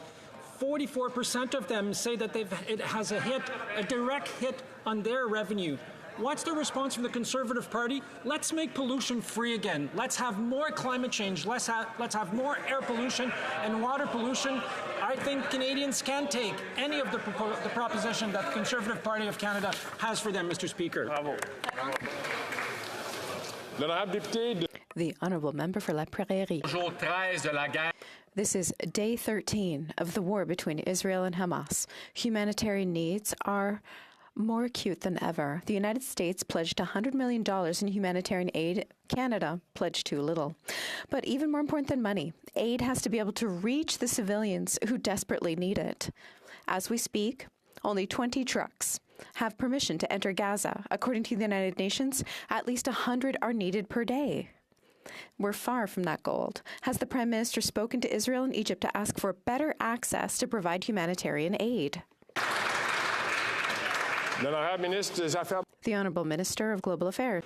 44% of them say that it has a direct hit on their revenue. What's the response from the Conservative Party? Let's make pollution free again. Let's have more climate change. Let's have more air pollution and water pollution. I think Canadians can take any of the proposition that the Conservative Party of Canada has for them, Mr. Speaker. Bravo. The Honourable Member for La Prairie. This is day 13 of the war between Israel and Hamas. Humanitarian needs are more acute than ever. The United States pledged $100 million in humanitarian aid. Canada pledged too little. But even more important than money, aid has to be able to reach the civilians who desperately need it. As we speak, only 20 trucks have permission to enter Gaza. According to the United Nations, at least 100 are needed per day. We're far from that goal. Has the Prime Minister spoken to Israel and Egypt to ask for better access to provide humanitarian aid? The Honourable Minister of Global Affairs.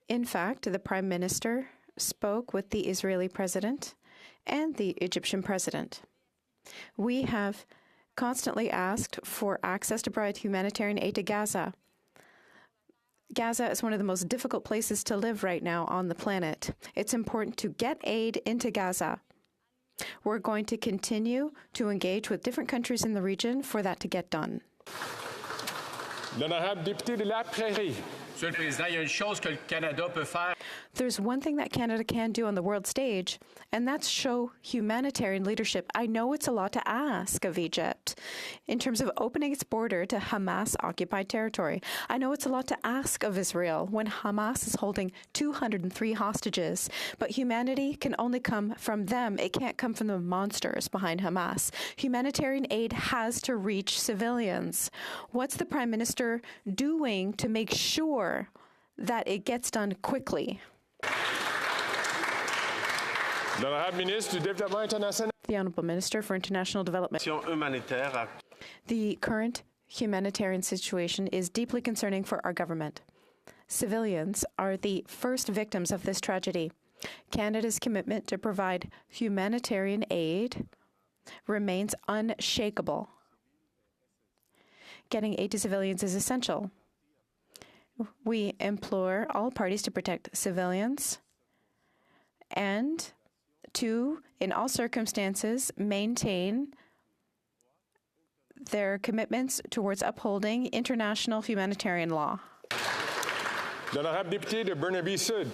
In fact, the Prime Minister spoke with the Israeli President and the Egyptian President. We have constantly asked for access to provide humanitarian aid to Gaza. Gaza is one of the most difficult places to live right now on the planet. It's important to get aid into Gaza. We're going to continue to engage with different countries in the region for that to get done. L'honorable député de la Prairie. Monsieur le Président, il y a une chose que le Canada peut faire. There's one thing that Canada can do on the world stage, and that's show humanitarian leadership. I know it's a lot to ask of Egypt in terms of opening its border to Hamas-occupied territory. I know it's a lot to ask of Israel when Hamas is holding 203 hostages, but humanity can only come from them. It can't come from the monsters behind Hamas. Humanitarian aid has to reach civilians. What's the Prime Minister doing to make sure that it gets done quickly? The Honourable Minister for International Development. The current humanitarian situation is deeply concerning for our government. Civilians are the first victims of this tragedy. Canada's commitment to provide humanitarian aid remains unshakable. Getting aid to civilians is essential. We implore all parties to protect civilians and to, in all circumstances, maintain their commitments towards upholding international humanitarian law. L'honorable député de Burnaby Sud.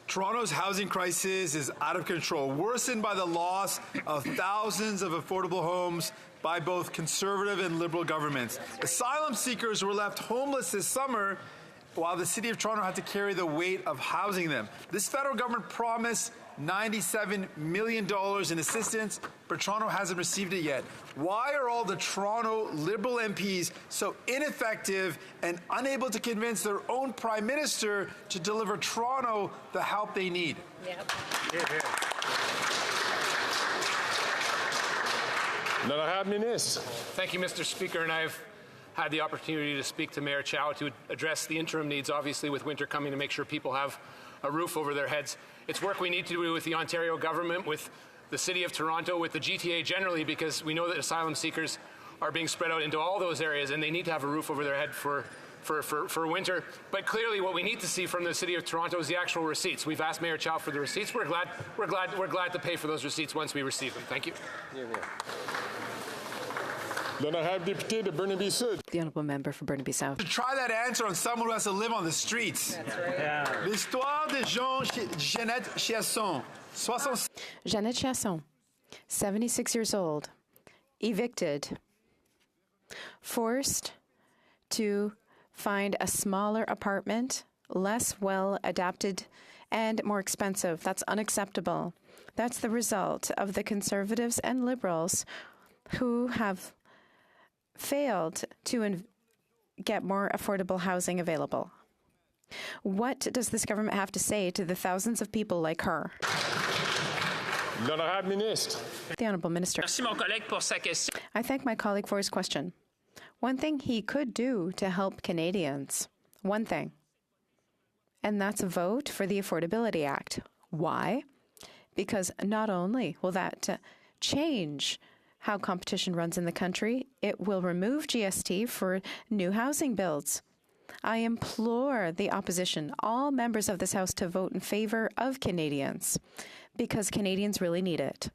Toronto's housing crisis is out of control, worsened by the loss of thousands of affordable homes by both Conservative and Liberal governments. Asylum seekers were left homeless this summer while the City of Toronto had to carry the weight of housing them. This federal government promised $97 million in assistance, but Toronto hasn't received it yet. Why are all the Toronto Liberal MPs so ineffective and unable to convince their own Prime Minister to deliver Toronto the help they need? Yep. Thank you, Mr. Speaker, and I've had the opportunity to speak to Mayor Chow to address the interim needs, obviously with winter coming, to make sure people have a roof over their heads. It's work we need to do with the Ontario government, with the City of Toronto, with the GTA generally, because we know that asylum seekers are being spread out into all those areas and they need to have a roof over their head for winter. But clearly what we need to see from the City of Toronto is the actual receipts. We've asked Mayor Chow for the receipts. We're glad to pay for those receipts once we receive them. Thank you. L'honorable député de Burnaby Sud. The Honourable Member for Burnaby South. To try that answer on someone who has to live on the streets. That's right. Yeah. L'histoire de Jeannette Chiasson. Jeannette Chiasson, 76 years old, evicted, forced to find a smaller apartment, less well adapted, and more expensive. That's unacceptable. That's the result of the Conservatives and Liberals who have failed to get more affordable housing available. What does this government have to say to the thousands of people like her? L'honorable ministre. The Honourable Minister. Merci, mon collègue, pour sa question. I thank my colleague for his question. One thing he could do to help Canadians, one thing, and that's vote for the Affordability Act. Why? Because not only will that change how competition runs in the country, it will remove GST for new housing builds. I implore the opposition, all members of this House, to vote in favour of Canadians, because Canadians really need it.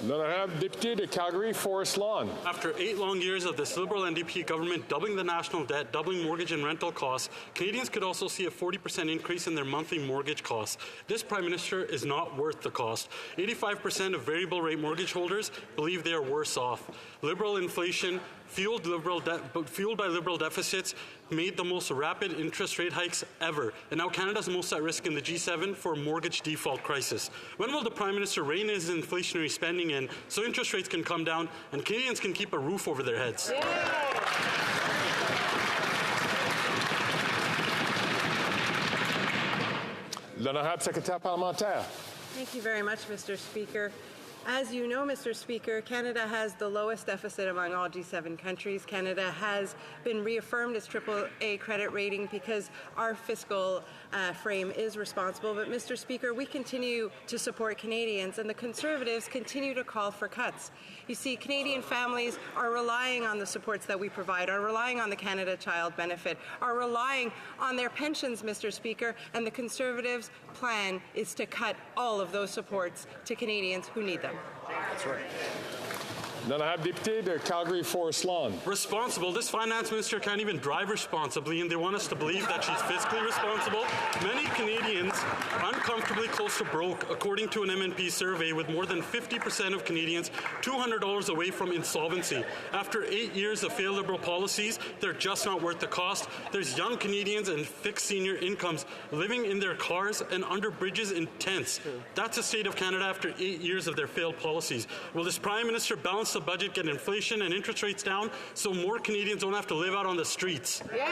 L'honorable député de Calgary Forest Lawn. After 8 long years of this Liberal NDP government doubling the national debt, doubling mortgage and rental costs, Canadians could also see a 40% increase in their monthly mortgage costs. This Prime Minister is not worth the cost. 85% of variable rate mortgage holders believe they are worse off. Liberal inflation, fueled by liberal deficits, made the most rapid interest rate hikes ever. And now Canada's most at risk in the G7 for a mortgage default crisis. When will the Prime Minister rein his inflationary spending in so interest rates can come down and Canadians can keep a roof over their heads? L'honorable secrétaire parlementaire. Thank you very much, Mr. Speaker. As you know, Mr. Speaker, Canada has the lowest deficit among all G7 countries. Canada has been reaffirmed as AAA credit rating because our fiscal frame is responsible. But, Mr. Speaker, we continue to support Canadians, and the Conservatives continue to call for cuts. You see, Canadian families are relying on the supports that we provide, are relying on the Canada Child Benefit, are relying on their pensions, Mr. Speaker, and the Conservatives' plan is to cut all of those supports to Canadians who need them. That's right. Then I have Député de Calgary Forest Lawn. Responsible. This finance minister can't even drive responsibly, and they want us to believe that she's fiscally responsible. Many Canadians are uncomfortably close to broke, according to an MNP survey, with more than 50% of Canadians $200 away from insolvency. After 8 years of failed Liberal policies, they're just not worth the cost. There's young Canadians and fixed senior incomes living in their cars and under bridges in tents. That's the state of Canada after 8 years of their failed policies. Will this Prime Minister balance the budget, get inflation and interest rates down so more Canadians don't have to live out on the streets? Yeah.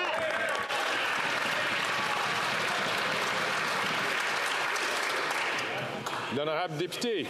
Then I have Député.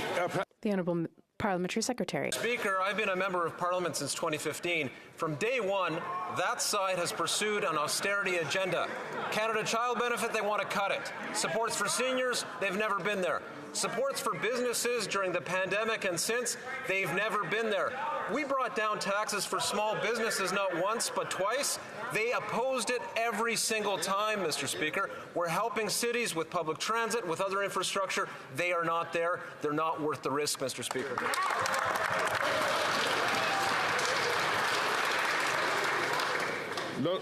The Honourable Parliamentary Secretary. Speaker, I've been a member of Parliament since 2015. From day one, that side has pursued an austerity agenda. Canada Child Benefit, they want to cut it. Supports for seniors, they've never been there. Supports for businesses during the pandemic and since, they've never been there. We brought down taxes for small businesses not once, but twice. They opposed it every single time, Mr. Speaker. We're helping cities with public transit, with other infrastructure. They are not there. They're not worth the risk, Mr. Speaker.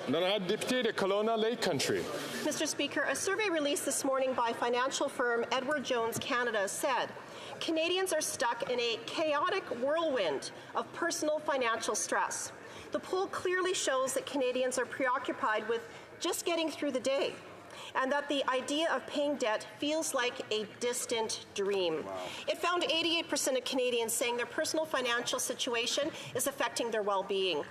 Then I have Député de Kelowna Lake Country. Mr. Speaker, a survey released this morning by financial firm Edward Jones Canada said Canadians are stuck in a chaotic whirlwind of personal financial stress. The poll clearly shows that Canadians are preoccupied with just getting through the day, and that the idea of paying debt feels like a distant dream. Wow. It found 88% of Canadians saying their personal financial situation is affecting their well-being.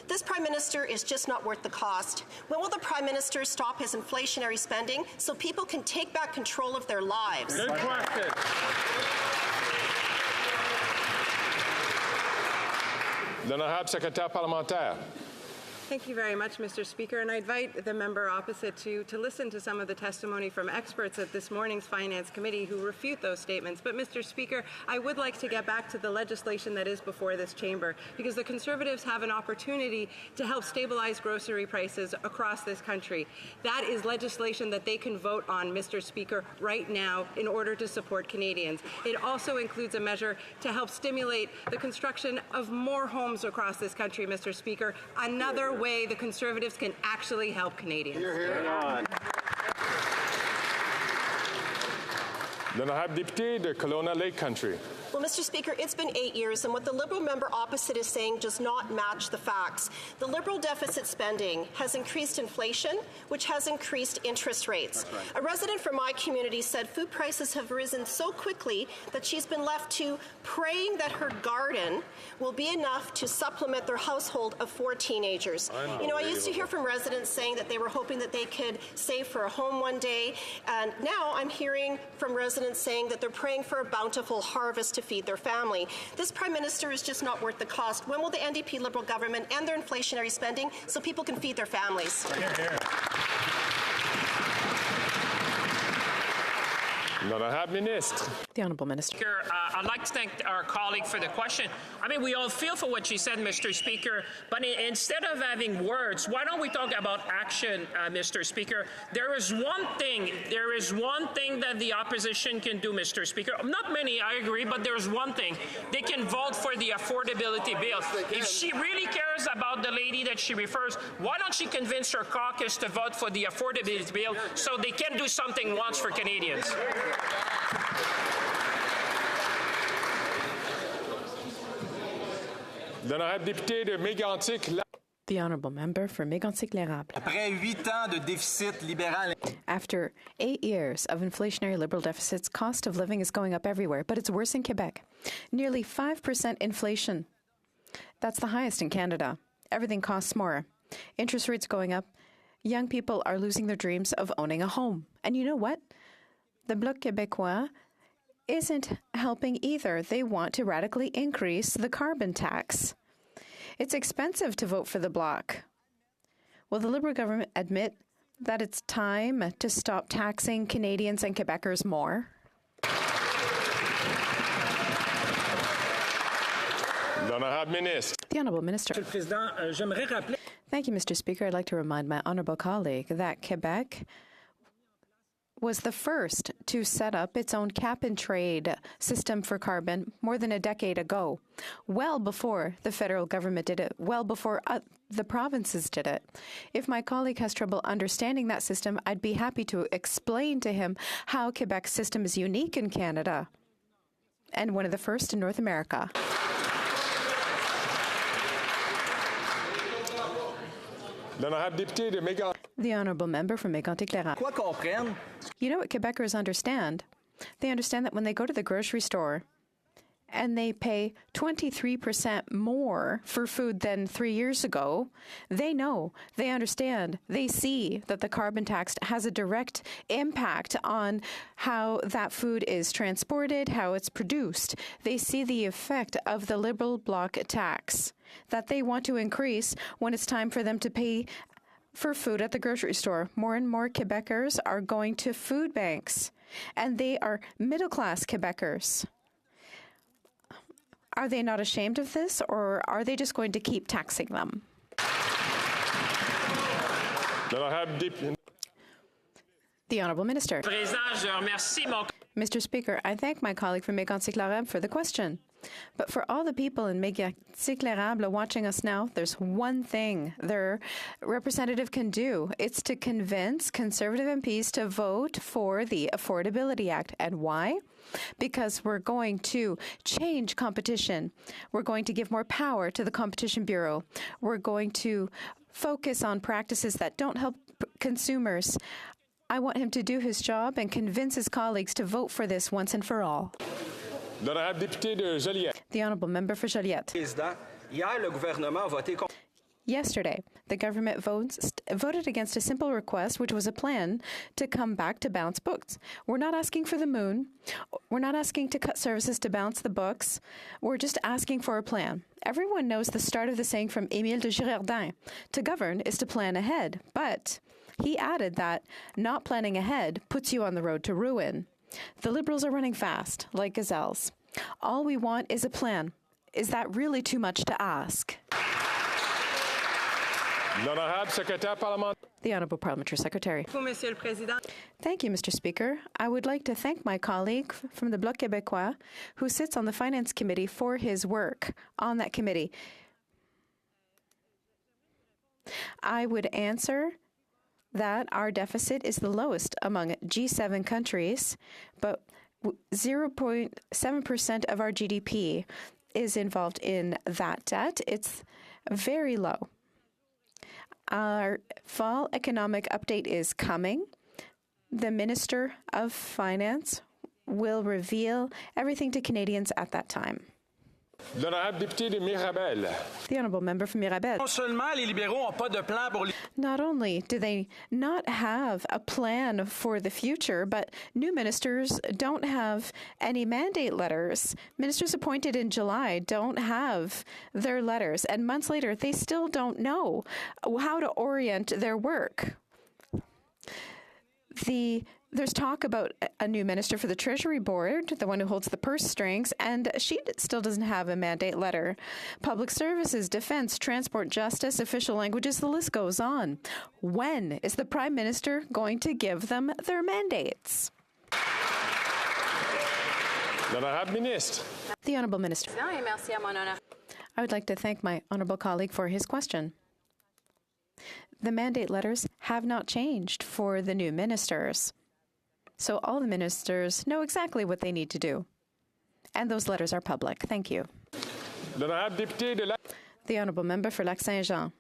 This Prime Minister is just not worth the cost. When will the Prime Minister stop his inflationary spending so people can take back control of their lives? Good question. Then I have Secrétaire Parlementaire. Thank you very much, Mr. Speaker, and I invite the member opposite to listen to some of the testimony from experts at this morning's Finance Committee who refute those statements. But, Mr. Speaker, I would like to get back to the legislation that is before this chamber, because the Conservatives have an opportunity to help stabilize grocery prices across this country. That is legislation that they can vote on, Mr. Speaker, right now in order to support Canadians. It also includes a measure to help stimulate the construction of more homes across this country, Mr. Speaker. Another way the Conservatives can actually help Canadians. Hear, hear. Then I have Député de Kelowna Lake Country. Well, Mr. Speaker, it's been 8 years, and what the Liberal member opposite is saying does not match the facts. The Liberal deficit spending has increased inflation, which has increased interest rates. Right. A resident from my community said food prices have risen so quickly that she's been left to praying that her garden will be enough to supplement their household of 4 teenagers. You know, I used to hear from residents saying that they were hoping that they could save for a home one day, and now I'm hearing from residents saying that they're praying for a bountiful harvest to feed their family. This Prime Minister is just not worth the cost. When will the NDP Liberal government end their inflationary spending so people can feed their families? Hear, hear. The Honourable Minister. I'd like to thank our colleague for the question. I mean, we all feel for what she said, Mr. Speaker, but instead of having words, why don't we talk about action, Mr. Speaker? There is one thing that the opposition can do, Mr. Speaker. Not many, I agree, but there's one thing. They can vote for the affordability bill. If she really cares about the lady that she refers, why don't she convince her caucus to vote for the affordability bill so they can do something once for Canadians? Then I have Député de Mégantic. The Honourable Member for Mégantic-L'Érable. After 8 years of inflationary Liberal deficits, cost of living is going up everywhere, but it's worse in Quebec. Nearly 5% inflation. That's the highest in Canada. Everything costs more. Interest rates going up. Young people are losing their dreams of owning a home. And you know what? The Bloc Québécois isn't helping either. They want to radically increase the carbon tax. It's expensive to vote for the Bloc. Will the Liberal government admit that it's time to stop taxing Canadians and Quebecers more? The Honourable Minister. Thank you, Mr. Speaker. I'd like to remind my honourable colleague that Quebec was the first to set up its own cap-and-trade system for carbon more than a decade ago, well before the federal government did it, well before the provinces did it. If my colleague has trouble understanding that system, I'd be happy to explain to him how Quebec's system is unique in Canada and one of the first in North America. The Honourable Member from Mégantic-Clairant. You know what Quebecers understand? They understand that when they go to the grocery store and they pay 23% more for food than 3 years ago, they know, they understand, they see that the carbon tax has a direct impact on how that food is transported, how it's produced. They see the effect of the Liberal Bloc tax that they want to increase when it's time for them to pay for food at the grocery store. More and more Quebecers are going to food banks, and they are middle-class Quebecers. Are they not ashamed of this, or are they just going to keep taxing them? The Honourable Minister. Mr. Speaker, I thank my colleague from Mégantic-Clairant for the question. But for all the people in Mégantic-Clairant watching us now, there's one thing their representative can do. It's to convince Conservative MPs to vote for the Affordability Act. And why? Because we're going to change competition. We're going to give more power to the Competition Bureau. We're going to focus on practices that don't help consumers. I want him to do his job and convince his colleagues to vote for this once and for all. The Honourable Member for Joliette. Yesterday, the government voted against a simple request, which was a plan to come back to balance books. We're not asking for the moon. We're not asking to cut services to balance the books. We're just asking for a plan. Everyone knows the start of the saying from Émile de Girardin, to govern is to plan ahead. But he added that not planning ahead puts you on the road to ruin. The Liberals are running fast, like gazelles. All we want is a plan. Is that really too much to ask? The Honourable Parliamentary Secretary. Thank you, Mr. Speaker. I would like to thank my colleague from the Bloc Québécois who sits on the Finance Committee for his work on that committee. I would answer that our deficit is the lowest among G7 countries, but 0.7% of our GDP is involved in that debt. It's very low. Our fall economic update is coming. The Minister of Finance will reveal everything to Canadians at that time. The Honourable Member from Mirabel. Not only do they not have a plan for the future, but new ministers don't have any mandate letters. Ministers appointed in July don't have their letters, and months later, they still don't know how to orient their work. There's talk about a new minister for the Treasury Board, the one who holds the purse strings, and she still doesn't have a mandate letter. Public services, defense, transport, justice, official languages, the list goes on. When is the Prime Minister going to give them their mandates? The Honourable Minister. I would like to thank my honourable colleague for his question. The mandate letters have not changed for the new ministers. So all the ministers know exactly what they need to do. And those letters are public. Thank you. The Honourable Member for Lac-Saint-Jean.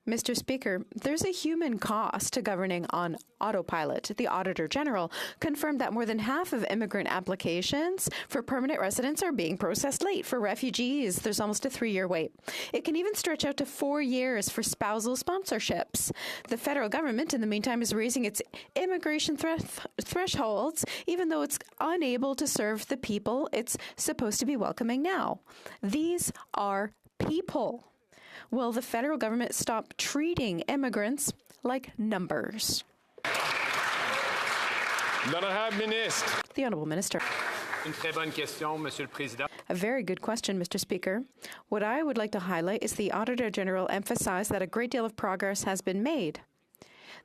Mr. Speaker, there's a human cost to governing on autopilot. The Auditor General confirmed that more than half of immigrant applications for permanent residence are being processed late. For refugees, there's almost a 3-year wait. It can even stretch out to 4 years for spousal sponsorships. The federal government, in the meantime, is raising its immigration thresholds, even though it's unable to serve the people it's supposed to be welcoming now. These are people. Will the federal government stop treating immigrants like numbers? The Honourable Minister. Une très bonne question, Monsieur le Président. A very good question, Mr. Speaker. What I would like to highlight is the Auditor General emphasized that a great deal of progress has been made.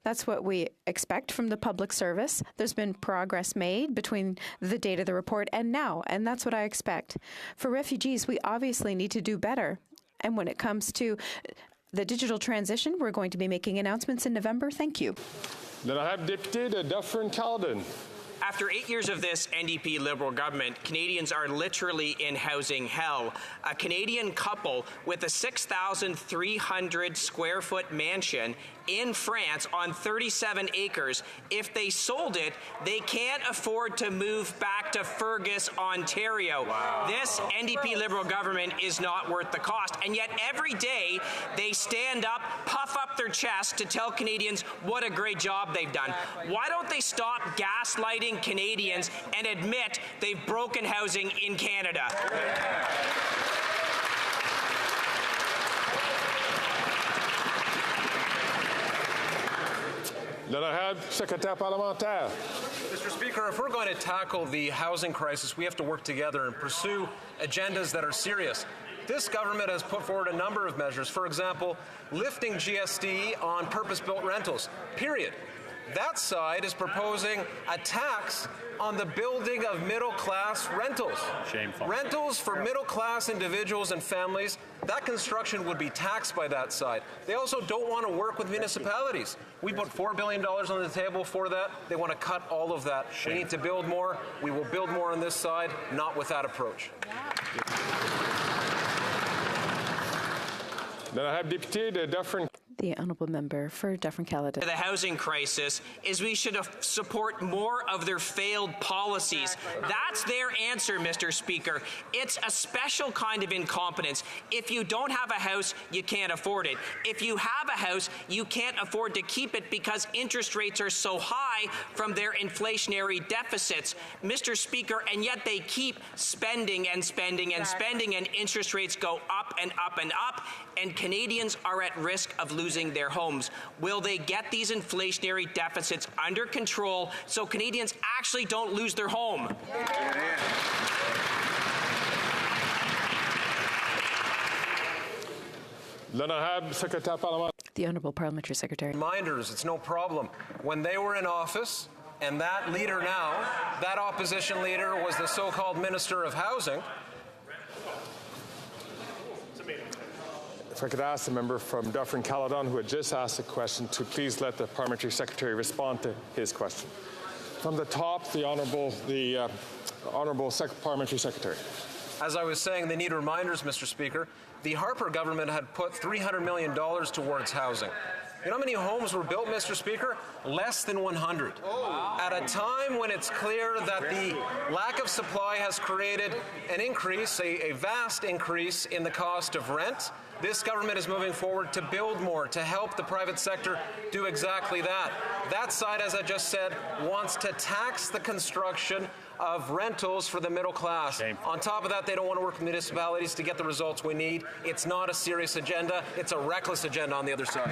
That's what we expect from the public service. There's been progress made between the date of the report and now, and that's what I expect. For refugees, we obviously need to do better. And when it comes to the digital transition, we're going to be making announcements in November. Thank you. Député de Dufferin-Caledon. After 8 years of this NDP Liberal government, Canadians are literally in housing hell. A Canadian couple with a 6,300 square foot mansion in France on 37 acres, if they sold it, they can't afford to move back to Fergus, Ontario. Wow. This NDP Liberal government is not worth the cost, and yet every day they stand up, puff up their chest to tell Canadians what a great job they've done. Why don't they stop gaslighting Canadians and admit they've broken housing in Canada? Secrétaire parlementaire. Mr. Speaker, if we're going to tackle the housing crisis, we have to work together and pursue agendas that are serious. This government has put forward a number of measures. For example, lifting GST on purpose-built rentals, period. That side is proposing a tax on the building of middle-class rentals. Shameful. Rentals for middle-class individuals and families, that construction would be taxed by that side. They also don't want to work with municipalities. We put $4 billion on the table for that. They want to cut all of that. Shameful. We need to build more. We will build more on this side, not with that approach. Then I have Député de Dufferin. The Honourable Member for Dufferin-Caledon. The housing crisis is we should support more of their failed policies. That's their answer, Mr. Speaker. It's a special kind of incompetence. If you don't have a house, you can't afford it. If you have a house, you can't afford to keep it because interest rates are so high from their inflationary deficits. Mr. Speaker, and yet they keep spending and spending and spending, and interest rates go up and up and up, and Canadians are at risk of losing their homes. Will they get these inflationary deficits under control so Canadians actually don't lose their home? The Honourable Parliamentary Secretary. Reminders, it's no problem. When they were in office, and that leader now, that opposition leader was the so-called Minister of Housing. If I could ask the member from Dufferin-Caledon who had just asked a question to please let the Parliamentary Secretary respond to his question. From the top, the Honourable Parliamentary Secretary. As I was saying, they need reminders, Mr. Speaker. The Harper government had put $300 million towards housing. You know how many homes were built, Mr. Speaker? Less than 100. At a time when it's clear that the lack of supply has created an increase, a vast increase in the cost of rent, this government is moving forward to build more, to help the private sector do exactly that. That side, as I just said, wants to tax the construction of rentals for the middle class. Shameful. On top of that, they don't want to work with municipalities to get the results we need. It's not a serious agenda. It's a reckless agenda on the other side.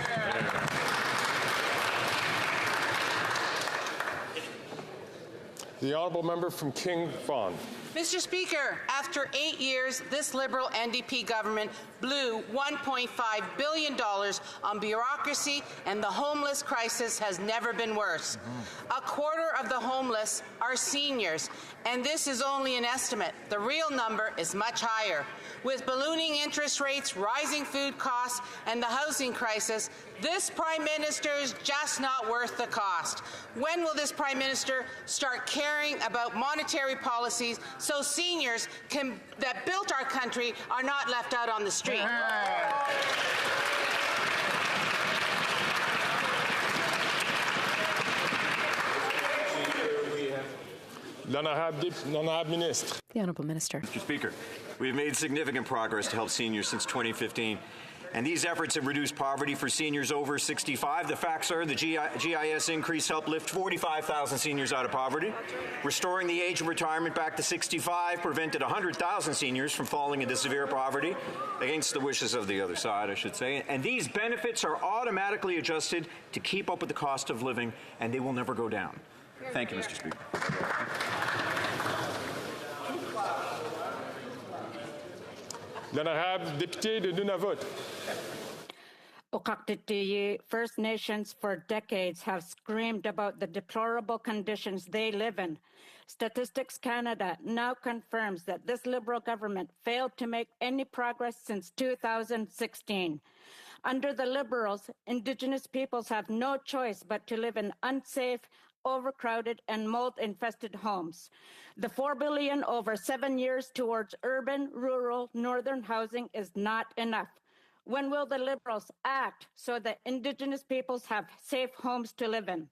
The Honourable Member from King Vaughan. Mr. Speaker, after 8 years, this Liberal NDP government blew $1.5 billion on bureaucracy, and the homeless crisis has never been worse. A quarter of the homeless are seniors, and this is only an estimate. The real number is much higher. With ballooning interest rates, rising food costs, and the housing crisis, this Prime Minister is just not worth the cost. When will this Prime Minister start caring about monetary policies so seniors that built our country are not left out on the street? L'honorable ministre. The Honourable Minister. Mr. Speaker, we have made significant progress to help seniors since 2015. And these efforts have reduced poverty for seniors over 65. The facts are the GIS increase helped lift 45,000 seniors out of poverty. Restoring the age of retirement back to 65 prevented 100,000 seniors from falling into severe poverty, against the wishes of the other side, I should say. And these benefits are automatically adjusted to keep up with the cost of living, and they will never go down. Thank you, Mr. Speaker. L'honorable député de Nunavut. Okaktitiyi First Nations for decades have screamed about the deplorable conditions they live in. Statistics Canada now confirms that this Liberal government failed to make any progress since 2016. Under the Liberals, Indigenous peoples have no choice but to live in unsafe, overcrowded, and mold-infested homes. The $4 billion over 7 years towards urban, rural, northern housing is not enough. When will the Liberals act so that Indigenous peoples have safe homes to live in?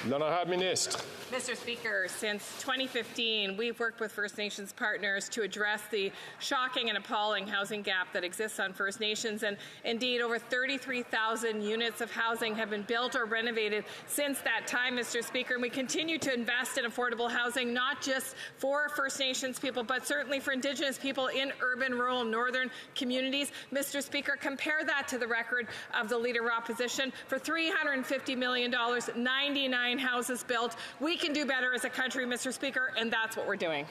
L'honorable ministre. Mr. Speaker, since 2015, we've worked with First Nations partners to address the shocking and appalling housing gap that exists on First Nations. And indeed, over 33,000 units of housing have been built or renovated since that time, Mr. Speaker. And we continue to invest in affordable housing, not just for First Nations people, but certainly for Indigenous people in urban, rural, northern communities. Mr. Speaker, compare that to the record of the Leader of Opposition. For $350 million, 99 houses built. We can do better as a country, Mr. Speaker, and that's what we're doing.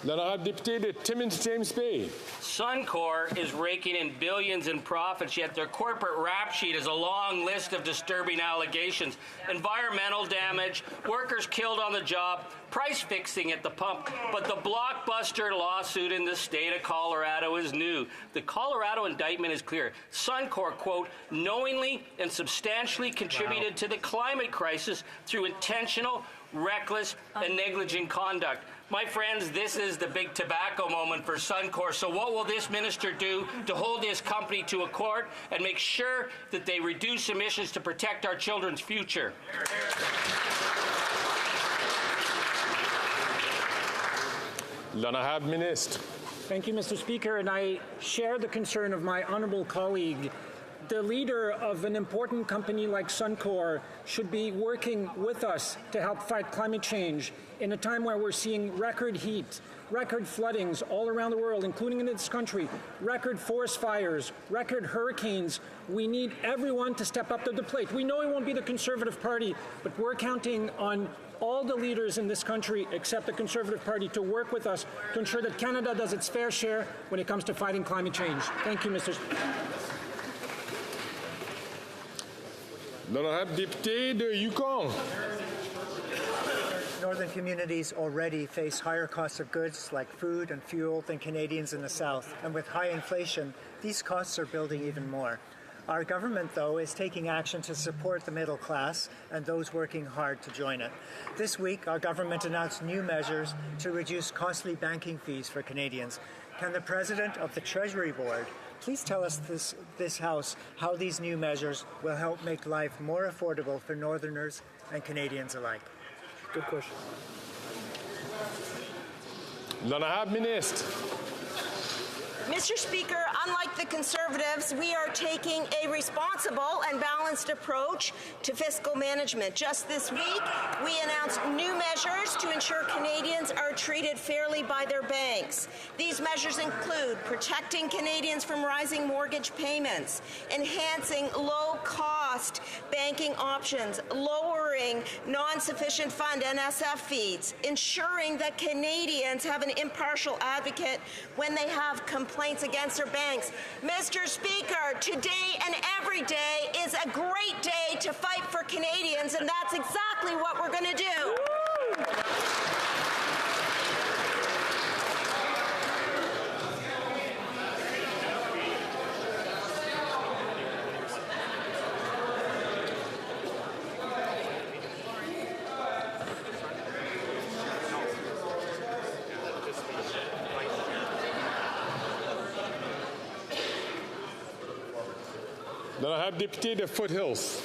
L'honorable député de Timmins James Bay. Suncor is raking in billions in profits, yet their corporate rap sheet is a long list of disturbing allegations. Environmental damage, workers killed on the job, price fixing at the pump. But the blockbuster lawsuit in the state of Colorado is new. The Colorado indictment is clear. Suncor, quote, knowingly and substantially contributed to the climate crisis through intentional, reckless, and negligent conduct. My friends, this is the big tobacco moment for Suncor. So what will this minister do to hold this company to a court and make sure that they reduce emissions to protect our children's future? L'honorable ministre. Thank you, Mr. Speaker, and I share the concern of my honourable colleague. The leader of an important company like Suncor should be working with us to help fight climate change in a time where we're seeing record heat, record floodings all around the world, including in this country, record forest fires, record hurricanes. We need everyone to step up to the plate. We know it won't be the Conservative Party, but we're counting on all the leaders in this country, except the Conservative Party, to work with us to ensure that Canada does its fair share when it comes to fighting climate change. Thank you, Mr. Speaker. L'honorable député de Yukon. Northern communities already face higher costs of goods like food and fuel than Canadians in the South. And with high inflation, these costs are building even more. Our government, though, is taking action to support the middle class and those working hard to join it. This week, our government announced new measures to reduce costly banking fees for Canadians. Can the President of the Treasury Board please tell us this House how these new measures will help make life more affordable for Northerners and Canadians alike? Good question. L'honorable ministre. Mr. Speaker, unlike the Conservatives, we are taking a responsible and balanced approach to fiscal management. Just this week, we announced new measures to ensure Canadians are treated fairly by their banks. These measures include protecting Canadians from rising mortgage payments, enhancing low-cost banking options, lowering non-sufficient fund NSF fees, ensuring that Canadians have an impartial advocate when they have complaints against their banks. Mr. Speaker, today and every day is a great day to fight for Canadians, and that's exactly what we're going to do. Then I have Deputy de Foothills.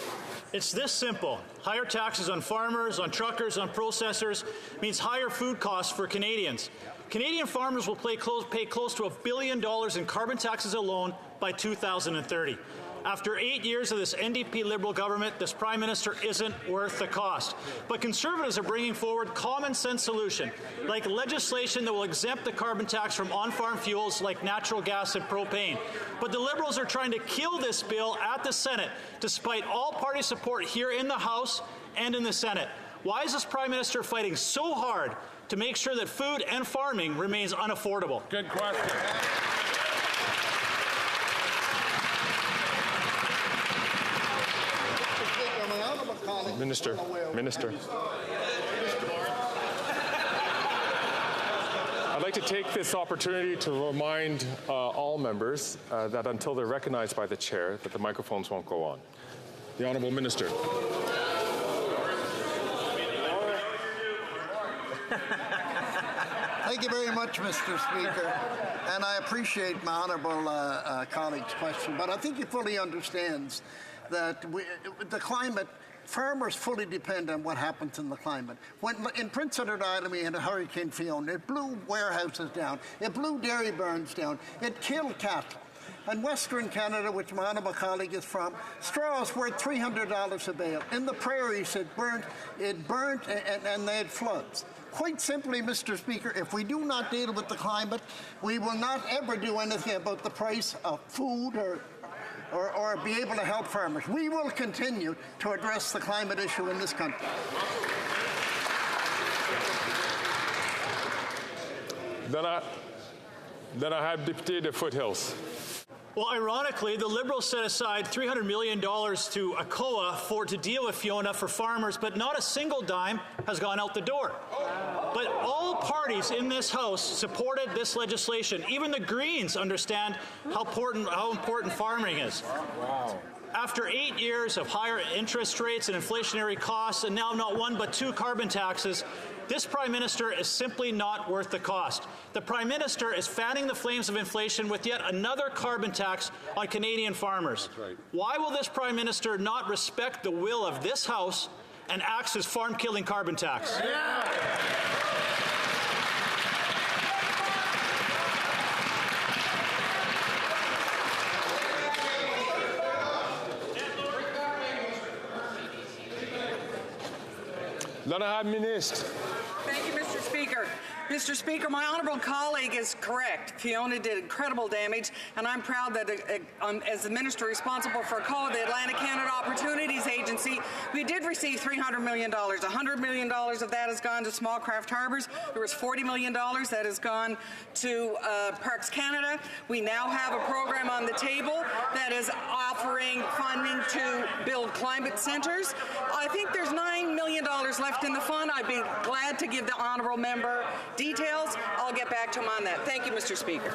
It's this simple. Higher taxes on farmers, on truckers, on processors means higher food costs for Canadians. Canadian farmers will pay close to $1 billion in carbon taxes alone by 2030. After 8 years of this NDP Liberal government, this Prime Minister isn't worth the cost. But Conservatives are bringing forward common-sense solution, like legislation that will exempt the carbon tax from on-farm fuels like natural gas and propane. But the Liberals are trying to kill this bill at the Senate, despite all party support here in the House and in the Senate. Why is this Prime Minister fighting so hard to make sure that food and farming remains unaffordable? Good question. Minister. I'd like to take this opportunity to remind all members that until they're recognized by the chair, that the microphones won't go on. The Honourable Minister. Thank you very much, Mr. Speaker. And I appreciate my honourable colleague's question, but I think he fully understands that the climate, farmers fully depend on what happens in the climate. When in Prince Edward Island we had a Hurricane Fiona, it blew warehouses down, it blew dairy barns down, it killed cattle. In Western Canada, which my honourable colleague is from, straw is worth $300 a bale. In the prairies, it burnt and they had floods. Quite simply, Mr. Speaker, if we do not deal with the climate, we will not ever do anything about the price of food or be able to help farmers. We will continue to address the climate issue in this country. Then I have Deputy de Foothills. Well, ironically, the Liberals set aside $300 million to HoC to deal with Fiona for farmers, but not a single dime has gone out the door. But all parties in this House supported this legislation. Even the Greens understand how important farming is. Wow. After 8 years of higher interest rates and inflationary costs, and now not one but two carbon taxes, this Prime Minister is simply not worth the cost. The Prime Minister is fanning the flames of inflation with yet another carbon tax on Canadian farmers. That's right. Why will this Prime Minister not respect the will of this House and axe his farm-killing carbon tax? Yeah. Then I have Minister. Thank you, Mr. Speaker. Mr. Speaker, my honourable colleague is correct. Fiona did incredible damage, and I'm proud that as the minister responsible for HoC, the Atlantic Canada Opportunities Agency, we did receive $300 million. $100 million of that has gone to small craft harbours. There was $40 million that has gone to Parks Canada. We now have a program on the table that is offering funding to build climate centres. I think there's $9 million left in the fund. I'd be glad to give the honourable member details. I'll get back to him on that. Thank you, Mr. Speaker.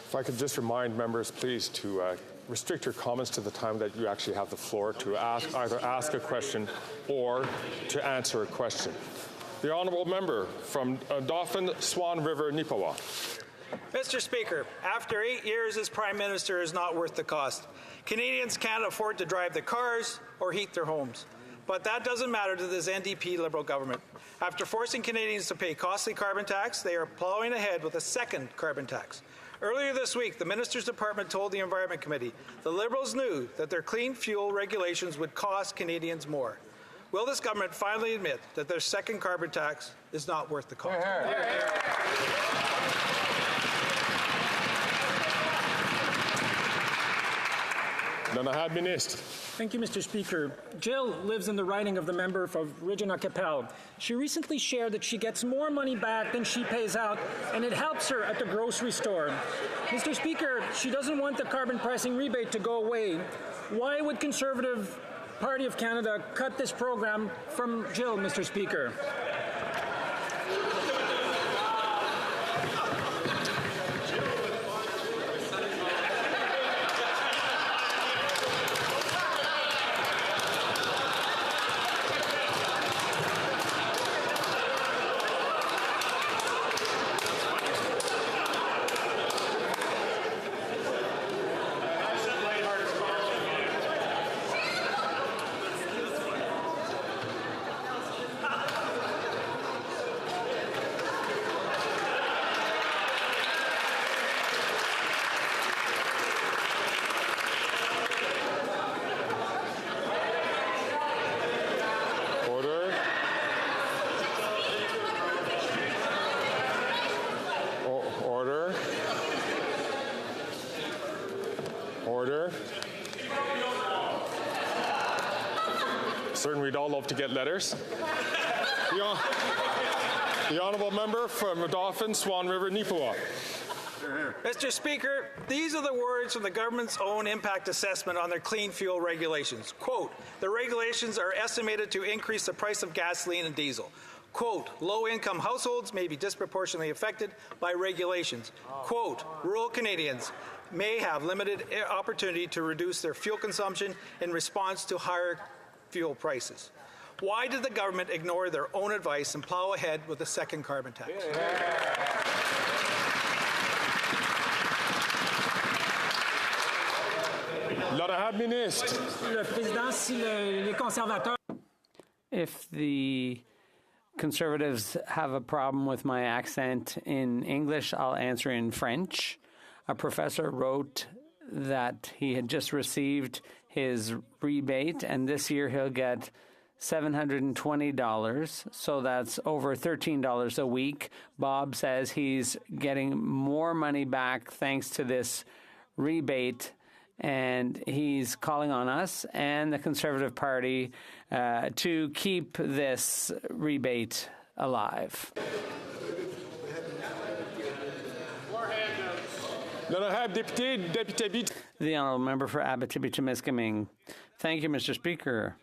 If I could just remind members, please, to restrict your comments to the time that you actually have the floor to either ask a question or to answer a question. The honourable member from Dauphin Swan River, Nipawa. Mr. Speaker, after 8 years as Prime Minister is not worth the cost. Canadians can't afford to drive their cars or heat their homes. But that doesn't matter to this NDP Liberal government. After forcing Canadians to pay costly carbon tax, they are plowing ahead with a second carbon tax. Earlier this week, the Minister's Department told the Environment Committee the Liberals knew that their clean fuel regulations would cost Canadians more. Will this government finally admit that their second carbon tax is not worth the cost? Then I have Minister. Thank you, Mr. Speaker. Jill lives in the riding of the member of Regina Capel. She recently shared that she gets more money back than she pays out, and it helps her at the grocery store. Mr. Speaker, she doesn't want the carbon pricing rebate to go away. Why would Conservative Party of Canada cut this program from Jill, Mr. Speaker? and we'd all love to get letters. The honourable member from Dauphin, Swan River, Neepawa. Mr. Speaker, these are the words from the government's own impact assessment on their clean fuel regulations. Quote, the regulations are estimated to increase the price of gasoline and diesel. Quote, low-income households may be disproportionately affected by regulations. Quote, rural Canadians may have limited opportunity to reduce their fuel consumption in response to higher fuel prices. Why did the government ignore their own advice and plow ahead with a second carbon tax? If the Conservatives have a problem with my accent in English, I'll answer in French. A professor wrote that he had just received his rebate, and this year he'll get $720, so that's over $13 a week. Bob says he's getting more money back thanks to this rebate, and he's calling on us and the Conservative Party to keep this rebate alive. The honourable member for Abitibi-Temiskaming. Thank you, Mr. Speaker.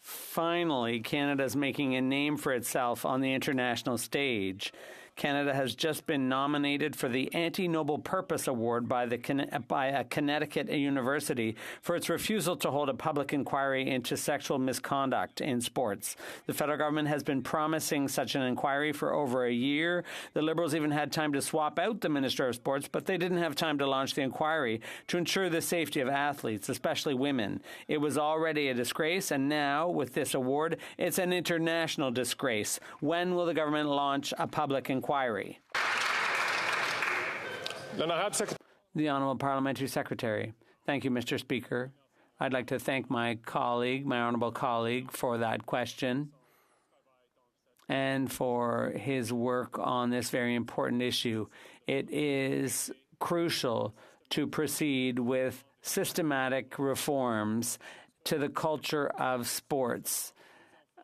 Finally, Canada is making a name for itself on the international stage. Canada has just been nominated for the Anti-Noble Purpose Award by a Connecticut university for its refusal to hold a public inquiry into sexual misconduct in sports. The federal government has been promising such an inquiry for over a year. The Liberals even had time to swap out the Minister of Sports, but they didn't have time to launch the inquiry to ensure the safety of athletes, especially women. It was already a disgrace, and now, with this award, it's an international disgrace. When will the government launch a public inquiry? The Honourable Parliamentary Secretary. Thank you, Mr. Speaker. I'd like to thank my honourable colleague, for that question and for his work on this very important issue. It is crucial to proceed with systematic reforms to the culture of sports.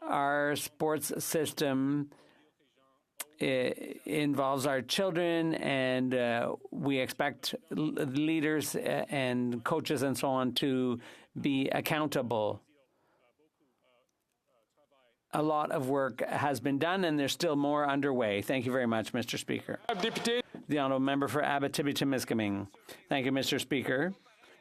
Our sports system involves our children, and we expect leaders and coaches and so on to be accountable. A lot of work has been done, and there's still more underway. Thank you very much, Mr. Speaker. The honourable member for Abitibi-Temiskaming. Thank you, Mr. Speaker.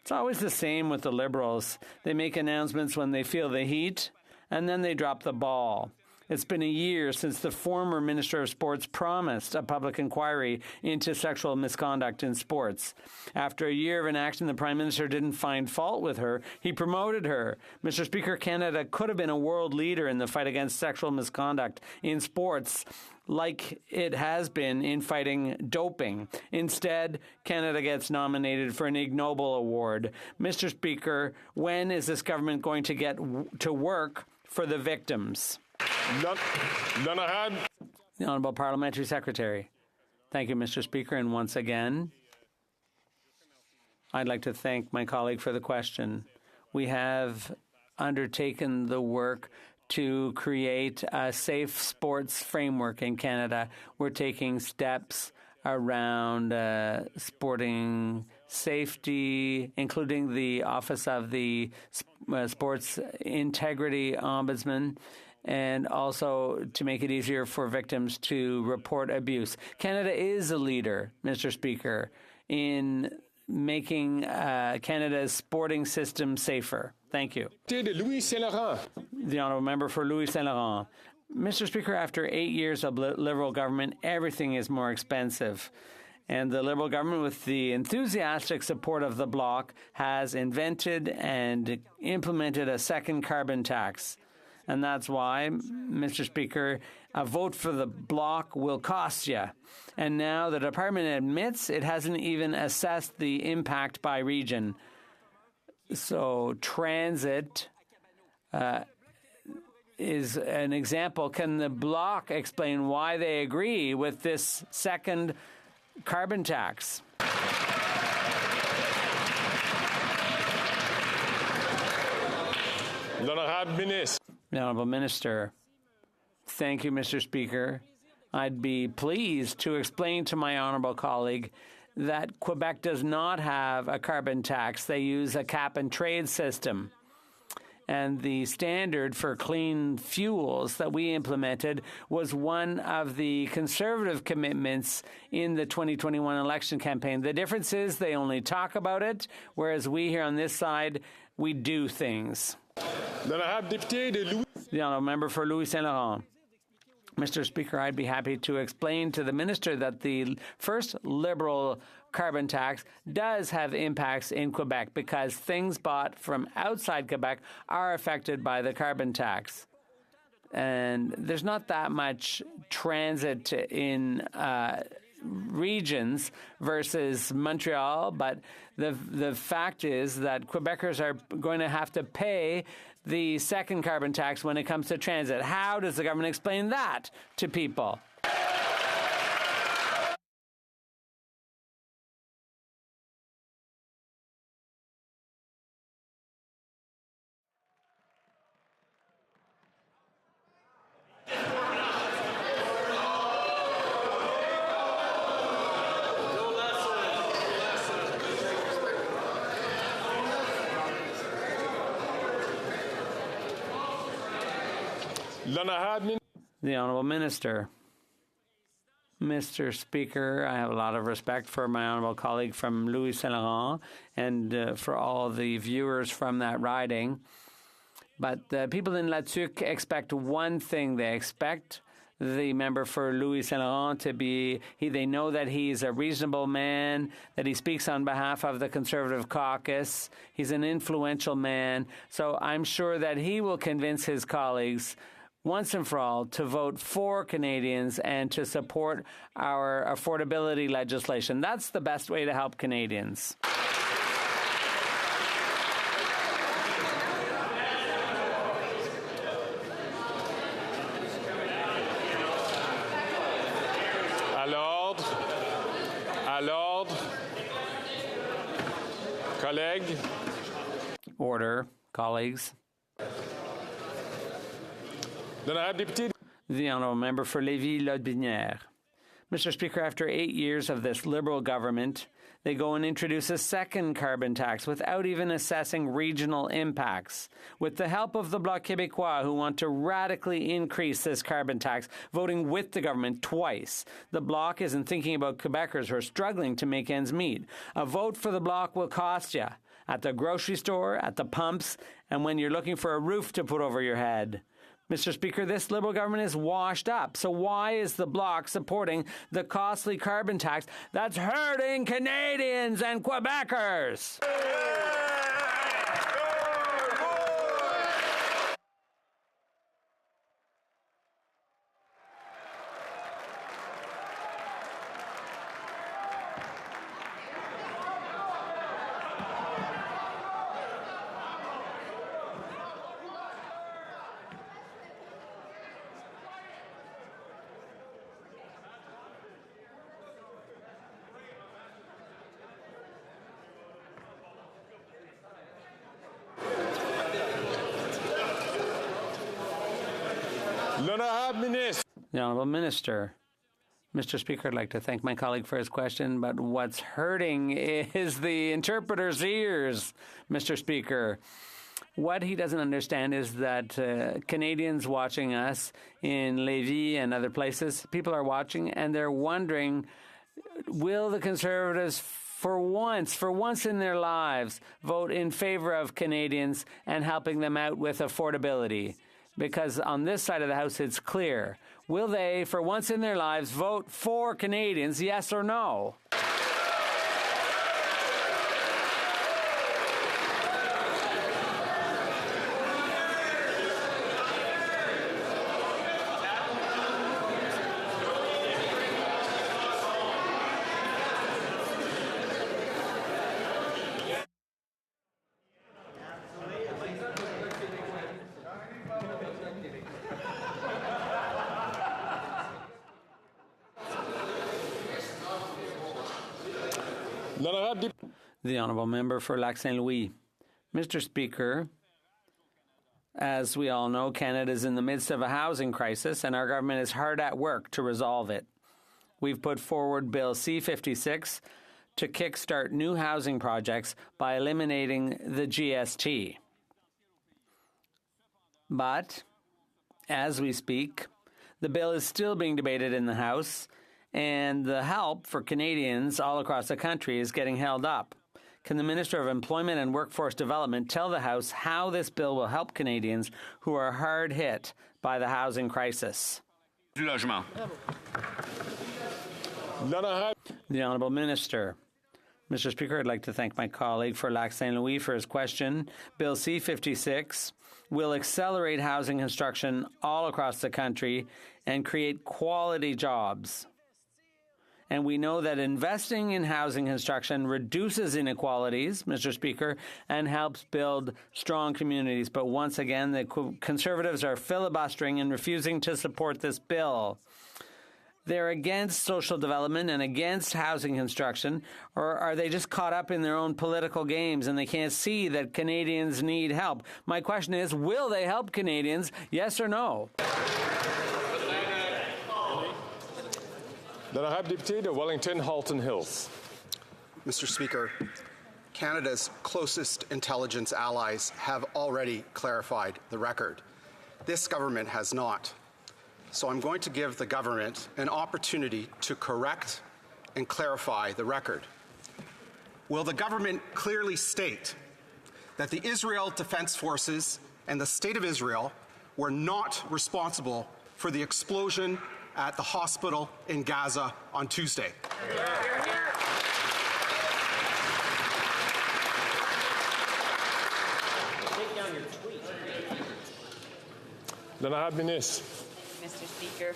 It's always the same with the Liberals. They make announcements when they feel the heat, and then they drop the ball. It's been a year since the former Minister of Sports promised a public inquiry into sexual misconduct in sports. After a year of inaction, the Prime Minister didn't find fault with her. He promoted her. Mr. Speaker, Canada could have been a world leader in the fight against sexual misconduct in sports, like it has been in fighting doping. Instead, Canada gets nominated for an ignoble award. Mr. Speaker, when is this government going to get to work for the victims? The Honourable Parliamentary Secretary. Thank you, Mr. Speaker. And once again, I'd like to thank my colleague for the question. We have undertaken the work to create a safe sports framework in Canada. We're taking steps around sporting safety, including the Office of the Sports Integrity Ombudsman, and also to make it easier for victims to report abuse. Canada is a leader, Mr. Speaker, in making Canada's sporting system safer. Thank you. The honourable member for Louis Saint Laurent. Mr. Speaker, after 8 years of Liberal government, everything is more expensive. And the Liberal government, with the enthusiastic support of the Bloc, has invented and implemented a second carbon tax. And that's why, Mr. Speaker, a vote for the Bloc will cost you. And now the department admits it hasn't even assessed the impact by region. So transit is an example. Can the Bloc explain why they agree with this second carbon tax? The Honourable Minister. Thank you, Mr. Speaker. I'd be pleased to explain to my honourable colleague that Quebec does not have a carbon tax. They use a cap-and-trade system. And the standard for clean fuels that we implemented was one of the Conservative commitments in the 2021 election campaign. The difference is they only talk about it, whereas we here on this side, we do things. The honourable member for Louis Saint Laurent. Mr. Speaker, I'd be happy to explain to the minister that the first Liberal carbon tax does have impacts in Quebec because things bought from outside Quebec are affected by the carbon tax. And there's not that much transit in regions versus Montreal, but the fact is that Quebecers are going to have to pay the second carbon tax when it comes to transit. How does the government explain that to people? The Honourable Minister. Mr. Speaker, I have a lot of respect for my honourable colleague from Louis Saint Laurent and for all the viewers from that riding. But the people in La Tuque expect one thing. They expect the member for Louis Saint Laurent to be, they know that he's a reasonable man, that he speaks on behalf of the Conservative caucus. He's an influential man. So I'm sure that he will convince his colleagues once and for all to vote for Canadians and to support our affordability legislation. That's the best way to help Canadians. À l'ordre. Collègues. Order, colleagues. The honourable member for Lévis-Lotbinière. Mr. Speaker, after 8 years of this Liberal government, they go and introduce a second carbon tax without even assessing regional impacts. With the help of the Bloc Québécois, who want to radically increase this carbon tax, voting with the government twice, the Bloc isn't thinking about Quebecers who are struggling to make ends meet. A vote for the Bloc will cost you at the grocery store, at the pumps, and when you're looking for a roof to put over your head. Mr. Speaker, this Liberal government is washed up. So why is the Bloc supporting the costly carbon tax that's hurting Canadians and Quebecers? The Honourable Minister. Mr. Speaker, I'd like to thank my colleague for his question, but what's hurting is the interpreter's ears, Mr. Speaker. What he doesn't understand is that Canadians watching us in Lévis and other places, people are watching and they're wondering, will the Conservatives for once in their lives, vote in favour of Canadians and helping them out with affordability? Because on this side of the House, it's clear. Will they, for once in their lives, vote for Canadians, yes or no? The Honourable Member for Lac Saint Louis. Mr. Speaker, As we all know, Canada is in the midst of a housing crisis, and our government is hard at work to resolve it. We've put forward Bill C-56 to kickstart new housing projects by eliminating the GST. But, as we speak, the bill is still being debated in the House, and the help for Canadians all across the country is getting held up. Can the Minister of Employment and Workforce Development tell the House how this bill will help Canadians who are hard hit by the housing crisis? Du logement. The Honourable Minister. Mr. Speaker, I'd like to thank my colleague for Lac St. Louis for his question. Bill C-56 will accelerate housing construction all across the country and create quality jobs. And we know that investing in housing construction reduces inequalities, Mr. Speaker, and helps build strong communities. But once again, the Conservatives are filibustering and refusing to support this bill. They're against social development and against housing construction, or are they just caught up in their own political games and they can't see that Canadians need help? My question is, will they help Canadians, yes or no? The Honourable Deputy de Wellington Halton Hills. Mr. Speaker, Canada's closest intelligence allies have already clarified the record. This government has not. So I'm going to give the government an opportunity to correct and clarify the record. Will the government clearly state that the Israel Defense Forces and the State of Israel were not responsible for the explosion at the hospital in Gaza on Tuesday? Take down your tweet. The Honourable Minister. Mr. Speaker,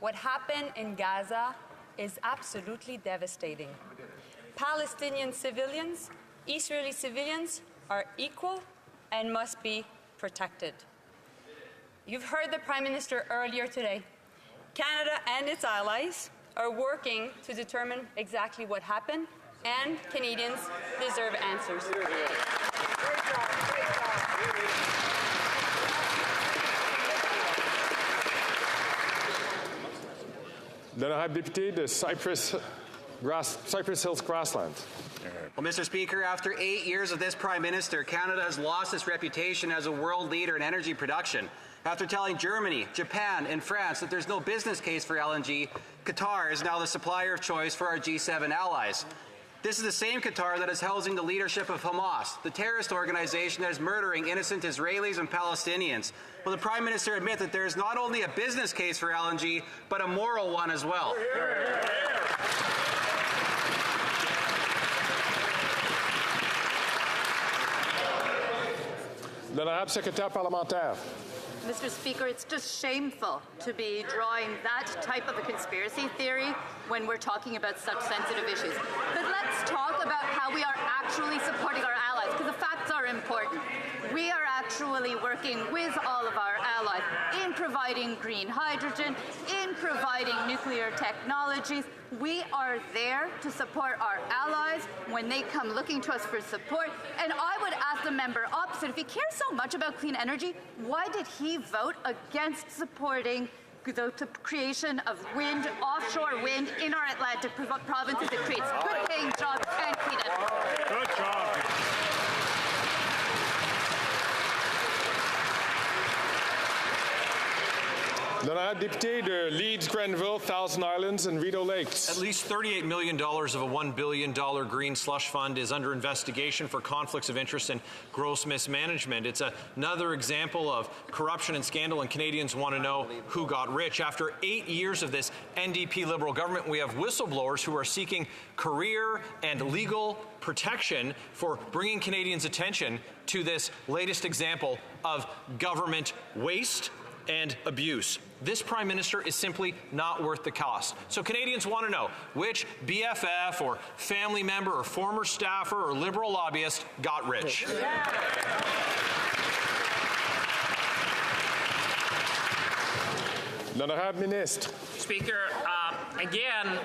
what happened in Gaza is absolutely devastating. Palestinian civilians, Israeli civilians are equal and must be protected. You've heard the Prime Minister earlier today. Canada and its allies are working to determine exactly what happened, and Canadians deserve answers. The Honourable Deputy de Cypress Hills Grassland. Well, Mr. Speaker, after 8 years of this Prime Minister, Canada has lost its reputation as a world leader in energy production. After telling Germany, Japan, and France that there's no business case for LNG, Qatar is now the supplier of choice for our G7 allies. This is the same Qatar that is housing the leadership of Hamas, the terrorist organization that is murdering innocent Israelis and Palestinians. Will the Prime Minister admit that there is not only a business case for LNG, but a moral one as well? Le Honorable Secrétaire parlementaire. Mr. Speaker, it's just shameful to be drawing that type of a conspiracy theory when we're talking about such sensitive issues. But let's talk about how we are actually supporting our allies, because the facts are important. We are actually working with all of our allies in providing green hydrogen, in providing nuclear technologies. We are there to support our allies when they come looking to us for support. And I would ask the member opposite, if he cares so much about clean energy, why did he vote against supporting the creation of wind, offshore wind in our Atlantic provinces that creates good-paying jobs and clean energy? Good job. The Honourable Député de Leeds, Grenville, Thousand Islands, and Rideau Lakes. At least $38 million of a $1 billion green slush fund is under investigation for conflicts of interest and gross mismanagement. It's another example of corruption and scandal, and Canadians want to know who got rich. After 8 years of this NDP Liberal government, we have whistleblowers who are seeking career and legal protection for bringing Canadians' attention to this latest example of government waste and abuse. This Prime Minister is simply not worth the cost. So Canadians want to know which BFF or family member or former staffer or Liberal lobbyist got rich. L'Honorable Ministre. Speaker, again,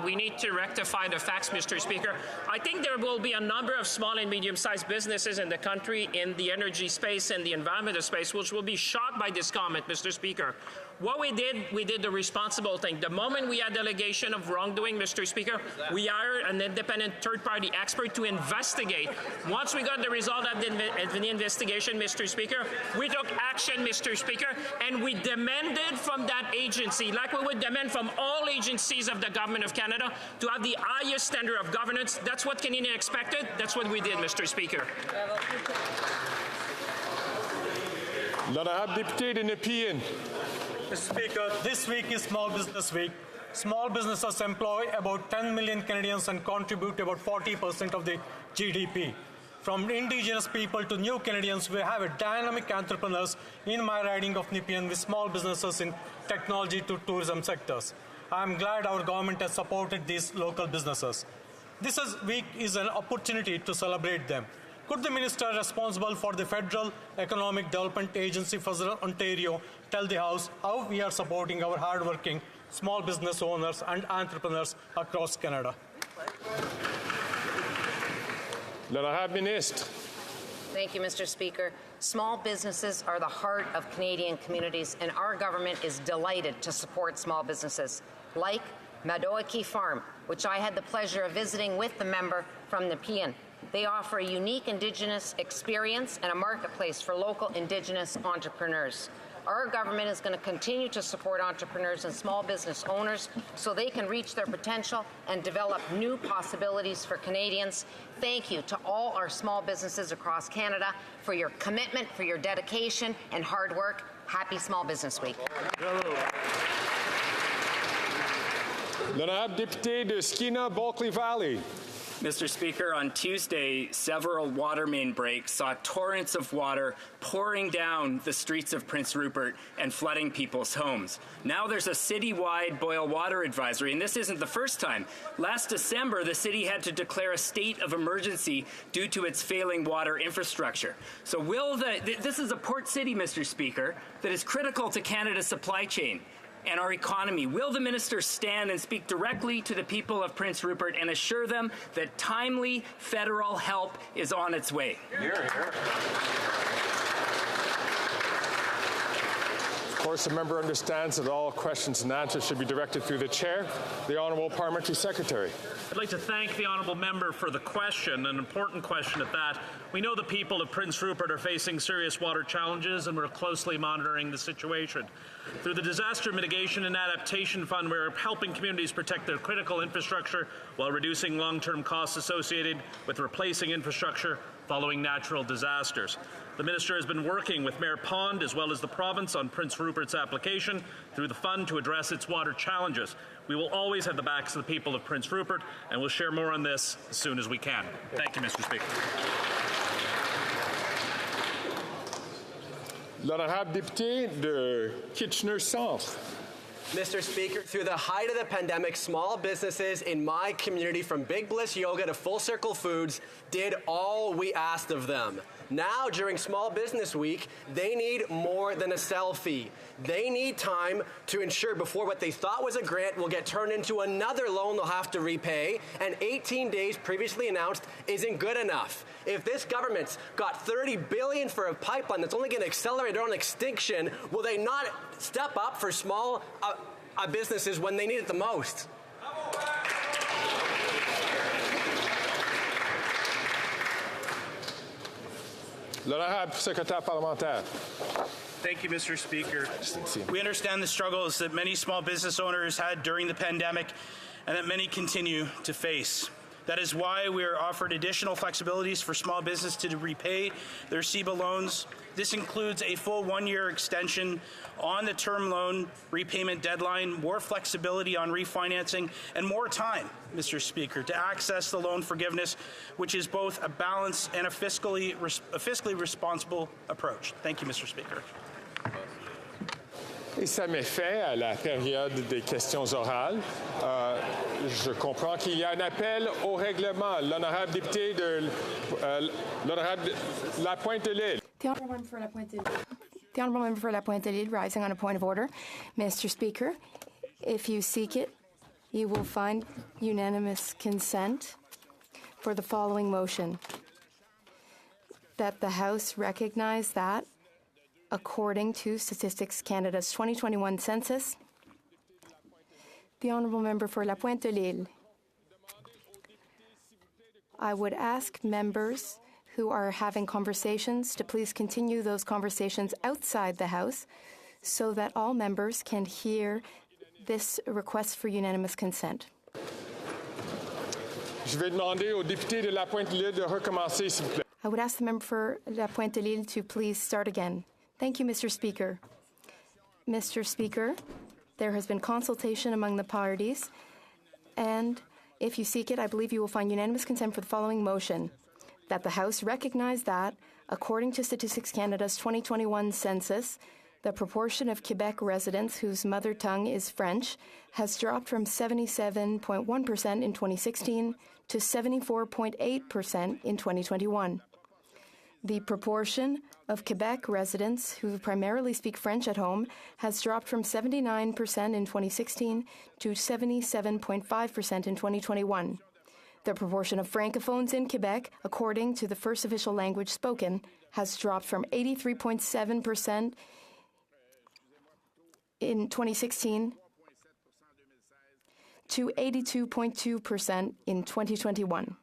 we need to rectify the facts, Mr. Speaker. I think there will be a number of small and medium-sized businesses in the country in the energy space and the environmental space which will be shocked by this comment, Mr. Speaker. What we did the responsible thing. The moment we had allegation of wrongdoing, Mr. Speaker, we hired an independent third-party expert to investigate. Once we got the result of the investigation, Mr. Speaker, we took action, Mr. Speaker, and we demanded from that agency, like we would demand from all agencies of the Government of Canada, to have the highest standard of governance. That's what Canadians expected. That's what we did, Mr. Speaker. L'honorable député de Nepean. Mr. Speaker, this week is Small Business Week. Small businesses employ about 10 million Canadians and contribute about 40% of the GDP. From Indigenous people to new Canadians, we have a dynamic entrepreneurs in my riding of Nepean with small businesses in technology to tourism sectors. I am glad our government has supported these local businesses. This week is an opportunity to celebrate them. Could the minister responsible for the Federal Economic Development Agency for Ontario tell the House how we are supporting our hardworking small business owners and entrepreneurs across Canada? L'honorable ministre. Thank you, Mr. Speaker. Small businesses are the heart of Canadian communities, and our government is delighted to support small businesses, like Madoaki Farm, which I had the pleasure of visiting with the member from Nepean. They offer a unique Indigenous experience and a marketplace for local Indigenous entrepreneurs. Our government is going to continue to support entrepreneurs and small business owners so they can reach their potential and develop new possibilities for Canadians. Thank you to all our small businesses across Canada for your commitment, for your dedication and hard work. Happy Small Business Week. L'honorable député de Skeena-Bulkley Valley. Mr. Speaker, on Tuesday, several water main breaks saw torrents of water pouring down the streets of Prince Rupert and flooding people's homes. Now there's a citywide boil water advisory, and this isn't the first time. Last December, the city had to declare a state of emergency due to its failing water infrastructure. So this is a port city, Mr. Speaker, that is critical to Canada's supply chain and our economy. Will the minister stand and speak directly to the people of Prince Rupert and assure them that timely federal help is on its way? Hear, hear. Of course, the member understands that all questions and answers should be directed through the chair. The Honourable Parliamentary Secretary. I'd like to thank the honourable member for the question, an important question at that. We know the people of Prince Rupert are facing serious water challenges, and we're closely monitoring the situation. Through the Disaster Mitigation and Adaptation Fund, we're helping communities protect their critical infrastructure while reducing long-term costs associated with replacing infrastructure following natural disasters. The minister has been working with Mayor Pond as well as the province on Prince Rupert's application through the fund to address its water challenges. We will always have the backs of the people of Prince Rupert, and we'll share more on this as soon as we can. Thank you, Mr. Speaker. L'honorable député de Kitchener Centre. Mr. Speaker, through the height of the pandemic, small businesses in my community, from Big Bliss Yoga to Full Circle Foods, did all we asked of them. Now, during Small Business Week, they need more than a selfie. They need time to ensure before what they thought was a grant will get turned into another loan they'll have to repay, and 18 days previously announced isn't good enough. If this government's got $30 billion for a pipeline that's only going to accelerate their own extinction, will they not step up for small businesses when they need it the most? L'honorable secrétaire parlementaire. Thank you, Mr. Speaker. We understand the struggles that many small business owners had during the pandemic and that many continue to face. That is why we are offered additional flexibilities for small business to repay their CEBA loans. This includes a full 1-year extension on the term loan repayment deadline, more flexibility on refinancing, and more time, Mr. Speaker, to access the loan forgiveness, which is both a balanced and a fiscally responsible approach. Thank you, Mr. Speaker. Et ça met fin à la période des questions orales. Je comprends qu'il y a un appel au règlement. L'honorable député de l'honorable La Pointe-de-L'Île. The honourable member for La Pointe-de-L'Île, rising on a point of order. Mr. Speaker, if you seek it, You will find unanimous consent for the following motion: that the House recognize that, according to Statistics Canada's 2021 census, the Honourable Member for La Pointe-de-l'Île. I would ask members who are having conversations to please continue those conversations outside the House so that all members can hear this request for unanimous consent. Je vais demander au député de La Pointe-de-l'Île de recommencer, s'il vous plaît. I would ask the member for La Pointe-de-l'Île to please start again. Thank you, Mr. Speaker. Mr. Speaker, there has been consultation among the parties, and if you seek it, I believe you will find unanimous consent for the following motion: that the House recognize that, according to Statistics Canada's 2021 census, the proportion of Quebec residents whose mother tongue is French has dropped from 77.1% in 2016 to 74.8% in 2021. The proportion of Quebec residents who primarily speak French at home has dropped from 79% in 2016 to 77.5% in 2021. The proportion of francophones in Quebec, according to the first official language spoken, has dropped from 83.7% in 2016 to 82.2% in 2021.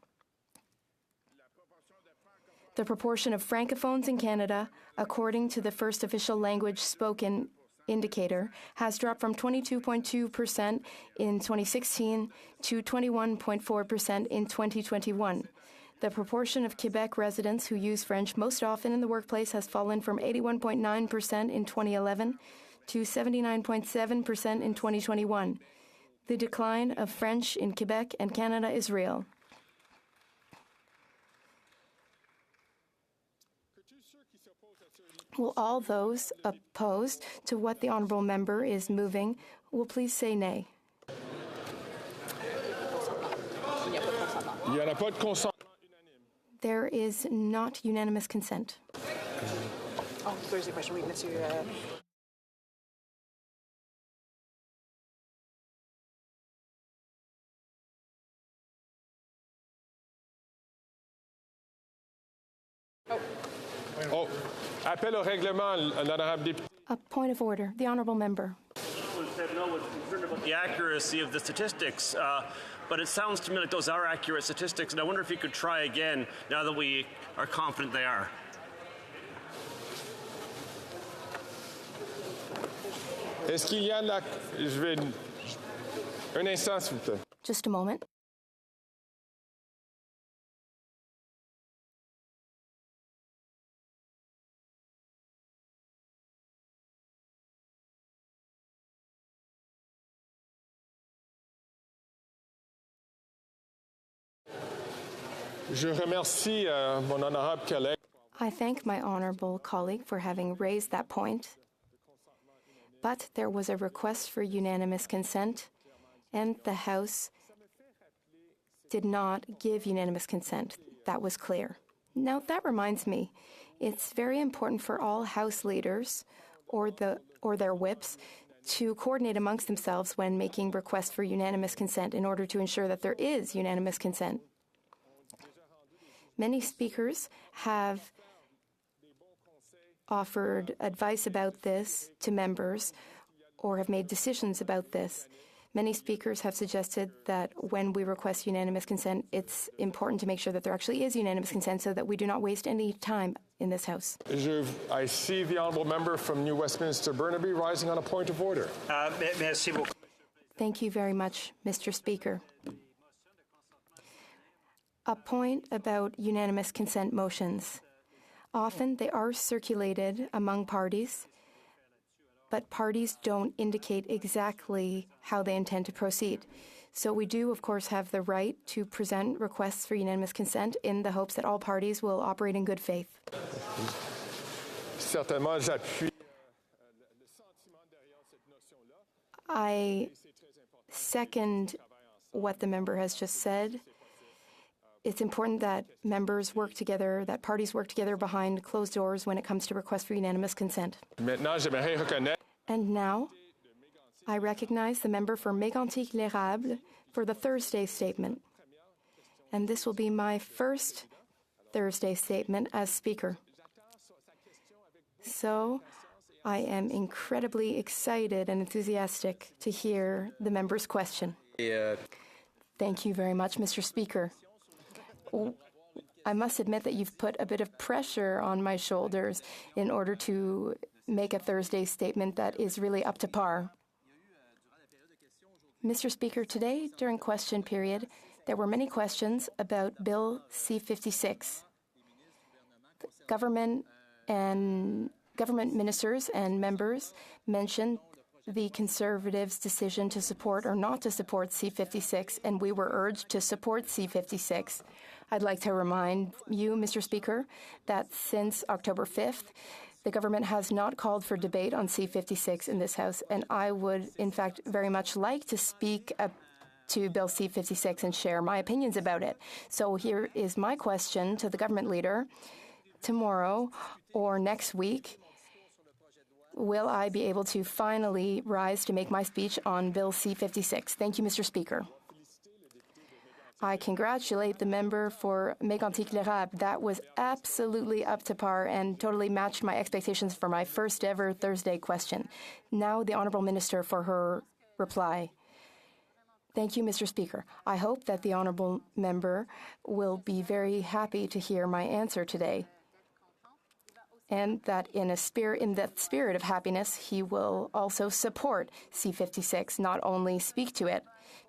The proportion of francophones in Canada, according to the first official language spoken indicator, has dropped from 22.2% in 2016 to 21.4% in 2021. The proportion of Quebec residents who use French most often in the workplace has fallen from 81.9% in 2011 to 79.7% in 2021. The decline of French in Quebec and Canada is real. Will all those opposed to what the honourable member is moving will please say nay? There is not unanimous consent. Oh, there's a question. Oui, monsieur. Oh, appel au règlement, l'honorable député. A point of order. The honourable member. Said no one's concerned about the accuracy of the statistics, but it sounds to me like those are accurate statistics, and I wonder if you could try again now that we are confident they are. Est-ce qu'il y a la... Je vais... Un instant, s'il vous plaît. Just a moment. Je remercie mon honorable collègue. I thank my honourable colleague for having raised that point. But there was a request for unanimous consent, and the House did not give unanimous consent. That was clear. Now, that reminds me, it's very important for all House leaders or their whips to coordinate amongst themselves when making requests for unanimous consent in order to ensure that there is unanimous consent. Many speakers have offered advice about this to members or have made decisions about this. Many speakers have suggested that when we request unanimous consent, it's important to make sure that there actually is unanimous consent so that we do not waste any time in this House. I see the honourable member from New Westminster Burnaby rising on a point of order. Thank you very much, Mr. Speaker. A point about unanimous consent motions. Often they are circulated among parties, but parties don't indicate exactly how they intend to proceed. So we do, of course, have the right to present requests for unanimous consent in the hopes that all parties will operate in good faith. I second what the member has just said. It's important that members work together, that parties work together behind closed doors when it comes to requests for unanimous consent. And now, I recognize the member for Mégantic-l'Érable for the Thursday statement. And this will be my first Thursday statement as Speaker. So I am incredibly excited and enthusiastic to hear the member's question. Thank you very much, Mr. Speaker. I must admit that you've put a bit of pressure on my shoulders in order to make a Thursday statement that is really up to par. Mr. Speaker, today during question period, there were many questions about Bill C-56. Government ministers and members mentioned the Conservatives' decision to support or not to support C-56, and we were urged to support C-56. I'd like to remind you, Mr. Speaker, that since October 5th, the government has not called for debate on C-56 in this House, and I would, in fact, very much like to speak to Bill C-56 and share my opinions about it. So here is my question to the government leader. Tomorrow or next week, will I be able to finally rise to make my speech on Bill C-56? Thank you, Mr. Speaker. I congratulate the member for Mégantic-l'Érable. That was absolutely up to par and totally matched my expectations for my first ever Thursday question. Now the Honourable Minister for her reply. Thank you, Mr. Speaker. I hope that the Honourable Member will be very happy to hear my answer today, and that in that spirit of happiness, he will also support C-56, not only speak to it,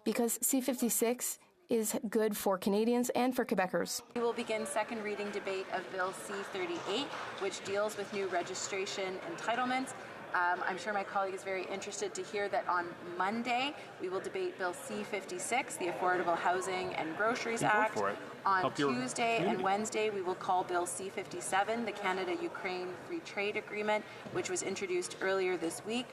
because C-56 is good for Canadians and for Quebecers. We will begin second reading debate of Bill C-38, which deals with new registration entitlements. I'm sure my colleague is very interested to hear that on Monday we will debate Bill C-56, the Affordable Housing and Groceries Act. On Tuesday and Wednesday we will call Bill C-57, the Canada-Ukraine Free Trade Agreement, which was introduced earlier this week.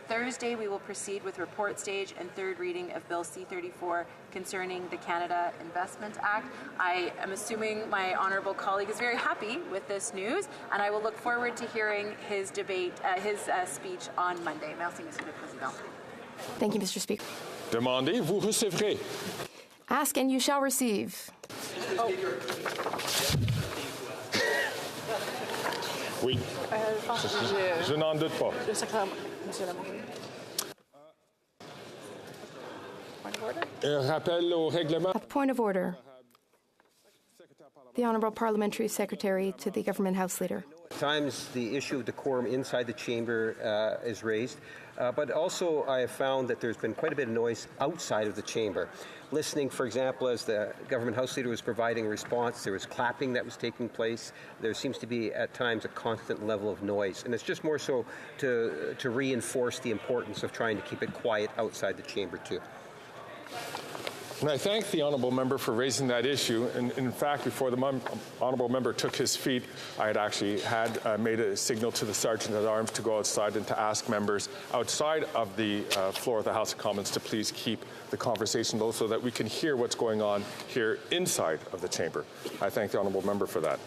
Thursday, we will proceed with report stage and third reading of Bill C-34 concerning the Canada Investment Act. I am assuming my honourable colleague is very happy with this news, and I will look forward to hearing his speech on Monday. Merci, Monsieur le Président. Thank you, Mr. Speaker. Demandez, vous recevrez. Ask and you shall receive. Oui. Je n'en doute pas. Rappel au règlement. A point of order. The Honourable Parliamentary Secretary to the Government House Leader. At times the issue of decorum inside the chamber is raised, but also I have found that there's been quite a bit of noise outside of the chamber. Listening, for example, as the Government House Leader was providing a response, there was clapping that was taking place. There seems to be at times a constant level of noise, and it's just more so to reinforce the importance of trying to keep it quiet outside the chamber too. And I thank the Honourable Member for raising that issue. And in fact, before the Honourable Member took his seat, I had actually made a signal to the Sergeant at Arms to go outside and to ask members outside of the floor of the House of Commons to please keep the conversation low so that we can hear what's going on here inside of the chamber. I thank the Honourable Member for that.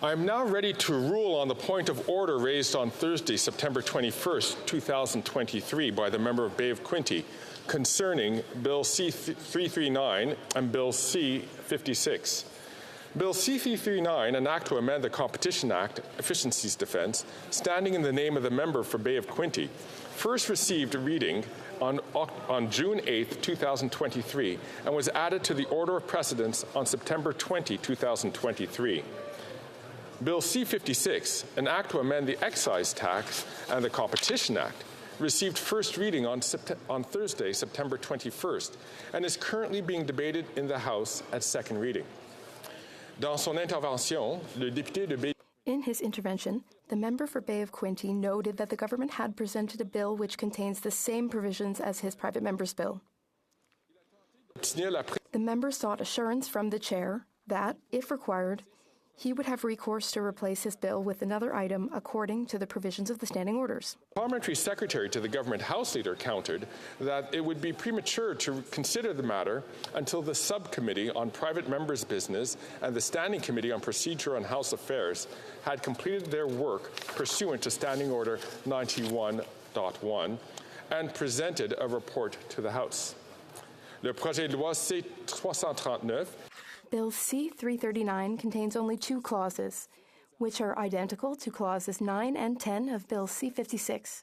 I am now ready to rule on the point of order raised on Thursday, September 21st, 2023 by the member of Bay of Quinte concerning Bill C-339 and Bill C-56. Bill C-339, an act to amend the Competition Act, Efficiencies Defence, standing in the name of the member for Bay of Quinte, first received a reading on June 8, 2023, and was added to the order of precedence on September 20, 2023. Bill C-56, an act to amend the Excise Tax and the Competition Act, received first reading on Thursday, September 21st, and is currently being debated in the House at second reading. Dans son intervention, le député de Bay... In his intervention, the member for Bay of Quinte noted that the government had presented a bill which contains the same provisions as his private member's bill. The member sought assurance from the chair that, if required, he would have recourse to replace his bill with another item according to the provisions of the standing orders. Parliamentary Secretary to the Government House Leader countered that it would be premature to consider the matter until the Subcommittee on Private Members' Business and the Standing Committee on Procedure and House Affairs had completed their work pursuant to Standing Order 91.1 and presented a report to the House. Le projet de loi C-339 Bill C-339 contains only two clauses, which are identical to clauses 9 and 10 of Bill C-56.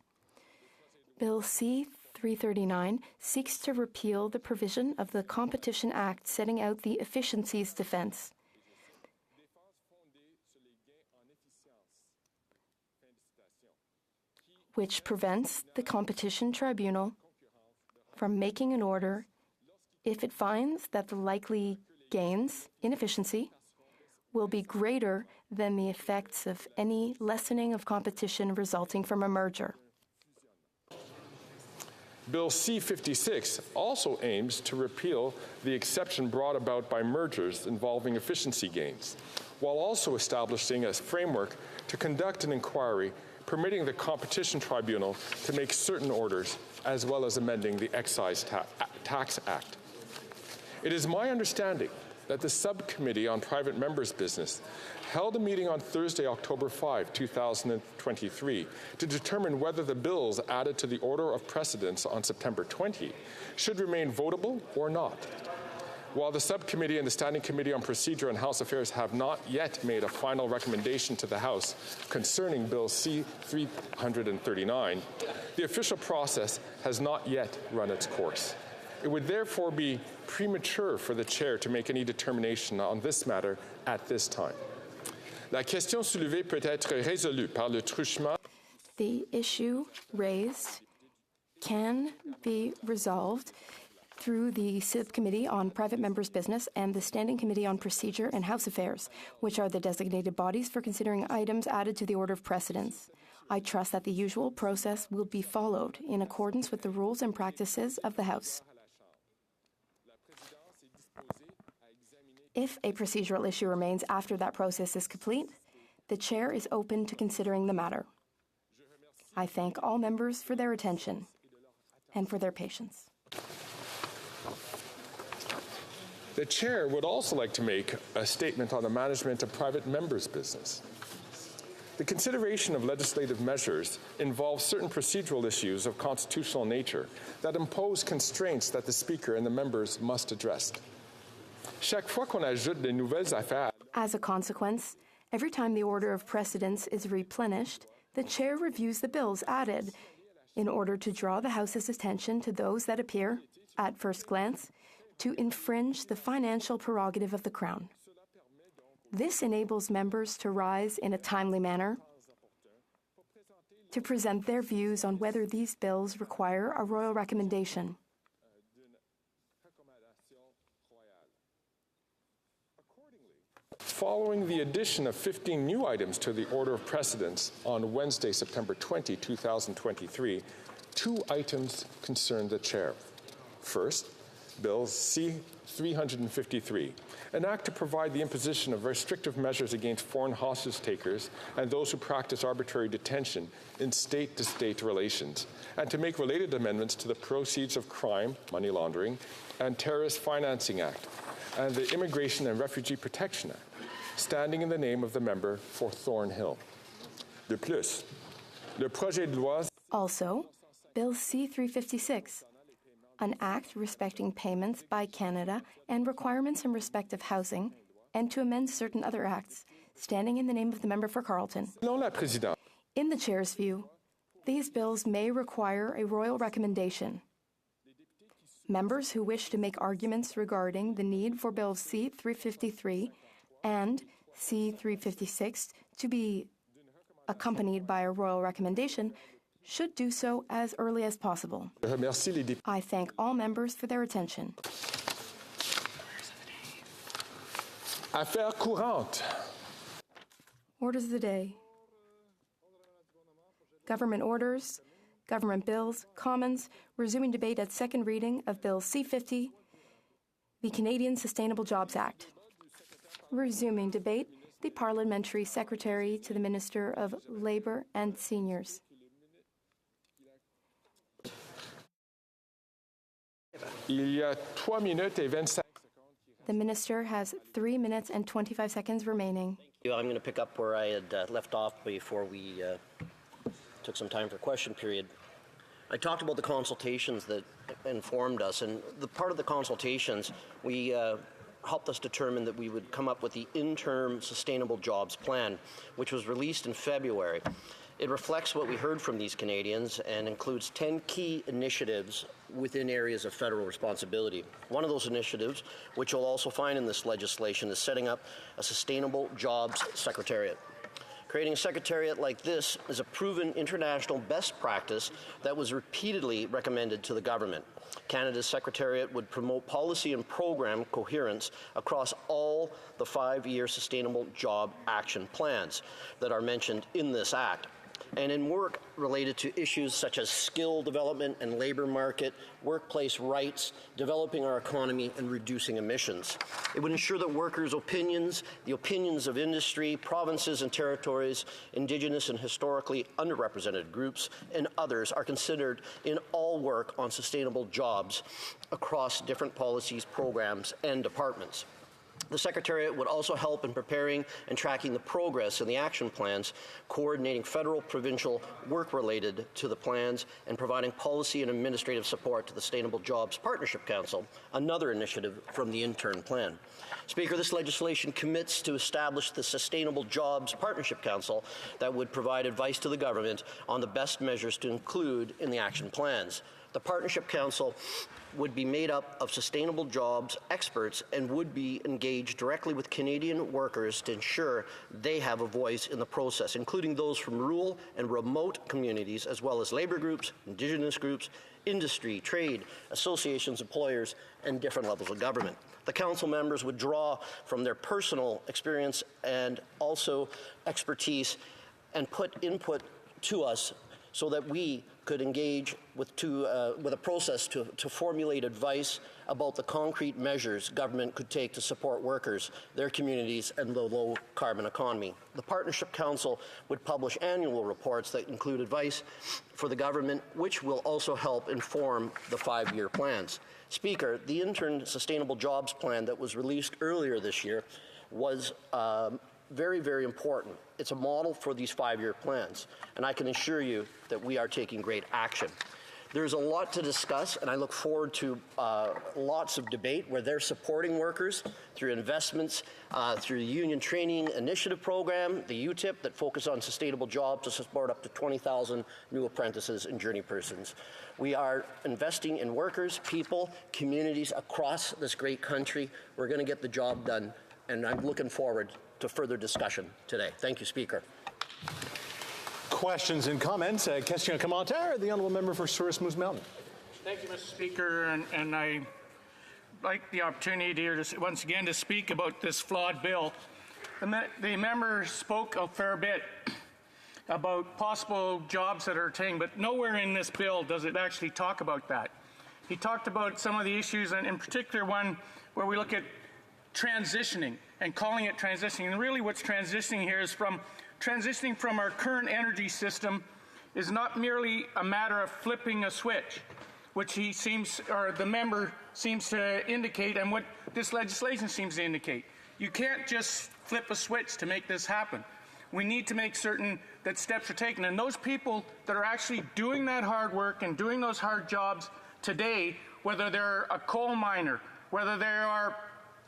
Bill C-339 seeks to repeal the provision of the Competition Act setting out the efficiencies defense. Which prevents the Competition Tribunal from making an order if it finds that the likely gains in efficiency will be greater than the effects of any lessening of competition resulting from a merger. Bill C-56 also aims to repeal the exception brought about by mergers involving efficiency gains, while also establishing a framework to conduct an inquiry permitting the Competition Tribunal to make certain orders, as well as amending the Excise Tax Act. It is my understanding that the Subcommittee on Private Members' Business held a meeting on Thursday, October 5, 2023, to determine whether the bills added to the order of precedence on September 20 should remain votable or not. While the Subcommittee and the Standing Committee on Procedure and House Affairs have not yet made a final recommendation to the House concerning Bill C-339, the official process has not yet run its course. It would therefore be premature for the Chair to make any determination on this matter at this time. La question soulevée peut être résolue par le truchement. The issue raised can be resolved through the Subcommittee on Private Members' Business and the Standing Committee on Procedure and House Affairs, which are the designated bodies for considering items added to the order of precedence. I trust that the usual process will be followed in accordance with the rules and practices of the House. If a procedural issue remains after that process is complete, the Chair is open to considering the matter. I thank all members for their attention and for their patience. The Chair would also like to make a statement on the management of private members' business. The consideration of legislative measures involves certain procedural issues of constitutional nature that impose constraints that the Speaker and the members must address. Chaque fois qu'on ajoute de nouvelles affaires. As a consequence, every time the order of precedence is replenished, the Chair reviews the bills added in order to draw the House's attention to those that appear, at first glance, to infringe the financial prerogative of the Crown. This enables members to rise in a timely manner, to present their views on whether these bills require a royal recommendation. Following the addition of 15 new items to the order of precedence on Wednesday, September 20, 2023, 2 items concern the Chair. First, Bill C-353, an act to provide the imposition of restrictive measures against foreign hostage takers and those who practice arbitrary detention in state-to-state relations, and to make related amendments to the Proceeds of Crime, Money Laundering, and Terrorist Financing Act, and the Immigration and Refugee Protection Act, standing in the name of the member for Thornhill. De plus, le projet de loi. Also, Bill C-356, an act respecting payments by Canada and requirements in respect of housing, and to amend certain other acts, standing in the name of the member for Carleton. In the Chair's view, these bills may require a royal recommendation. Members who wish to make arguments regarding the need for Bill C-353 and C-356 to be accompanied by a royal recommendation should do so as early as possible. I thank all members for their attention. Affaires courantes. Orders of the day. Government orders, government bills, Commons, resuming debate at second reading of Bill C-50, the Canadian Sustainable Jobs Act. Resuming debate, the Parliamentary Secretary to the Minister of Labour and Seniors. The Minister has 3 minutes and 25 seconds remaining. I'm going to pick up where I had left off before we took some time for question period. I talked about the consultations that informed us, and the part of the consultations, we helped us determine that we would come up with the interim Sustainable Jobs Plan, which was released in February. It reflects what we heard from these Canadians and includes 10 key initiatives within areas of federal responsibility. One of those initiatives, which you'll also find in this legislation, is setting up a Sustainable Jobs Secretariat. Creating a secretariat like this is a proven international best practice that was repeatedly recommended to the government. Canada's secretariat would promote policy and program coherence across all the 5-year Sustainable Job Action Plans that are mentioned in this Act, and in work related to issues such as skill development and labor market, workplace rights, developing our economy, and reducing emissions. It would ensure that workers' opinions, the opinions of industry, provinces and territories, Indigenous and historically underrepresented groups, and others are considered in all work on sustainable jobs across different policies, programs, and departments. The Secretariat would also help in preparing and tracking the progress in the action plans, coordinating federal, provincial work related to the plans, and providing policy and administrative support to the Sustainable Jobs Partnership Council, another initiative from the intern plan. Speaker, this legislation commits to establish the Sustainable Jobs Partnership Council that would provide advice to the government on the best measures to include in the action plans. The Partnership Council would be made up of sustainable jobs experts and would be engaged directly with Canadian workers to ensure they have a voice in the process, including those from rural and remote communities, as well as labor groups, Indigenous groups, industry, trade, associations, employers, and different levels of government. The council members would draw from their personal experience and also expertise and put input to us so that we could engage with a process to formulate advice about the concrete measures government could take to support workers, their communities, and the low-carbon economy. The Partnership Council would publish annual reports that include advice for the government, which will also help inform the 5-year plans. Speaker, the intern Sustainable Jobs Plan that was released earlier this year was very, very important. It's a model for these 5-year plans, and I can assure you that we are taking great action. There's a lot to discuss, and I look forward to lots of debate where they're supporting workers through investments, through the Union Training Initiative Program, the UTIP, that focus on sustainable jobs to support up to 20,000 new apprentices and journey persons. We are investing in workers, people, communities across this great country. We're going to get the job done, and I'm looking forward to further discussion today. Thank you, Speaker. Questions and comments? Question commentaire, the Honourable Member for Souris Moose Mountain. Thank you, Mr. Speaker, and I like the opportunity here to once again to speak about this flawed bill. The member spoke a fair bit about possible jobs that are attained, but nowhere in this bill does it actually talk about that. He talked about some of the issues, and in particular one where we look at transitioning and calling it transitioning. And really what's transitioning here is transitioning from our current energy system is not merely a matter of flipping a switch, which the member seems to indicate, and what this legislation seems to indicate. You can't just flip a switch to make this happen. We need to make certain that steps are taken. And those people that are actually doing that hard work and doing those hard jobs today, whether they're a coal miner, whether they are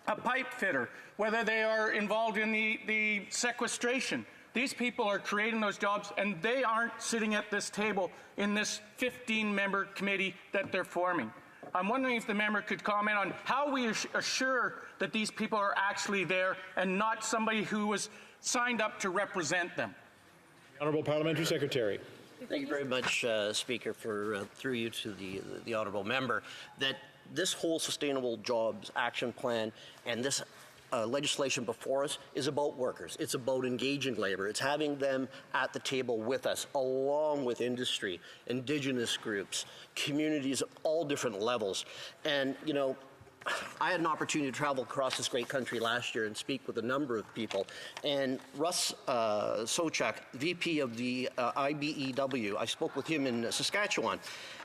a pipe fitter, whether they are involved in the sequestration. These people are creating those jobs, and they aren't sitting at this table in this 15-member committee that they're forming. I'm wondering if the member could comment on how we assure that these people are actually there and not somebody who was signed up to represent them. Honourable Parliamentary Secretary. Thank you very much, Speaker, for through you to the honourable member, that this whole Sustainable Jobs Action Plan and this legislation before us is about workers. It's about engaging labor. It's having them at the table with us, along with industry, Indigenous groups, communities of all different levels. And, you know, I had an opportunity to travel across this great country last year and speak with a number of people. And Russ Sochak, VP of the IBEW, I spoke with him in Saskatchewan,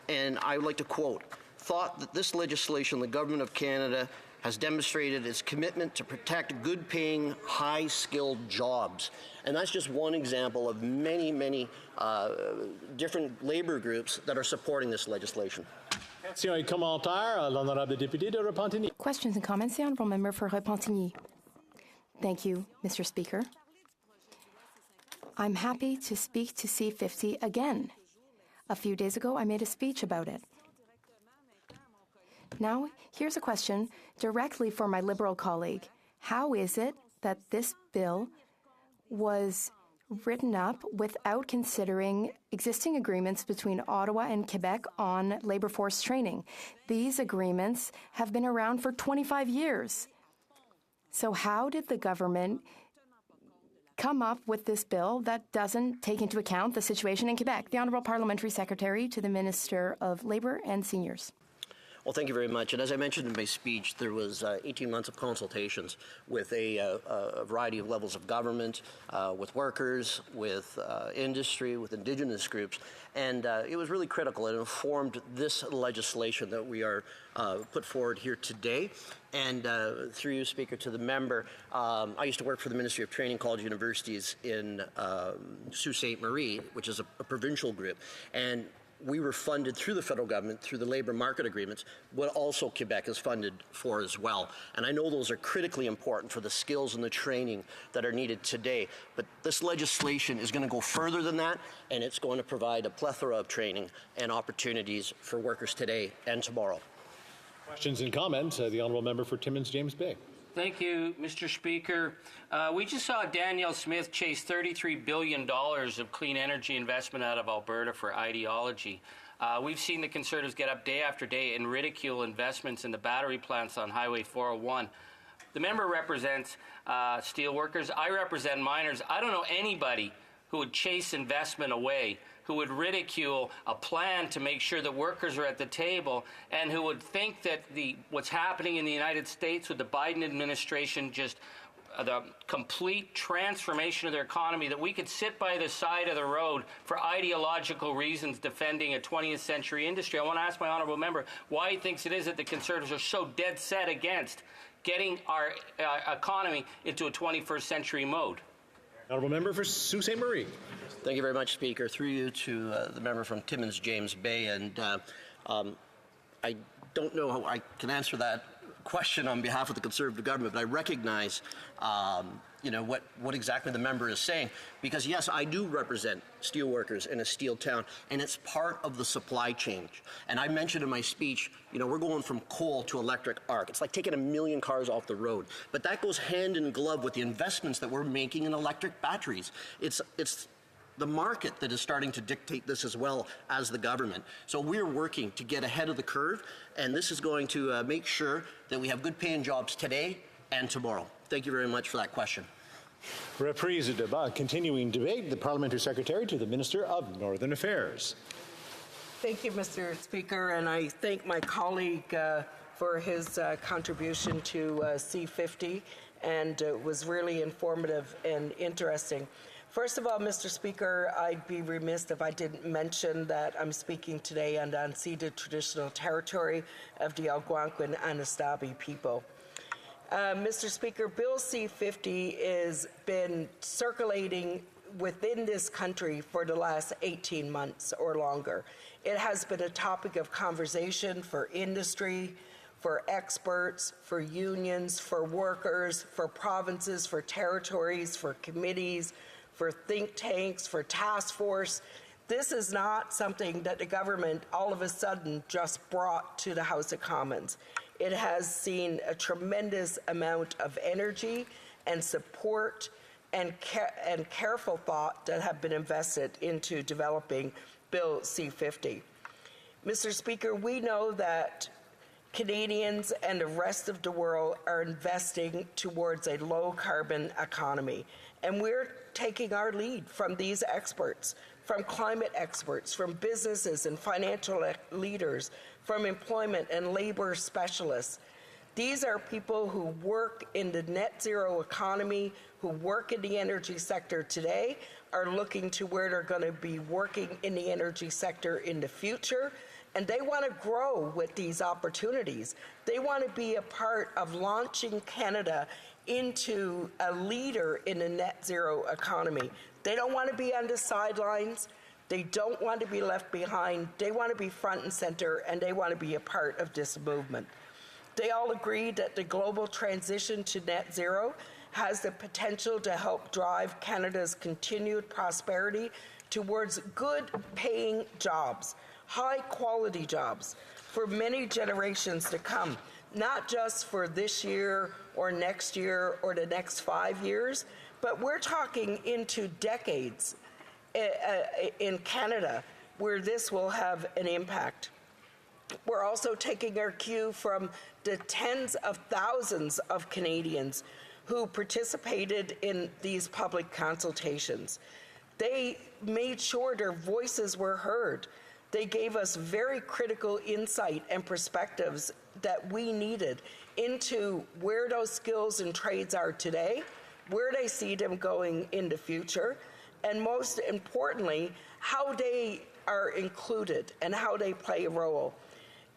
and I would like to quote, thought that this legislation, the Government of Canada has demonstrated its commitment to protect good-paying, high-skilled jobs. And that's just one example of many, many different labor groups that are supporting this legislation. Questions and comments? The Honourable Member for Repentigny. Thank you, Mr. Speaker. I'm happy to speak to C50 again. A few days ago, I made a speech about it. Now, here's a question directly for my Liberal colleague. How is it that this bill was written up without considering existing agreements between Ottawa and Quebec on labour force training? These agreements have been around for 25 years. So how did the government come up with this bill that doesn't take into account the situation in Quebec? The Honourable Parliamentary Secretary to the Minister of Labour and Seniors. Well, thank you very much. And as I mentioned in my speech, there was 18 months of consultations with a variety of levels of government, with workers, with industry, with Indigenous groups. And it was really critical. It informed this legislation that we are put forward here today. And through you, Speaker, to the member, I used to work for the Ministry of Training College Universities in Sault Ste. Marie, which is a provincial group. And we were funded through the federal government, through the labour market agreements, what also Quebec is funded for as well. And I know those are critically important for the skills and the training that are needed today. But this legislation is going to go further than that, and it's going to provide a plethora of training and opportunities for workers today and tomorrow. Questions and comments? The Honourable Member for Timmins James Bay. Thank you, Mr. Speaker. We just saw Danielle Smith chase $33 billion of clean energy investment out of Alberta for ideology. We've seen the Conservatives get up day after day and ridicule investments in the battery plants on Highway 401. The member represents steelworkers. I represent miners. I don't know anybody who would chase investment away, who would ridicule a plan to make sure that workers are at the table, and who would think that what's happening in the United States with the Biden administration, just the complete transformation of their economy, that we could sit by the side of the road for ideological reasons defending a 20th century industry. I want to ask my honourable member why he thinks it is that the Conservatives are so dead set against getting our economy into a 21st century mode. Honourable Member for Sault Ste. Marie. Thank you very much, Speaker. Through you to the member from Timmins James Bay. And I don't know how I can answer that question on behalf of the Conservative government, but I recognize what exactly the member is saying, because yes, I do represent steelworkers in a steel town, and it's part of the supply chain. And I mentioned in my speech, we're going from coal to electric arc. It's like taking 1 million cars off the road, but that goes hand in glove with the investments that we're making in electric batteries. It's the market that is starting to dictate this as well as the government. So we're working to get ahead of the curve, and this is going to make sure that we have good paying jobs today and tomorrow. Thank you very much for that question. Reprise de débat. Continuing debate, the Parliamentary Secretary to the Minister of Northern Affairs. Thank you, Mr. Speaker, and I thank my colleague for his contribution to C50, and it was really informative and interesting. First of all, Mr. Speaker, I'd be remiss if I didn't mention that I'm speaking today on the unceded traditional territory of the Algonquin Anasabi people. Mr. Speaker, Bill C-50 has been circulating within this country for the last 18 months or longer. It has been a topic of conversation for industry, for experts, for unions, for workers, for provinces, for territories, for committees, for think tanks, for task force. This is not something that the government all of a sudden just brought to the House of Commons. It has seen a tremendous amount of energy and support and careful thought that have been invested into developing Bill C-50. Mr. Speaker, we know that Canadians and the rest of the world are investing towards a low-carbon economy, and we're taking our lead from these experts, from climate experts, from businesses and financial leaders, from employment and labor specialists. These are people who work in the net zero economy, who work in the energy sector today, are looking to where they're going to be working in the energy sector in the future, and they want to grow with these opportunities. They want to be a part of launching Canada into a leader in a net zero economy. They don't want to be on the sidelines. They don't want to be left behind. They want to be front and center, and they want to be a part of this movement. They all agree that the global transition to net zero has the potential to help drive Canada's continued prosperity towards good paying jobs, high quality jobs for many generations to come, not just for this year or next year or the next 5 years, but we're talking into decades in Canada where this will have an impact. We're also taking our cue from the tens of thousands of Canadians who participated in these public consultations. They made sure their voices were heard. They gave us very critical insight and perspectives that we needed into where those skills and trades are today, where they see them going in the future, and most importantly, how they are included and how they play a role.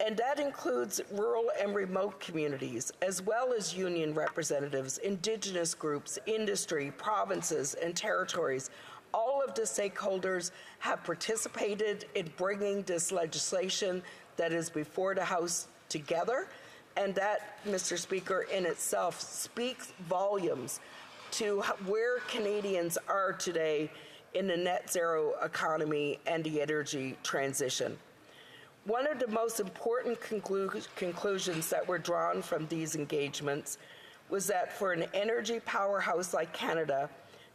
And that includes rural and remote communities, as well as union representatives, Indigenous groups, industry, provinces, and territories. All of the stakeholders have participated in bringing this legislation that is before the House together. And that, Mr. Speaker, in itself speaks volumes to where Canadians are today in the net zero economy and the energy transition. One of the most important conclusions that were drawn from these engagements was that for an energy powerhouse like Canada,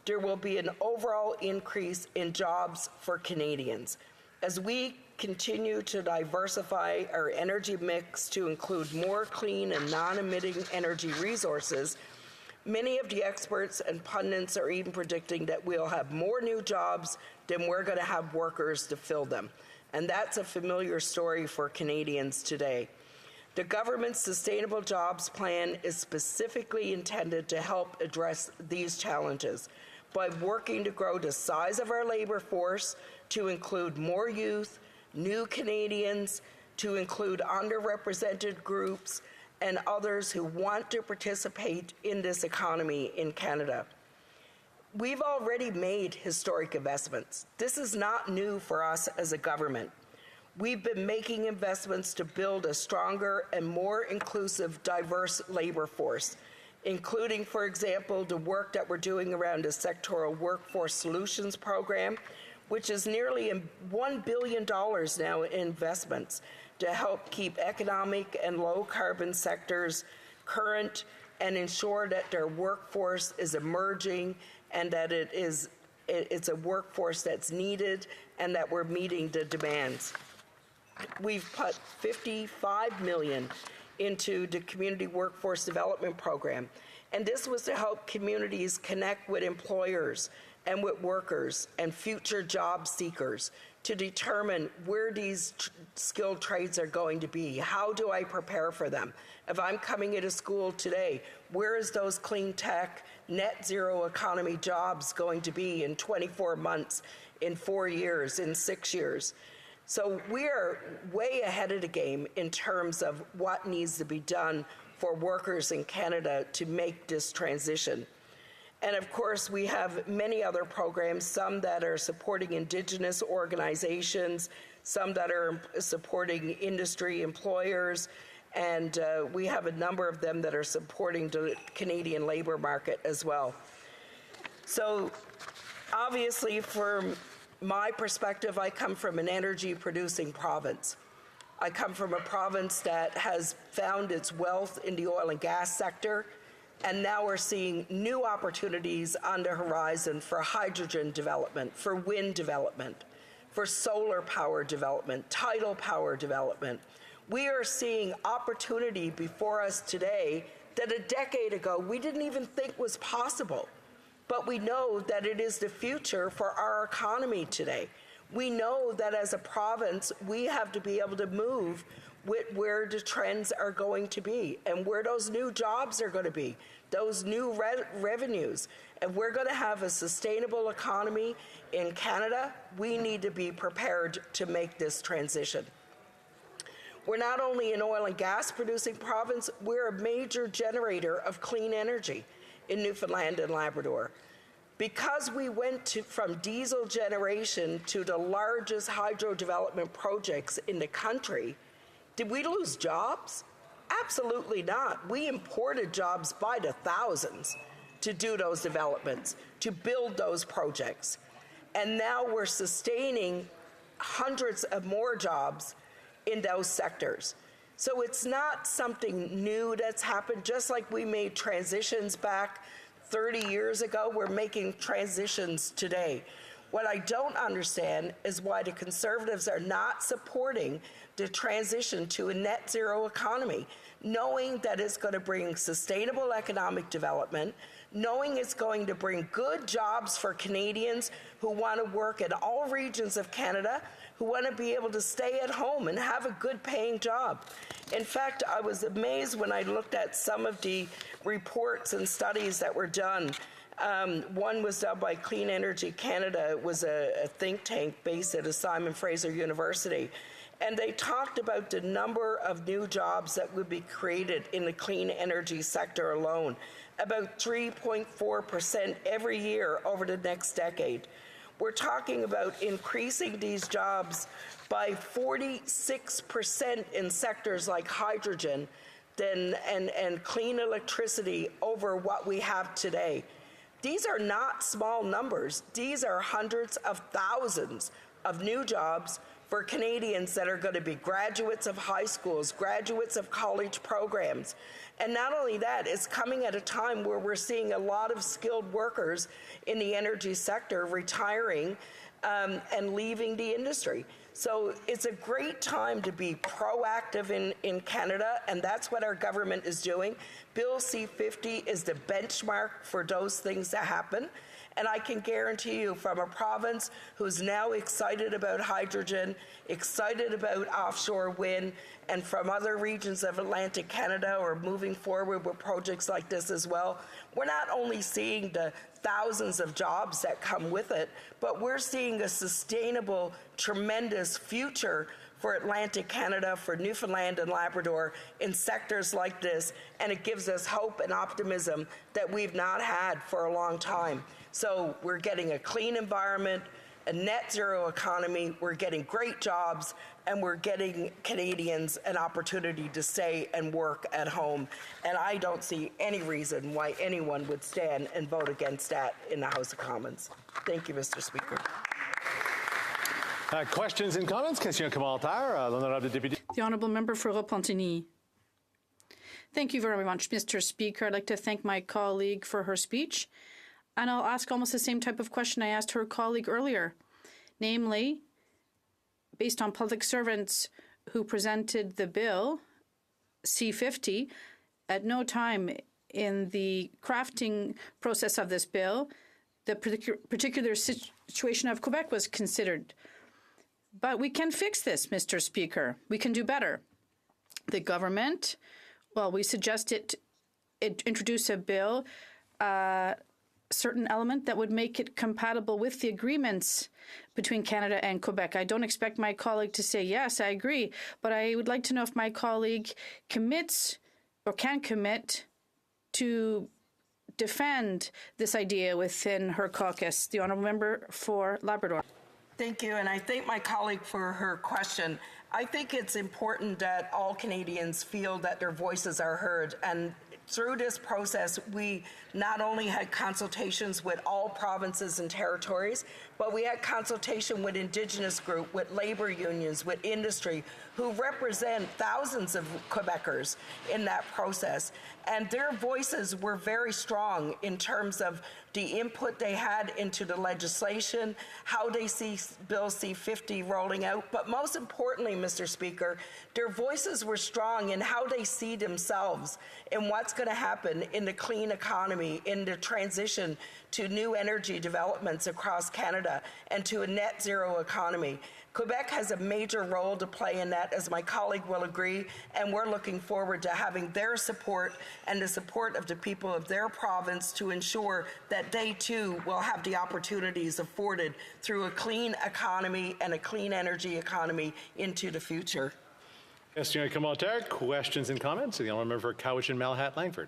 there will be an overall increase in jobs for Canadians. As we continue to diversify our energy mix to include more clean and non-emitting energy resources, many of the experts and pundits are even predicting that we'll have more new jobs than we're going to have workers to fill them. And that's a familiar story for Canadians today. The government's Sustainable Jobs Plan is specifically intended to help address these challenges by working to grow the size of our labor force to include more youth, new Canadians, to include underrepresented groups, and others who want to participate in this economy in Canada. We've already made historic investments. This is not new for us as a government. We've been making investments to build a stronger and more inclusive, diverse labor force, including, for example, the work that we're doing around the Sectoral Workforce Solutions Program, which is nearly $1 billion now in investments to help keep economic and low-carbon sectors current and ensure that their workforce is emerging and that it's a workforce that's needed and that we're meeting the demands. We've put $55 million into the Community Workforce Development Program, and this was to help communities connect with employers and with workers and future job seekers to determine where these skilled trades are going to be. How do I prepare for them? If I'm coming into school today, where is those clean tech, net zero economy jobs going to be in 24 months, in 4 years, in 6 years? So we are way ahead of the game in terms of what needs to be done for workers in Canada to make this transition. And of course, we have many other programs, some that are supporting Indigenous organizations, some that are supporting industry employers, and we have a number of them that are supporting the Canadian labor market as well. So obviously, from my perspective, I come from an energy-producing province. I come from a province that has found its wealth in the oil and gas sector, and now we're seeing new opportunities on the horizon for hydrogen development, for wind development, for solar power development, tidal power development. We are seeing opportunity before us today that a decade ago we didn't even think was possible. But we know that it is the future for our economy today. We know that as a province, we have to be able to move with where the trends are going to be and where those new jobs are going to be, those new revenues. If we're going to have a sustainable economy in Canada, we need to be prepared to make this transition. We're not only an oil and gas producing province, we're a major generator of clean energy in Newfoundland and Labrador. Because we went from diesel generation to the largest hydro development projects in the country, did we lose jobs? Absolutely not. We imported jobs by the thousands to do those developments, to build those projects. And now we're sustaining hundreds of more jobs in those sectors. So it's not something new that's happened. Just like we made transitions back 30 years ago, we're making transitions today. What I don't understand is why the Conservatives are not supporting the transition to a net zero economy, knowing that it's going to bring sustainable economic development, knowing it's going to bring good jobs for Canadians who want to work in all regions of Canada, who want to be able to stay at home and have a good paying job. In fact, I was amazed when I looked at some of the reports and studies that were done. One was done by Clean Energy Canada. It was a think tank based at Simon Fraser University. And they talked about the number of new jobs that would be created in the clean energy sector alone, about 3.4% every year over the next decade. We're talking about increasing these jobs by 46% in sectors like hydrogen and clean electricity over what we have today. These are not small numbers. These are hundreds of thousands of new jobs for Canadians that are going to be graduates of high schools, graduates of college programs. And not only that, it's coming at a time where we're seeing a lot of skilled workers in the energy sector retiring and leaving the industry. So it's a great time to be proactive in Canada, and that's what our government is doing. Bill C-50 is the benchmark for those things to happen. And I can guarantee you, from a province who's now excited about hydrogen, excited about offshore wind, and from other regions of Atlantic Canada are moving forward with projects like this as well, we're not only seeing the thousands of jobs that come with it, but we're seeing a sustainable, tremendous future for Atlantic Canada, for Newfoundland and Labrador in sectors like this, and it gives us hope and optimism that we've not had for a long time. So we're getting a clean environment, a net zero economy, we're getting great jobs, and we're getting Canadians an opportunity to stay and work at home. And I don't see any reason why anyone would stand and vote against that in the House of Commons. Thank you, Mr. Speaker. Questions and comments? Question commentaire, l'honorable député. The Honourable Member for Repentigny. Thank you very much, Mr. Speaker. I'd like to thank my colleague for her speech. And I'll ask almost the same type of question I asked her colleague earlier. Namely, based on public servants who presented the bill, C-50, at no time in the crafting process of this bill, the particular situation of Quebec was considered. But we can fix this, Mr. Speaker. We can do better. The government, well, we suggest it introduce a bill, certain element that would make it compatible with the agreements between Canada and Quebec. I don't expect my colleague to say, yes, I agree, but I would like to know if my colleague commits or can commit to defend this idea within her caucus. The Honourable Member for Labrador. Thank you, and I thank my colleague for her question. I think it's important that all Canadians feel that their voices are heard, and through this process, we not only had consultations with all provinces and territories, but we had consultation with Indigenous groups, with labor unions, with industry, who represent thousands of Quebecers in that process. And their voices were very strong in terms of the input they had into the legislation, how they see Bill C-50 rolling out, but most importantly, Mr. Speaker, their voices were strong in how they see themselves in what's going to happen in the clean economy, in the transition to new energy developments across Canada and to a net zero economy. Quebec has a major role to play in that, as my colleague will agree, and we're looking forward to having their support and the support of the people of their province to ensure that they too will have the opportunities afforded through a clean economy and a clean energy economy into the future. Question commentaire, questions and comments. The honourable member for Cowichan, Malahat, Langford.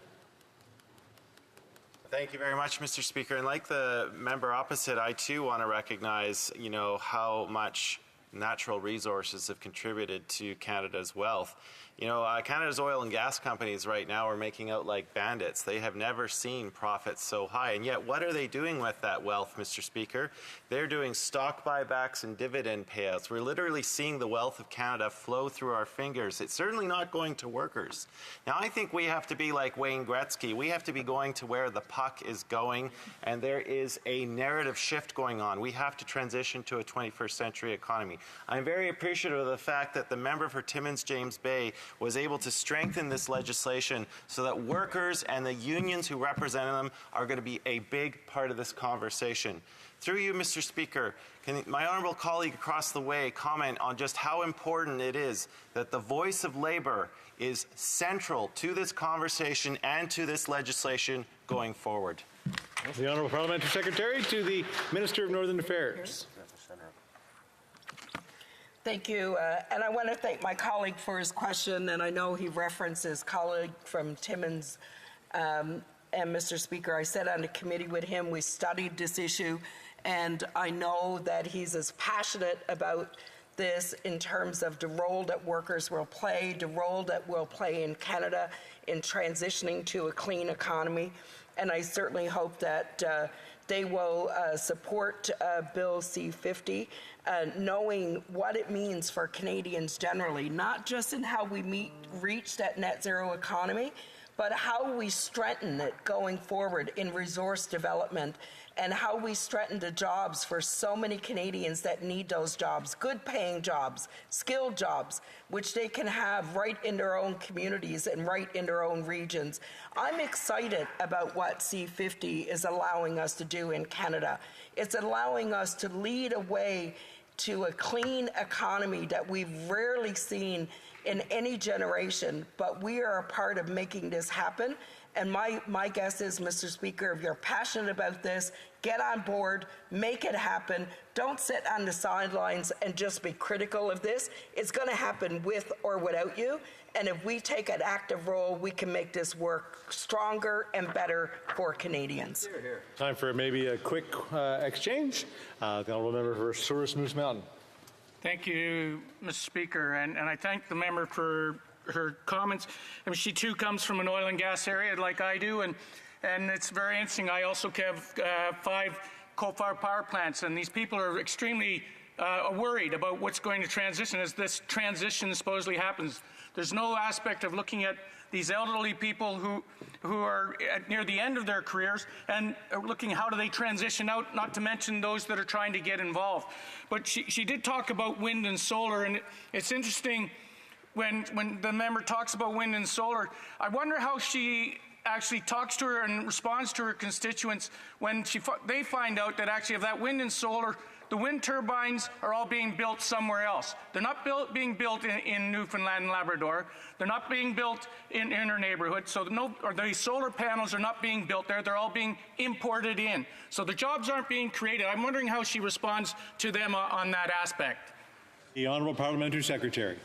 Thank you very much, Mr. Speaker. And like the member opposite, I too want to recognize, how much natural resources have contributed to Canada's wealth. Canada's oil and gas companies right now are making out like bandits. They have never seen profits so high. And yet, what are they doing with that wealth, Mr. Speaker? They're doing stock buybacks and dividend payouts. We're literally seeing the wealth of Canada flow through our fingers. It's certainly not going to workers. Now, I think we have to be like Wayne Gretzky. We have to be going to where the puck is going, and there is a narrative shift going on. We have to transition to a 21st century economy. I'm very appreciative of the fact that the member for Timmins James Bay was able to strengthen this legislation so that workers and the unions who represent them are going to be a big part of this conversation. Through you, Mr. Speaker, can my honourable colleague across the way comment on just how important it is that the voice of Labour is central to this conversation and to this legislation going forward? The Honourable Parliamentary Secretary to the Minister of Northern Affairs. Thank you, and I want to thank my colleague for his question, and I know he referenced his colleague from Timmins. And Mr. Speaker, I sat on a committee with him, we studied this issue, and I know that he's as passionate about this in terms of the role that workers will play, the role that we'll play in Canada in transitioning to a clean economy, and I certainly hope that they will support Bill C-50, knowing what it means for Canadians generally, not just in how we reach that net zero economy, but how we strengthen it going forward in resource development and how we strengthen the jobs for so many Canadians that need those jobs, good paying jobs, skilled jobs, which they can have right in their own communities and right in their own regions. I'm excited about what C-50 is allowing us to do in Canada. It's allowing us to lead a way to a clean economy that we've rarely seen in any generation, but we are a part of making this happen. And my guess is, Mr. Speaker, if you're passionate about this, get on board, make it happen. Don't sit on the sidelines and just be critical of this. It's going to happen with or without you. And if we take an active role, we can make this work stronger and better for Canadians. Hear, hear. Time for maybe a quick exchange. The honourable member for Souris Moose Mountain. Thank you, Mr. Speaker, and I thank the member for her comments. I mean, she too comes from an oil and gas area like I do, and it's very interesting. I also have 5 coal-fired power plants, and these people are extremely worried about what's going to transition as this transition supposedly happens. There's no aspect of looking at these elderly people who are near the end of their careers and are looking how do they transition out, not to mention those that are trying to get involved. But she did talk about wind and solar, and it's interesting when the member talks about wind and solar, I wonder how she actually talks to her and responds to her constituents when they find out that actually of that wind and solar, the wind turbines are all being built somewhere else. They're not being built in Newfoundland and Labrador. They're not being built in her neighborhood. So the solar panels are not being built there. They're all being imported in. So the jobs aren't being created. I'm wondering how she responds to them on that aspect. The Honourable Parliamentary Secretary.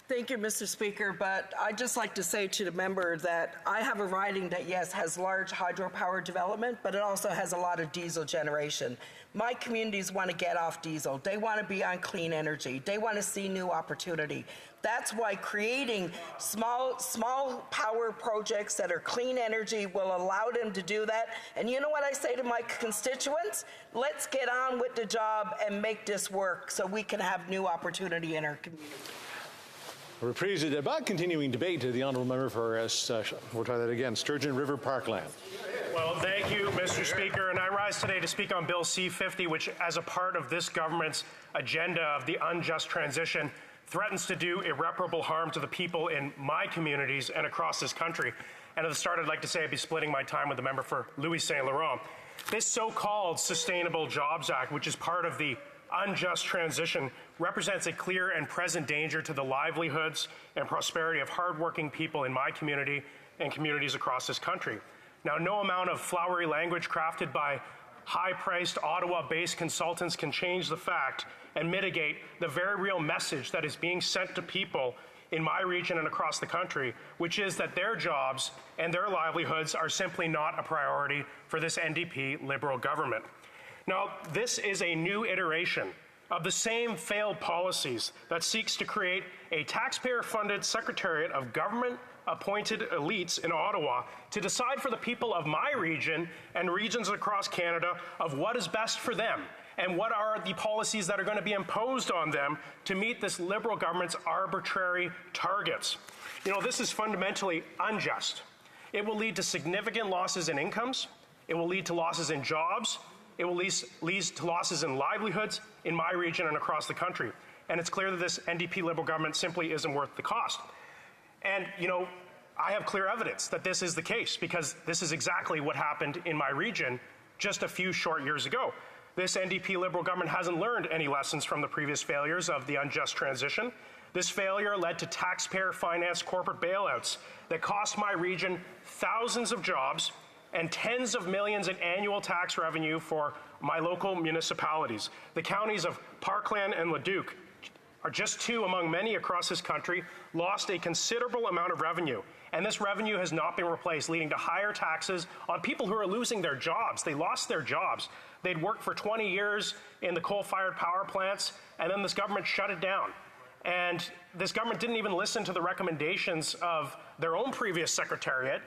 Thank you, Mr. Speaker, but I'd just like to say to the member that I have a riding that, yes, has large hydropower development, but it also has a lot of diesel generation. My communities want to get off diesel. They want to be on clean energy. They want to see new opportunity. That's why creating small power projects that are clean energy will allow them to do that. And you know what I say to my constituents? Let's get on with the job and make this work so we can have new opportunity in our community. Reprise de débat, continuing debate. The honourable member for, we'll try that again, Sturgeon River Parkland. Well, thank you, Mr. Speaker. And I rise today to speak on Bill C-50, which, as a part of this government's agenda of the unjust transition, threatens to do irreparable harm to the people in my communities and across this country. And at the start, I'd like to say I'd be splitting my time with the member for Louis Saint Laurent. This so-called Sustainable Jobs Act, which is part of the unjust transition, represents a clear and present danger to the livelihoods and prosperity of hardworking people in my community and communities across this country. Now, no amount of flowery language crafted by high-priced Ottawa-based consultants can change the fact and mitigate the very real message that is being sent to people in my region and across the country, which is that their jobs and their livelihoods are simply not a priority for this NDP Liberal government. Now, this is a new iteration of the same failed policies that seeks to create a taxpayer-funded Secretariat of government-appointed elites in Ottawa to decide for the people of my region and regions across Canada of what is best for them and what are the policies that are going to be imposed on them to meet this Liberal government's arbitrary targets. You know, this is fundamentally unjust. It will lead to significant losses in incomes. It will lead to losses in jobs. It will lead to losses in livelihoods in my region and across the country. And it's clear that this NDP Liberal government simply isn't worth the cost. And, you know, I have clear evidence that this is the case because this is exactly what happened in my region just a few short years ago. This NDP Liberal government hasn't learned any lessons from the previous failures of the unjust transition. This failure led to taxpayer-financed corporate bailouts that cost my region thousands of jobs and tens of millions in annual tax revenue for my local municipalities. The counties of Parkland and Leduc are just two among many across this country, lost a considerable amount of revenue. And this revenue has not been replaced, leading to higher taxes on people who are losing their jobs. They lost their jobs. They'd worked for 20 years in the coal-fired power plants, and then this government shut it down. And this government didn't even listen to the recommendations of their own previous secretariat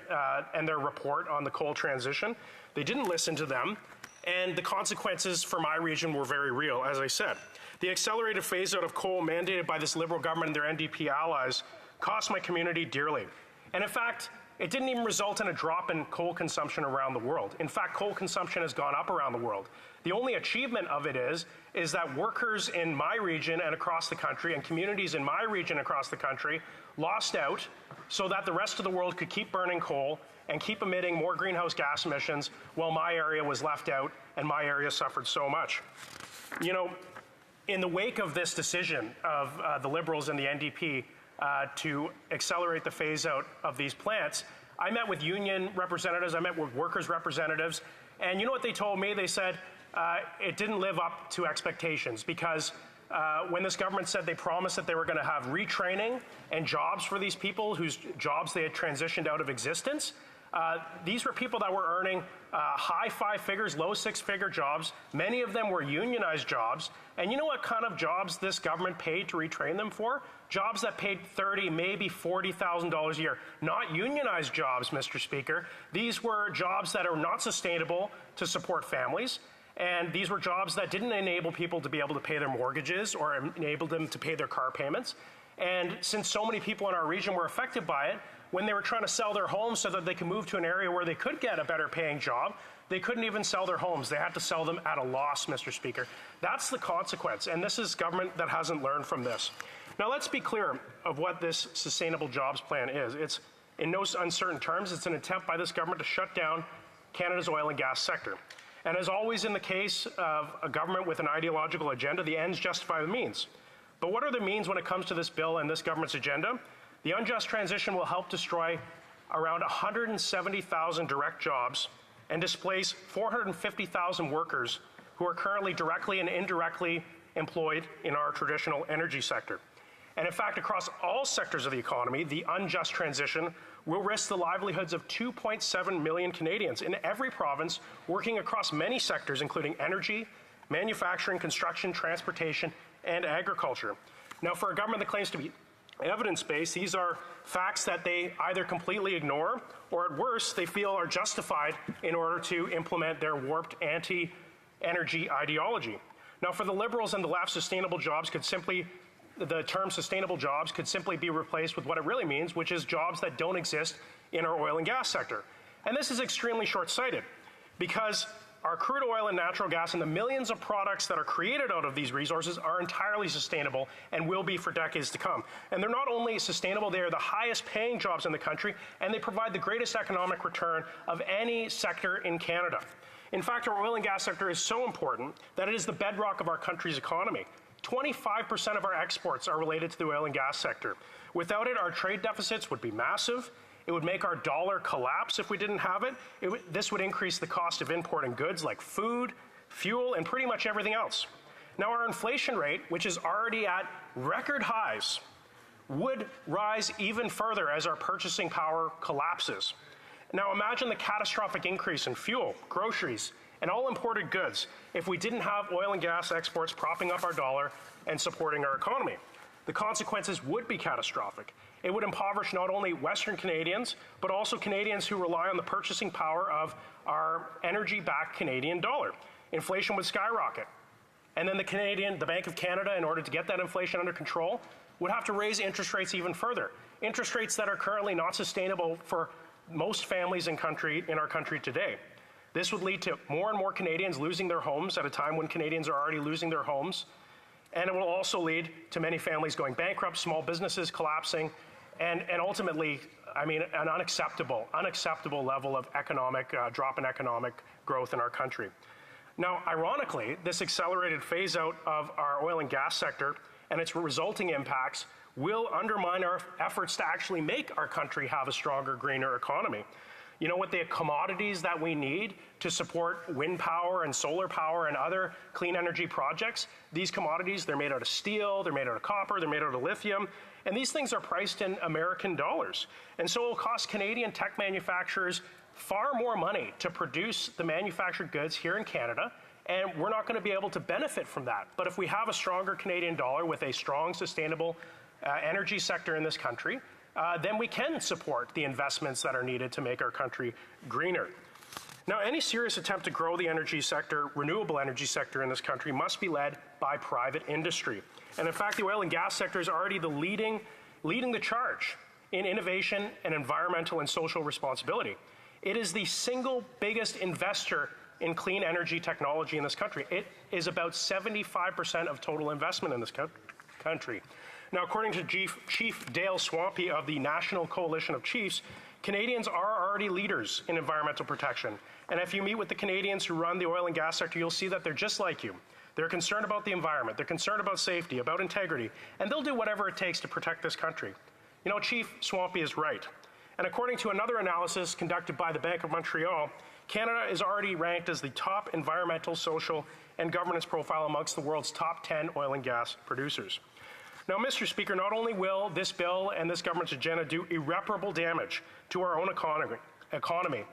and their report on the coal transition. They didn't listen to them, and the consequences for my region were very real, as I said. The accelerated phase-out of coal mandated by this Liberal government and their NDP allies cost my community dearly. And in fact, it didn't even result in a drop in coal consumption around the world. In fact, coal consumption has gone up around the world. The only achievement of it is that workers in my region and across the country and communities in my region across the country lost out so that the rest of the world could keep burning coal and keep emitting more greenhouse gas emissions while my area was left out and my area suffered so much. You know, in the wake of this decision of the Liberals and the NDP to accelerate the phase-out of these plants, I met with union representatives, I met with workers' representatives, and you know what they told me? They said it didn't live up to expectations because when this government said they promised that they were going to have retraining and jobs for these people whose jobs they had transitioned out of existence, these were people that were earning high five figures, low six-figure jobs. Many of them were unionized jobs. And you know what kind of jobs this government paid to retrain them for? Jobs that paid $30,000, maybe $40,000 a year. Not unionized jobs, Mr. Speaker. These were jobs that are not sustainable to support families. And these were jobs that didn't enable people to be able to pay their mortgages or enable them to pay their car payments. And since so many people in our region were affected by it, when they were trying to sell their homes so that they could move to an area where they could get a better paying job, they couldn't even sell their homes. They had to sell them at a loss, Mr. Speaker. That's the consequence, and this is government that hasn't learned from this. Now, let's be clear of what this sustainable jobs plan is. It's, in no uncertain terms, it's an attempt by this government to shut down Canada's oil and gas sector. And as always in the case of a government with an ideological agenda, the ends justify the means. But what are the means when it comes to this bill and this government's agenda? The unjust transition will help destroy around 170,000 direct jobs and displace 450,000 workers who are currently directly and indirectly employed in our traditional energy sector. And in fact, across all sectors of the economy, the unjust transition will risk the livelihoods of 2.7 million Canadians in every province working across many sectors, including energy, manufacturing, construction, transportation, and agriculture. Now, for a government that claims to be evidence-based, these are facts that they either completely ignore or, at worst, they feel are justified in order to implement their warped anti-energy ideology. Now, for the Liberals and the left, sustainable jobs could simply, the term sustainable jobs could simply be replaced with what it really means, which is jobs that don't exist in our oil and gas sector. And this is extremely short-sighted because our crude oil and natural gas and the millions of products that are created out of these resources are entirely sustainable and will be for decades to come. And they're not only sustainable, they are the highest paying jobs in the country, and they provide the greatest economic return of any sector in Canada. In fact, our oil and gas sector is so important that it is the bedrock of our country's economy. 25% of our exports are related to the oil and gas sector. Without it, our trade deficits would be massive, It would make our dollar collapse if we didn't have it. This would increase the cost of importing goods like food, fuel, and pretty much everything else. Now, our inflation rate, which is already at record highs, would rise even further as our purchasing power collapses. Now, imagine the catastrophic increase in fuel, groceries, and all imported goods if we didn't have oil and gas exports propping up our dollar and supporting our economy. The consequences would be catastrophic. It would impoverish not only Western Canadians, but also Canadians who rely on the purchasing power of our energy-backed Canadian dollar. Inflation would skyrocket. And then the Bank of Canada, in order to get that inflation under control, would have to raise interest rates even further. Interest rates that are currently not sustainable for most families in our country today. This would lead to more and more Canadians losing their homes at a time when Canadians are already losing their homes. And it will also lead to many families going bankrupt, small businesses collapsing, and ultimately, I mean, an unacceptable level of economic drop in economic growth in our country. Now, ironically, this accelerated phase out of our oil and gas sector and its resulting impacts will undermine our efforts to actually make our country have a stronger, greener economy. You know what, the commodities that we need to support wind power and solar power and other clean energy projects, these commodities, they're made out of steel, they're made out of copper, they're made out of lithium, and these things are priced in American dollars. And so it will cost Canadian tech manufacturers far more money to produce the manufactured goods here in Canada, and we're not going to be able to benefit from that. But if we have a stronger Canadian dollar with a strong, sustainable energy sector in this country, then we can support the investments that are needed to make our country greener. Now, any serious attempt to grow the energy sector, renewable energy sector in this country, must be led by private industry. And in fact, the oil and gas sector is already leading the charge in innovation and environmental and social responsibility. It is the single biggest investor in clean energy technology in this country. It is about 75% of total investment in this country. Now, according to Chief Dale Swampy of the National Coalition of Chiefs, Canadians are already leaders in environmental protection. And if you meet with the Canadians who run the oil and gas sector, you'll see that they're just like you. They're concerned about the environment, they're concerned about safety, about integrity, and they'll do whatever it takes to protect this country. You know, Chief Swampy is right. And according to another analysis conducted by the Bank of Montreal, Canada is already ranked as the top environmental, social, and governance profile amongst the world's top 10 oil and gas producers. Now, Mr. Speaker, not only will this bill and this government's agenda do irreparable damage to our own economy,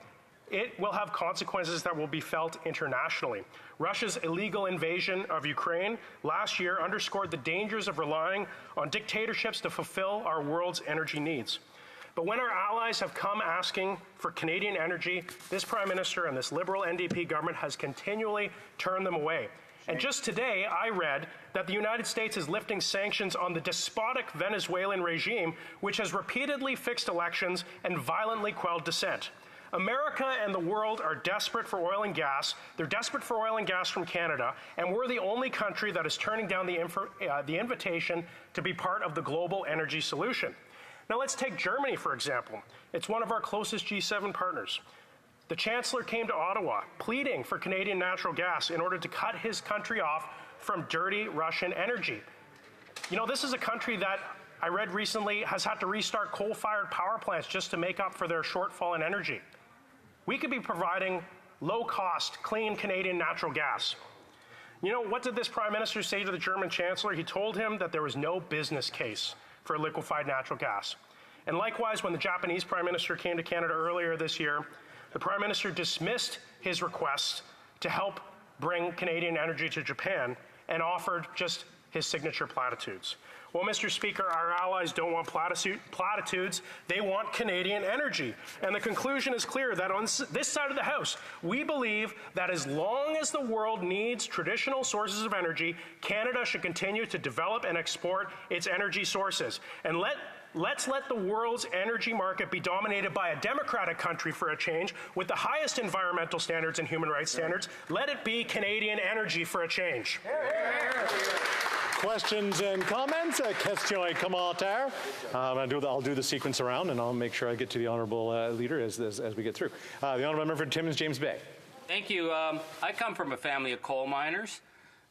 it will have consequences that will be felt internationally. Russia's illegal invasion of Ukraine last year underscored the dangers of relying on dictatorships to fulfill our world's energy needs. But when our allies have come asking for Canadian energy, this Prime Minister and this Liberal NDP government has continually turned them away. And just today, I read that the United States is lifting sanctions on the despotic Venezuelan regime, which has repeatedly fixed elections and violently quelled dissent. America and the world are desperate for oil and gas. They're desperate for oil and gas from Canada, and we're the only country that is turning down the invitation to be part of the global energy solution. Now, let's take Germany, for example. It's one of our closest G7 partners. The Chancellor came to Ottawa pleading for Canadian natural gas in order to cut his country off from dirty Russian energy. You know, this is a country that I read recently has had to restart coal-fired power plants just to make up for their shortfall in energy. We could be providing low-cost, clean Canadian natural gas. You know, what did this Prime Minister say to the German Chancellor? He told him that there was no business case for liquefied natural gas. And likewise, when the Japanese Prime Minister came to Canada earlier this year, the Prime Minister dismissed his request to help bring Canadian energy to Japan and offered just his signature platitudes. Well, Mr. Speaker, our allies don't want platitudes. They want Canadian energy. And the conclusion is clear that on this side of the House, we believe that as long as the world needs traditional sources of energy, Canada should continue to develop and export its energy sources. And let's let the world's energy market be dominated by a democratic country for a change with the highest environmental standards and human rights standards. Let it be Canadian energy for a change. Questions and comments? Questions et commentaires. I'll do the sequence around, and I'll make sure I get to the honourable leader as we get through. The honourable member for Timmins, James Bay. Thank you. I come from a family of coal miners,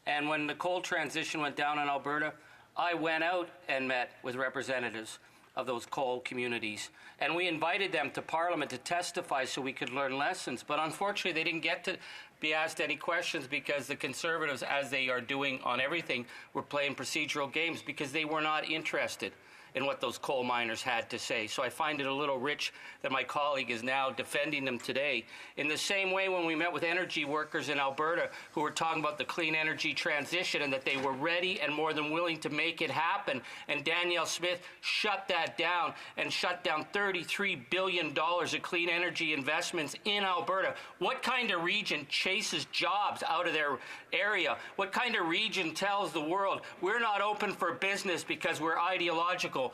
and when the coal transition went down in Alberta, I went out and met with representatives of those coal communities. And we invited them to Parliament to testify so we could learn lessons. But unfortunately, they didn't get to be asked any questions because the Conservatives, as they are doing on everything, were playing procedural games because they were not interested in what those coal miners had to say. So I find it a little rich that my colleague is now defending them today. In the same way, when we met with energy workers in Alberta who were talking about the clean energy transition and that they were ready and more than willing to make it happen, and Danielle Smith shut that down and shut down $33 billion of clean energy investments in Alberta. What kind of region chases jobs out of their area? What kind of region tells the world we're not open for business because we're ideological?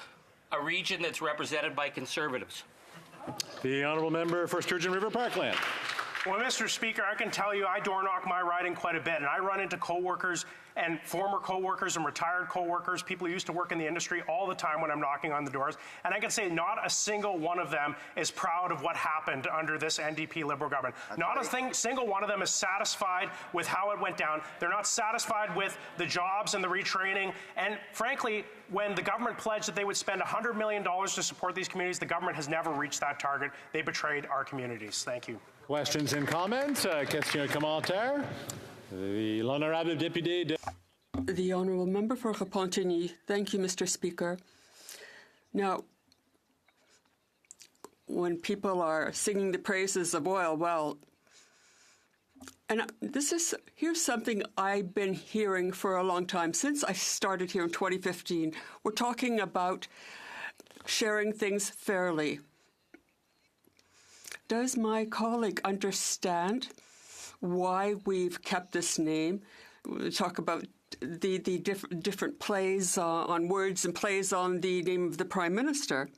A region that's represented by Conservatives. The honourable member for Sturgeon River Parkland. Well, Mr. Speaker, I can tell you I door knock my riding quite a bit, and I run into co-workers and former co-workers and retired co-workers, people who used to work in the industry, all the time when I'm knocking on the doors. And I can say not a single one of them is proud of what happened under this NDP Liberal government. Not a single one of them is satisfied with how it went down. They're not satisfied with the jobs and the retraining. And frankly, when the government pledged that they would spend $100 million to support these communities, the government has never reached that target. They betrayed our communities. Thank you. Questions and comments? Question commentaire? The L'Honorable Député. The Honourable Member for Repentigny. Thank you, Mr. Speaker. Now, when people are singing the praises of oil, well, and here's something I've been hearing for a long time, since I started here in 2015. We're talking about sharing things fairly. Does my colleague understand why we've kept this name? We talk about the different plays on words and plays on the name of the Prime Minister.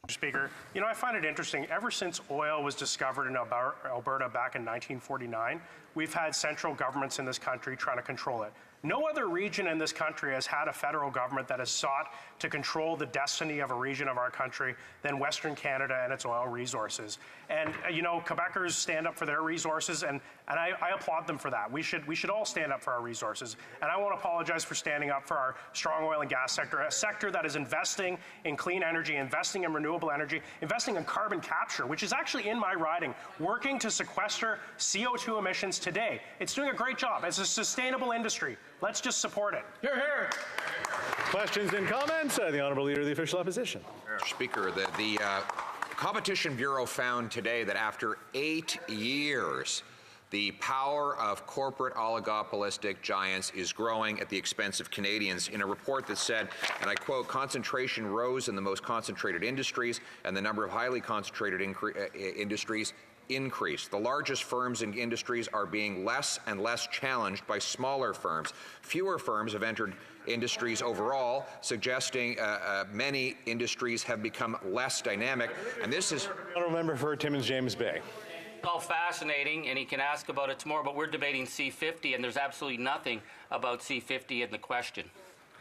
Mr. Speaker, you know, I find it interesting. Ever since oil was discovered in Alberta back in 1949, we've had central governments in this country trying to control it. No other region in this country has had a federal government that has sought to control the destiny of a region of our country than Western Canada and its oil resources. And, you know, Quebecers stand up for their resources, and I applaud them for that. We should all stand up for our resources. And I want to apologize for standing up for our strong oil and gas sector, a sector that is investing in clean energy, investing in renewable energy, investing in carbon capture, which is actually in my riding, working to sequester CO2 emissions today. It's doing a great job. It's a sustainable industry. Let's just support it. Hear, hear. Questions and comments? The Honourable Leader of the Official Opposition. Mr. Speaker, the Competition Bureau found today that after 8 years, the power of corporate oligopolistic giants is growing at the expense of Canadians in a report that said, and I quote, concentration rose in the most concentrated industries and the number of highly concentrated industries increased. The largest firms and industries are being less and less challenged by smaller firms. Fewer firms have entered industries overall, suggesting many industries have become less dynamic. And this is... Honourable Member for Timmins James Bay. It's all fascinating, and he can ask about it tomorrow, but we're debating C-50, and there's absolutely nothing about C-50 in the question.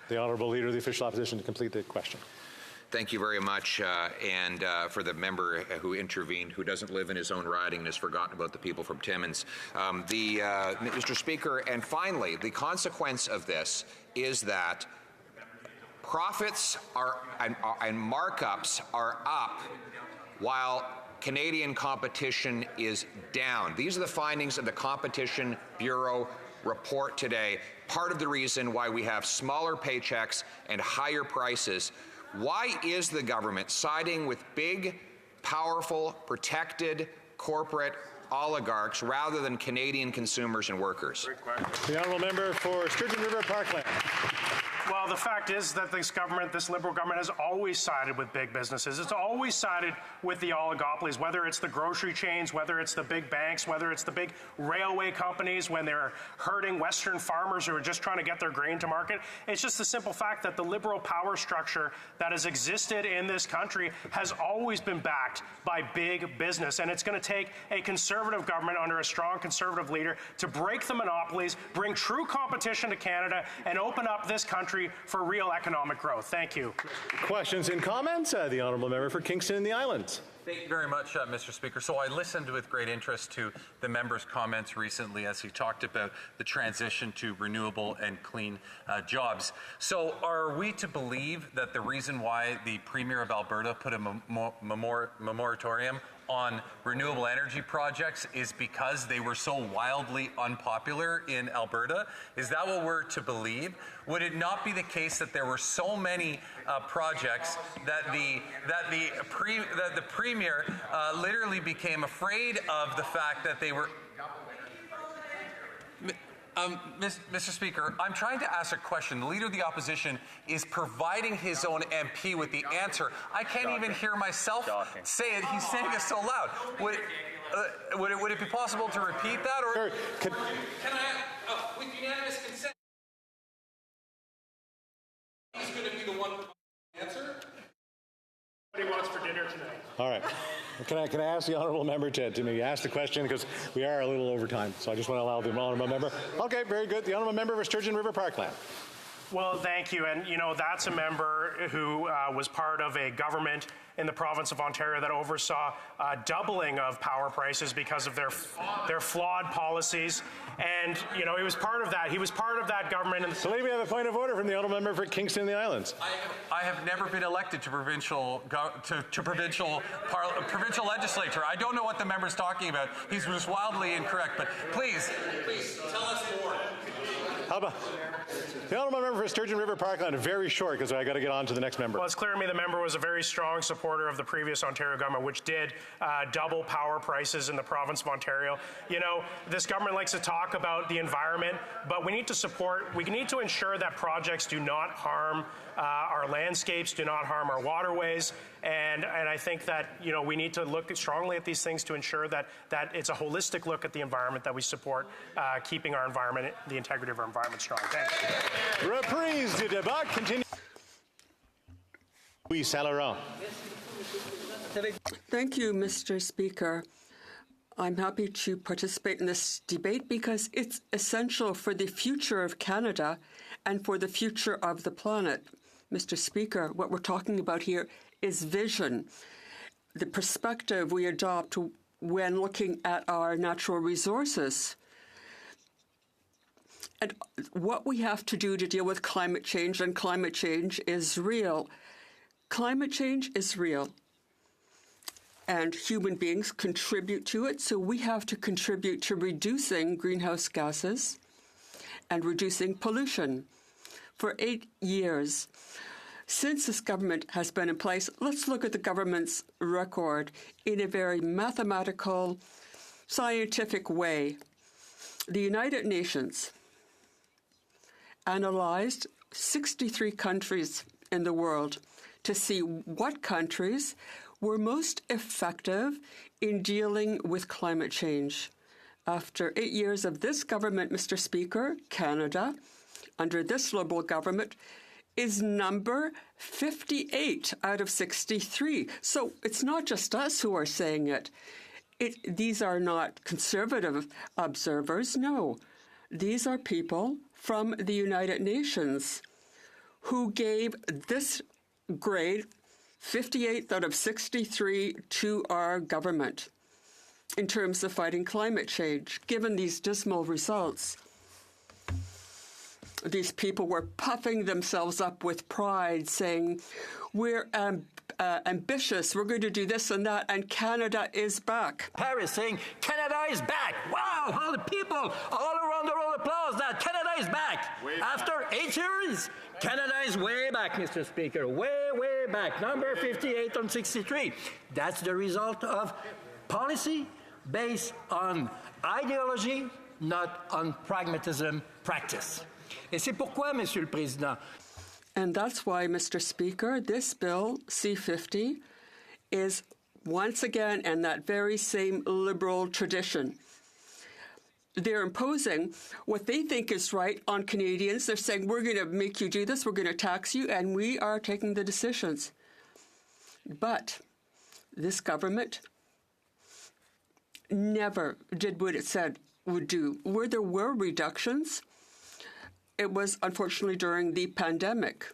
The Honourable Leader of the Official Opposition to complete the question. Thank you very much, and for the member who intervened, who doesn't live in his own riding and has forgotten about the people from Timmins. Mr. Speaker, and finally, the consequence of this is that profits and markups are up while Canadian competition is down. These are the findings of the Competition Bureau report today. Part of the reason why we have smaller paychecks and higher prices. Why is the government siding with big, powerful, protected corporate oligarchs rather than Canadian consumers and workers? The Honourable Member for Sturgeon River Parkland. Well, the fact is that this government, this Liberal government, has always sided with big businesses. It's always sided with the oligopolies, whether it's the grocery chains, whether it's the big banks, whether it's the big railway companies when they're hurting Western farmers who are just trying to get their grain to market. It's just the simple fact that the Liberal power structure that has existed in this country has always been backed by big business. And it's going to take a Conservative government under a strong Conservative leader to break the monopolies, bring true competition to Canada, and open up this country country for real economic growth. Thank you. Questions and comments? The Honourable Member for Kingston and the Islands. Thank you very much, Mr. Speaker. So I listened with great interest to the member's comments recently as he talked about the transition to renewable and clean jobs. So are we to believe that the reason why the Premier of Alberta put a moratorium on renewable energy projects is because they were so wildly unpopular in Alberta? Is that what we're to believe? Would it not be the case that there were so many projects that the Premier literally became afraid of the fact that they were... Mr. Speaker, I'm trying to ask a question. The Leader of the Opposition is providing his own MP with the answer. I can't even hear myself say it. He's saying it so loud. Would it be possible to repeat that? Or can I, with unanimous consent, he's going to be the one to answer? What he wants for dinner tonight. All right. Can I ask the Honourable Member to maybe ask the question, because we are a little over time, so I just want to allow the Honourable Member. Okay, very good. The Honourable Member for Sturgeon River Parkland. Well, thank you. And, that's a member who was part of a government in the province of Ontario that oversaw doubling of power prices because of their flawed policies. And, he was part of that. He was part of that government. So we have a point of order from the Honourable Member for Kingston and the Islands. I have never been elected to provincial legislature. I don't know what the member's talking about. He's just wildly incorrect. But please tell us more. How about the Honourable Member for Sturgeon River Parkland? Very short, because I got to get on to the next member. Well, it's clear to me the member was a very strong supporter of the previous Ontario government, which did double power prices in the province of Ontario. This government likes to talk about the environment, but we need to ensure that projects do not harm our landscapes, do not harm our waterways, and I think that we need to look strongly at these things to ensure that it's a holistic look at the environment, that we support keeping our environment, the integrity of our environment strong. Thanks. Reprise du débat continue. Oui, Saint-Laurent. Thank you, Mr. Speaker. I'm happy to participate in this debate because it's essential for the future of Canada and for the future of the planet. Mr. Speaker, what we're talking about here is vision, the perspective we adopt when looking at our natural resources. And what we have to do to deal with climate change, and climate change is real. Climate change is real. And human beings contribute to it, so we have to contribute to reducing greenhouse gases and reducing pollution. For 8 years, since this government has been in place, let's look at the government's record in a very mathematical, scientific way. The United Nations analyzed 63 countries in the world to see what countries were most effective in dealing with climate change. After 8 years of this government, Mr. Speaker, Canada, under this Liberal government, is number 58 out of 63. So it's not just us who are saying it. These are not conservative observers. No, these are people from the United Nations who gave this grade, 58 out of 63, to our government in terms of fighting climate change, given these dismal results. These people were puffing themselves up with pride, saying, we're ambitious, we're going to do this and that, and Canada is back. Paris saying, Canada is back. Wow, all the people all around the world applause that Canada is back. After 8 years, Canada is way back, Mr. Speaker, way, way back. Number 58 on 63. That's the result of policy based on ideology, not on pragmatism, practice. Et c'est pourquoi, Monsieur le Président. And that's why, Mr. Speaker, this bill, C-50, is once again in that very same Liberal tradition. They're imposing what they think is right on Canadians. They're saying, we're going to make you do this, we're going to tax you, and we are taking the decisions. But this government never did what it said would do. Where there were reductions, it was unfortunately during the pandemic.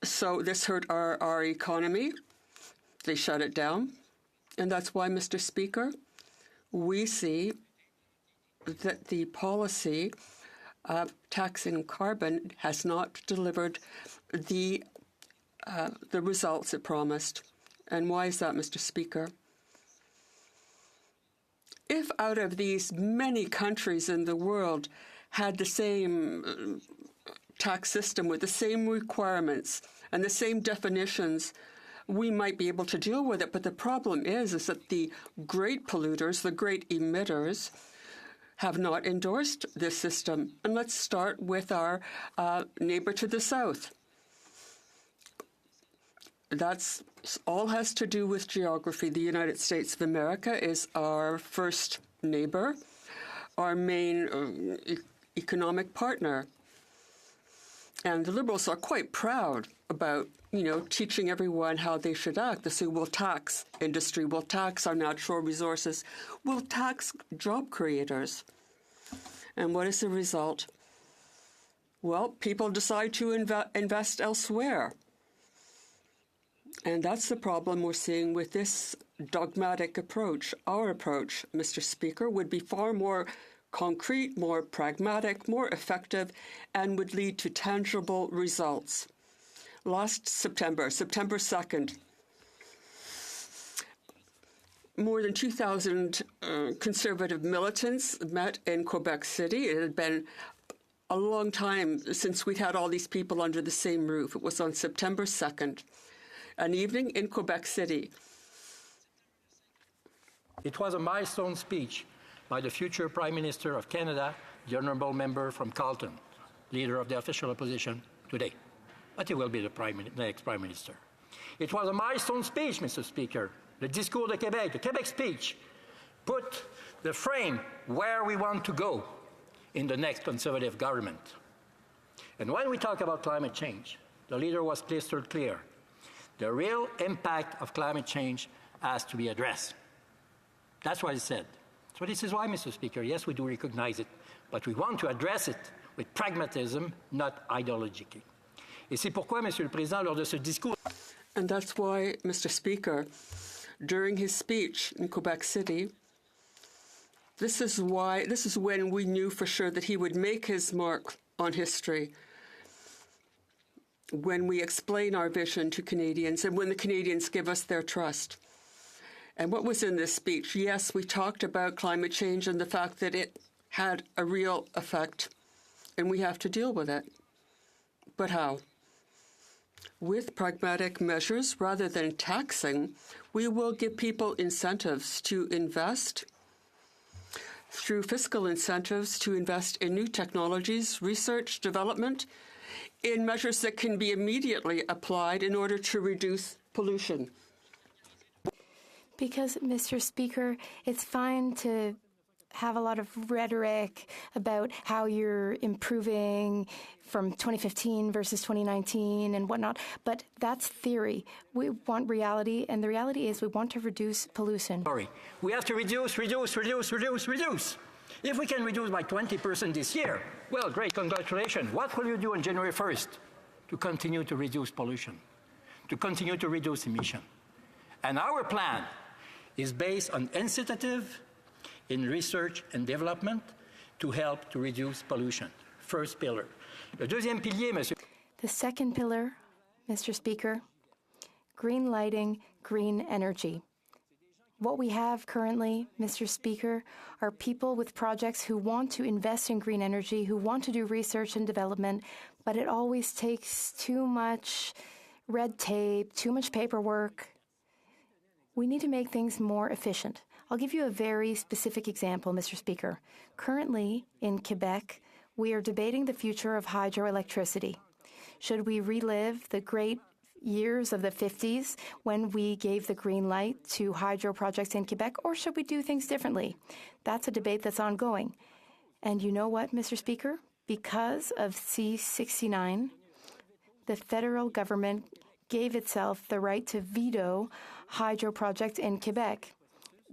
So this hurt our economy. They shut it down. And that's why, Mr. Speaker, we see that the policy of taxing carbon has not delivered the results it promised. And why is that, Mr. Speaker? If out of these many countries in the world had the same tax system with the same requirements and the same definitions, we might be able to deal with it. But the problem is that the great polluters, the great emitters, have not endorsed this system. And let's start with our neighbor to the south. That's all has to do with geography. The United States of America is our first neighbor, our main economic partner. And the Liberals are quite proud about, teaching everyone how they should act. They say, we'll tax industry, we'll tax our natural resources, we'll tax job creators. And what is the result? Well, people decide to invest elsewhere. And that's the problem we're seeing with this dogmatic approach. Our approach, Mr. Speaker, would be far more concrete, more pragmatic, more effective, and would lead to tangible results. Last September 2nd, more than 2,000 Conservative militants met in Quebec City. It had been a long time since we'd had all these people under the same roof. It was on September 2nd, an evening in Quebec City. It was a milestone speech by the future Prime Minister of Canada, the honourable member from Carleton, leader of the official opposition today. But he will be the next Prime Minister. It was a milestone speech, Mr. Speaker. The Discours de Québec, the Quebec speech, put the frame where we want to go in the next Conservative government. And when we talk about climate change, the leader was crystal clear. The real impact of climate change has to be addressed. That's what he said. So this is why, Mr. Speaker, yes, we do recognize it, but we want to address it with pragmatism, not ideologically. Et c'est pourquoi, Monsieur le Président, lors de ce discours... And that's why, Mr. Speaker, during his speech in Quebec City, this is when we knew for sure that he would make his mark on history. When we explain our vision to Canadians and when the Canadians give us their trust. And what was in this speech? Yes, we talked about climate change and the fact that it had a real effect, and we have to deal with it. But how? With pragmatic measures rather than taxing, we will give people incentives to invest, through fiscal incentives to invest in new technologies, research, development, in measures that can be immediately applied in order to reduce pollution. Because, Mr. Speaker, it's fine to have a lot of rhetoric about how you're improving from 2015 versus 2019 and whatnot, but that's theory. We want reality, and the reality is we want to reduce pollution. Sorry. We have to reduce. If we can reduce by 20% this year, well, great, congratulations. What will you do on January 1st to continue to reduce pollution, to continue to reduce emission? And our plan is based on initiative in research and development to help to reduce pollution. First pillar. Le deuxième pilier, Monsieur. The second pillar, Mr. Speaker, green lighting, green energy. What we have currently, Mr. Speaker, are people with projects who want to invest in green energy, who want to do research and development, but it always takes too much red tape, too much paperwork. We need to make things more efficient. I'll give you a very specific example, Mr. Speaker. Currently, in Quebec, we are debating the future of hydroelectricity. Should we relive the great years of the 50s when we gave the green light to hydro projects in Quebec, or should we do things differently? That's a debate that's ongoing. And you know what, Mr. Speaker? Because of C-69, the federal government gave itself the right to veto hydro projects in Quebec.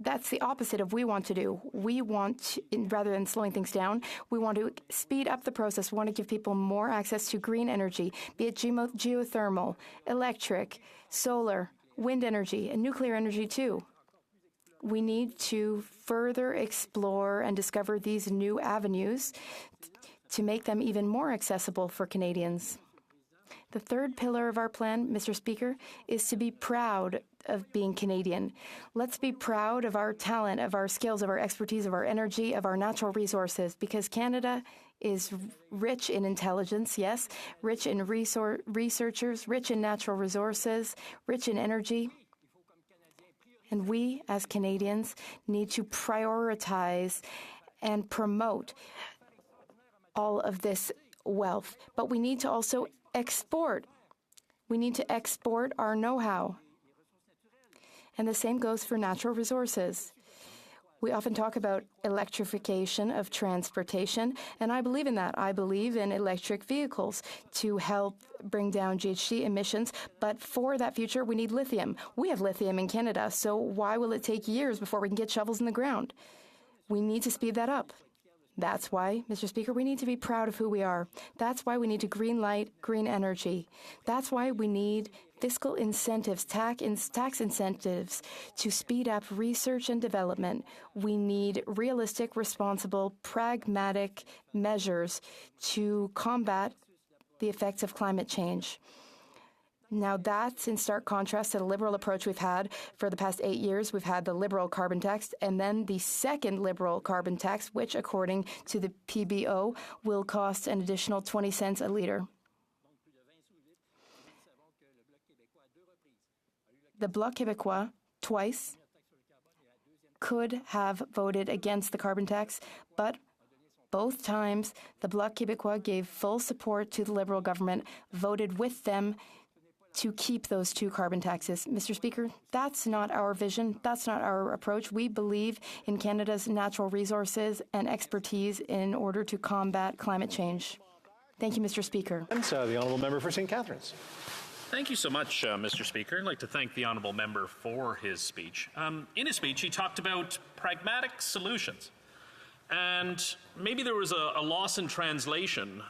That's the opposite of what we want to do. We want, rather than slowing things down, we want to speed up the process. We want to give people more access to green energy, be it geothermal, electric, solar, wind energy, and nuclear energy too. We need to further explore and discover these new avenues to make them even more accessible for Canadians. The third pillar of our plan, Mr. Speaker, is to be proud of being Canadian. Let's be proud of our talent, of our skills, of our expertise, of our energy, of our natural resources, because Canada is rich in intelligence, yes, rich in researchers, rich in natural resources, rich in energy. And we, as Canadians, need to prioritize and promote all of this wealth. But we need to also export. We need to export our know-how. And the same goes for natural resources. We often talk about electrification of transportation, and I believe in that. I believe in electric vehicles to help bring down GHG emissions, but for that future, we need lithium. We have lithium in Canada, so why will it take years before we can get shovels in the ground? We need to speed that up. That's why, Mr. Speaker, we need to be proud of who we are. That's why we need to green light green energy. That's why we need fiscal incentives, tax incentives to speed up research and development. We need realistic, responsible, pragmatic measures to combat the effects of climate change. Now, that's in stark contrast to the liberal approach we've had for the past 8 years. We've had the liberal carbon tax and then the second liberal carbon tax, which, according to the PBO, will cost an additional 20 cents a litre. The Bloc Québécois, twice, could have voted against the carbon tax, but both times the Bloc Québécois gave full support to the Liberal government, voted with them to keep those two carbon taxes. Mr. Speaker, that's not our vision. That's not our approach. We believe in Canada's natural resources and expertise in order to combat climate change. Thank you, Mr. Speaker. And the Honourable Member for St. Catharines. Thank you so much, Mr. Speaker. I'd like to thank the Honourable Member for his speech. In his speech, he talked about pragmatic solutions. And maybe there was a loss in translation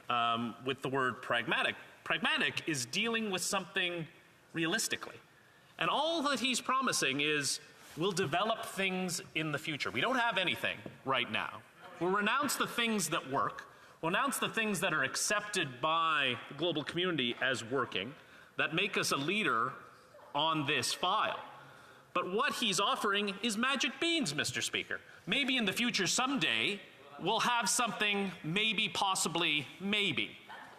with the word pragmatic. Pragmatic is dealing with something realistically. And all that he's promising is we'll develop things in the future. We don't have anything right now. We'll renounce the things that work. We'll announce the things that are accepted by the global community as working, that make us a leader on this file. But what he's offering is magic beans, Mr. Speaker. Maybe in the future someday we'll have something, maybe, possibly, maybe.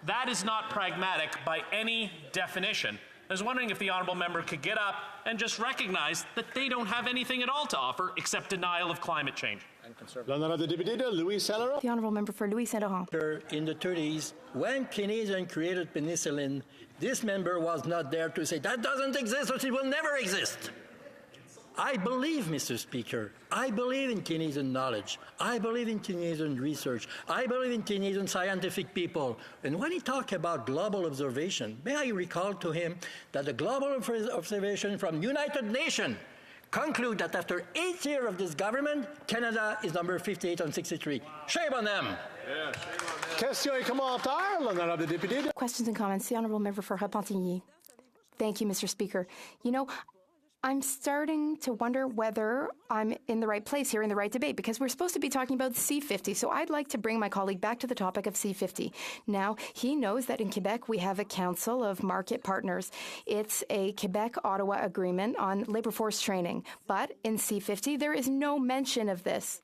That is not pragmatic by any definition. I was wondering if the Honourable Member could get up and just recognize that they don't have anything at all to offer except denial of climate change. The Honourable Member for Louis Saint Laurent. In the 30s, when Canadians created penicillin, this member was not there to say that doesn't exist or it will never exist. I believe, Mr. Speaker, I believe in Canadian knowledge. I believe in Canadian research. I believe in Canadian scientific people. And when he talked about global observation, may I recall to him that the global observation from United Nations conclude that after 8 years of this government, Canada is number 58 on 63. Shame on them. Yeah, shame on them. Questions and comments. The Honourable Member for Repentigny. Thank you, Mr. Speaker. You know, I'm starting to wonder whether I'm in the right place here in the right debate, because we're supposed to be talking about C50. So I'd like to bring my colleague back to the topic of C50. Now, he knows that in Quebec we have a Council of Market Partners. It's a Quebec-Ottawa agreement on labour force training. But in C50, there is no mention of this.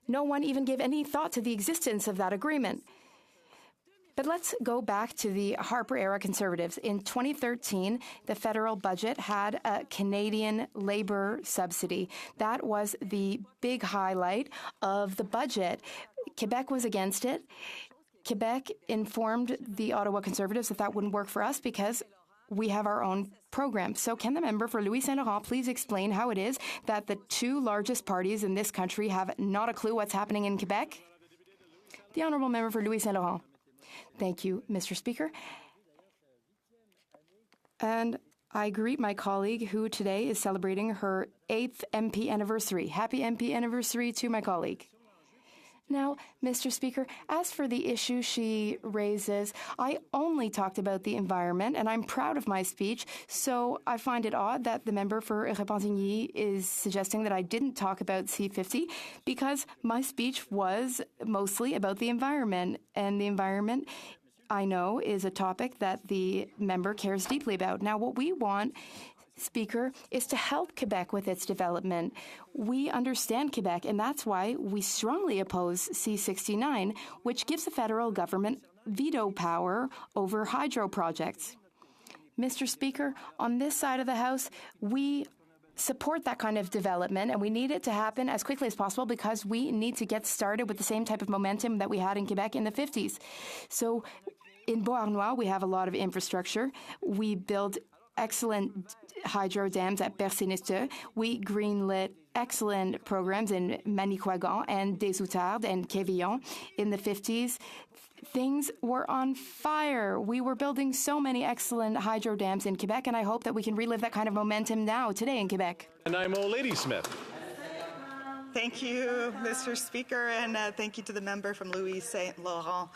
No one even gave any thought to the existence of that agreement. But let's go back to the Harper-era Conservatives. In 2013, the federal budget had a Canadian labour subsidy. That was the big highlight of the budget. Quebec was against it. Quebec informed the Ottawa Conservatives that that wouldn't work for us because we have our own program. So can the member for Louis Saint Laurent please explain how it is that the two largest parties in this country have not a clue what's happening in Quebec? The Honourable Member for Louis Saint Laurent. Thank you, Mr. Speaker. And I greet my colleague who today is celebrating her 8th MP anniversary. Happy MP anniversary to my colleague. Now, Mr. Speaker, as for the issue she raises, I only talked about the environment, and I'm proud of my speech, so I find it odd that the member for Repentigny is suggesting that I didn't talk about C50, because my speech was mostly about the environment, and the environment, I know, is a topic that the member cares deeply about. Now, what we want, Speaker, is to help Quebec with its development. We understand Quebec, and that's why we strongly oppose C69, which gives the federal government veto power over hydro projects. Mr. Speaker, on this side of the House, we support that kind of development, and we need it to happen as quickly as possible because we need to get started with the same type of momentum that we had in Quebec in the 50s. So in Beauharnois, we have a lot of infrastructure. We build excellent hydro dams at Percé-Neste. We greenlit excellent programs in Manicouagan and Des-Outardes and Quévillon in the 50s. Things were on fire. We were building so many excellent hydro dams in Quebec, and I hope that we can relive that kind of momentum now, today in Quebec. And I'm Ladysmith. Thank you, Mr. Speaker, and thank you to the member from Louis Saint Laurent.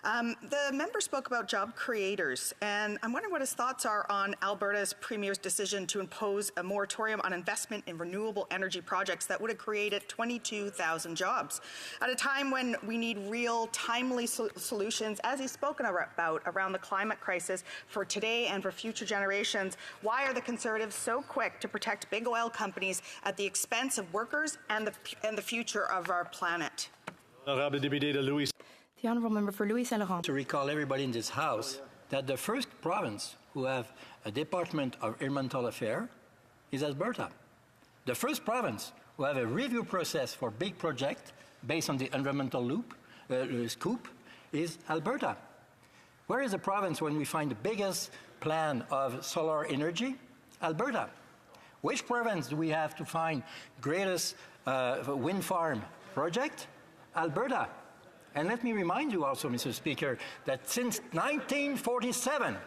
The member spoke about job creators, and I'm wondering what his thoughts are on Alberta's Premier's decision to impose a moratorium on investment in renewable energy projects that would have created 22,000 jobs. At a time when we need real, timely solutions, as he's spoken about around the climate crisis for today and for future generations, why are the Conservatives so quick to protect big oil companies at the expense of workers and the future of our planet? The Honourable Member for Louis Saint Laurent. To recall everybody in this House that the first province who have a Department of Environmental Affairs is Alberta. The first province who have a review process for big projects based on the environmental scope is Alberta. Where is the province when we find the biggest plan of solar energy? Alberta. Which province do we have to find greatest wind farm project? Alberta. And let me remind you also, Mr. Speaker, that since 1947,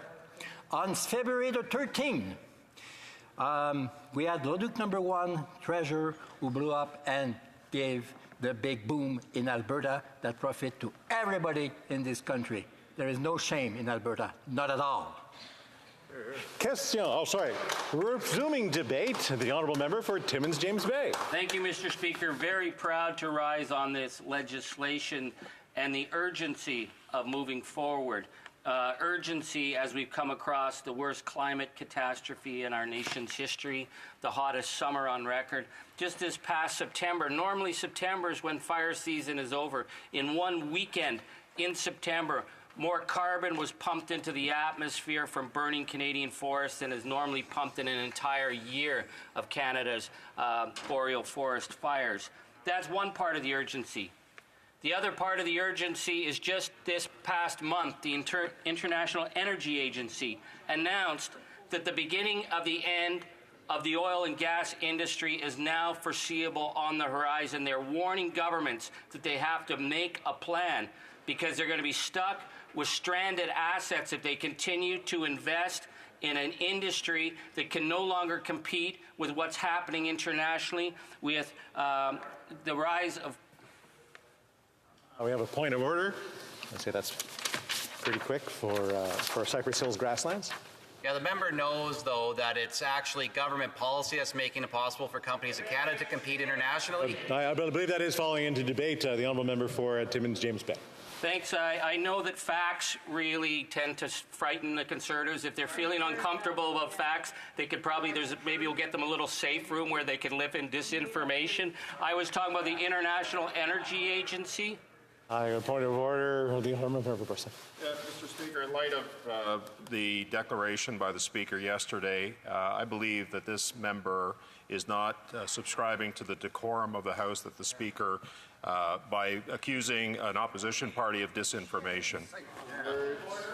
on February the 13th, we had Leduc #1 treasurer who blew up and gave the big boom in Alberta that profit to everybody in this country. There is no shame in Alberta, not at all. Question. Resuming debate, the Honourable Member for Timmins James Bay. Thank you, Mr. Speaker. Very proud to rise on this legislation and the urgency of moving forward. Urgency as we've come across the worst climate catastrophe in our nation's history, the hottest summer on record. Just this past September, normally September is when fire season is over. In one weekend in September, more carbon was pumped into the atmosphere from burning Canadian forests than is normally pumped in an entire year of Canada's boreal forest fires. That's one part of the urgency. The other part of the urgency is just this past month, the International Energy Agency announced that the beginning of the end of the oil and gas industry is now foreseeable on the horizon. They're warning governments that they have to make a plan because they're going to be stuck with stranded assets if they continue to invest in an industry that can no longer compete with what's happening internationally with the rise of... We have a point of order. I'd say that's pretty quick for Cypress Hills grasslands. Yeah, the member knows, though, that it's actually government policy that's making it possible for companies in Canada to compete internationally. I believe that is falling into debate, the Honourable Member for Timmins James Bay. Thanks. I know that facts really tend to frighten the Conservatives. If they're feeling uncomfortable about facts, they could probably, maybe we'll get them a little safe room where they can live in disinformation. I was talking about the International Energy Agency. A point of order, the Honourable Member for Burson. Mr. Speaker, in light of the declaration by the Speaker yesterday, I believe that this member is not subscribing to the decorum of the House that the Speaker by accusing an opposition party of disinformation.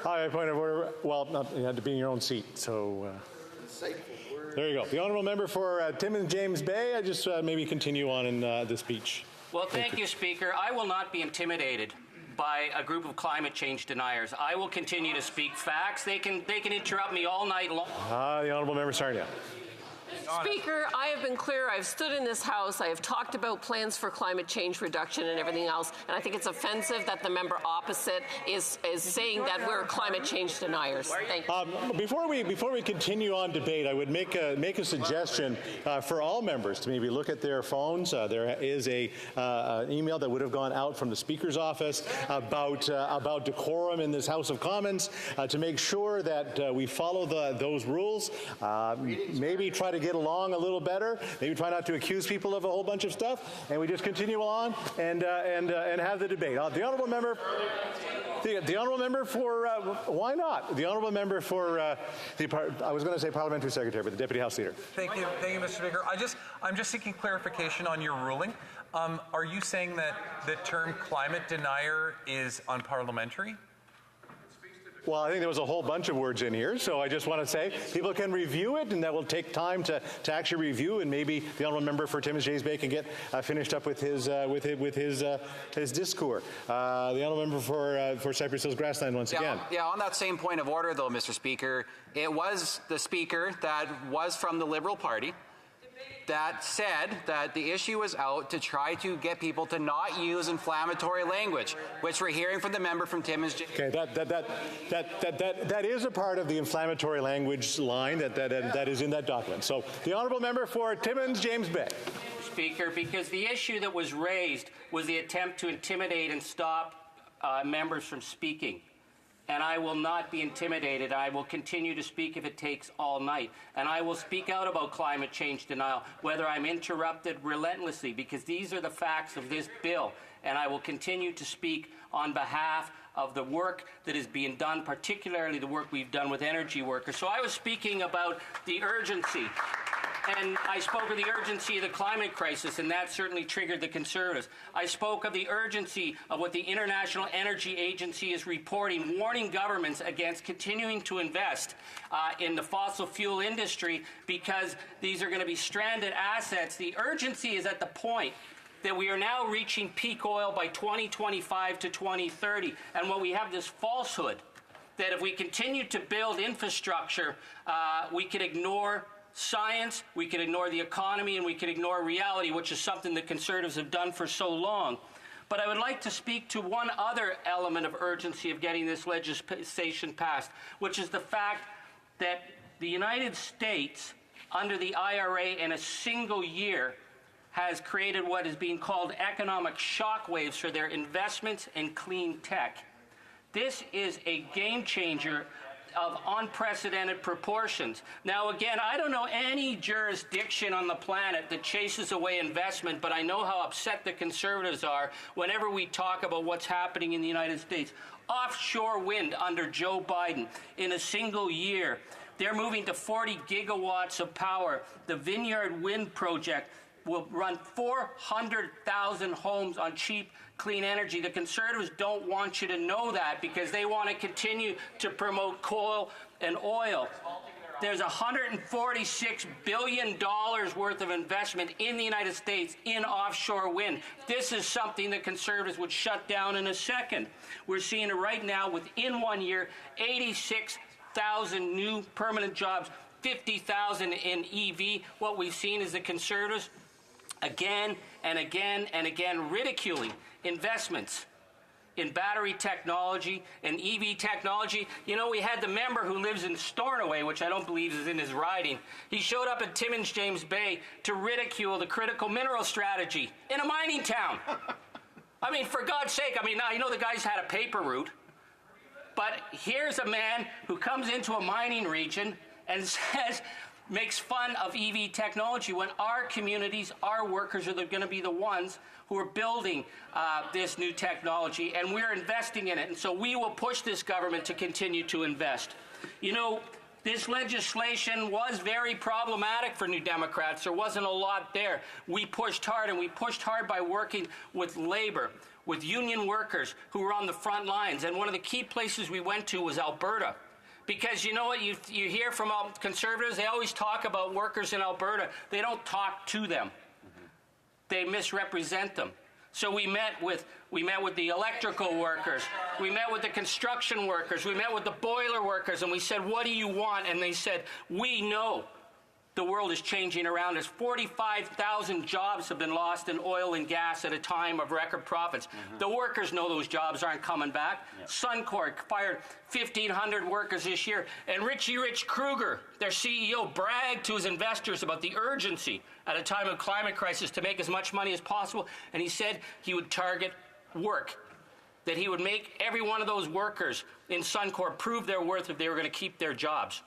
Hi, point of order. Well, you had to be in your own seat, so there you go. The Honourable Member for Timmins James Bay, I just maybe continue on in the speech. Well, thank you, Speaker. I will not be intimidated by a group of climate change deniers. I will continue to speak facts. They can interrupt me all night long. The Honourable Member Sarnia. Speaker, I have been clear. I've stood in this House. I have talked about plans for climate change reduction and everything else, and I think it's offensive that the member opposite is saying that we're climate change deniers. Thank you. Before we continue on debate, I would make a suggestion for all members to maybe look at their phones. There is an email that would have gone out from the Speaker's office about decorum in this House of Commons to make sure that we follow those rules. Maybe try to get along a little better. Maybe try not to accuse people of a whole bunch of stuff, and we just continue on and have the debate. The honourable member, the honourable member for why not? The honourable member for I was going to say parliamentary secretary, but the deputy House Leader. Thank you, Mr. Speaker. I'm just seeking clarification on your ruling. Are you saying that the term climate denier is unparliamentary? Well, I think there was a whole bunch of words in here, so I just want to say people can review it, and that will take time to actually review, and maybe the honourable member for Timmins James Bay can get finished up with his discourse. The honourable member for Cypress Hills Grassland once again. Yeah, on that same point of order, though, Mr. Speaker, it was the Speaker that was from the Liberal Party that said that the issue was out to try to get people to not use inflammatory language, which we're hearing from the member from Timmins. Okay, that is a part of the inflammatory language line that is in that document. So the honourable member for Timmins James Bay. Speaker, because the issue that was raised was the attempt to intimidate and stop members from speaking. And I will not be intimidated. I will continue to speak if it takes all night. And I will speak out about climate change denial, whether I'm interrupted relentlessly, because these are the facts of this bill. And I will continue to speak on behalf of the work that is being done, particularly the work we've done with energy workers. So I was speaking about the urgency. And I spoke of the urgency of the climate crisis, and that certainly triggered the Conservatives. I spoke of the urgency of what the International Energy Agency is reporting, warning governments against continuing to invest in the fossil fuel industry because these are going to be stranded assets. The urgency is at the point that we are now reaching peak oil by 2025 to 2030. And when we have this falsehood that if we continue to build infrastructure, we could ignore science, we could ignore the economy, and we could ignore reality, which is something the Conservatives have done for so long. But I would like to speak to one other element of urgency of getting this legislation passed, which is the fact that the United States, under the IRA in a single year, has created what is being called economic shockwaves for their investments in clean tech. This is a game changer of unprecedented proportions. Now, again, I don't know any jurisdiction on the planet that chases away investment, but I know how upset the Conservatives are whenever we talk about what's happening in the United States. Offshore wind under Joe Biden in a single year. They're moving to 40 gigawatts of power. The Vineyard Wind Project will run 400,000 homes on cheap, clean energy. The Conservatives don't want you to know that because they want to continue to promote coal and oil. There's $146 billion worth of investment in the United States in offshore wind. This is something the Conservatives would shut down in a second. We're seeing it right now within 1 year, 86,000 new permanent jobs, 50,000 in EV. What we've seen is the Conservatives again and again and again ridiculing investments in battery technology and EV technology. You know, we had the member who lives in Stornoway, which I don't believe is in his riding. He showed up at Timmins James Bay to ridicule the critical mineral strategy in a mining town. I mean, for God's sake, I know the guy's had a paper route, but here's a man who comes into a mining region and makes fun of EV technology when our communities, our workers are going to be the ones who are building this new technology, and we're investing in it. And so we will push this government to continue to invest. You know, this legislation was very problematic for New Democrats. There wasn't a lot there. We pushed hard, and we pushed hard by working with labor, with union workers who were on the front lines. And one of the key places we went to was Alberta. Because you know what you hear from Conservatives? They always talk about workers in Alberta. They don't talk to them. They misrepresent them. So we met with the electrical workers, we met with the construction workers, we met with the boiler workers, and we said, what do you want? And they said, we know the world is changing around us. 45,000 jobs have been lost in oil and gas at a time of record profits. The workers know those jobs aren't coming back. Suncor fired 1,500 workers this year. And Richie Rich Kruger, their CEO, bragged to his investors about the urgency at a time of climate crisis to make as much money as possible. And he said he would target work, that he would make every one of those workers in Suncor prove their worth if they were going to keep their jobs.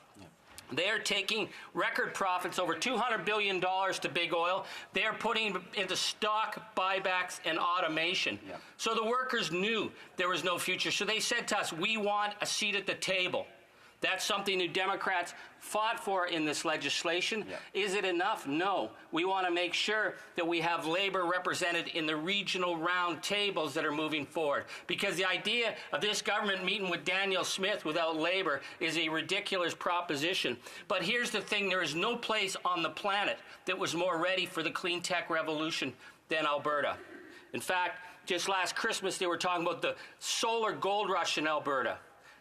They are taking record profits, over $200 billion to big oil. They are putting into stock buybacks and automation. So the workers knew there was no future. So they said to us, we want a seat at the table. That's something New Democrats fought for in this legislation. Is it enough? No. We want to make sure that we have labor represented in the regional round tables that are moving forward. Because the idea of this government meeting with Daniel Smith without labor is a ridiculous proposition. But here's the thing, there is no place on the planet that was more ready for the clean tech revolution than Alberta. In fact, just last Christmas they were talking about the solar gold rush in Alberta.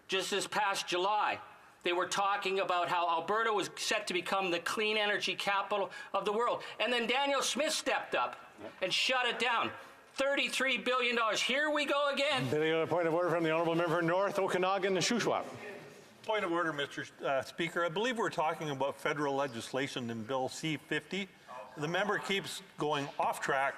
Just this past July, they were talking about how Alberta was set to become the clean energy capital of the world. And then Daniel Smith stepped up and shut it down. $33 billion. Here we go again. A point of order from the Honourable Member for North Okanagan and Shuswap. Point of order, Mr. Speaker. I believe we're talking about federal legislation in Bill C-50. The member keeps going off track,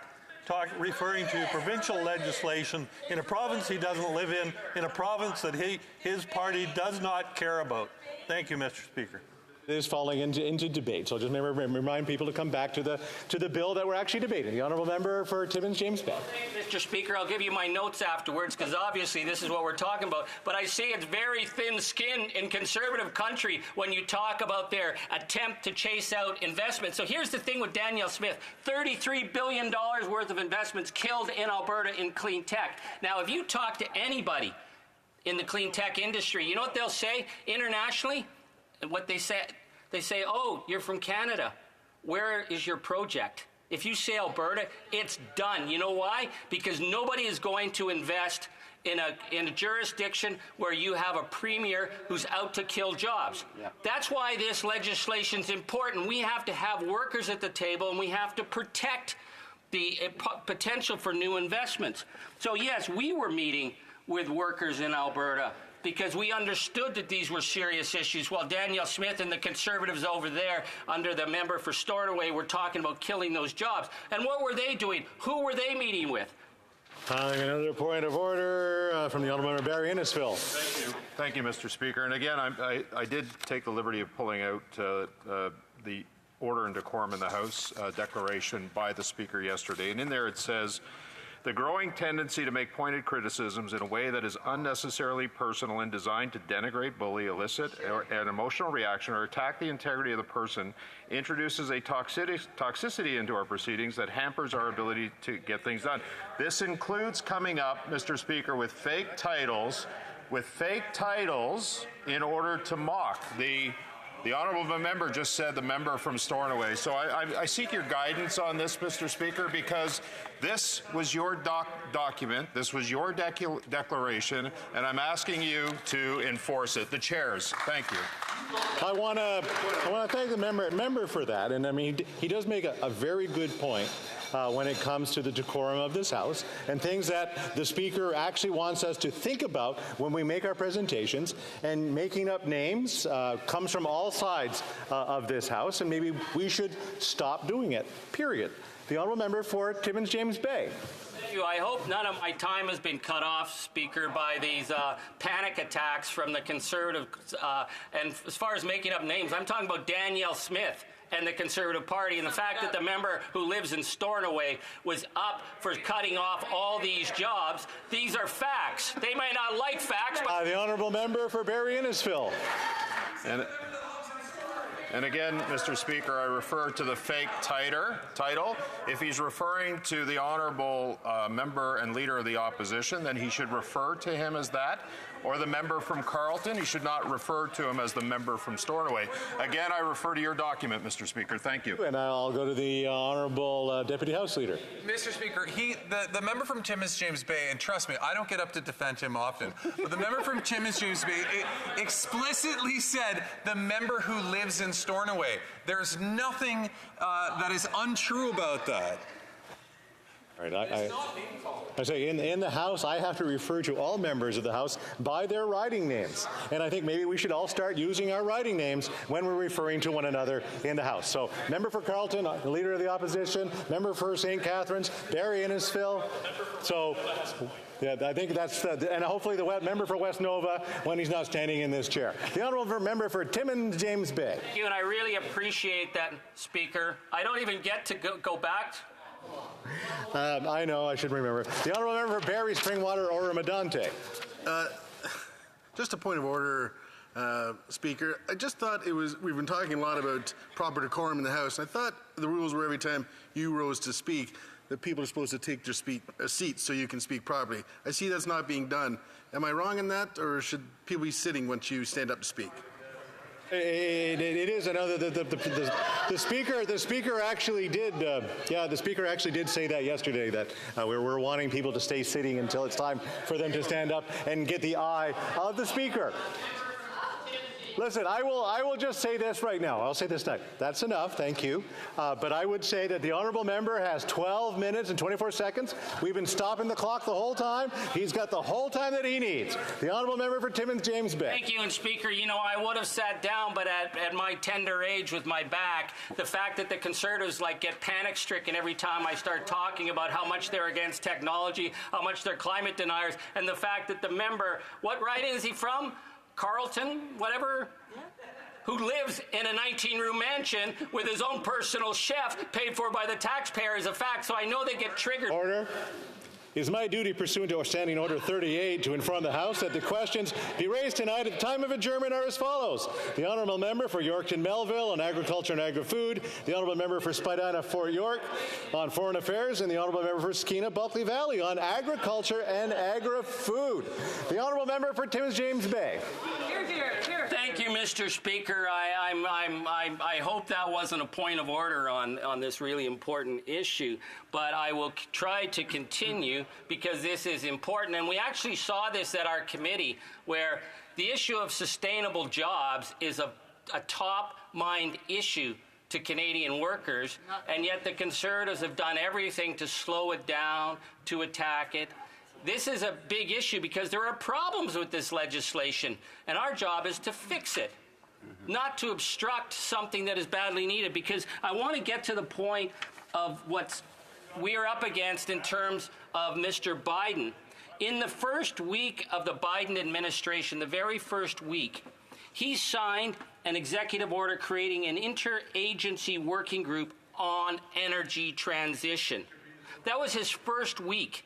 referring to provincial legislation in a province he doesn't live in a province that his party does not care about. Thank you, Mr. Speaker. It is falling into debate, so just remind people to come back to the bill that we're actually debating. The Honourable Member for Timmins James Bay. Mr. Speaker, I'll give you my notes afterwards because obviously this is what we're talking about. But I see it's very thin skin in conservative country when you talk about their attempt to chase out investment. So here's the thing with Daniel Smith. $33 billion worth of investments killed in Alberta in clean tech. Now, if you talk to anybody in the clean tech industry, you know what they'll say internationally? What they say, oh, you're from Canada. Where is your project? If you say Alberta, it's done. You know why? Because nobody is going to invest in a jurisdiction where you have a premier who's out to kill jobs. That's why this legislation is important. We have to have workers at the table, and we have to protect the potential for new investments. So yes, we were meeting with workers in Alberta because we understood that these were serious issues, while Daniel Smith and the Conservatives over there, under the member for Stornoway, were talking about killing those jobs. And what were they doing? Who were they meeting with? Another point of order from the Honourable Member Barry Innisfil. Thank you. Thank you, Mr. Speaker. And again, I did take the liberty of pulling out the order and decorum in the House declaration by the Speaker yesterday. And in there it says, the growing tendency to make pointed criticisms in a way that is unnecessarily personal and designed to denigrate, bully, elicit an emotional reaction, or attack the integrity of the person introduces a toxicity into our proceedings that hampers our ability to get things done. This includes coming up, Mr. Speaker, with fake titles in order to mock. The Honourable Member just said the member from Stornoway. So I seek your guidance on this, Mr. Speaker, because this was your document, this was your declaration, and I'm asking you to enforce it. The chairs, thank you. I want to thank the member for that, and I mean he does make a very good point when it comes to the decorum of this House and things that the Speaker actually wants us to think about when we make our presentations. And making up names comes from all sides of this House, and maybe we should stop doing it, period. The Honourable Member for Timmins James Bay. Thank you. I hope none of my time has been cut off, Speaker, by these panic attacks from the Conservatives. And as far as making up names, I'm talking about Danielle Smith and the Conservative Party, and the fact that the member who lives in Stornoway was up for cutting off all these jobs. These are facts. They may not like facts, but... The Honourable Member for Barrie Innisfil. And again, Mr. Speaker, I refer to the fake title. If he's referring to the honourable member and leader of the opposition, then he should refer to him as that. or the member from Carleton. He should not refer to him as the member from Stornoway. Again, I refer to your document, Mr. Speaker. Thank you. And I'll go to the Honourable Deputy House Leader. Mr. Speaker, the member from Timmins James Bay, and trust me, I don't get up to defend him often, but the member from Timmins James Bay explicitly said the member who lives in Stornoway. There's nothing that is untrue about that. All right, I say in the House, I have to refer to all members of the House by their riding names. And I think maybe we should all start using our riding names when we're referring to one another in the House. So, member for Carleton, the Leader of the Opposition, member for St. Catharines, Barrie Innisfil. So, yeah, I think that's, and hopefully the member for West Nova when he's not standing in this chair. The Honourable Member for Timmins James Bay. Thank you, and I really appreciate that, Speaker. I don't even get to go back. I know, I should remember. The Honourable Member for Barrie Springwater Oromadante. Just a point of order, Speaker. I just thought we've been talking a lot about proper decorum in the House, and I thought the rules were every time you rose to speak, that people are supposed to take their seats so you can speak properly. I see that's not being done. Am I wrong in that, or should people be sitting once you stand up to speak? It is. I know that the speaker actually did. The speaker actually did say that yesterday. That we're wanting people to stay sitting until it's time for them to stand up and get the eye of the speaker. Listen, I will just say this right now. I'll say this now. That's enough, thank you. But I would say that the Honourable Member has 12 minutes and 24 seconds. We've been stopping the clock the whole time. He's got the whole time that he needs. The Honourable Member for Timmins James Bay. Thank you, and Speaker, you know, I would have sat down, but at my tender age with my back, the fact that the Conservatives get panic-stricken every time I start talking about how much they're against technology, how much they're climate deniers, and the fact that the member, what riding is he from? Carleton, whatever, who lives in a 19-room mansion with his own personal chef paid for by the taxpayer is a fact, so I know they get triggered. Order. It is my duty pursuant to Standing Order 38 to inform the House that the questions be raised tonight at the time of adjournment are as follows. The Honourable Member for Yorkton Melville on Agriculture and Agri-Food, the Honourable Member for Spadina Fort York on Foreign Affairs, and the Honourable Member for Skeena Bulkley Valley on Agriculture and Agri-Food. The Honourable Member for Timmins James Bay. Thank you, Mr. Speaker. I hope that wasn't a point of order on this really important issue, but I will try to continue because this is important. And we actually saw this at our committee where the issue of sustainable jobs is a top mind issue to Canadian workers, and yet the Conservatives have done everything to slow it down, to attack it. This is a big issue because there are problems with this legislation, and our job is to fix it, not to obstruct something that is badly needed, because I want to get to the point of what we're up against in terms of Mr. Biden. In the first week of the Biden administration, the very first week, he signed an executive order creating an interagency working group on energy transition. That was his first week.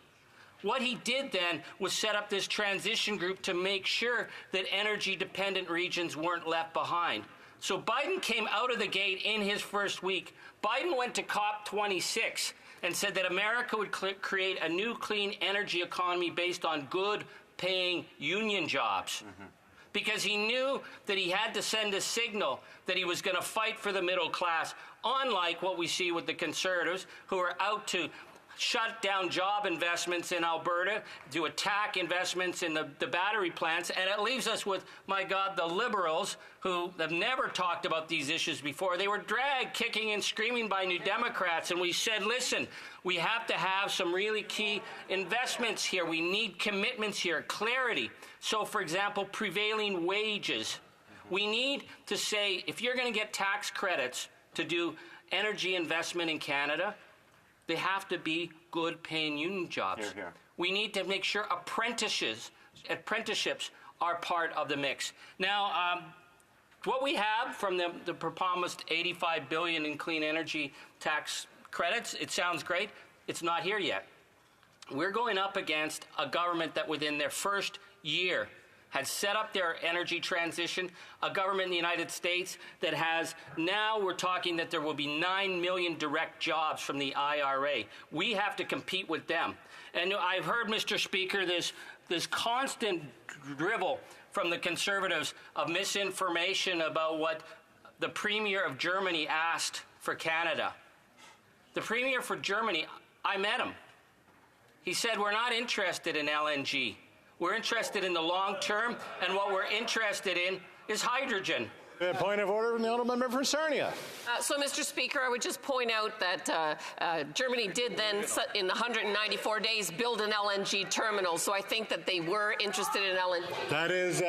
What he did then was set up this transition group to make sure that energy-dependent regions weren't left behind. So Biden came out of the gate in his first week. Biden went to COP26 and said that America would create a new clean energy economy based on good-paying union jobs. Because he knew that he had to send a signal that he was going to fight for the middle class, unlike what we see with the Conservatives, who are out to shut down job investments in Alberta, to attack investments in the battery plants, and it leaves us with, my God, the Liberals, who have never talked about these issues before. They were dragged kicking and screaming by New Democrats, and we said, listen, we have to have some really key investments here. We need commitments here, clarity. So, for example, prevailing wages. We need to say, if you're going to get tax credits to do energy investment in Canada, they have to be good-paying union jobs. Here, here. We need to make sure apprenticeships are part of the mix. Now, what we have from the promised $85 billion in clean energy tax credits, it sounds great. It's not here yet. We're going up against a government that within their first year had set up their energy transition, a government in the United States that has, now we're talking that there will be 9 million direct jobs from the IRA. We have to compete with them. And I've heard, Mr. Speaker, this this constant drivel from the Conservatives of misinformation about what the Premier of Germany asked for Canada. The Premier for Germany, I met him. He said, we're not interested in LNG. We're interested in the long term, and what we're interested in is hydrogen. Point of order from the honourable member for Sarnia. So, Mr. Speaker, I would just point out that Germany did then, in the 194 days, build an LNG terminal. So I think that they were interested in LNG. That is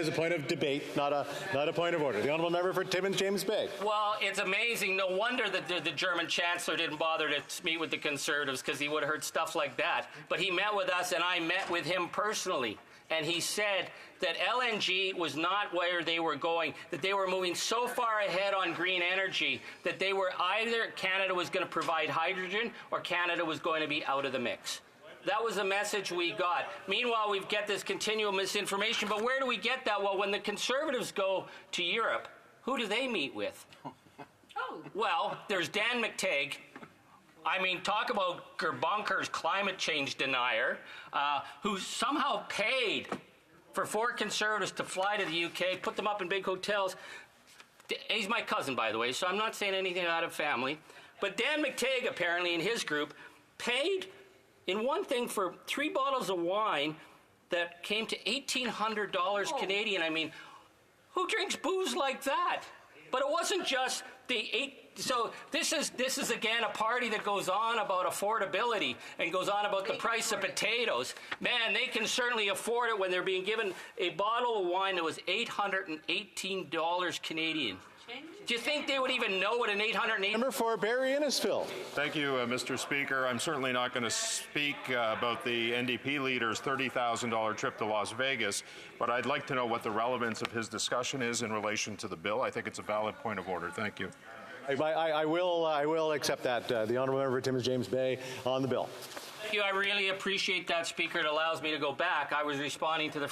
a point of debate, not a point of order. The honourable member for Timmins James Bay. Well, it's amazing. No wonder that the German Chancellor didn't bother to meet with the Conservatives, because he would have heard stuff like that. But he met with us, and I met with him personally. And he said that LNG was not where they were going, that they were moving so far ahead on green energy that they were either Canada was going to provide hydrogen or Canada was going to be out of the mix. That was the message we got. Meanwhile, we get this continual misinformation. But where do we get that? Well, when the Conservatives go to Europe, who do they meet with? Well, there's Dan McTeague. I mean, talk about Gerbunkers, climate change denier, who somehow paid for 4 Conservatives to fly to the UK, put them up in big hotels. He's my cousin, by the way, so I'm not saying anything out of family. But Dan McTeague, apparently, in his group, paid in one thing for 3 bottles of wine that came to $1,800 Canadian. I mean, who drinks booze like that? But it wasn't just the 8. So this is again a party that goes on about affordability and goes on about the price of potatoes. Man, they can certainly afford it when they're being given a bottle of wine that was $818 Canadian. Do you think they would even know what an $818? Number 4, Barry Innisfil. Thank you, Mr. Speaker. I'm certainly not going to speak about the NDP leader's $30,000 trip to Las Vegas, but I'd like to know what the relevance of his discussion is in relation to the bill. I think it's a valid point of order. Thank you. I will accept that. The honourable member for Timmins James Bay on the bill. Thank you. I really appreciate that, Speaker. It allows me to go back. I was responding to the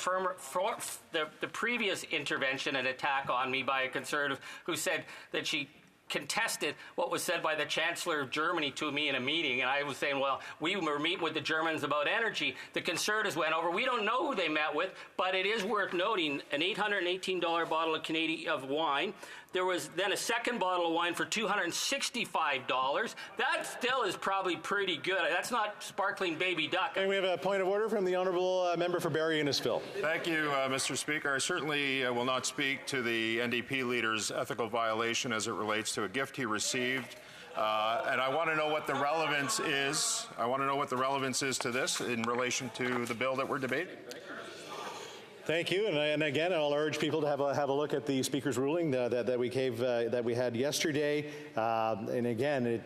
previous intervention and attack on me by a Conservative who said that she contested what was said by the Chancellor of Germany to me in a meeting, and I was saying, well, we were meeting with the Germans about energy. The Conservatives went over. We don't know who they met with, but it is worth noting an $818 bottle of Canadian of wine. There was then a second bottle of wine for $265. That still is probably pretty good. That's not sparkling baby duck. And we have a point of order from the honourable member for Barrie Innisfil. Thank you, Mr. Speaker. I certainly will not speak to the NDP leader's ethical violation as it relates to a gift he received. And I want to know what the relevance is. I want to know what the relevance is to this in relation to the bill that we're debating. Thank you, and again, I'll urge people to have a look at the Speaker's ruling that we had yesterday. And again,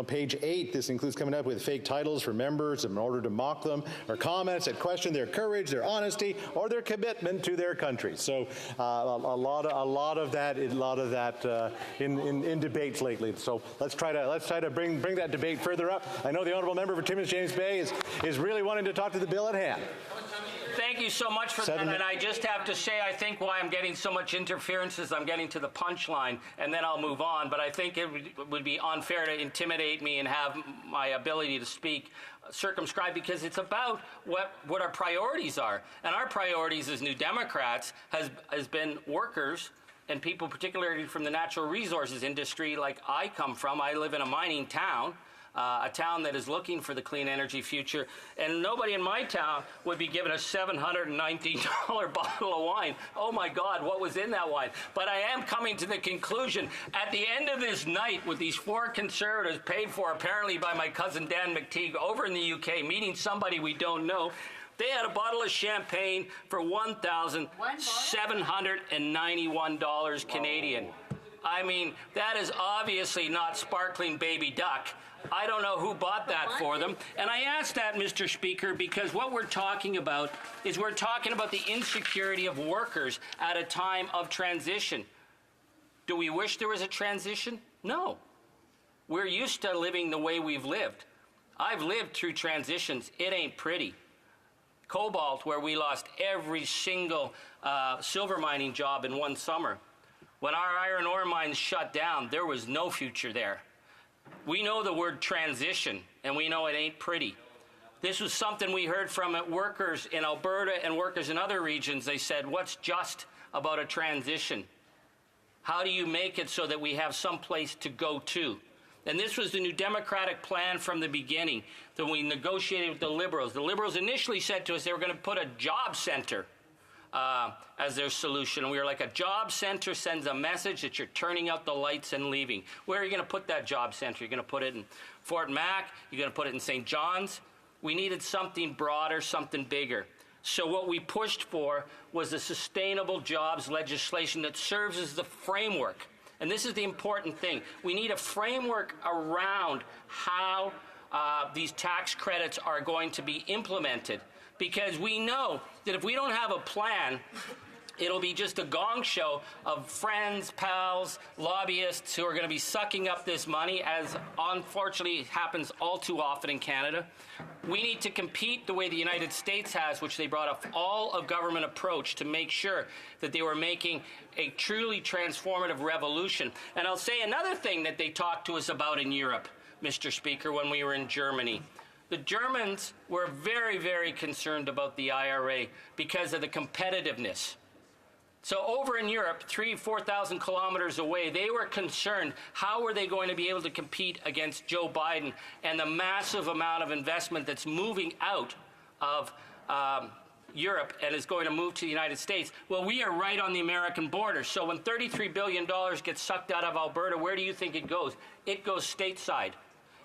page 8. This includes coming up with fake titles for members in order to mock them, or comments that question their courage, their honesty, or their commitment to their country. So a lot of that in debates lately. So let's try to bring that debate further up. I know the honourable member for Timmins James Bay is really wanting to talk to the bill at hand. Thank you so much for that, and I just have to say I think why I'm getting so much interference is I'm getting to the punchline, and then I'll move on, but I think it would be unfair to intimidate me and have my ability to speak circumscribed, because it's about what our priorities are. And our priorities as New Democrats has been workers and people particularly from the natural resources industry like I come from. I live in a mining town. A town that is looking for the clean energy future, and nobody in my town would be given a $719 bottle of wine. Oh my God, what was in that wine? But I am coming to the conclusion, at the end of this night with these 4 Conservatives paid for apparently by my cousin Dan McTeague over in the UK, meeting somebody we don't know, they had a bottle of champagne for $1,791 Canadian. I mean, that is obviously not sparkling baby duck. I don't know who bought that for them. And I ask that, Mr. Speaker, because what we're talking about is we're talking about the insecurity of workers at a time of transition. Do we wish there was a transition? No. We're used to living the way we've lived. I've lived through transitions. It ain't pretty. Cobalt, where we lost every single silver mining job in one summer. When our iron ore mines shut down, there was no future there. We know the word transition, and we know it ain't pretty. This was something we heard from workers in Alberta and workers in other regions. They said, what's just about a transition? How do you make it so that we have some place to go to? And this was the New Democratic plan from the beginning that we negotiated with the Liberals. The Liberals initially said to us they were going to put a job center as their solution. And we were like, a job center sends a message that you're turning out the lights and leaving. Where are you going to put that job center? You're going to put it in Fort Mac? You're going to put it in St. John's? We needed something broader, something bigger. So what we pushed for was the sustainable jobs legislation that serves as the framework. And this is the important thing. We need a framework around how these tax credits are going to be implemented. Because we know that if we don't have a plan, it'll be just a gong show of friends, pals, lobbyists who are going to be sucking up this money, as unfortunately happens all too often in Canada. We need to compete the way the United States has, which they brought a all-of-government approach to make sure that they were making a truly transformative revolution. And I'll say another thing that they talked to us about in Europe, Mr. Speaker, when we were in Germany. The Germans were very, very concerned about the IRA because of the competitiveness. So over in Europe, 4,000 kilometers away, they were concerned how were they going to be able to compete against Joe Biden and the massive amount of investment that's moving out of Europe and is going to move to the United States. Well, we are right on the American border. So when $33 billion gets sucked out of Alberta, where do you think it goes? It goes stateside.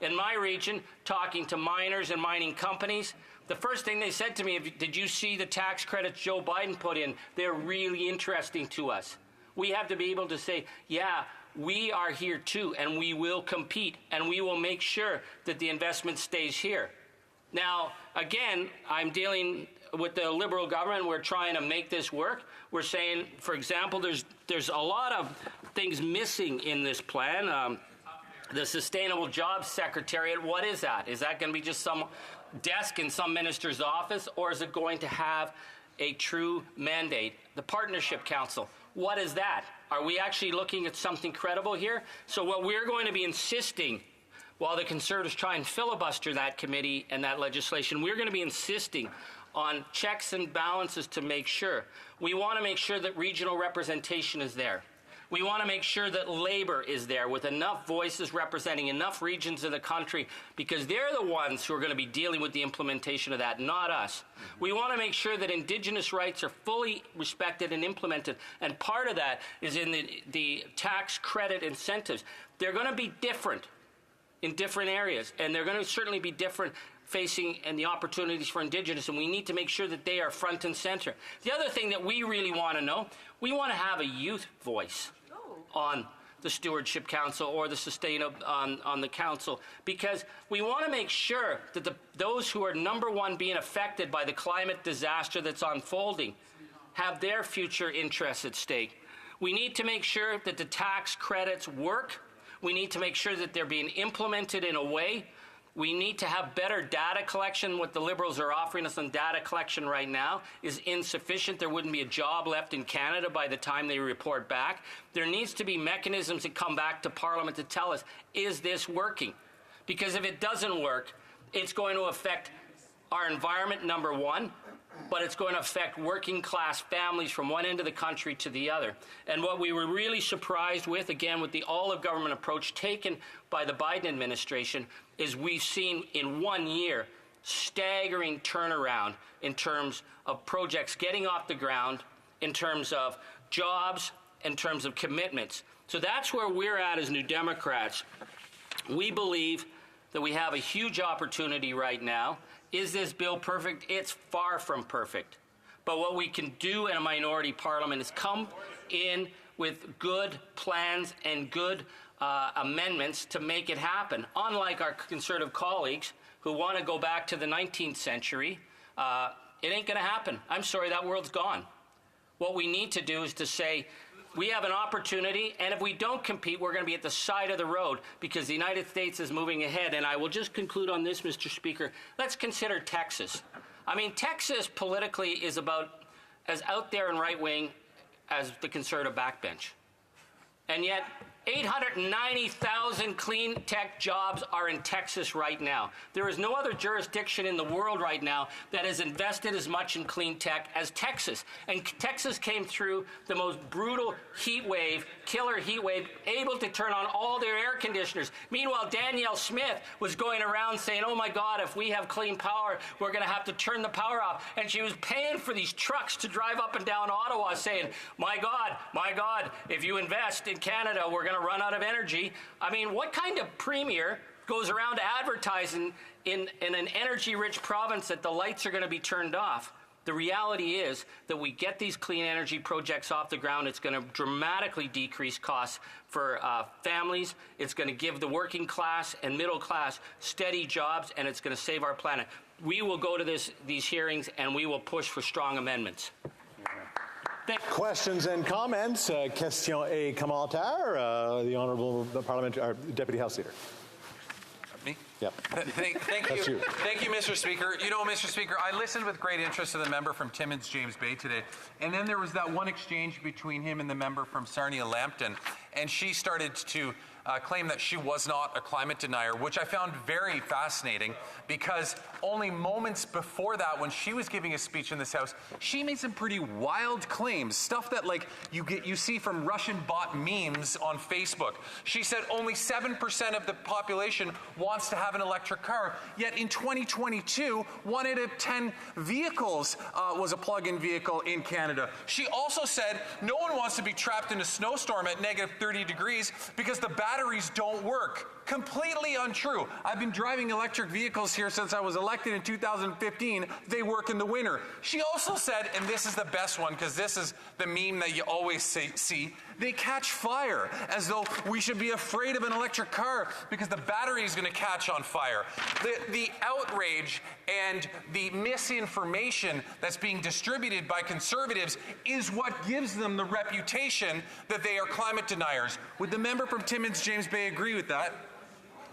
In my region, talking to miners and mining companies, the first thing they said to me, did you see the tax credits Joe Biden put in? They're really interesting to us. We have to be able to say, yeah, we are here too, and we will compete, and we will make sure that the investment stays here. Now, again, I'm dealing with the Liberal government. We're trying to make this work. We're saying, for example, there's a lot of things missing in this plan. The Sustainable Jobs Secretariat, what is that? Is that going to be just some desk in some minister's office, or is it going to have a true mandate? The Partnership Council, what is that? Are we actually looking at something credible here? So what we're going to be insisting, while the Conservatives try and filibuster that committee and that legislation, we're going to be insisting on checks and balances to make sure. We want to make sure that regional representation is there. We want to make sure that labor is there with enough voices representing enough regions of the country, because they're the ones who are going to be dealing with the implementation of that, not us. We want to make sure that Indigenous rights are fully respected and implemented, and part of that is in the tax credit incentives. They're going to be different in different areas, and they're going to certainly be different facing and the opportunities for Indigenous, and we need to make sure that they are front and center. The other thing that we really want to know, we want to have a youth voice on the Stewardship Council or the on the council, because we want to make sure that those who are number one being affected by the climate disaster that's unfolding have their future interests at stake. We need to make sure that the tax credits work. We need to make sure that they're being implemented in a way. We need to have better data collection. What the Liberals are offering us on data collection right now is insufficient. There wouldn't be a job left in Canada by the time they report back. There needs to be mechanisms that come back to Parliament to tell us, is this working? Because if it doesn't work, it's going to affect our environment, number one, but it's going to affect working class families from one end of the country to the other. And what we were really surprised with, again, with the all-of-government approach taken by the Biden administration, is we've seen in 1 year staggering turnaround in terms of projects getting off the ground, in terms of jobs, in terms of commitments. So that's where we're at as New Democrats. We believe that we have a huge opportunity right now. Is this bill perfect? It's far from perfect. But what we can do in a minority parliament is come in with good plans and good amendments to make it happen. Unlike our Conservative colleagues who want to go back to the 19th century, it ain't going to happen. I'm sorry, that world's gone. What we need to do is to say, we have an opportunity, and if we don't compete, we're going to be at the side of the road because the United States is moving ahead. And I will just conclude on this, Mr. Speaker. Let's consider Texas. I mean, Texas politically is about as out there and right-wing as the Conservative backbench. And yet, 890,000 clean tech jobs are in Texas right now. There is no other jurisdiction in the world right now that has invested as much in clean tech as Texas. And Texas came through the most brutal heat wave, killer heat wave, able to turn on all their air conditioners. Meanwhile, Danielle Smith was going around saying, oh my God, if we have clean power, we're going to have to turn the power off. And she was paying for these trucks to drive up and down Ottawa saying, my God, if you invest in Canada, we're going to run out of energy. I mean, what kind of premier goes around advertising in an energy-rich province that the lights are going to be turned off? The reality is that we get these clean energy projects off the ground, it's going to dramatically decrease costs for families. It's going to give the working class and middle class steady jobs, and it's going to save our planet. We will go to these hearings, and we will push for strong amendments. Questions and comments. Question et commentaire. The Honourable Deputy House Leader. Me? Yep. Thank you. Thank you, Mr. Speaker. You know, Mr. Speaker, I listened with great interest to the member from Timmins, James Bay today, and then there was that one exchange between him and the member from Sarnia-Lambton, and she started to claim that she was not a climate denier, which I found very fascinating because only moments before that, when she was giving a speech in this House, she made some pretty wild claims, stuff that like you see from Russian bot memes on Facebook. She said only 7% of the population wants to have an electric car, yet in 2022, 1 out of 10 vehicles was a plug-in vehicle in Canada. She also said no one wants to be trapped in a snowstorm at negative 30 degrees because the batteries don't work. Completely untrue. I've been driving electric vehicles here since I was elected in 2015. They work in the winter. She also said, and this is the best one because this is the meme that you always see, they catch fire, as though we should be afraid of an electric car because the battery is going to catch on fire. The outrage and the misinformation that's being distributed by Conservatives is what gives them the reputation that they are climate deniers. Would the member from Timmins, James Bay agree with that?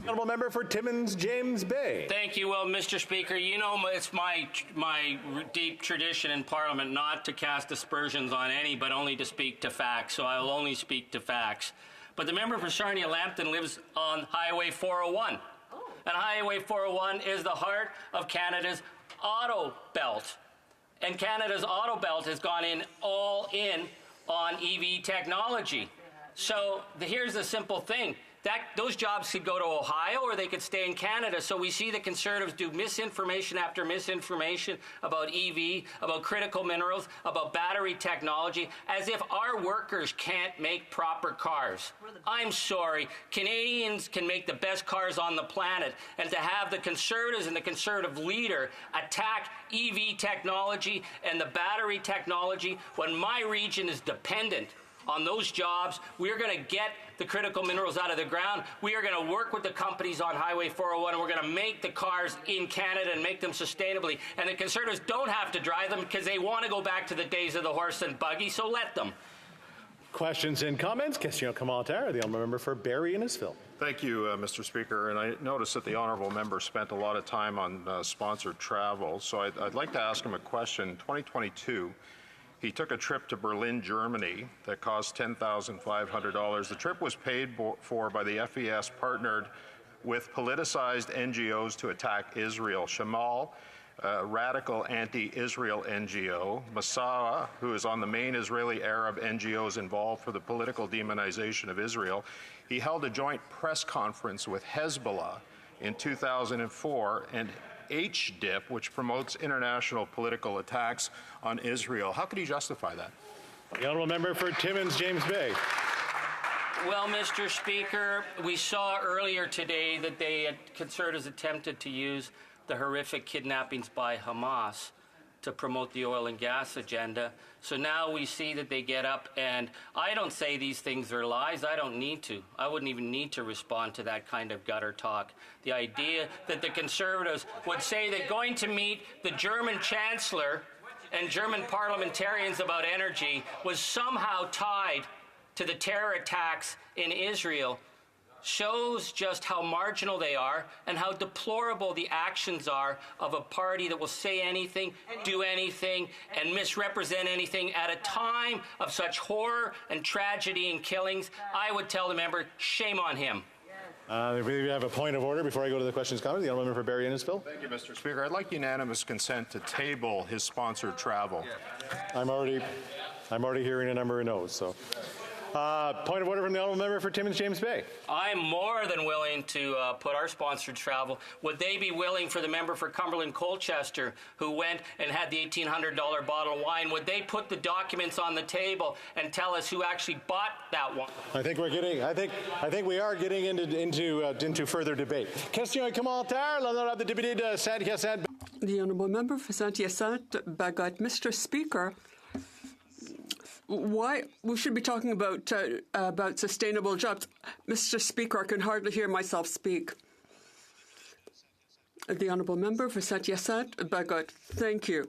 Honourable member for Timmins, James Bay. Thank you, well, Mr. Speaker. You know, it's my deep tradition in Parliament not to cast aspersions on any, but only to speak to facts. So I will only speak to facts. But the member for Sarnia-Lambton lives on Highway 401. And Highway 401 is the heart of Canada's auto belt. And Canada's auto belt has gone all in on EV technology. So here's the simple thing. Those jobs could go to Ohio or they could stay in Canada. So we see the Conservatives do misinformation after misinformation about EV, about critical minerals, about battery technology, as if our workers can't make proper cars. I'm sorry. Canadians can make the best cars on the planet. And to have the Conservatives and the Conservative leader attack EV technology and the battery technology when my region is dependent on those jobs, we're going to get the critical minerals out of the ground. We are going to work with the companies on Highway 401, and we're going to make the cars in Canada and make them sustainably. And the Conservatives don't have to drive them because they want to go back to the days of the horse and buggy, so let them. Questions and comments. Question commentaire. The honourable member for Barrie Innisfil. Thank you, Mr. Speaker. And I noticed that the honourable member spent a lot of time on sponsored travel. So I'd like to ask him a question. In 2022, he took a trip to Berlin, Germany that cost $10,500. The trip was paid for by the FES, partnered with politicized NGOs to attack Israel. Shamal, a radical anti-Israel NGO, Masawa, who is on the main Israeli Arab NGOs involved for the political demonization of Israel. He held a joint press conference with Hezbollah in 2004, and HDIP, which promotes international political attacks on Israel. How could he justify that? The honourable member for Timmins, James Bay. Well, Mr. Speaker, we saw earlier today that Conservatives attempted to use the horrific kidnappings by Hamas to promote the oil and gas agenda. So now we see that they get up, and I don't say these things are lies. I don't need to. I wouldn't even need to respond to that kind of gutter talk. The idea that the Conservatives would say that going to meet the German Chancellor and German parliamentarians about energy was somehow tied to the terror attacks in Israel. shows just how marginal they are and how deplorable the actions are of a party that will say anything, do anything, and misrepresent anything at a time of such horror and tragedy and killings. I would tell the member, shame on him. We have a point of order before I go to the questions comments. The honourable member for Barrie Innisfil. Thank you, Mr. Speaker. I'd like unanimous consent to table his sponsored travel. I'm already hearing a number of no's. So, point of order from the honourable member for Timmins James Bay. I'm more than willing to put our sponsored travel. Would they be willing for the member for Cumberland Colchester, who went and had the $1,800 bottle of wine? Would they put the documents on the table and tell us who actually bought that wine? I think we are getting into further debate. Question commentaire, l'honorable député de Saint-Hyacinthe. The honourable member for Saint-Hyacinthe-Bagot. Mr. Speaker, why we should be talking about sustainable jobs. Mr. Speaker, I can hardly hear myself speak. The honourable member for Saint-Hyacinthe-Bagot. Thank you.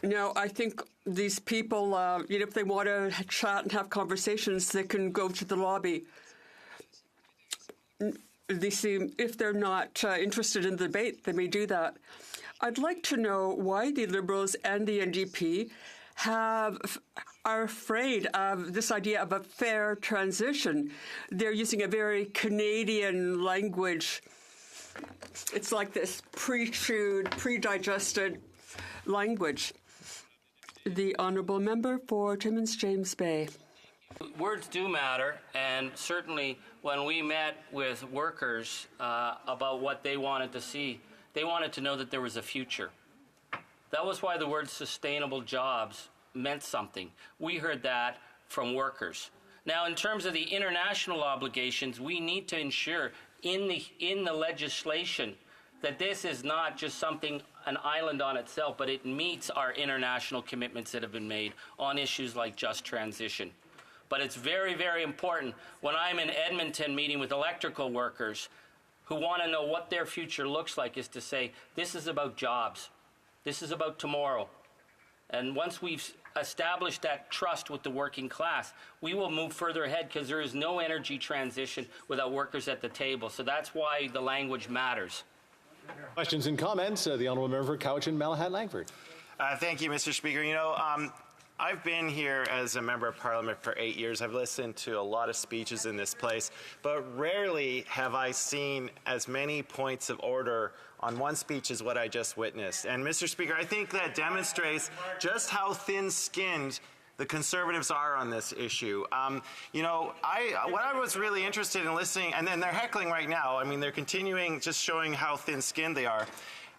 Now, I think these people, if they want to chat and have conversations, they can go to the lobby. If they're not interested in the debate, they may do that. I'd like to know why the Liberals and the NDP are afraid of this idea of a fair transition. They're using a very Canadian language. It's like this pre-chewed, pre-digested language. The honourable member for Timmins James Bay. Words do matter, and certainly when we met with workers about what they wanted to see, they wanted to know that there was a future. That was why the word sustainable jobs meant something. We heard that from workers. Now, in terms of the international obligations, we need to ensure in the legislation that this is not just something, an island on itself, but it meets our international commitments that have been made on issues like just transition. But it's very, very important when I'm in Edmonton meeting with electrical workers who want to know what their future looks like, is to say, this is about jobs. This is about tomorrow. And once we've established that trust with the working class, we will move further ahead, because there is no energy transition without workers at the table. So that's why the language matters. Questions and comments. The honourable member for Cowichan, Malahat, Langford. Thank you, Mr. Speaker. I've been here as a member of Parliament for 8 years. I've listened to a lot of speeches in this place, but rarely have I seen as many points of order on one speech as what I just witnessed. And Mr. Speaker, I think that demonstrates just how thin-skinned the Conservatives are on this issue. What I was really interested in listening, and then they're heckling right now. I mean, they're continuing, just showing how thin-skinned they are.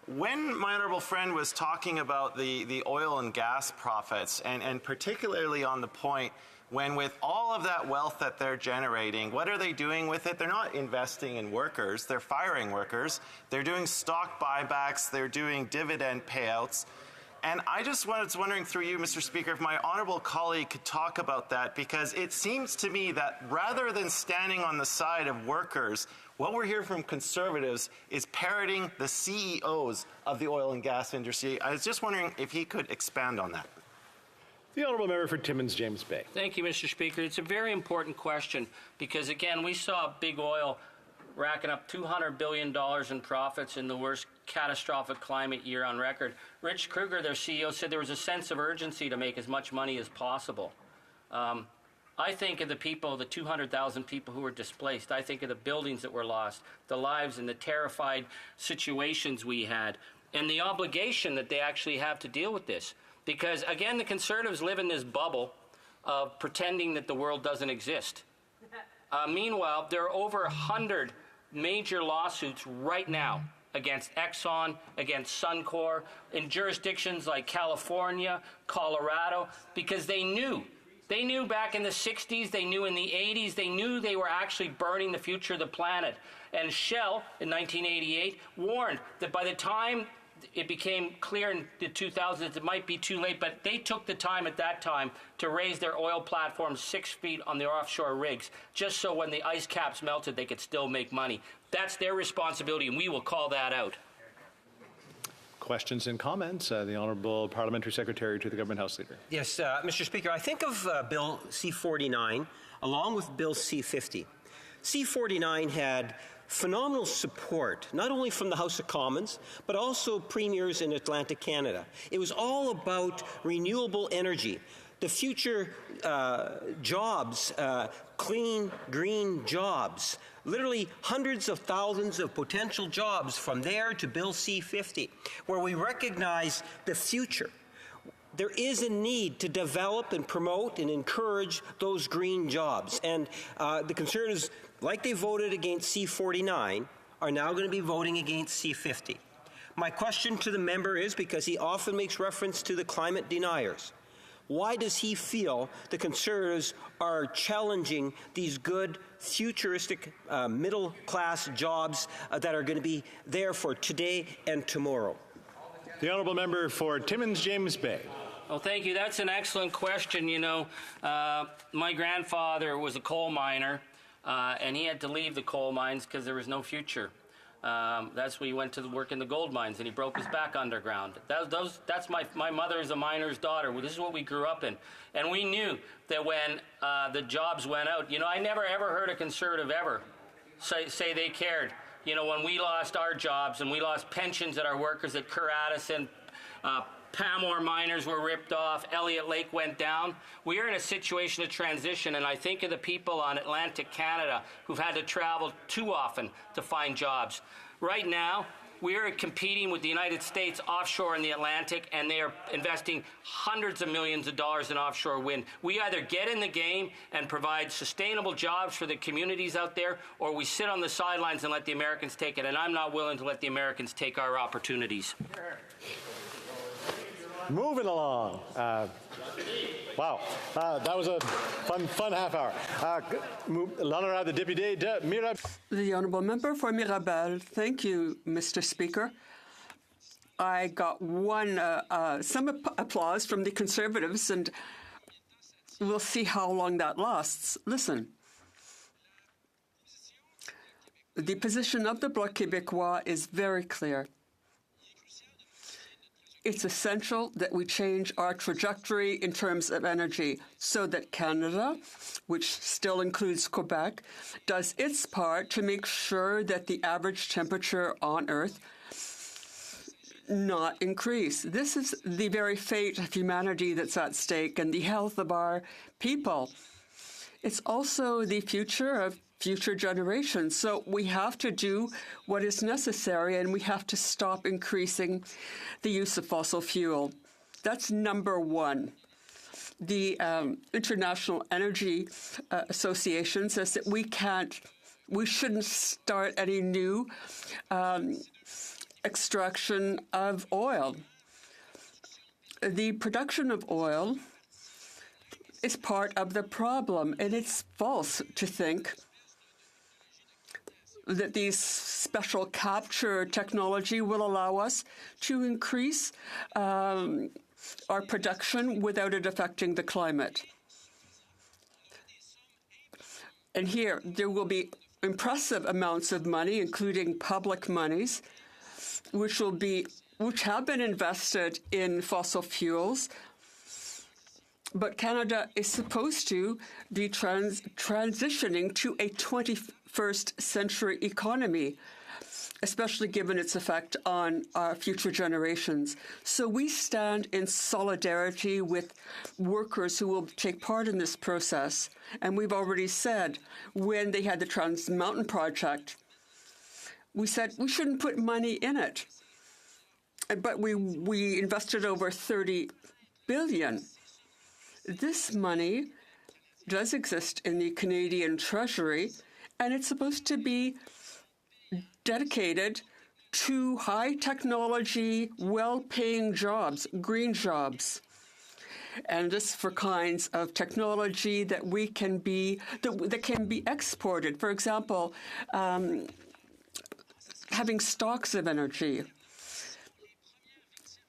When my honourable friend was talking about the oil and gas profits, and particularly on the point when with all of that wealth that they're generating, what are they doing with it? They're not investing in workers. They're firing workers. They're doing stock buybacks. They're doing dividend payouts. And I just was wondering through you, Mr. Speaker, if my honourable colleague could talk about that, because it seems to me that rather than standing on the side of workers, what we're hearing from Conservatives is parroting the CEOs of the oil and gas industry. I was just wondering if he could expand on that. The honourable member for Timmins James Bay. Thank you, Mr. Speaker. It's a very important question because, again, we saw big oil racking up $200 billion in profits in the worst catastrophic climate year on record. Rich Kruger, their CEO, said there was a sense of urgency to make as much money as possible. I think of the people, the 200,000 people who were displaced. I think of the buildings that were lost, the lives and the terrified situations we had, and the obligation that they actually have to deal with this. Because, again, the Conservatives live in this bubble of pretending that the world doesn't exist. Meanwhile, there are over 100 major lawsuits right now against Exxon, against Suncor, in jurisdictions like California, Colorado, because they knew. They knew back in the 60s, they knew in the 80s, they knew they were actually burning the future of the planet. And Shell, in 1988, warned that by the time it became clear in the 2000s it might be too late, but they took the time at that time to raise their oil platforms 6 feet on the offshore rigs, just so when the ice caps melted, they could still make money. That's their responsibility, and we will call that out. Questions and comments. The Honourable Parliamentary Secretary to the Government House Leader. Yes, Mr. Speaker, I think of Bill C-49 along with Bill C-50. C-49 had phenomenal support, not only from the House of Commons, but also premiers in Atlantic Canada. It was all about renewable energy, the future jobs, clean, green jobs, literally hundreds of thousands of potential jobs from there to Bill C-50, where we recognize the future. There is a need to develop and promote and encourage those green jobs. And the Conservatives, like they voted against C-49, are now going to be voting against C-50. My question to the member is, because he often makes reference to the climate deniers, why does he feel the Conservatives are challenging these good, futuristic, middle-class jobs that are going to be there for today and tomorrow? The honourable member for Timmins James Bay. Well, thank you. That's an excellent question. You know, my grandfather was a coal miner, and he had to leave the coal mines because there was no future. That's when he went to work in the gold mines, and he broke his back underground. That's my mother is a miner's daughter. This is what we grew up in. And we knew that when the jobs went out, you know, I never ever heard a Conservative ever say they cared. You know, when we lost our jobs and we lost pensions at our workers at Curratis and Pamour miners were ripped off, Elliott Lake went down. We are in a situation of transition, and I think of the people on Atlantic Canada who've had to travel too often to find jobs. Right now, we are competing with the United States offshore in the Atlantic, and they are investing hundreds of millions of dollars in offshore wind. We either get in the game and provide sustainable jobs for the communities out there, or we sit on the sidelines and let the Americans take it, and I'm not willing to let the Americans take our opportunities. Moving along. Wow, that was a fun half hour. L'honorable député de Mirabel. The honourable member for Mirabel. Thank you, Mr. Speaker. I got some applause from the Conservatives, and we'll see how long that lasts. Listen. The position of the Bloc Québécois is very clear. It's essential that we change our trajectory in terms of energy so that Canada, which still includes Quebec, does its part to make sure that the average temperature on Earth not increase. This is the very fate of humanity that's at stake and the health of our people. It's also the future of future generations. So we have to do what is necessary, and we have to stop increasing the use of fossil fuel. That's number one. The International Energy Association says that we shouldn't start any new extraction of oil. The production of oil is part of the problem, and it's false to think that these special capture technology will allow us to increase our production without it affecting the climate. And here, there will be impressive amounts of money, including public monies, which have been invested in fossil fuels. But Canada is supposed to be transitioning to a 21st century economy, especially given its effect on our future generations. So we stand in solidarity with workers who will take part in this process. And we've already said, when they had the Trans Mountain Project, we said we shouldn't put money in it. But we invested over $30 billion. This money does exist in the Canadian Treasury, and it's supposed to be dedicated to high-technology, well-paying jobs, green jobs. And this for kinds of technology that can be exported. For example, having stocks of energy.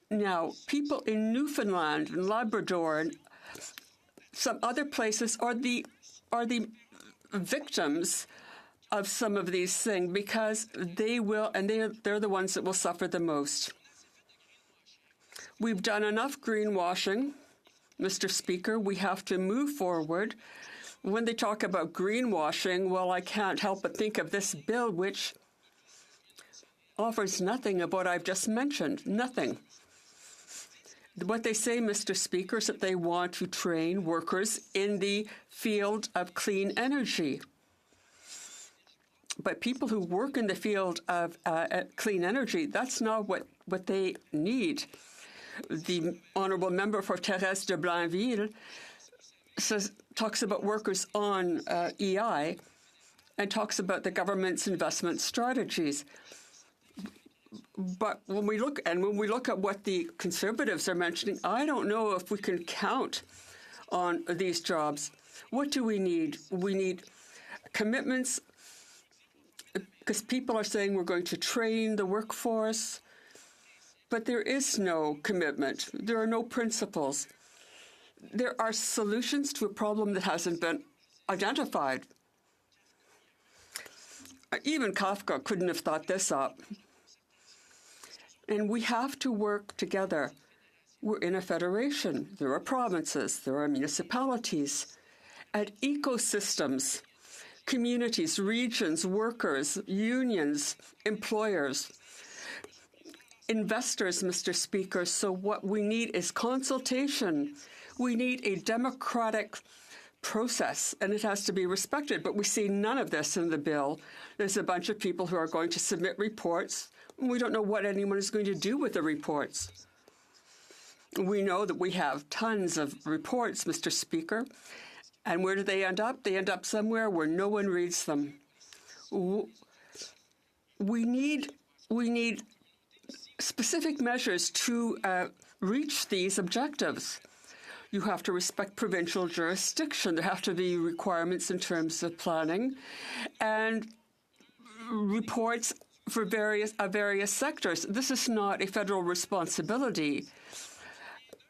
Now, people in Newfoundland and Labrador and some other places are the victims of some of these things because they're the ones that will suffer the most. We've done enough greenwashing, Mr. Speaker. We have to move forward When they talk about greenwashing, well, I can't help but think of this bill, which offers nothing of what I've just mentioned. Nothing. What they say, Mr. Speaker, is that they want to train workers in the field of clean energy. But people who work in the field of clean energy, that's not what they need. The honourable member for Thérèse de Blainville talks about workers on EI and talks about the government's investment strategies. But when we look at what the Conservatives are mentioning, I don't know if we can count on these jobs. What do we need? We need commitments, because people are saying we're going to train the workforce, but there is no commitment. There are no principles. There are solutions to a problem that hasn't been identified. Even Kafka couldn't have thought this up. And we have to work together. We're in a federation. There are provinces, there are municipalities, and ecosystems, communities, regions, workers, unions, employers, investors, Mr. Speaker. So what we need is consultation. We need a democratic process, and it has to be respected. But we see none of this in the bill. There's a bunch of people who are going to submit reports. We don't know what anyone is going to do with the reports. We know that we have tons of reports, Mr. Speaker. And where do they end up? They end up somewhere where no one reads them. We need specific measures to reach these objectives. You have to respect provincial jurisdiction. There have to be requirements in terms of planning and reports for various sectors. This is not a federal responsibility.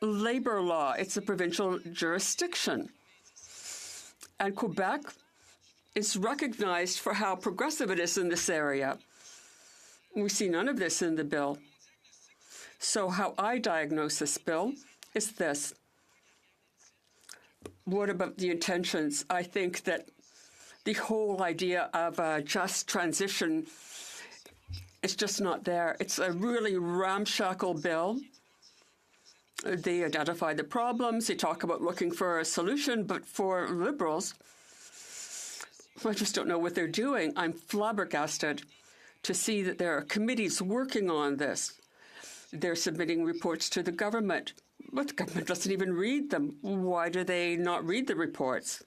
Labor law, it's a provincial jurisdiction. And Quebec is recognized for how progressive it is in this area. We see none of this in the bill. So how I diagnose this bill is this. What about the intentions? I think that the whole idea of a just transition is just not there. It's a really ramshackle bill. They identify the problems. They talk about looking for a solution. But for Liberals, I just don't know what they're doing. I'm flabbergasted to see that there are committees working on this. They're submitting reports to the government, but the government doesn't even read them. Why do they not read the reports?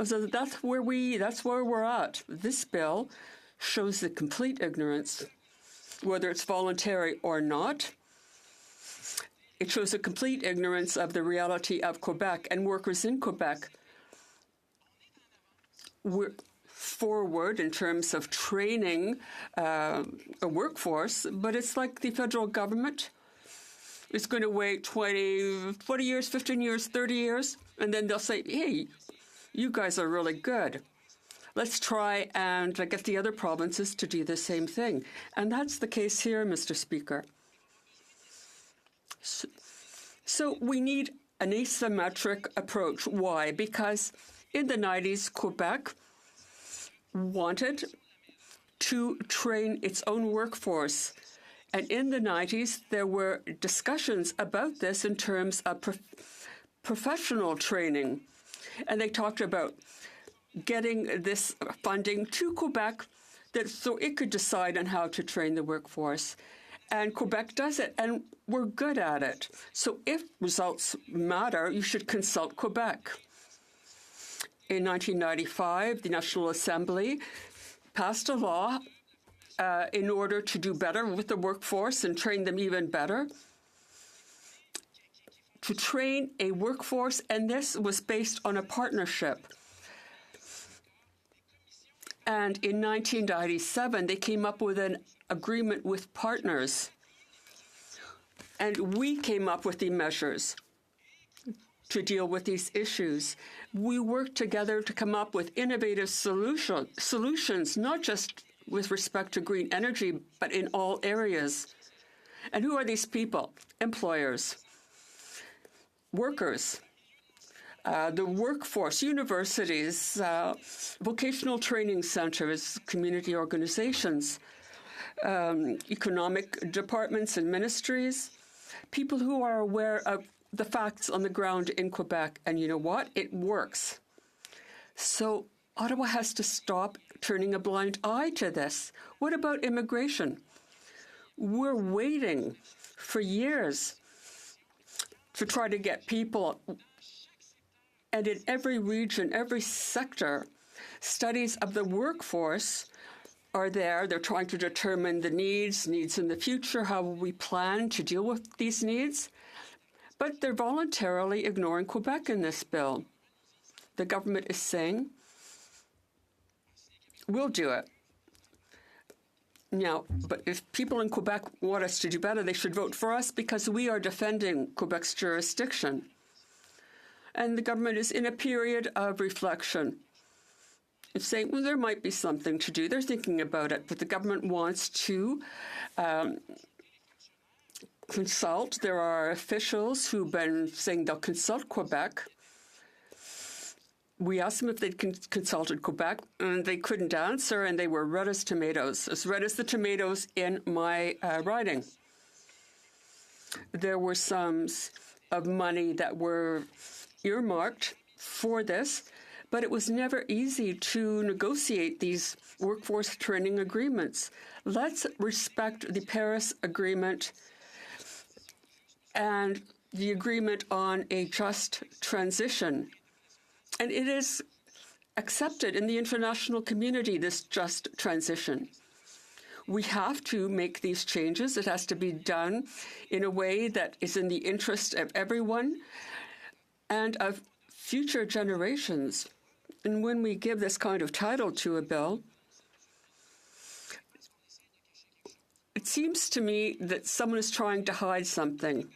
So that's where we're at. This bill shows the complete ignorance, whether it's voluntary or not. It shows a complete ignorance of the reality of Quebec and workers in Quebec. We're forward in terms of training a workforce, but it's like the federal government is going to wait 20 years, 15 years, 30 years, and then they'll say, hey, you guys are really good. Let's try and get the other provinces to do the same thing. And that's the case here, Mr. Speaker. So we need an asymmetric approach. Why? Because in the 90s, Quebec wanted to train its own workforce. And in the 90s, there were discussions about this in terms of professional training. And they talked about getting this funding to Quebec so it could decide on how to train the workforce. And Quebec does it, and we're good at it. So if results matter, you should consult Quebec. In 1995, the National Assembly passed a law in order to do better with the workforce and train them even better, to train a workforce, and this was based on a partnership. And in 1997, they came up with an agreement with partners. And we came up with the measures to deal with these issues. We worked together to come up with innovative solutions, not just with respect to green energy, but in all areas. And who are these people? Employers, workers, the workforce, universities, vocational training centers, community organizations, economic departments and ministries, people who are aware of the facts on the ground in Quebec. And you know what? It works. So Ottawa has to stop turning a blind eye to this. What about immigration? We're waiting for years to try to get people. And in every region, every sector, studies of the workforce are there. They're trying to determine the needs in the future. How will we plan to deal with these needs? But they're voluntarily ignoring Quebec in this bill. The government is saying, we'll do it. Now, but if people in Quebec want us to do better, they should vote for us because we are defending Quebec's jurisdiction. And the government is in a period of reflection. It's saying, well, there might be something to do. They're thinking about it, but the government wants to consult. There are officials who've been saying they'll consult Quebec. We asked them if they'd consulted Quebec, and they couldn't answer, and they were red as tomatoes, as red as the tomatoes in my riding. There were sums of money that were earmarked for this, but it was never easy to negotiate these workforce training agreements. Let's respect the Paris Agreement and the agreement on a just transition. And it is accepted in the international community, this just transition. We have to make these changes. It has to be done in a way that is in the interest of everyone and of future generations. And when we give this kind of title to a bill, it seems to me that someone is trying to hide something.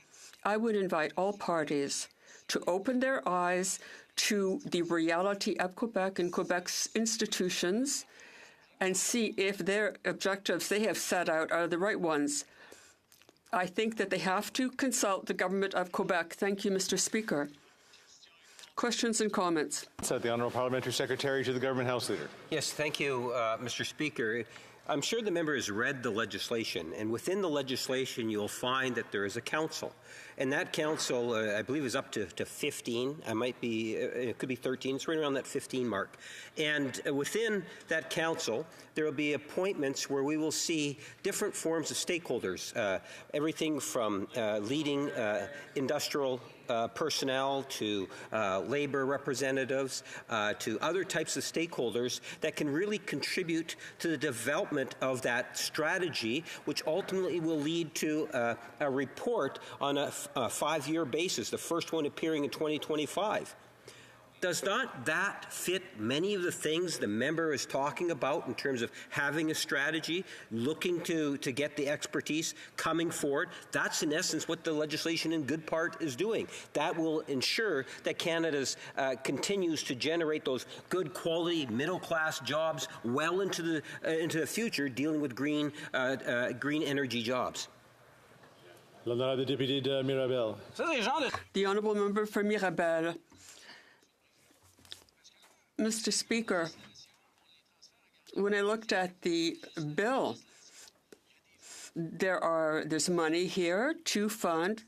I would invite all parties to open their eyes to the reality of Quebec and Quebec's institutions and see if their objectives they have set out are the right ones. I think that they have to consult the government of Quebec. Thank you, Mr. Speaker. Questions and comments? The Honourable Parliamentary Secretary to the Government House Leader. Yes, thank you, Mr. Speaker. I'm sure the member has read the legislation, and within the legislation you'll find that there is a council. And that council, I believe, is up to 15. It could be 13. It's right around that 15 mark. And within that council, there will be appointments where we will see different forms of stakeholders, everything from leading industrial personnel to labor representatives to other types of stakeholders that can really contribute to the development of that strategy, which ultimately will lead to a report on a 5-year basis, the first one appearing in 2025. Does not that fit many of the things the member is talking about in terms of having a strategy, looking to get the expertise, coming forward? That's in essence what the legislation in good part is doing. That will ensure that Canada continues to generate those good quality middle-class jobs well into the future, dealing with green energy jobs. L'honorable député de Mirabel. The honourable member for Mirabel. Mr. Speaker, when I looked at the bill, there's money here to fund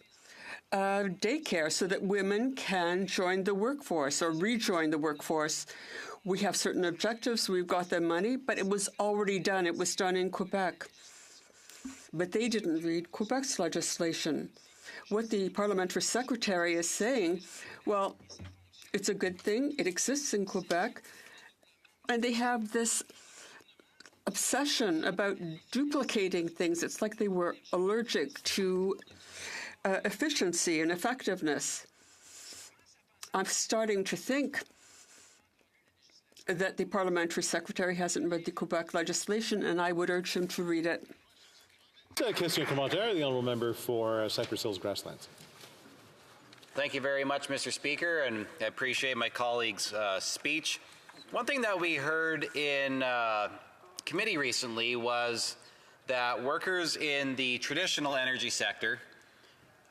daycare so that women can join the workforce or rejoin the workforce. We have certain objectives. We've got the money, but it was already done. It was done in Quebec. But they didn't read Quebec's legislation. What the parliamentary secretary is saying, well, it's a good thing. It exists in Quebec. And they have this obsession about duplicating things. It's like they were allergic to efficiency and effectiveness. I'm starting to think that the parliamentary secretary hasn't read the Quebec legislation, and I would urge him to read it. Question and commentaire, the honourable member for Cypress Hills Grasslands. Thank you very much, Mr. Speaker, and I appreciate my colleague's speech. One thing that we heard in committee recently was that workers in the traditional energy sector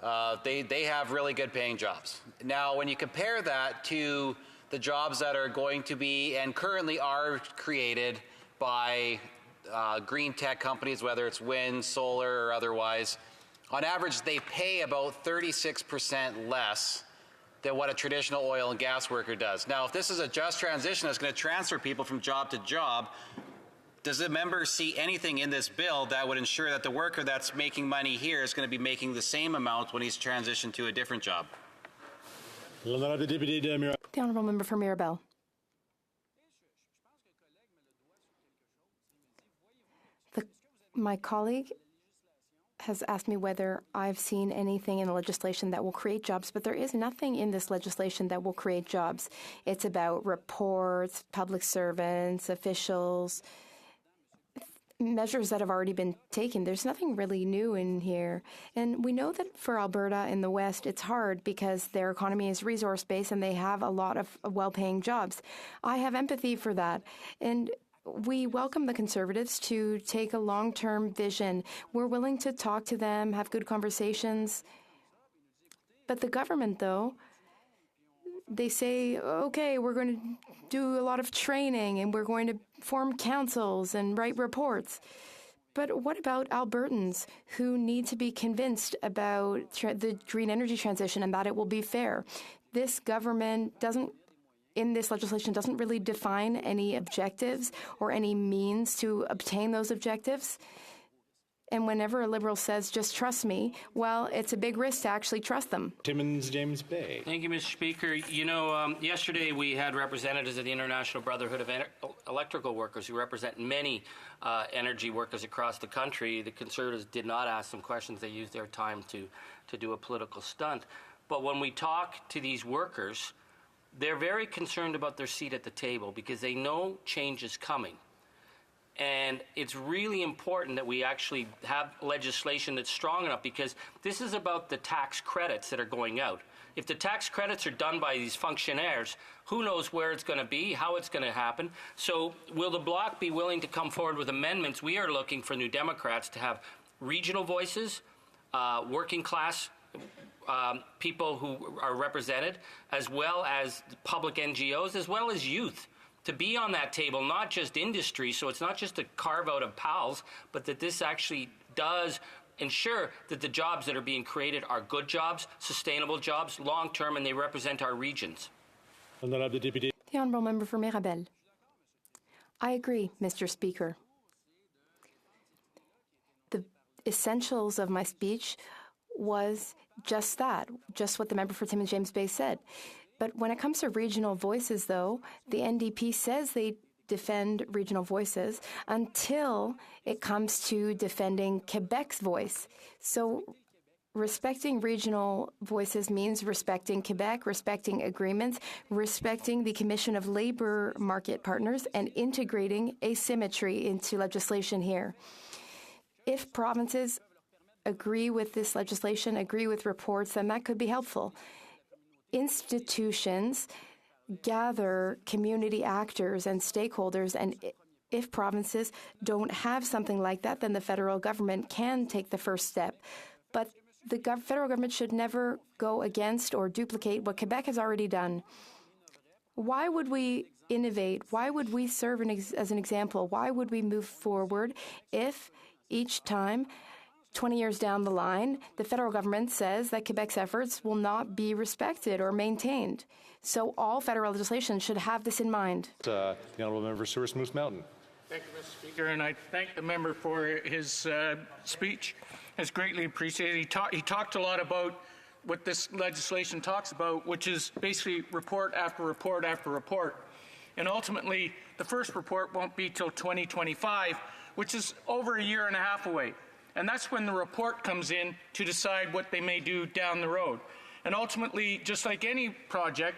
They have really good paying jobs. Now, when you compare that to the jobs that are going to be and currently are created by green tech companies, whether it's wind, solar, or otherwise, on average, they pay about 36% less than what a traditional oil and gas worker does. Now, if this is a just transition that's going to transfer people from job to job, does the member see anything in this bill that would ensure that the worker that's making money here is going to be making the same amount when he's transitioned to a different job? The Honourable Member for Mirabel. My colleague has asked me whether I've seen anything in the legislation that will create jobs, but there is nothing in this legislation that will create jobs. It's about reports, public servants, officials, measures that have already been taken. There's nothing really new in here. And we know that for Alberta in the West, it's hard because their economy is resource-based and they have a lot of well-paying jobs. I have empathy for that. And we welcome the Conservatives to take a long-term vision. We're willing to talk to them, have good conversations. But the government, though, they say, okay, we're going to do a lot of training and we're going to form councils and write reports. But what about Albertans who need to be convinced about the green energy transition and that it will be fair? This government in this legislation doesn't really define any objectives or any means to obtain those objectives. And whenever a Liberal says, just trust me, well, it's a big risk to actually trust them. Timmins James Bay. Thank you, Mr. Speaker. You know, yesterday we had representatives of the International Brotherhood of Electrical Workers who represent many energy workers across the country. The Conservatives did not ask them questions. They used their time to do a political stunt. But when we talk to these workers, they're very concerned about their seat at the table because they know change is coming. And it's really important that we actually have legislation that's strong enough because this is about the tax credits that are going out. If the tax credits are done by these functionaires, who knows where it's going to be, how it's going to happen. So will the Bloc be willing to come forward with amendments? We are looking for New Democrats to have regional voices, working class people who are represented, as well as public NGOs, as well as youth, to be on that table, not just industry, so it's not just a carve out of PALs, but that this actually does ensure that the jobs that are being created are good jobs, sustainable jobs, long-term, and they represent our regions. The Honourable Member for Mirabel. I agree, Mr. Speaker. The essentials of my speech was just that, just what the member for Timmins James Bay said. But when it comes to regional voices, though, the NDP says they defend regional voices until it comes to defending Quebec's voice. So respecting regional voices means respecting Quebec, respecting agreements, respecting the Commission of Labour Market Partners, and integrating asymmetry into legislation here. If provinces agree with this legislation, agree with reports, then that could be helpful. Institutions gather community actors and stakeholders, and if provinces don't have something like that, then the federal government can take the first step. But the federal government should never go against or duplicate what Quebec has already done. Why would we innovate? Why would we serve as an example? Why would we move forward if each time 20 years down the line, the federal government says that Quebec's efforts will not be respected or maintained? So all federal legislation should have this in mind. The Honourable Member Souris Moose Mountain. Thank you, Mr. Speaker, and I thank the member for his speech. It's greatly appreciated. He talked a lot about what this legislation talks about, which is basically report after report after report. And ultimately, the first report won't be till 2025, which is over a year and a half away. And that's when the report comes in to decide what they may do down the road. And ultimately, just like any project,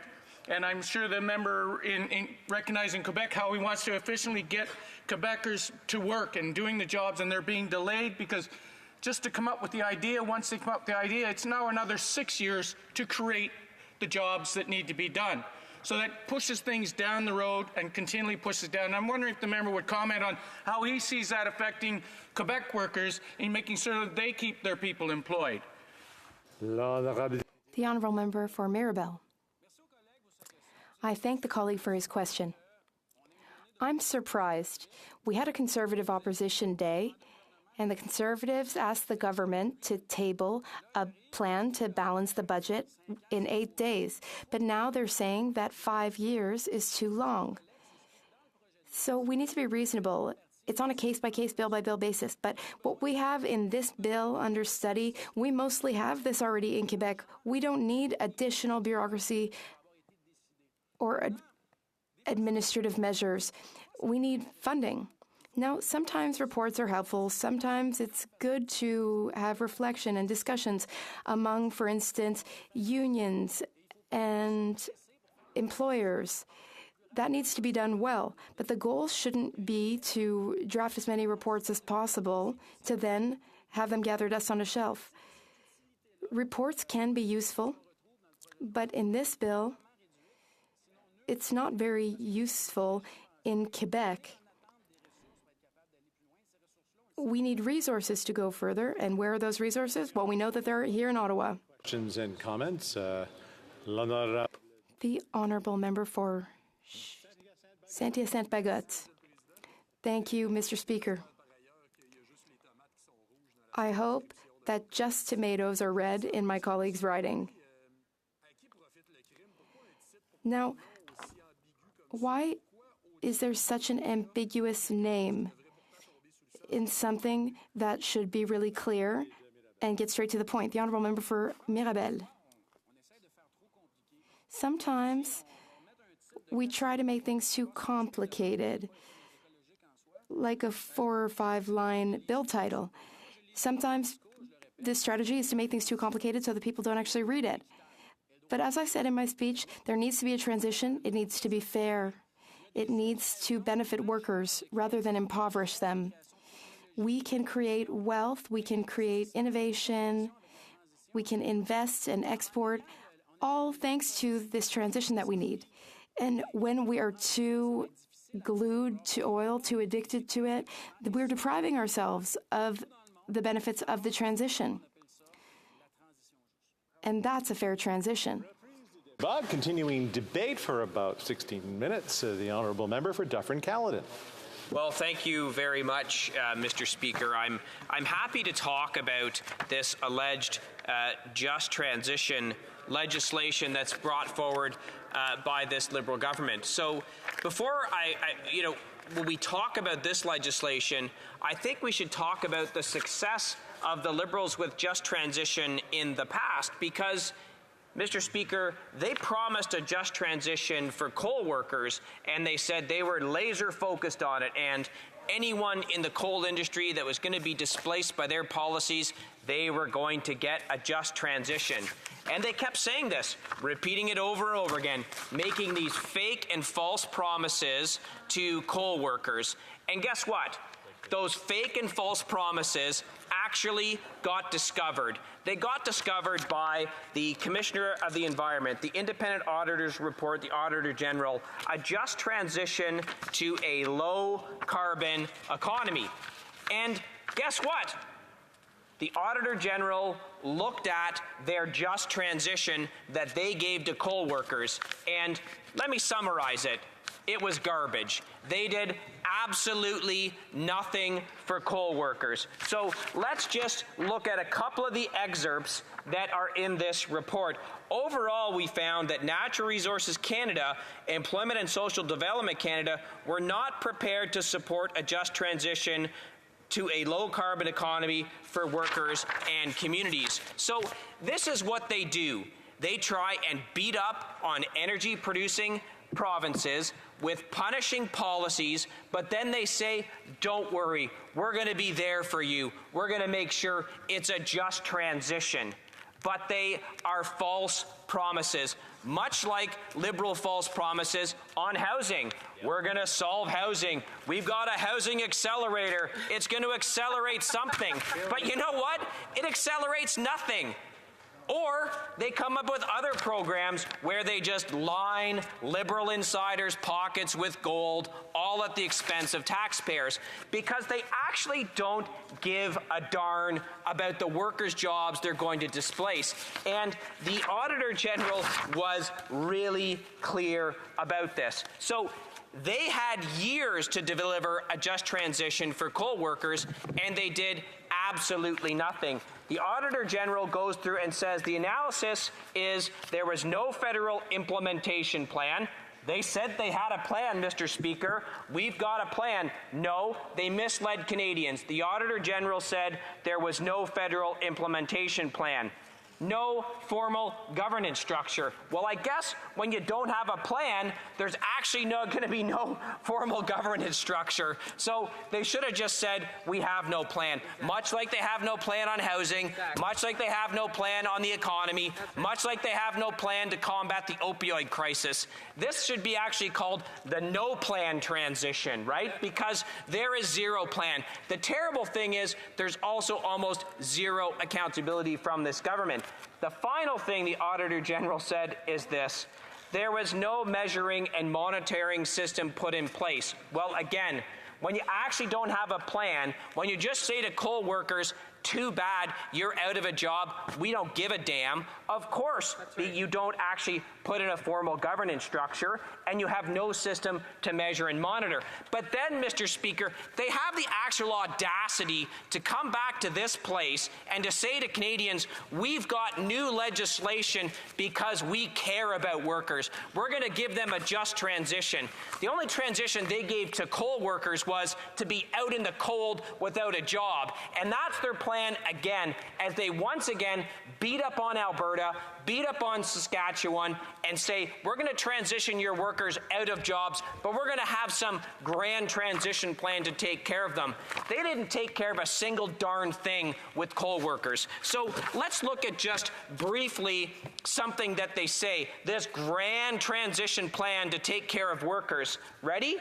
and I'm sure the member in recognizing Quebec, how he wants to efficiently get Quebecers to work and doing the jobs, and they're being delayed because just to come up with the idea, once they come up with the idea, it's now another 6 years to create the jobs that need to be done. So that pushes things down the road and continually pushes down. I'm wondering if the member would comment on how he sees that affecting Quebec workers in making sure that they keep their people employed. The Honourable Member for Mirabel. I thank the colleague for his question. I'm surprised. We had a Conservative opposition day, and the Conservatives asked the government to table a plan to balance the budget in 8 days. But now they're saying that 5 years is too long. So we need to be reasonable. It's on a case-by-case, bill-by-bill basis. But what we have in this bill under study, we mostly have this already in Quebec. We don't need additional bureaucracy or administrative measures. We need funding. Now, sometimes reports are helpful. Sometimes it's good to have reflection and discussions among, for instance, unions and employers. That needs to be done well. But the goal shouldn't be to draft as many reports as possible to then have them gather dust on a shelf. Reports can be useful, but in this bill, it's not very useful in Quebec. We need resources to go further, and where are those resources? Well, we know that they're here in Ottawa. Questions and comments? The Honourable Member for Saint-Hyacinthe-Bagotte. Thank you, Mr. Speaker. I hope that just tomatoes are red in my colleague's riding. Now, why is there such an ambiguous name in something that should be really clear and get straight to the point? The Honourable Member for Mirabel. Sometimes we try to make things too complicated, like a 4 or 5 line bill title. Sometimes this strategy is to make things too complicated so that people don't actually read it. But as I said in my speech, there needs to be a transition. It needs to be fair. It needs to benefit workers rather than impoverish them. We can create wealth. We can create innovation. We can invest and export, all thanks to this transition that we need. And when we are too glued to oil, too addicted to it, we're depriving ourselves of the benefits of the transition. And that's a fair transition. Bob, continuing debate for about 16 minutes. The Honourable Member for Dufferin-Caledon. Well, thank you very much, Mr. Speaker. I'm happy to talk about this alleged just transition legislation that's brought forward by this Liberal government. So, before when we talk about this legislation, I think we should talk about the success of the Liberals with just transition in the past, because, Mr. Speaker, they promised a just transition for coal workers, and they said they were laser focused on it, and anyone in the coal industry that was going to be displaced by their policies, they were going to get a just transition. And they kept saying this, repeating it over and over again, making these fake and false promises to coal workers. And guess what? Those fake and false promises actually got discovered. They got discovered by the Commissioner of the Environment, the Independent Auditor's Report, the Auditor General, a just transition to a low-carbon economy. And guess what? The Auditor General looked at their just transition that they gave to coal workers, and let me summarize it. It was garbage. They did absolutely nothing for coal workers. So let's just look at a couple of the excerpts that are in this report. Overall, we found that Natural Resources Canada, Employment and Social Development Canada were not prepared to support a just transition to a low-carbon economy for workers and communities. So this is what they do. They try and beat up on energy-producing provinces with punishing policies, but then they say, don't worry, we're going to be there for you. We're going to make sure it's a just transition. But they are false promises, much like Liberal false promises on housing. We're going to solve housing. We've got a housing accelerator. It's going to accelerate something. But you know what? It accelerates nothing. Or they come up with other programs where they just line liberal insiders' pockets with gold, all at the expense of taxpayers, because they actually don't give a darn about the workers' jobs they're going to displace. And the Auditor General was really clear about this. So they had years to deliver a just transition for coal workers, and they did absolutely nothing. The Auditor General goes through and says the analysis is there was no federal implementation plan. They said they had a plan, Mr. Speaker. We've got a plan. No, they misled Canadians. The Auditor General said there was no federal implementation plan. No formal governance structure. Well, I guess when you don't have a plan, there's actually going to be no formal governance structure. So they should have just said, we have no plan. Much like they have no plan on housing, much like they have no plan on the economy, much like they have no plan to combat the opioid crisis. This should be actually called the no plan transition, right? Because there is zero plan. The terrible thing is there's also almost zero accountability from this government. The final thing the Auditor General said is this: there was no measuring and monitoring system put in place. Well, again, when you actually don't have a plan, when you just say to coal workers, too bad, you're out of a job, we don't give a damn, of course you don't actually put in a formal governance structure and you have no system to measure and monitor. But then, Mr. Speaker, they have the actual audacity to come back to this place and to say to Canadians, we've got new legislation because we care about workers. We're going to give them a just transition. The only transition they gave to coal workers was to be out in the cold without a job. And that's their plan again, as they once again beat up on Alberta, beat up on Saskatchewan, and say, we're going to transition your workers out of jobs, but we're going to have some grand transition plan to take care of them. They didn't take care of a single darn thing with coal workers. So let's look at just briefly something that they say, this grand transition plan to take care of workers. Ready?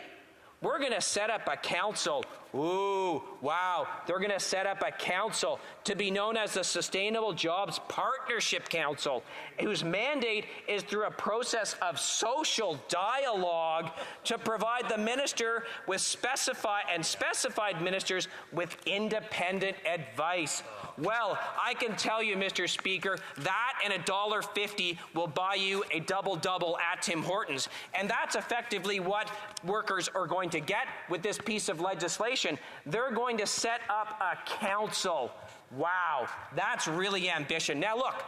We're going to set up a council. Ooh, wow. They're going to set up a council to be known as the Sustainable Jobs Partnership Council, whose mandate is through a process of social dialogue to provide the minister with specified ministers with independent advice. Well, I can tell you, Mr. Speaker, that and $1.50 will buy you a double-double at Tim Hortons. And that's effectively what workers are going to get with this piece of legislation. They're going to set up a council. Wow, that's really ambition. Now, look,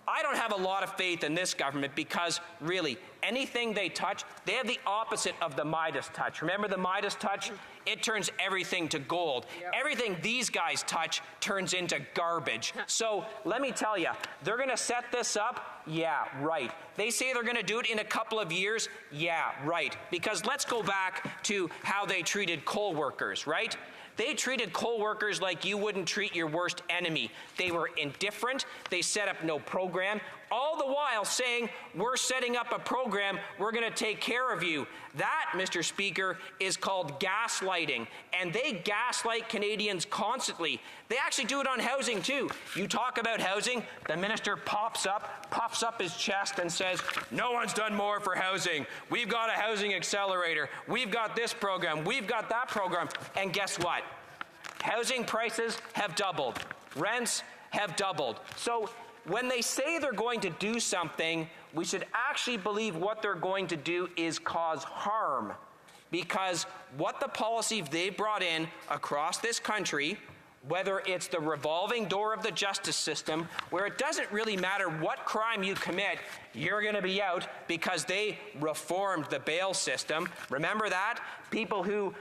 I don't have a lot of faith in this government because, really, anything they touch, they have the opposite of the Midas touch. Remember the Midas touch? It turns everything to gold. Yep. Everything these guys touch turns into garbage. So let me tell you, they're going to set this up? Yeah, right. They say they're going to do it in a couple of years? Yeah, right. Because let's go back to how they treated coal workers, right? They treated coal workers like you wouldn't treat your worst enemy. They were indifferent. They set up no program, all the while saying, we're setting up a program, we're going to take care of you. That, Mr. Speaker, is called gaslighting. And they gaslight Canadians constantly. They actually do it on housing, too. You talk about housing, the minister puffs up his chest and says, no one's done more for housing. We've got a housing accelerator. We've got this program. We've got that program. And guess what? Housing prices have doubled. Rents have doubled. So when they say they're going to do something, we should actually believe what they're going to do is cause harm. Because what the policy they've brought in across this country, whether it's the revolving door of the justice system, where it doesn't really matter what crime you commit, you're going to be out because they reformed the bail system. Remember that? People who,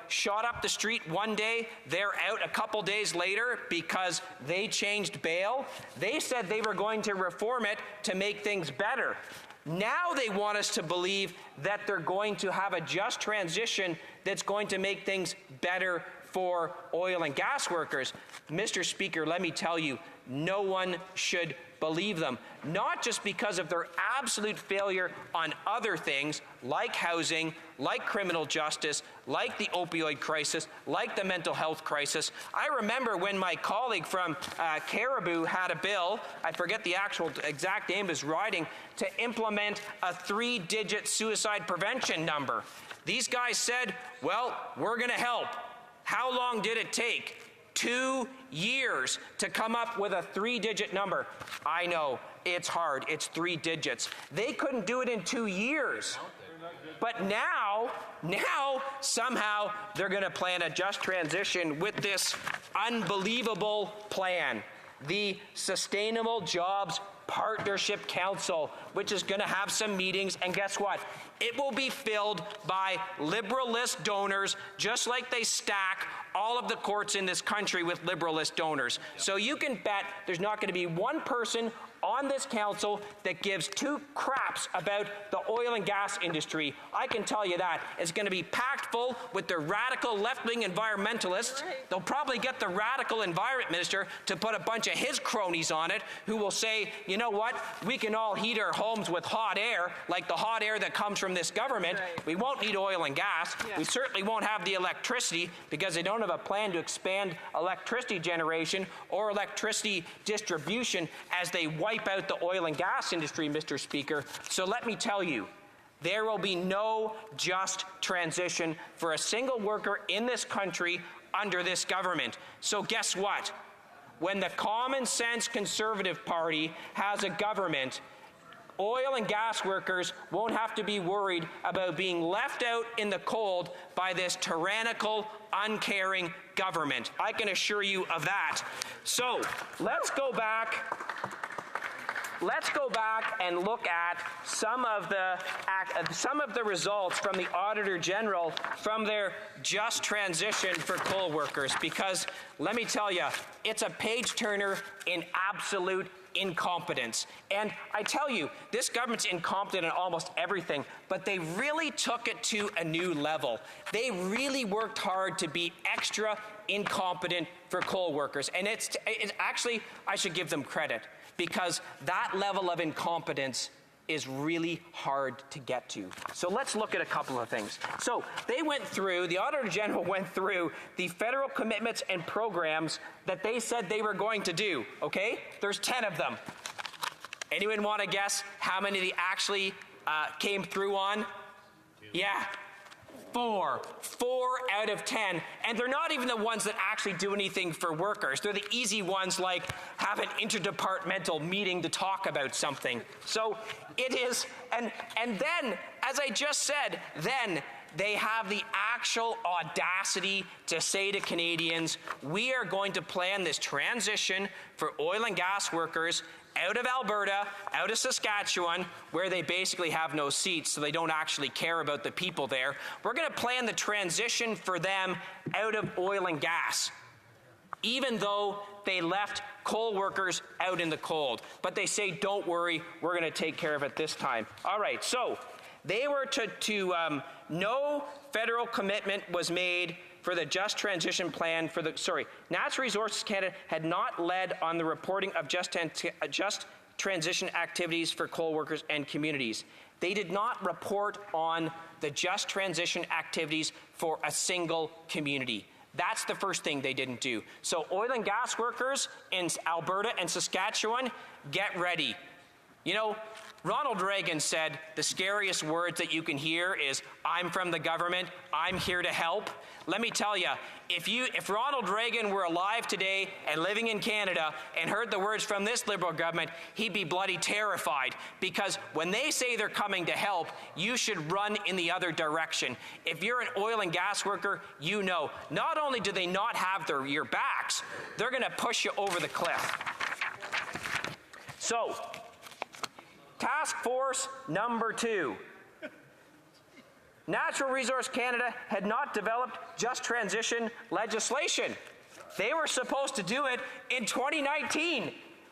shot up the street one day, they're out a couple days later because they changed bail. They said they were going to reform it to make things better. Now they want us to believe that they're going to have a just transition that's going to make things better for oil and gas workers. Mr. Speaker, let me tell you, no one should believe them, not just because of their absolute failure on other things like housing, like criminal justice, like the opioid crisis, like the mental health crisis. I remember when my colleague from Caribou had a bill, I forget the actual exact name of his riding, to implement a 3-digit suicide prevention number. These guys said, well, we're going to help. How long did it take? 2 years to come up with a 3-digit number. I know, it's hard, it's 3 digits. They couldn't do it in 2 years. But now, somehow, they're going to plan a just transition with this unbelievable plan. The Sustainable Jobs Partnership Council, which is going to have some meetings, and guess what? It will be filled by liberalist donors, just like they stack all of the courts in this country with liberalist donors. So you can bet there's not going to be one person on this council that gives 2 craps about the oil and gas industry. I can tell you that. It's going to be packed full with the radical left-wing environmentalists. They'll probably get the radical environment minister to put a bunch of his cronies on it who will say, you know what, we can all heat our homes with hot air, like the hot air that comes from this government. We won't need oil and gas. We certainly won't have the electricity because they don't have a plan to expand electricity generation or electricity distribution as they wipe out the oil and gas industry, Mr. Speaker. So let me tell you, there will be no just transition for a single worker in this country under this government. So guess what? When the common sense Conservative Party has a government, oil and gas workers won't have to be worried about being left out in the cold by this tyrannical, uncaring government. I can assure you of that. So let's go back and look at some of the results from the Auditor General from their just transition for coal workers, because let me tell you, it's a page-turner in absolute incompetence. And I tell you, this government's incompetent in almost everything, but they really took it to a new level. They really worked hard to be extra incompetent for coal workers. And it's actually, I should give them credit, because that level of incompetence is really hard to get to. So let's look at a couple of things. So they went through, the Auditor General went through the federal commitments and programs that they said they were going to do, okay? There's 10 of them. Anyone want to guess how many they actually came through on? Yeah. 4 out of 10, and they're not even the ones that actually do anything for workers. They're the easy ones, like have an interdepartmental meeting to talk about something. So it is, and then, as I just said, then they have the actual audacity to say to Canadians, we are going to plan this transition for oil and gas workers out of Alberta, out of Saskatchewan, where they basically have no seats, so they don't actually care about the people there. We're going to plan the transition for them out of oil and gas, even though they left coal workers out in the cold. But they say, don't worry, we're going to take care of it this time. All right, so they were no federal commitment was made for the Just Transition Plan for the, Natural Resources Canada had not led on the reporting of just transition activities for coal workers and communities. They did not report on the just transition activities for a single community. That's the first thing they didn't do. So oil and gas workers in Alberta and Saskatchewan, get ready. You know, Ronald Reagan said the scariest words that you can hear is, I'm from the government, I'm here to help. Let me tell you, if Ronald Reagan were alive today and living in Canada and heard the words from this Liberal government, he'd be bloody terrified, because when they say they're coming to help, you should run in the other direction. If you're an oil and gas worker, you know, not only do they not have your backs, they're going to push you over the cliff. So, Task Force number 2. Natural Resource Canada had not developed just transition legislation. They were supposed to do it in 2019.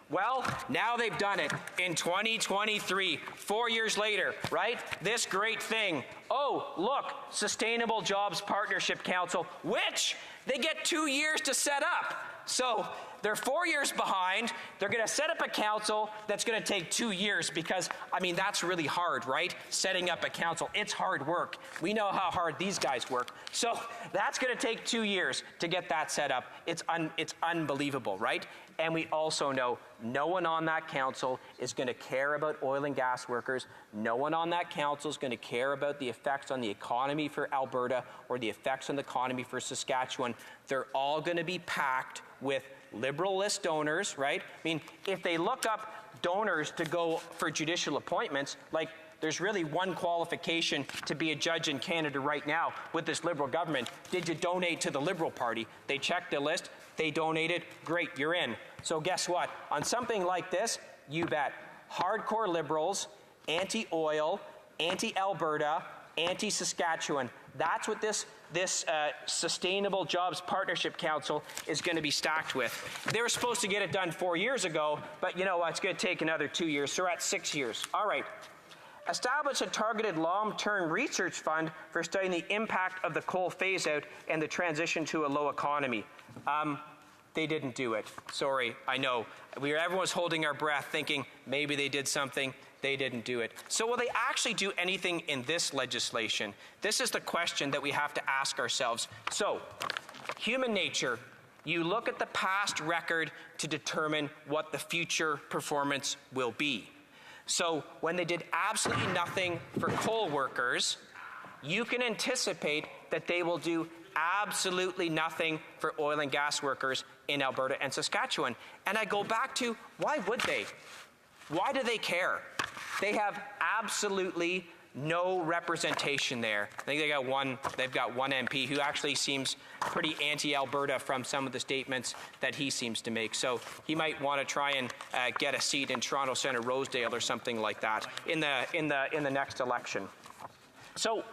Well, now they've done it in 2023, 4 years later, right? This great thing. Oh, look, Sustainable Jobs Partnership Council, which they get 2 years to set up. So they're 4 years behind. They're going to set up a council that's going to take 2 years because, I mean, that's really hard, right? Setting up a council. It's hard work. We know how hard these guys work. So that's going to take 2 years to get that set up. It's unbelievable, right? And we also know no one on that council is going to care about oil and gas workers. No one on that council is going to care about the effects on the economy for Alberta or the effects on the economy for Saskatchewan. They're all going to be packed with Liberal list donors, right? I mean, if they look up donors to go for judicial appointments, like there's really one qualification to be a judge in Canada right now with this Liberal government. Did you donate to the Liberal Party? They checked the list, they donated, great, you're in. So guess what? On something like this, you bet. Hardcore Liberals, anti-oil, anti-Alberta, anti-Saskatchewan. That's what this Sustainable Jobs Partnership Council is going to be stacked with. They were supposed to get it done 4 years ago, but you know what? It's going to take another 2 years, so we're at 6 years. All right. Establish a targeted long-term research fund for studying the impact of the coal phase-out and the transition to a low economy. They didn't do it. Sorry, I know. Everyone was holding our breath thinking maybe they did something. They didn't do it. So will they actually do anything in this legislation? This is the question that we have to ask ourselves. So, human nature, you look at the past record to determine what the future performance will be. So when they did absolutely nothing for coal workers, you can anticipate that they will do absolutely nothing for oil and gas workers in Alberta and Saskatchewan. And I go back to, why would they? Why do they care? They have absolutely no representation there. I think they've got one MP who actually seems pretty anti-Alberta from some of the statements that he seems to make. So he might want to try and get a seat in Toronto Centre Rosedale or something like that in the next election. So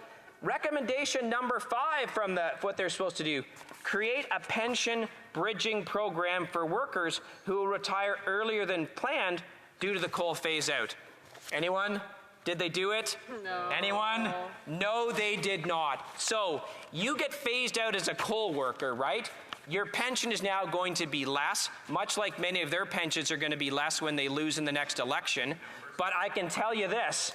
recommendation number 5 from what they're supposed to do: create a pension bridging program for workers who will retire earlier than planned due to the coal phase out. Anyone? Did they do it? No. Anyone? No, they did not. So you get phased out as a coal worker, right? Your pension is now going to be less, much like many of their pensions are going to be less when they lose in the next election. But I can tell you this.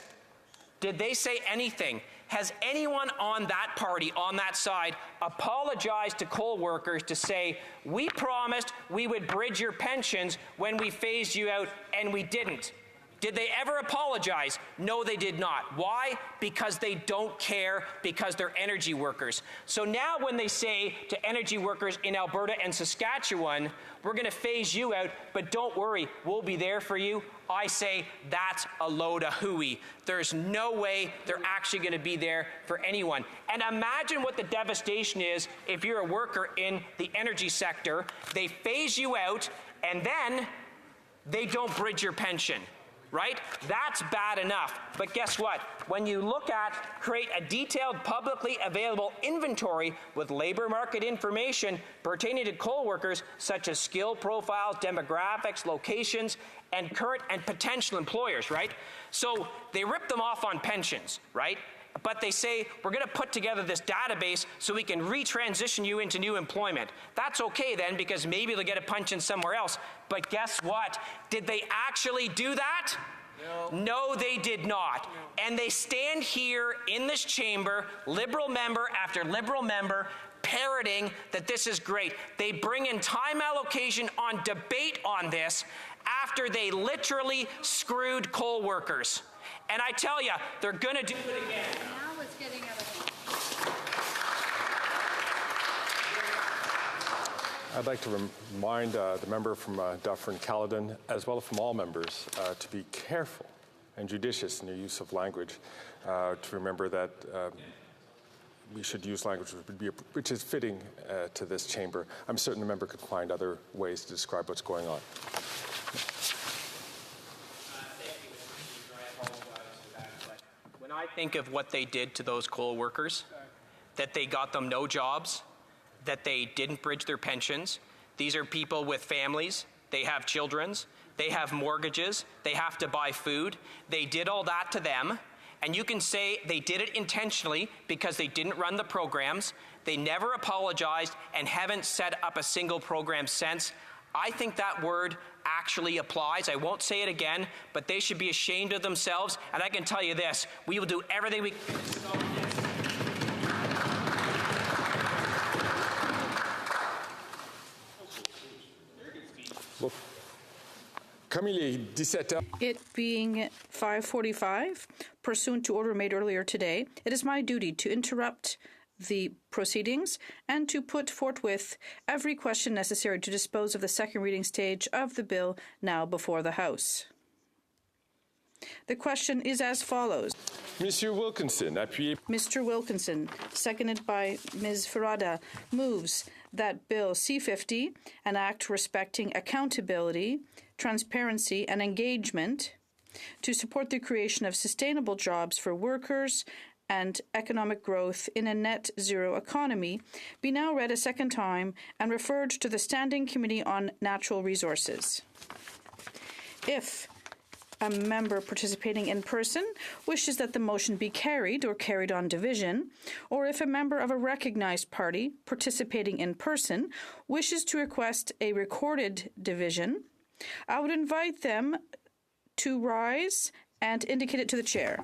Did they say anything? Has anyone on that party, on that side, apologized to coal workers to say, we promised we would bridge your pensions when we phased you out, and we didn't? Did they ever apologize? No, they did not. Why? Because they don't care, because they're energy workers. So now when they say to energy workers in Alberta and Saskatchewan, we're going to phase you out, but don't worry, we'll be there for you, I say that's a load of hooey. There's no way they're actually going to be there for anyone. And imagine what the devastation is if you're a worker in the energy sector. They phase you out, and then they don't bridge your pension. Right? That's bad enough. But guess what? When you look at create a detailed publicly available inventory with labor market information pertaining to coal workers, such as skill profiles, demographics, locations, and current and potential employers, right? So they rip them off on pensions, right? But they say, we're going to put together this database so we can retransition you into new employment. That's okay then, because maybe they'll get a pension somewhere else. But guess what? Did they actually do that? No, they did not. No. And they stand here in this chamber, Liberal member after Liberal member, parroting that this is great. They bring in time allocation on debate on this after they literally screwed coal workers. And I tell you, they're going to do it again. Now it's getting out of hand. I'd like to remind the member from Dufferin-Caledon, as well as from all members, to be careful and judicious in your use of language, to remember that we should use language which is fitting to this chamber. I'm certain the member could find other ways to describe what's going on. When I think of what they did to those coal workers, that they got them no jobs, that they didn't bridge their pensions. These are people with families. They have children. They have mortgages. They have to buy food. They did all that to them. And you can say they did it intentionally because they didn't run the programs. They never apologized and haven't set up a single program since. I think that word actually applies. I won't say it again, but they should be ashamed of themselves. And I can tell you this, we will do everything we can. It being 5:45, pursuant to order made earlier today, it is my duty to interrupt the proceedings and to put forthwith every question necessary to dispose of the second reading stage of the bill now before the House. The question is as follows. Mr. Wilkinson, seconded by Ms. Farada, moves that Bill C-50, an act respecting accountability, transparency, and engagement to support the creation of sustainable jobs for workers and economic growth in a net zero economy, be now read a second time and referred to the Standing Committee on Natural Resources. If a member participating in person wishes that the motion be carried or carried on division, or if a member of a recognized party participating in person wishes to request a recorded division, I would invite them to rise and indicate it to the chair.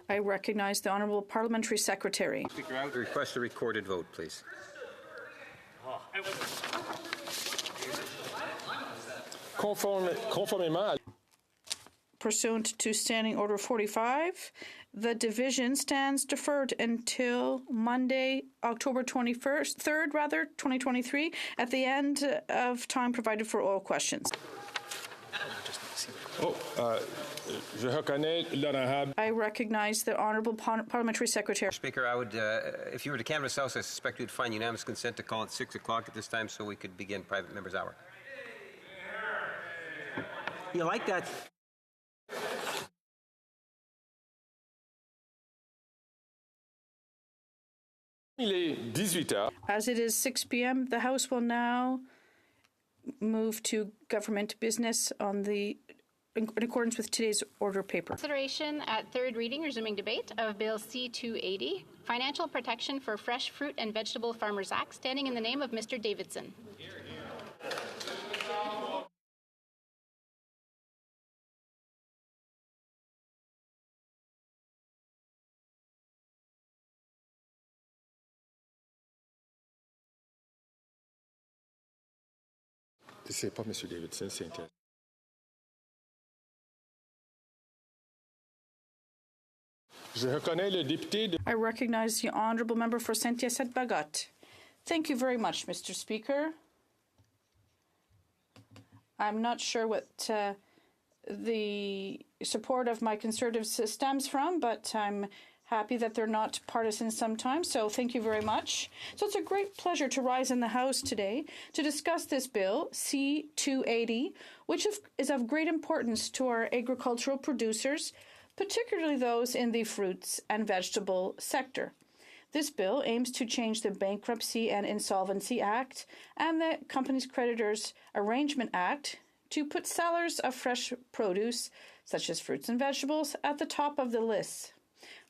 I recognize the Honourable Parliamentary Secretary. Speaker, I would request a recorded vote, please. Pursuant to Standing Order 45, the division stands deferred until Monday, October 3rd, 2023, at the end of time provided for oral questions. I recognize the Honourable Parliamentary Secretary. Speaker, I would, if you were to canvass the House, I suspect you'd find unanimous consent to call at 6 o'clock at this time so we could begin private members' hour. You like that? As it is 6 p.m., the House will now move to government business in accordance with today's order paper. Consideration at third reading, resuming debate of Bill C-280, Financial Protection for Fresh Fruit and Vegetable Farmers Act, standing in the name of Mr. Davidson. C'est pas M. Davidson, c'est intéressant. I recognize the Honourable Member for Saint-Hyacinthe-Bagot. Thank you very much, Mr. Speaker. I'm not sure what the support of my Conservatives stems from, but I'm happy that they're not partisan sometimes, so thank you very much. So it's a great pleasure to rise in the House today to discuss this bill, C-280, which is of great importance to our agricultural producers, particularly those in the fruits and vegetable sector. This bill aims to change the Bankruptcy and Insolvency Act and the Companies Creditors Arrangement Act to put sellers of fresh produce, such as fruits and vegetables, at the top of the list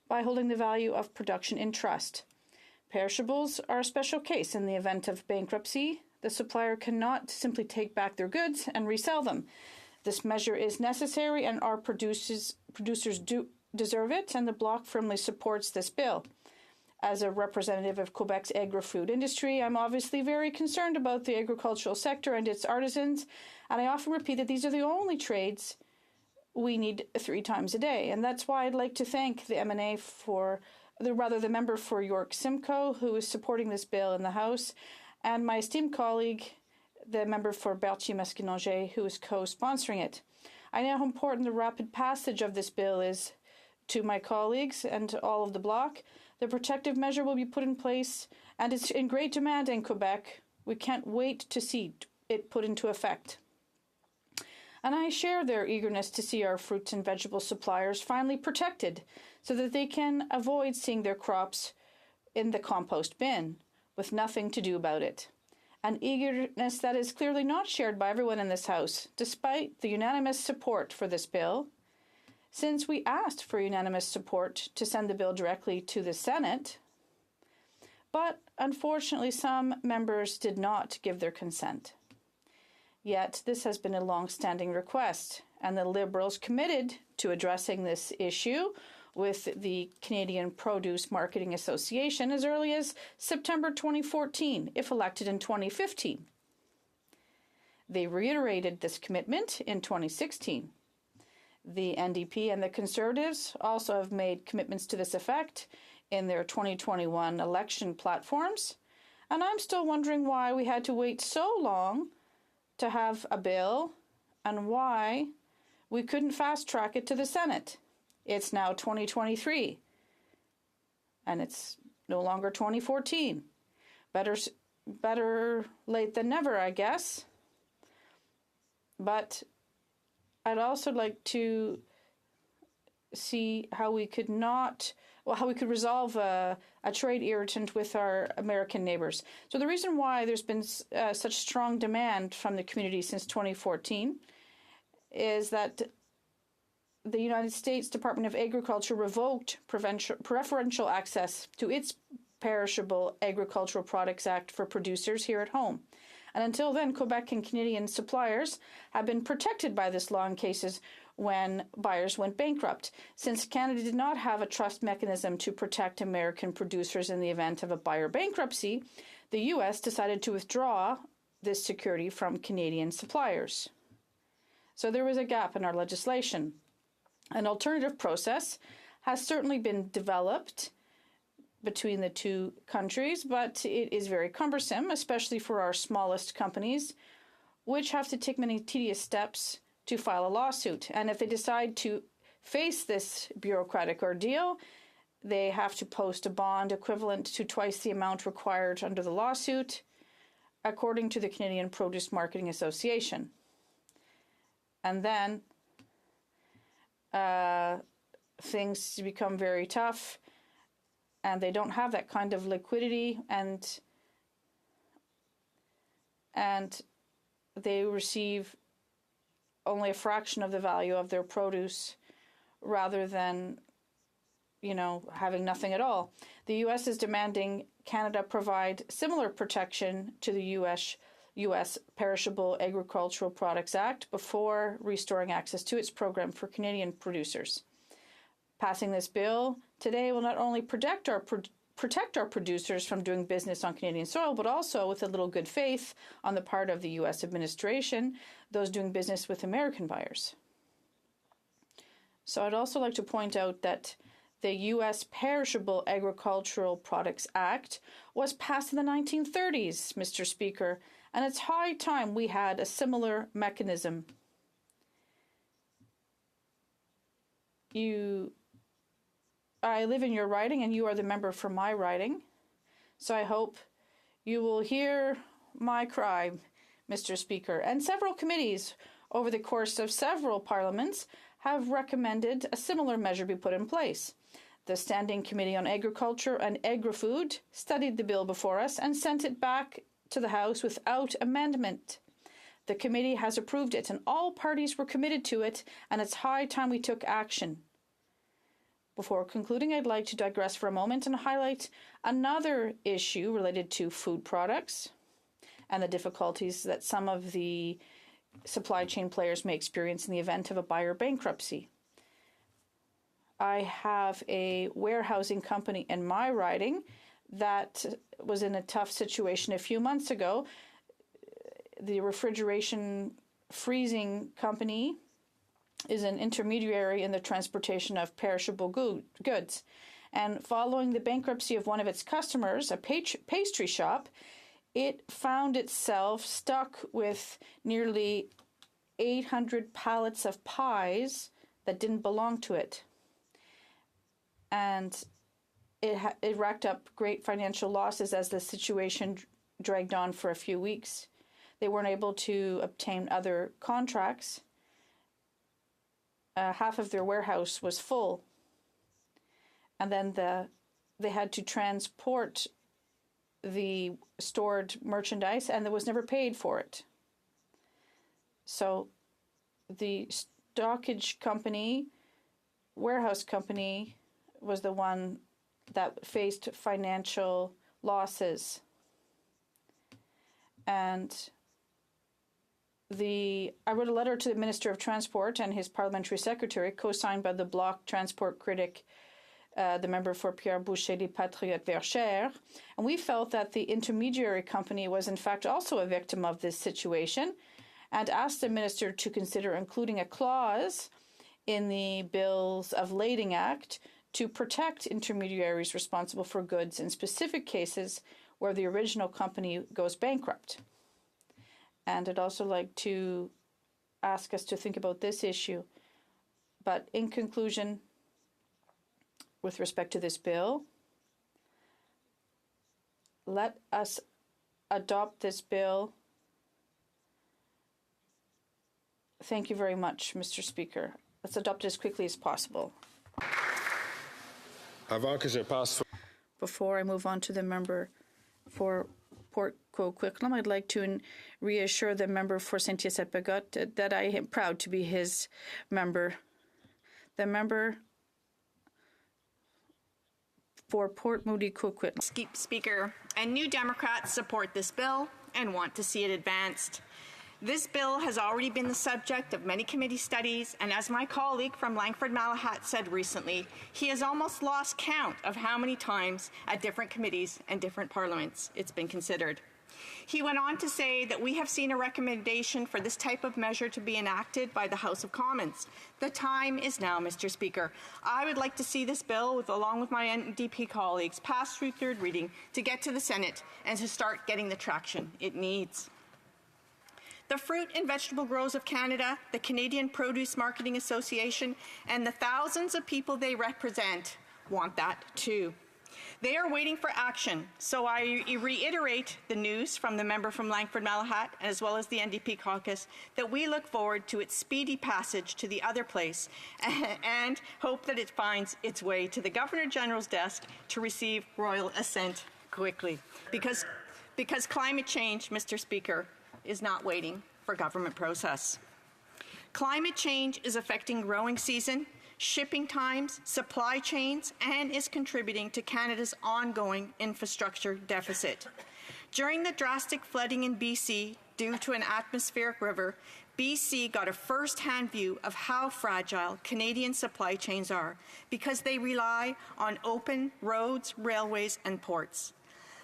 by holding the value of production in trust. Perishables are a special case. In the event of bankruptcy, the supplier cannot simply take back their goods and resell them. This measure is necessary, and our producers do deserve it, and the Bloc firmly supports this bill. As a representative of Quebec's agri-food industry, I'm obviously very concerned about the agricultural sector and its artisans, and I often repeat that these are the only trades we need 3 times a day. And that's why I'd like to thank the MNA the member for York Simcoe, who is supporting this bill in the House, and my esteemed colleague, the member for Berthier-Masquinongé, who is co-sponsoring it. I know how important the rapid passage of this bill is to my colleagues and to all of the Bloc. The protective measure will be put in place, and it's in great demand in Quebec. We can't wait to see it put into effect. And I share their eagerness to see our fruits and vegetable suppliers finally protected so that they can avoid seeing their crops in the compost bin with nothing to do about it. An eagerness that is clearly not shared by everyone in this House, despite the unanimous support for this bill. Since we asked for unanimous support to send the bill directly to the Senate, But unfortunately, some members did not give their consent. Yet this has been a long-standing request, and the Liberals committed to addressing this issue with the Canadian Produce Marketing Association as early as September 2014, if elected in 2015. They reiterated this commitment in 2016. The NDP and the Conservatives also have made commitments to this effect in their 2021 election platforms, and I'm still wondering why we had to wait so long to have a bill and why we couldn't fast-track it to the Senate. It's now 2023, and it's no longer 2014. Better late than never, I guess. But I'd also like to see how we could resolve a trade irritant with our American neighbors. So the reason why there's been such strong demand from the community since 2014 is that the United States Department of Agriculture revoked preferential access to its Perishable Agricultural Products Act for producers here at home. And until then, Quebec and Canadian suppliers have been protected by this law in cases when buyers went bankrupt. Since Canada did not have a trust mechanism to protect American producers in the event of a buyer bankruptcy, the U.S. decided to withdraw this security from Canadian suppliers. So there was a gap in our legislation. An alternative process has certainly been developed between the two countries, but it is very cumbersome, especially for our smallest companies, which have to take many tedious steps to file a lawsuit. And if they decide to face this bureaucratic ordeal, they have to post a bond equivalent to twice the amount required under the lawsuit, according to the Canadian Produce Marketing Association. And then things become very tough, and they don't have that kind of liquidity, and they receive only a fraction of the value of their produce rather than, having nothing at all. The U.S. is demanding Canada provide similar protection to the U.S. Perishable Agricultural Products Act before restoring access to its program for Canadian producers. Passing this bill today will not only protect our producers from doing business on Canadian soil, but also, with a little good faith on the part of the U.S. administration, those doing business with American buyers. So I'd also like to point out that the U.S. Perishable Agricultural Products Act was passed in the 1930s, Mr. Speaker, and it's high time we had a similar mechanism. I live in your riding, and you are the member for my riding, so I hope you will hear my cry, Mr. Speaker. And several committees over the course of several parliaments have recommended a similar measure be put in place. The Standing Committee on Agriculture and Agri-Food studied the bill before us and sent it back to the House without amendment. The committee has approved it, and all parties were committed to it, and it's high time we took action. Before concluding, I'd like to digress for a moment and highlight another issue related to food products and the difficulties that some of the supply chain players may experience in the event of a buyer bankruptcy. I have a warehousing company in my riding that was in a tough situation a few months ago. The refrigeration freezing company is an intermediary in the transportation of perishable goods. And following the bankruptcy of one of its customers, a pastry shop, it found itself stuck with nearly 800 pallets of pies that didn't belong to it. And it racked up great financial losses as the situation dragged on for a few weeks. They weren't able to obtain other contracts. Half of their warehouse was full. And then they had to transport the stored merchandise, and it was never paid for it. So the stockage company, warehouse company, was the one that faced financial losses. And I wrote a letter to the Minister of Transport and his parliamentary secretary, co-signed by the Bloc transport critic, the member for Pierre Boucher des Patriotes Verchères, and we felt that the intermediary company was in fact also a victim of this situation, and asked the minister to consider including a clause in the Bills of Lading Act to protect intermediaries responsible for goods in specific cases where the original company goes bankrupt. And I'd also like to ask us to think about this issue. But in conclusion, with respect to this bill, let us adopt this bill. Thank you very much, Mr. Speaker. Let's adopt it as quickly as possible. Before I move on to the member for Port Coquitlam, I'd like to reassure the member for Saint-Hyacinthe-Pagot that I am proud to be his member. The member for Port Moody Coquitlam. Speaker, and New Democrats support this bill and want to see it advanced. This bill has already been the subject of many committee studies, and as my colleague from Langford Malahat said recently, he has almost lost count of how many times at different committees and different parliaments it's been considered. He went on to say that we have seen a recommendation for this type of measure to be enacted by the House of Commons. The time is now, Mr. Speaker. I would like to see this bill, along with my NDP colleagues, pass through third reading to get to the Senate and to start getting the traction it needs. The Fruit and Vegetable Growers of Canada, the Canadian Produce Marketing Association, and the thousands of people they represent want that too. They are waiting for action, so I reiterate the news from the member from Langford Malahat, as well as the NDP caucus, that we look forward to its speedy passage to the other place and hope that it finds its way to the Governor-General's desk to receive royal assent quickly. Because climate change, Mr. Speaker, is not waiting for government process. Climate change is affecting growing season, shipping times, supply chains, and is contributing to Canada's ongoing infrastructure deficit. During the drastic flooding in BC due to an atmospheric river, BC got a first-hand view of how fragile Canadian supply chains are because they rely on open roads, railways, and ports.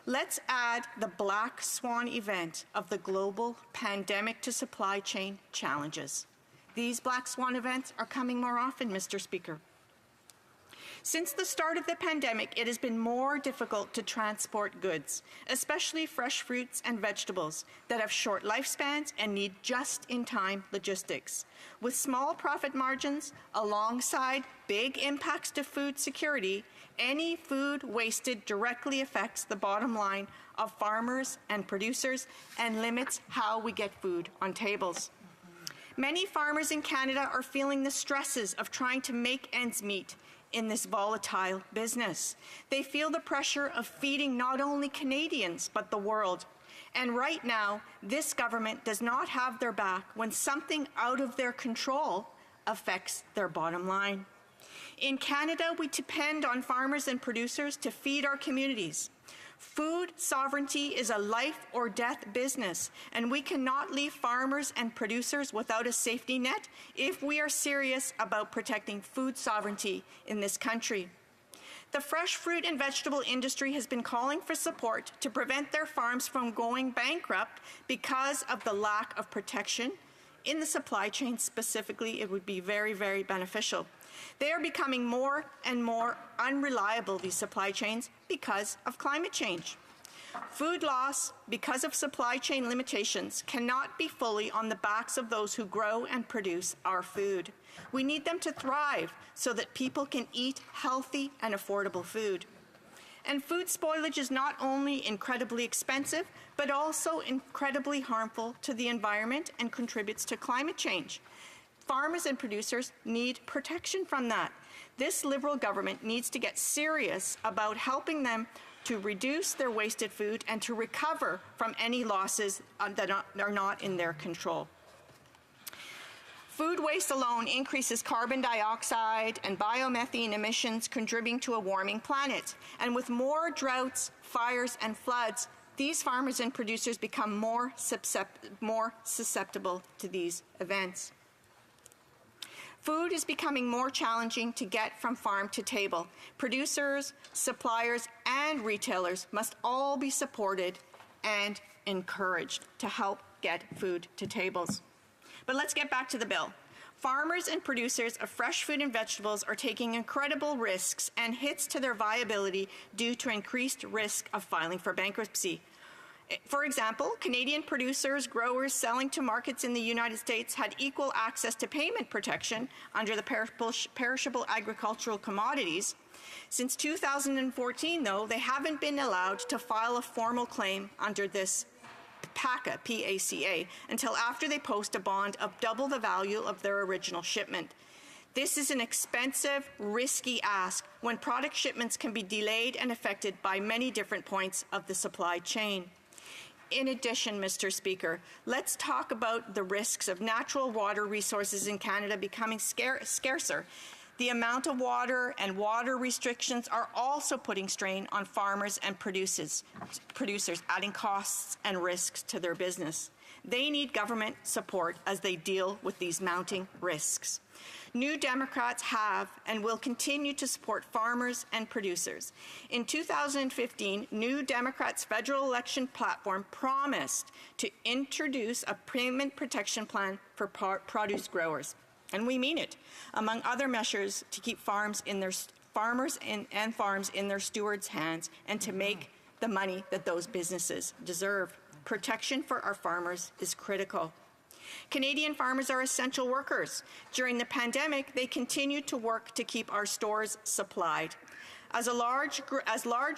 Let's add the black swan event of the global pandemic to supply chain challenges. These black swan events are coming more often, Mr. Speaker. Since the start of the pandemic, it has been more difficult to transport goods, especially fresh fruits and vegetables that have short lifespans and need just-in-time logistics. With small profit margins alongside big impacts to food security, any food wasted directly affects the bottom line of farmers and producers and limits how we get food on tables. Many farmers in Canada are feeling the stresses of trying to make ends meet in this volatile business. They feel the pressure of feeding not only Canadians, but the world. And right now, this government does not have their back when something out of their control affects their bottom line. In Canada, we depend on farmers and producers to feed our communities. Food sovereignty is a life or death business, and we cannot leave farmers and producers without a safety net if we are serious about protecting food sovereignty in this country. The fresh fruit and vegetable industry has been calling for support to prevent their farms from going bankrupt because of the lack of protection. In the supply chain specifically, it would be very, very beneficial. They are becoming more and more unreliable, these supply chains, because of climate change. Food loss because of supply chain limitations cannot be fully on the backs of those who grow and produce our food. We need them to thrive so that people can eat healthy and affordable food. And food spoilage is not only incredibly expensive, but also incredibly harmful to the environment and contributes to climate change. Farmers and producers need protection from that. This Liberal government needs to get serious about helping them to reduce their wasted food and to recover from any losses that are not in their control. Food waste alone increases carbon dioxide and biomethane emissions, contributing to a warming planet. And with more droughts, fires, and floods, these farmers and producers become more susceptible to these events. Food is becoming more challenging to get from farm to table. Producers, suppliers, and retailers must all be supported and encouraged to help get food to tables. But let's get back to the bill. Farmers and producers of fresh food and vegetables are taking incredible risks and hits to their viability due to increased risk of filing for bankruptcy. For example, Canadian producers, growers selling to markets in the United States had equal access to payment protection under the Perishable Agricultural Commodities. Since 2014, though, they haven't been allowed to file a formal claim under this PACA, P-A-C-A, until after they post a bond of double the value of their original shipment. This is an expensive, risky ask when product shipments can be delayed and affected by many different points of the supply chain. In addition, Mr. Speaker, let's talk about the risks of natural water resources in Canada becoming scarcer. The amount of water and water restrictions are also putting strain on farmers and producers, adding costs and risks to their business. They need government support as they deal with these mounting risks. New Democrats have and will continue to support farmers and producers. In 2015, New Democrats' federal election platform promised to introduce a payment protection plan for produce growers. And we mean it, among other measures to keep farmers and farms in their stewards' hands and to make the money that those businesses deserve. Protection for our farmers is critical. Canadian farmers are essential workers. During the pandemic, they continued to work to keep our stores supplied. As large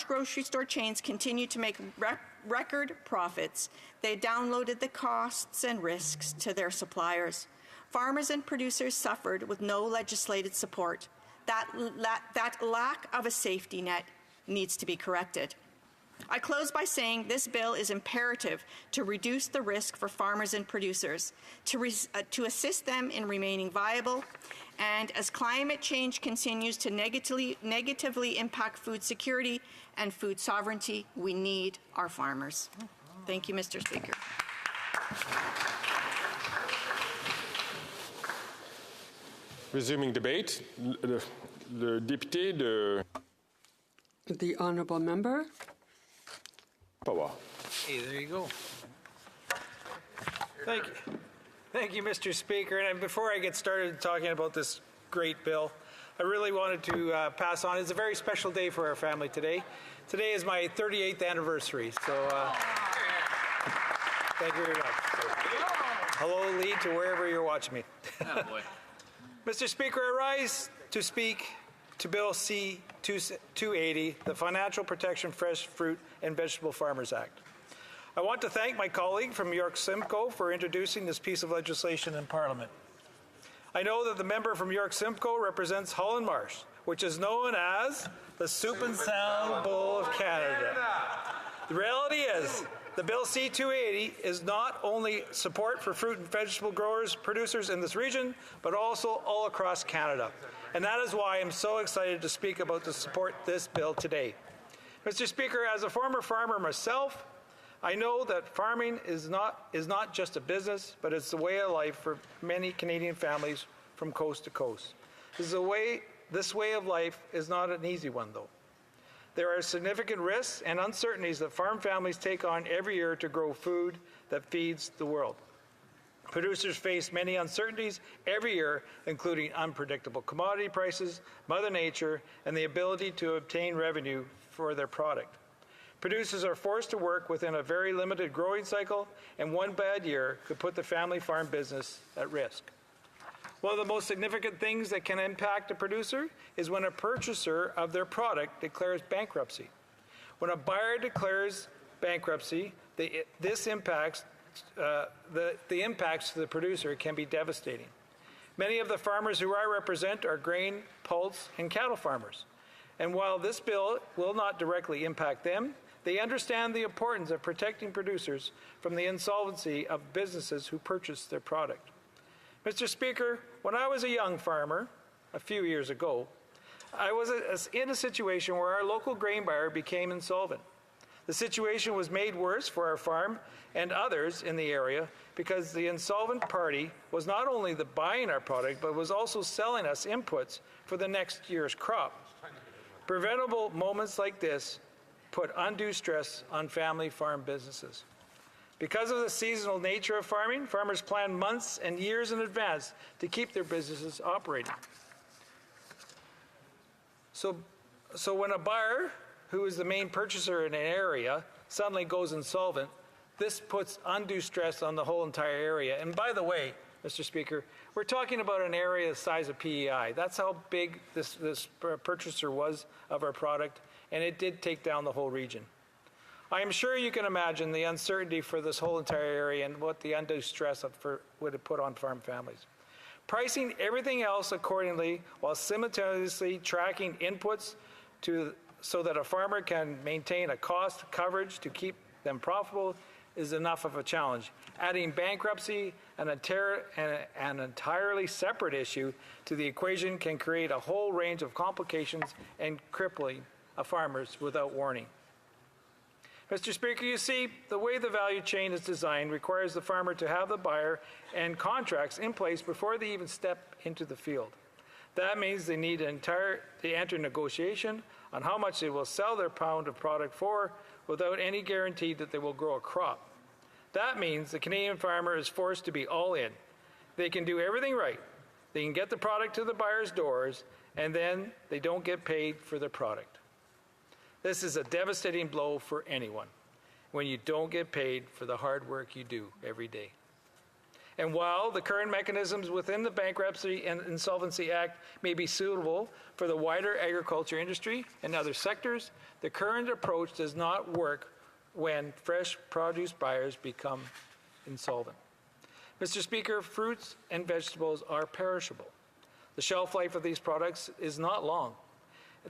grocery store chains continue to make record profits, they downloaded the costs and risks to their suppliers. Farmers and producers suffered with no legislated support. That lack of a safety net needs to be corrected. I close by saying this bill is imperative to reduce the risk for farmers and producers, to assist them in remaining viable, and as climate change continues to negatively impact food security and food sovereignty, we need our farmers. Thank you, Mr. Speaker. Resuming debate, le député de... The honourable member. Pawa. Hey, there you go. Thank you, Mr. Speaker. And before I get started talking about this great bill, I really wanted to pass on. It's a very special day for our family today. Today is my 38th anniversary, so thank you very much. Hello, Lee, to wherever you're watching me. Oh, boy. Mr. Speaker, I rise to speak to Bill C-280, the Financial Protection Fresh Fruit and Vegetable Farmers Act. I want to thank my colleague from York Simcoe for introducing this piece of legislation in Parliament. I know that the member from York Simcoe represents Holland Marsh, which is known as the Soup and Salad Bowl of Canada. The reality is, the Bill C-280 is not only support for fruit and vegetable growers, producers in this region, but also all across Canada. And that is why I'm so excited to speak about to support this bill today. Mr. Speaker, as a former farmer myself, I know that farming is not just a business, but it's the way of life for many Canadian families from coast to coast. This way of life is not an easy one, though. There are significant risks and uncertainties that farm families take on every year to grow food that feeds the world. Producers face many uncertainties every year, including unpredictable commodity prices, Mother Nature, and the ability to obtain revenue for their product. Producers are forced to work within a very limited growing cycle, and one bad year could put the family farm business at risk. One of the most significant things that can impact a producer is when a purchaser of their product declares bankruptcy. When a buyer declares bankruptcy, the impacts to the producer can be devastating. Many of the farmers who I represent are grain, pulse, and cattle farmers. And while this bill will not directly impact them, they understand the importance of protecting producers from the insolvency of businesses who purchase their product. Mr. Speaker, when I was a young farmer a few years ago, I was in a situation where our local grain buyer became insolvent. The situation was made worse for our farm and others in the area because the insolvent party was not only buying our product, but was also selling us inputs for the next year's crop. Preventable moments like this put undue stress on family farm businesses. Because of the seasonal nature of farming, farmers plan months and years in advance to keep their businesses operating. So when a buyer who is the main purchaser in an area suddenly goes insolvent, this puts undue stress on the whole entire area. And by the way, Mr. Speaker, we're talking about an area the size of PEI. That's how big this purchaser was of our product, and it did take down the whole region. I am sure you can imagine the uncertainty for this whole entire area and what the undue stress would have put on farm families. Pricing everything else accordingly while simultaneously tracking inputs so that a farmer can maintain a cost coverage to keep them profitable is enough of a challenge. Adding bankruptcy, an entirely separate issue, to the equation can create a whole range of complications and crippling of farmers without warning. Mr. Speaker, you see, the way the value chain is designed requires the farmer to have the buyer and contracts in place before they even step into the field. That means they need to enter negotiation on how much they will sell their pound of product for without any guarantee that they will grow a crop. That means the Canadian farmer is forced to be all in. They can do everything right. They can get the product to the buyer's doors, and then they don't get paid for the product. This is a devastating blow for anyone when you don't get paid for the hard work you do every day. And while the current mechanisms within the Bankruptcy and Insolvency Act may be suitable for the wider agriculture industry and other sectors, the current approach does not work when fresh produce buyers become insolvent. Mr. Speaker, fruits and vegetables are perishable. The shelf life of these products is not long.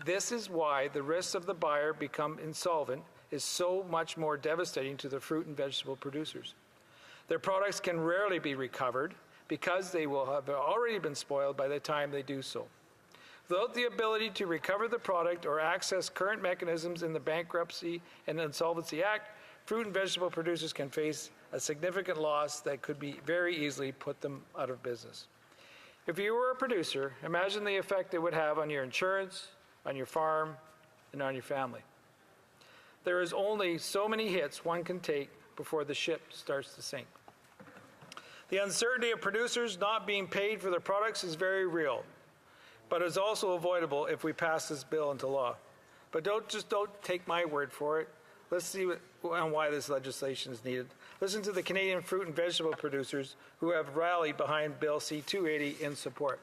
This is why the risks of the buyer become insolvent is so much more devastating to the fruit and vegetable producers. Their products can rarely be recovered because they will have already been spoiled by the time they do so. Without the ability to recover the product or access current mechanisms in the Bankruptcy and Insolvency Act, fruit and vegetable producers can face a significant loss that could be very easily put them out of business. If you were a producer, imagine the effect it would have on your insurance, on your farm, and on your family. There is only so many hits one can take before the ship starts to sink. The uncertainty of producers not being paid for their products is very real, but is also avoidable if we pass this bill into law. But don't take my word for it. Let's see why this legislation is needed. Listen to the Canadian fruit and vegetable producers who have rallied behind Bill C-280 in support.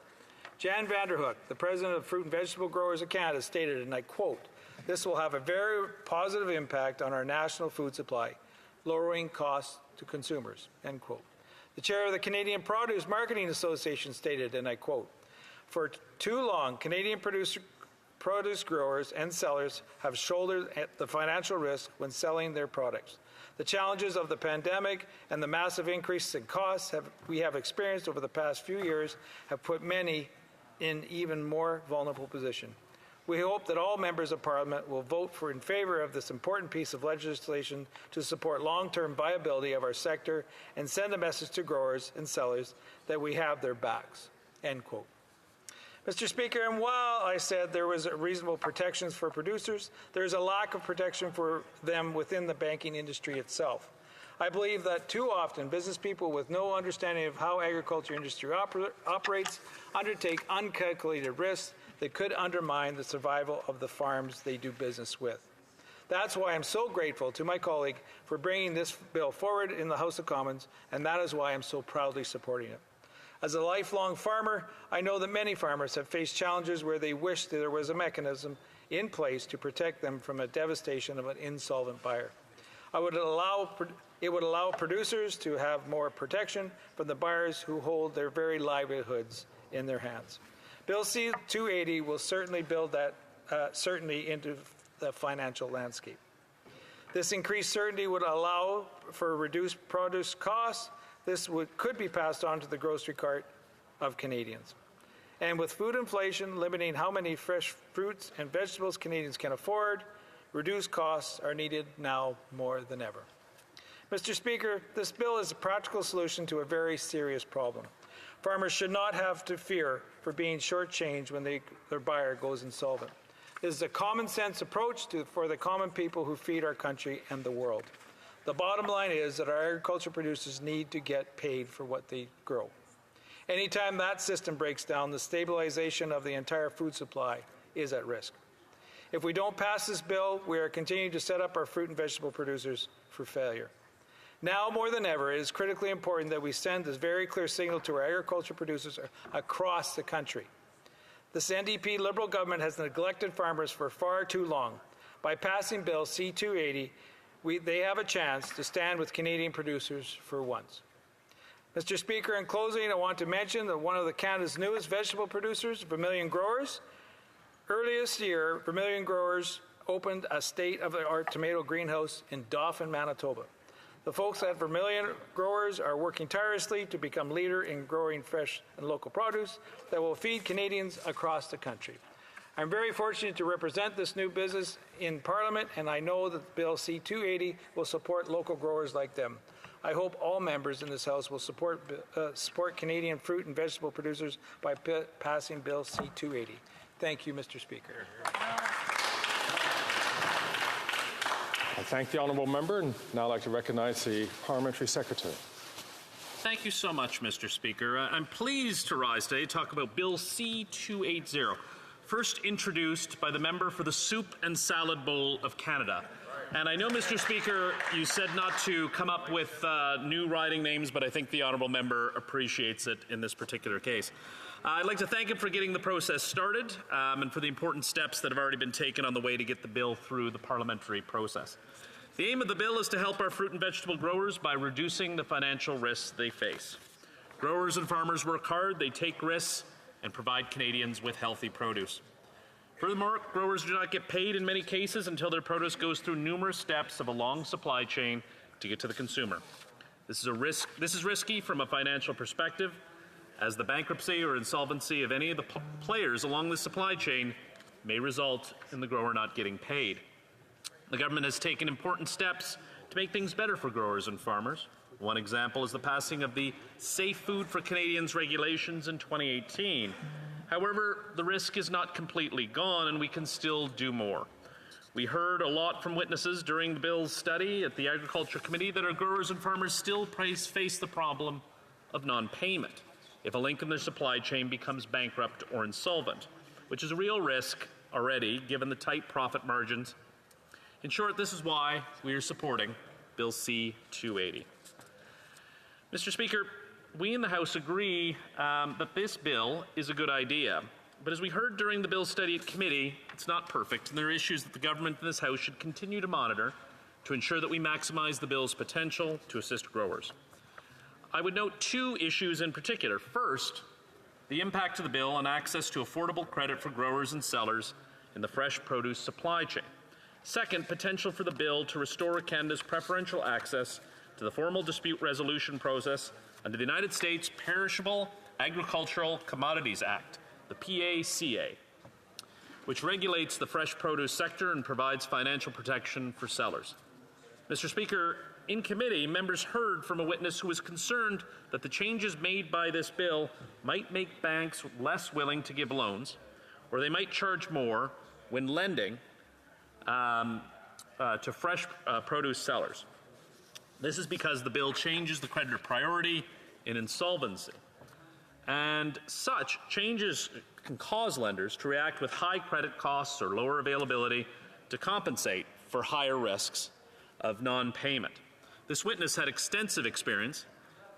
Jan Vanderhoek, the president of Fruit and Vegetable Growers of Canada, stated, and I quote, "This will have a very positive impact on our national food supply, lowering costs to consumers," end quote. The chair of the Canadian Produce Marketing Association stated, and I quote, "For too long, Canadian produce growers and sellers have shouldered the financial risk when selling their products. The challenges of the pandemic and the massive increase in costs we have experienced over the past few years have put many in even more vulnerable position. We hope that all members of Parliament will vote in favor of this important piece of legislation to support long-term viability of our sector and send a message to growers and sellers that we have their backs," end quote. Mr. Speaker, and while I said there was reasonable protections for producers, there is a lack of protection for them within the banking industry itself. I believe that too often business people with no understanding of how agriculture industry operates undertake uncalculated risks that could undermine the survival of the farms they do business with. That's why I'm so grateful to my colleague for bringing this bill forward in the House of Commons, and that is why I'm so proudly supporting it. As a lifelong farmer, I know that many farmers have faced challenges where they wish that there was a mechanism in place to protect them from a devastation of an insolvent buyer. It would allow producers to have more protection from the buyers who hold their very livelihoods in their hands. Bill C-280 will certainly build that certainty into the financial landscape. This increased certainty would allow for reduced produce costs. This could be passed on to the grocery cart of Canadians. And with food inflation limiting how many fresh fruits and vegetables Canadians can afford, reduced costs are needed now more than ever. Mr. Speaker, this bill is a practical solution to a very serious problem. Farmers should not have to fear for being shortchanged when their buyer goes insolvent. This is a common sense approach for the common people who feed our country and the world. The bottom line is that our agriculture producers need to get paid for what they grow. Anytime that system breaks down, the stabilization of the entire food supply is at risk. If we don't pass this bill, we are continuing to set up our fruit and vegetable producers for failure. Now more than ever, it is critically important that we send this very clear signal to our agriculture producers across the country. This NDP Liberal government has neglected farmers for far too long. By passing Bill C-280, they have a chance to stand with Canadian producers for once. Mr. Speaker, in closing, I want to mention that one of Canada's newest vegetable producers, Vermilion Growers, earlier this year, Vermilion Growers opened a state-of-the-art tomato greenhouse in Dauphin, Manitoba. The folks at Vermilion Growers are working tirelessly to become leader in growing fresh and local produce that will feed Canadians across the country. I'm very fortunate to represent this new business in Parliament, and I know that Bill C-280 will support local growers like them. I hope all members in this House will support Canadian fruit and vegetable producers by passing Bill C-280. Thank you, Mr. Speaker. I thank the honourable member, and now I'd like to recognize the Parliamentary Secretary. Thank you so much, Mr. Speaker. I'm pleased to rise today to talk about Bill C-280, first introduced by the member for the Soup and Salad Bowl of Canada. And I know, Mr. Speaker, you said not to come up with new riding names, but I think the honourable member appreciates it in this particular case. I'd like to thank him for getting the process started and for the important steps that have already been taken on the way to get the bill through the parliamentary process. The aim of the bill is to help our fruit and vegetable growers by reducing the financial risks they face. Growers and farmers work hard, they take risks, and provide Canadians with healthy produce. Furthermore, growers do not get paid in many cases until their produce goes through numerous steps of a long supply chain to get to the consumer. This is risky from a financial perspective, as the bankruptcy or insolvency of any of the players along the supply chain may result in the grower not getting paid. The government has taken important steps to make things better for growers and farmers. One example is the passing of the Safe Food for Canadians regulations in 2018. However, the risk is not completely gone, and we can still do more. We heard a lot from witnesses during the bill's study at the Agriculture Committee that our growers and farmers still face the problem of non-payment if a link in their supply chain becomes bankrupt or insolvent, which is a real risk already given the tight profit margins. In short, this is why we are supporting Bill C-280. Mr. Speaker, we in the House agree that this bill is a good idea. But as we heard during the bill study at committee, it's not perfect, and there are issues that the government in this House should continue to monitor to ensure that we maximize the bill's potential to assist growers. I would note two issues in particular. First, the impact of the bill on access to affordable credit for growers and sellers in the fresh produce supply chain. Second, potential for the bill to restore Canada's preferential access to the formal dispute resolution process under the United States Perishable Agricultural Commodities Act, the PACA, which regulates the fresh produce sector and provides financial protection for sellers. Mr. Speaker, in committee, members heard from a witness who was concerned that the changes made by this bill might make banks less willing to give loans, or they might charge more when lending to fresh produce sellers. This is because the bill changes the creditor priority in insolvency. And such changes can cause lenders to react with high credit costs or lower availability to compensate for higher risks of non-payment. This witness had extensive experience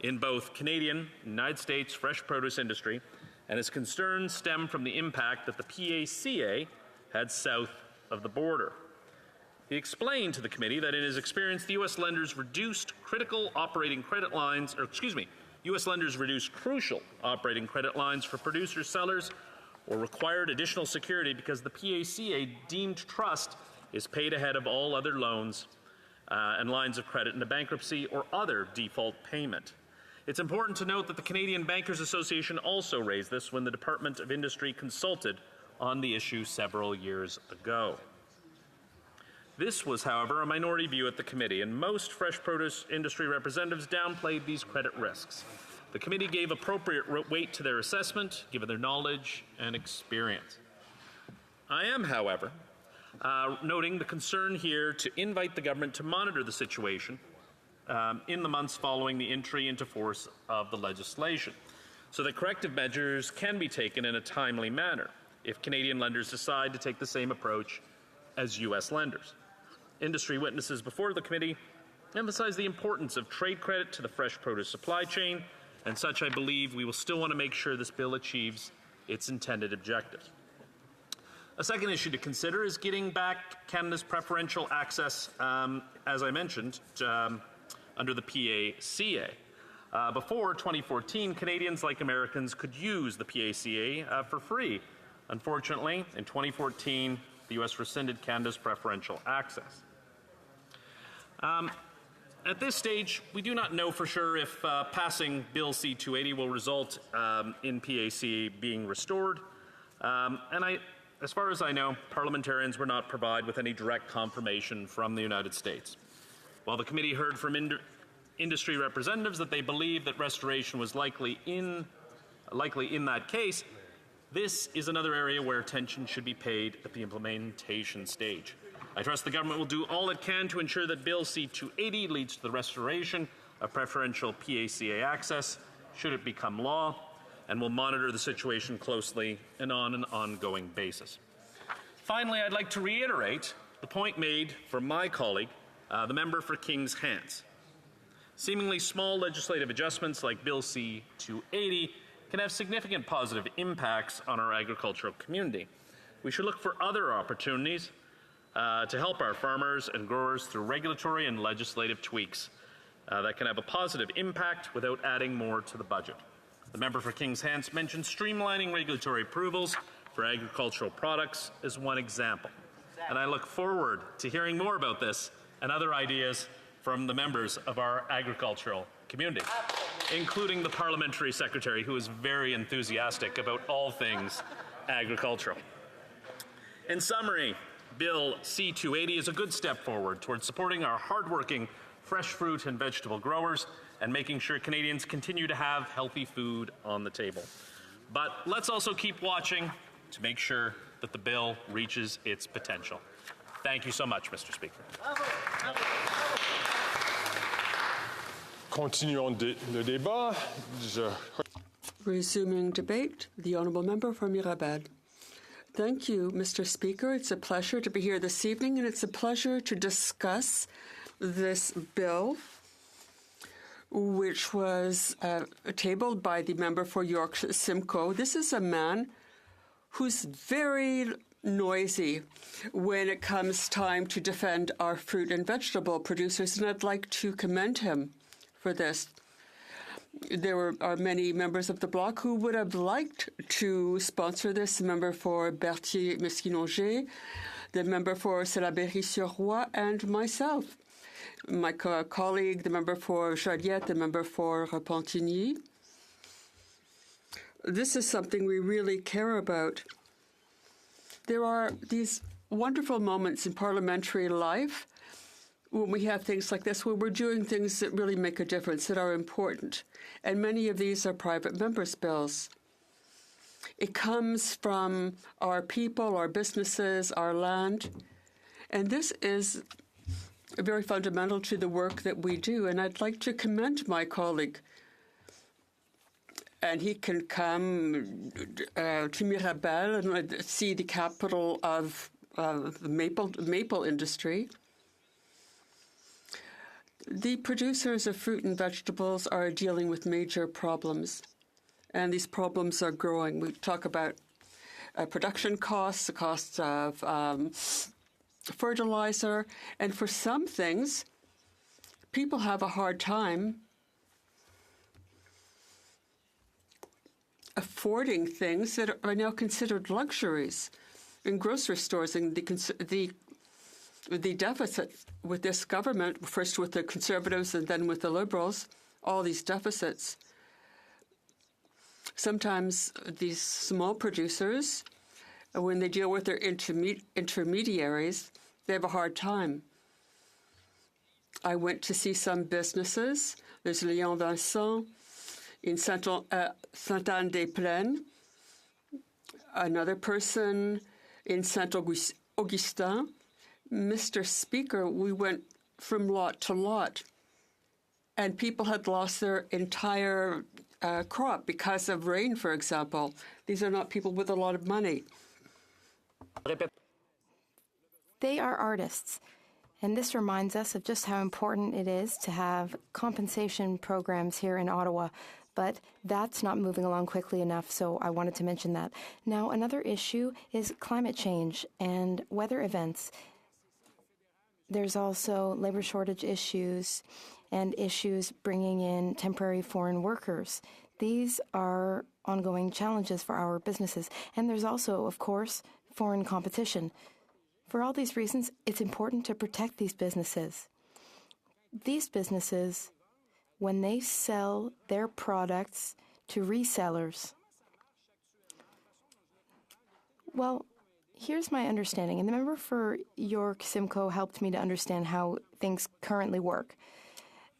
in both Canadian and United States fresh produce industry, and his concerns stem from the impact that the PACA had south of the border. He explained to the committee that in his experience, the U.S. lenders reduced crucial operating credit lines for producers, sellers, or required additional security because the PACA deemed trust is paid ahead of all other loans and lines of credit in a bankruptcy or other default payment. It's important to note that the Canadian Bankers Association also raised this when the Department of Industry consulted on the issue several years ago. This was, however, a minority view at the committee, and most fresh produce industry representatives downplayed these credit risks. The committee gave appropriate weight to their assessment, given their knowledge and experience. I am, however, noting the concern here to invite the government to monitor the situation in the months following the entry into force of the legislation, so that corrective measures can be taken in a timely manner if Canadian lenders decide to take the same approach as U.S. lenders. Industry witnesses before the committee emphasized the importance of trade credit to the fresh produce supply chain, and such I believe we will still want to make sure this bill achieves its intended objectives. A second issue to consider is getting back Canada's preferential access, as I mentioned, under the PACA. Before 2014, Canadians, like Americans, could use the PACA for free. Unfortunately, in 2014, the U.S. rescinded Canada's preferential access. At this stage, we do not know for sure if passing Bill C-280 will result in PACA being restored. As far as I know, parliamentarians were not provided with any direct confirmation from the United States. While the committee heard from industry representatives that they believe that restoration was likely in that case, this is another area where attention should be paid at the implementation stage. I trust the government will do all it can to ensure that Bill C-280 leads to the restoration of preferential PACA access, should it become law, and will monitor the situation closely and on an ongoing basis. Finally, I'd like to reiterate the point made from my colleague, the member for Kings Hants. Seemingly small legislative adjustments like Bill C-280 can have significant positive impacts on our agricultural community. We should look for other opportunities to help our farmers and growers through regulatory and legislative tweaks that can have a positive impact without adding more to the budget. The member for Kings Hants mentioned streamlining regulatory approvals for agricultural products as one example. And I look forward to hearing more about this and other ideas from the members of our agricultural community, including the parliamentary secretary, who is very enthusiastic about all things agricultural. In summary, Bill C-280 is a good step forward towards supporting our hardworking fresh fruit and vegetable growers and making sure Canadians continue to have healthy food on the table. But let's also keep watching to make sure that the bill reaches its potential. Thank you so much, Mr. Speaker. Continuons le débat. Resuming debate, the Honourable Member for Mirabel. Thank you, Mr. Speaker. It's a pleasure to be here this evening, and it's a pleasure to discuss this bill, which was tabled by the member for York Simcoe. This is a man who's very noisy when it comes time to defend our fruit and vegetable producers, and I'd like to commend him for this. There are many members of the bloc who would have liked to sponsor this, the member for Berthier-Mesquinongé, the member for Salaberry-sur-Roi, and myself. My colleague, the member for Joliette, the member for Pontigny. This is something we really care about. There are these wonderful moments in parliamentary life when we have things like this, where we're doing things that really make a difference, that are important. And many of these are private members' bills. It comes from our people, our businesses, our land. And this is very fundamental to the work that we do. And I'd like to commend my colleague. And he can come to Mirabel and see the capital of the maple industry. The producers of fruit and vegetables are dealing with major problems, and these problems are growing. We talk about production costs, the costs of fertilizer, and for some things, people have a hard time affording things that are now considered luxuries in grocery stores. And the deficit with this government, first with the Conservatives and then with the Liberals, all these deficits. Sometimes these small producers, when they deal with their intermediaries, they have a hard time. I went to see some businesses. There's Léon Vincent in Sainte-Anne-des-Plaines, another person in Saint-Augustin. Mr. Speaker, we went from lot to lot, and people had lost their entire crop because of rain, for example. These are not people with a lot of money. They are artists. And this reminds us of just how important it is to have compensation programs here in Ottawa. But that's not moving along quickly enough, so I wanted to mention that. Now, another issue is climate change and weather events. There's also labor shortage issues and issues bringing in temporary foreign workers. These are ongoing challenges for our businesses. And there's also, of course, foreign competition. For all these reasons, it's important to protect these businesses. These businesses, when they sell their products to resellers, well, here's my understanding, and the member for York Simcoe helped me to understand how things currently work.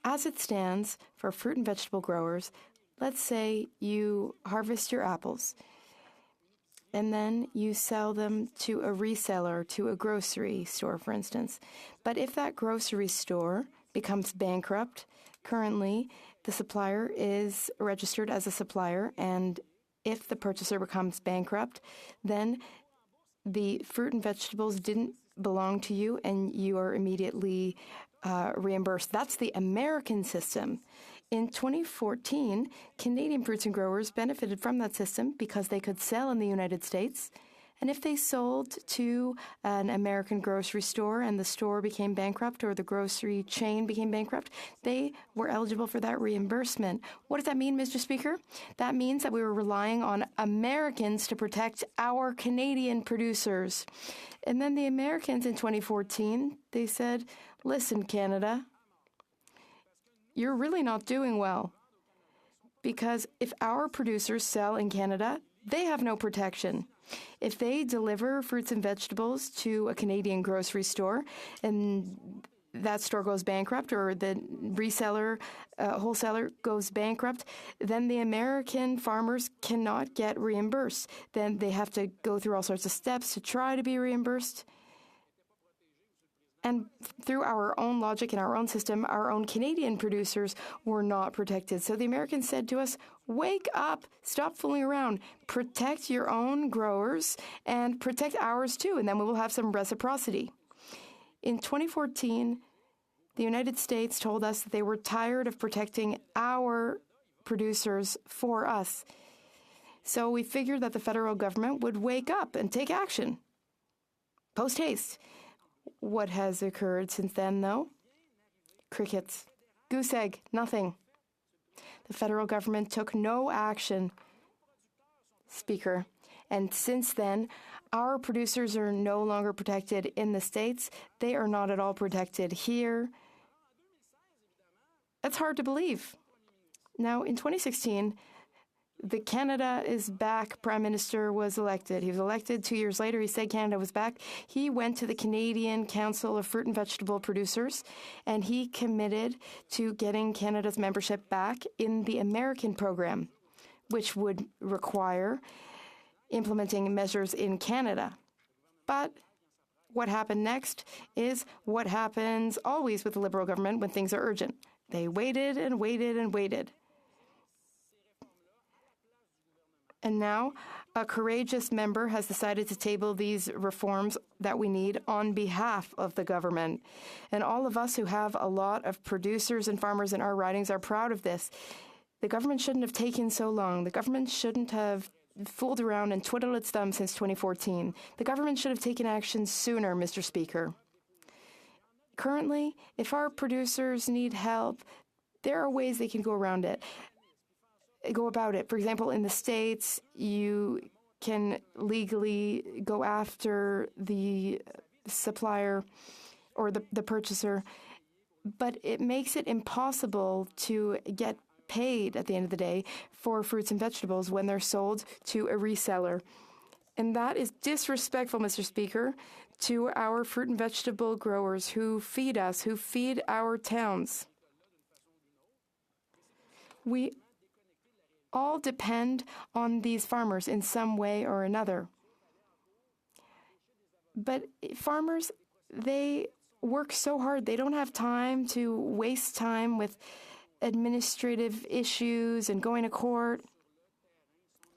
As it stands, for fruit and vegetable growers, let's say you harvest your apples, and then you sell them to a reseller, to a grocery store, for instance. But if that grocery store becomes bankrupt, currently the supplier is registered as a supplier, and if the purchaser becomes bankrupt, then the fruit and vegetables didn't belong to you, and you are immediately reimbursed. That's the American system. In 2014, Canadian fruits and growers benefited from that system because they could sell in the United States. And if they sold to an American grocery store and the store became bankrupt or the grocery chain became bankrupt, they were eligible for that reimbursement. What does that mean, Mr. Speaker? That means that we were relying on Americans to protect our Canadian producers. And then the Americans in 2014, they said, listen, Canada, you're really not doing well, because if our producers sell in Canada, they have no protection. If they deliver fruits and vegetables to a Canadian grocery store and that store goes bankrupt, or the reseller, wholesaler goes bankrupt, then the American farmers cannot get reimbursed. Then they have to go through all sorts of steps to try to be reimbursed. And through our own logic and our own system, our own Canadian producers were not protected. So the Americans said to us, wake up, stop fooling around, protect your own growers and protect ours too, and then we will have some reciprocity. In 2014, the United States told us that they were tired of protecting our producers for us. So we figured that the federal government would wake up and take action. Post haste. What has occurred since then, though? Crickets. Goose egg. Nothing. The federal government took no action, Speaker. And since then, our producers are no longer protected in the States. They are not at all protected here. That's hard to believe. Now, in 2016, the Canada is Back Prime Minister was elected. He was elected 2 years later. He said Canada was back. He went to the Canadian Council of Fruit and Vegetable Producers, and he committed to getting Canada's membership back in the American program, which would require implementing measures in Canada. But what happened next is what happens always with the Liberal government when things are urgent. They waited and waited and waited. And now, a courageous member has decided to table these reforms that we need on behalf of the government. And all of us who have a lot of producers and farmers in our ridings are proud of this. The government shouldn't have taken so long. The government shouldn't have fooled around and twiddled its thumb since 2014. The government should have taken action sooner, Mr. Speaker. Currently, if our producers need help, there are ways they can go about it. For example, in the States, you can legally go after the supplier or the purchaser. but it makes it impossible to get paid at the end of the day for fruits and vegetables when they're sold to a reseller. And that is disrespectful, Mr. Speaker, to our fruit and vegetable growers who feed us, who feed our towns. We all depend on these farmers in some way or another. But farmers, they work so hard. They don't have time to waste time with administrative issues and going to court,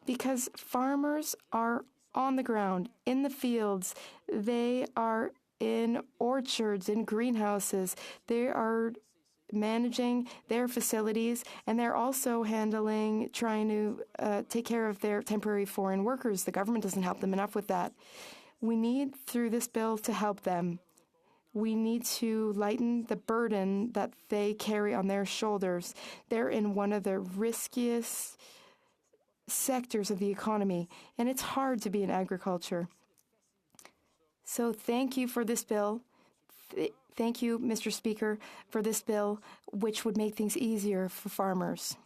because farmers are on the ground, in the fields. They are in orchards, in greenhouses. They are managing their facilities, and they're also trying to take care of their temporary foreign workers. The government doesn't help them enough with that. We need, through this bill, to help them. We need to lighten the burden that they carry on their shoulders. They're in one of the riskiest sectors of the economy, and it's hard to be in agriculture. So thank you for this bill. Thank you, Mr. Speaker, for this bill, which would make things easier for farmers.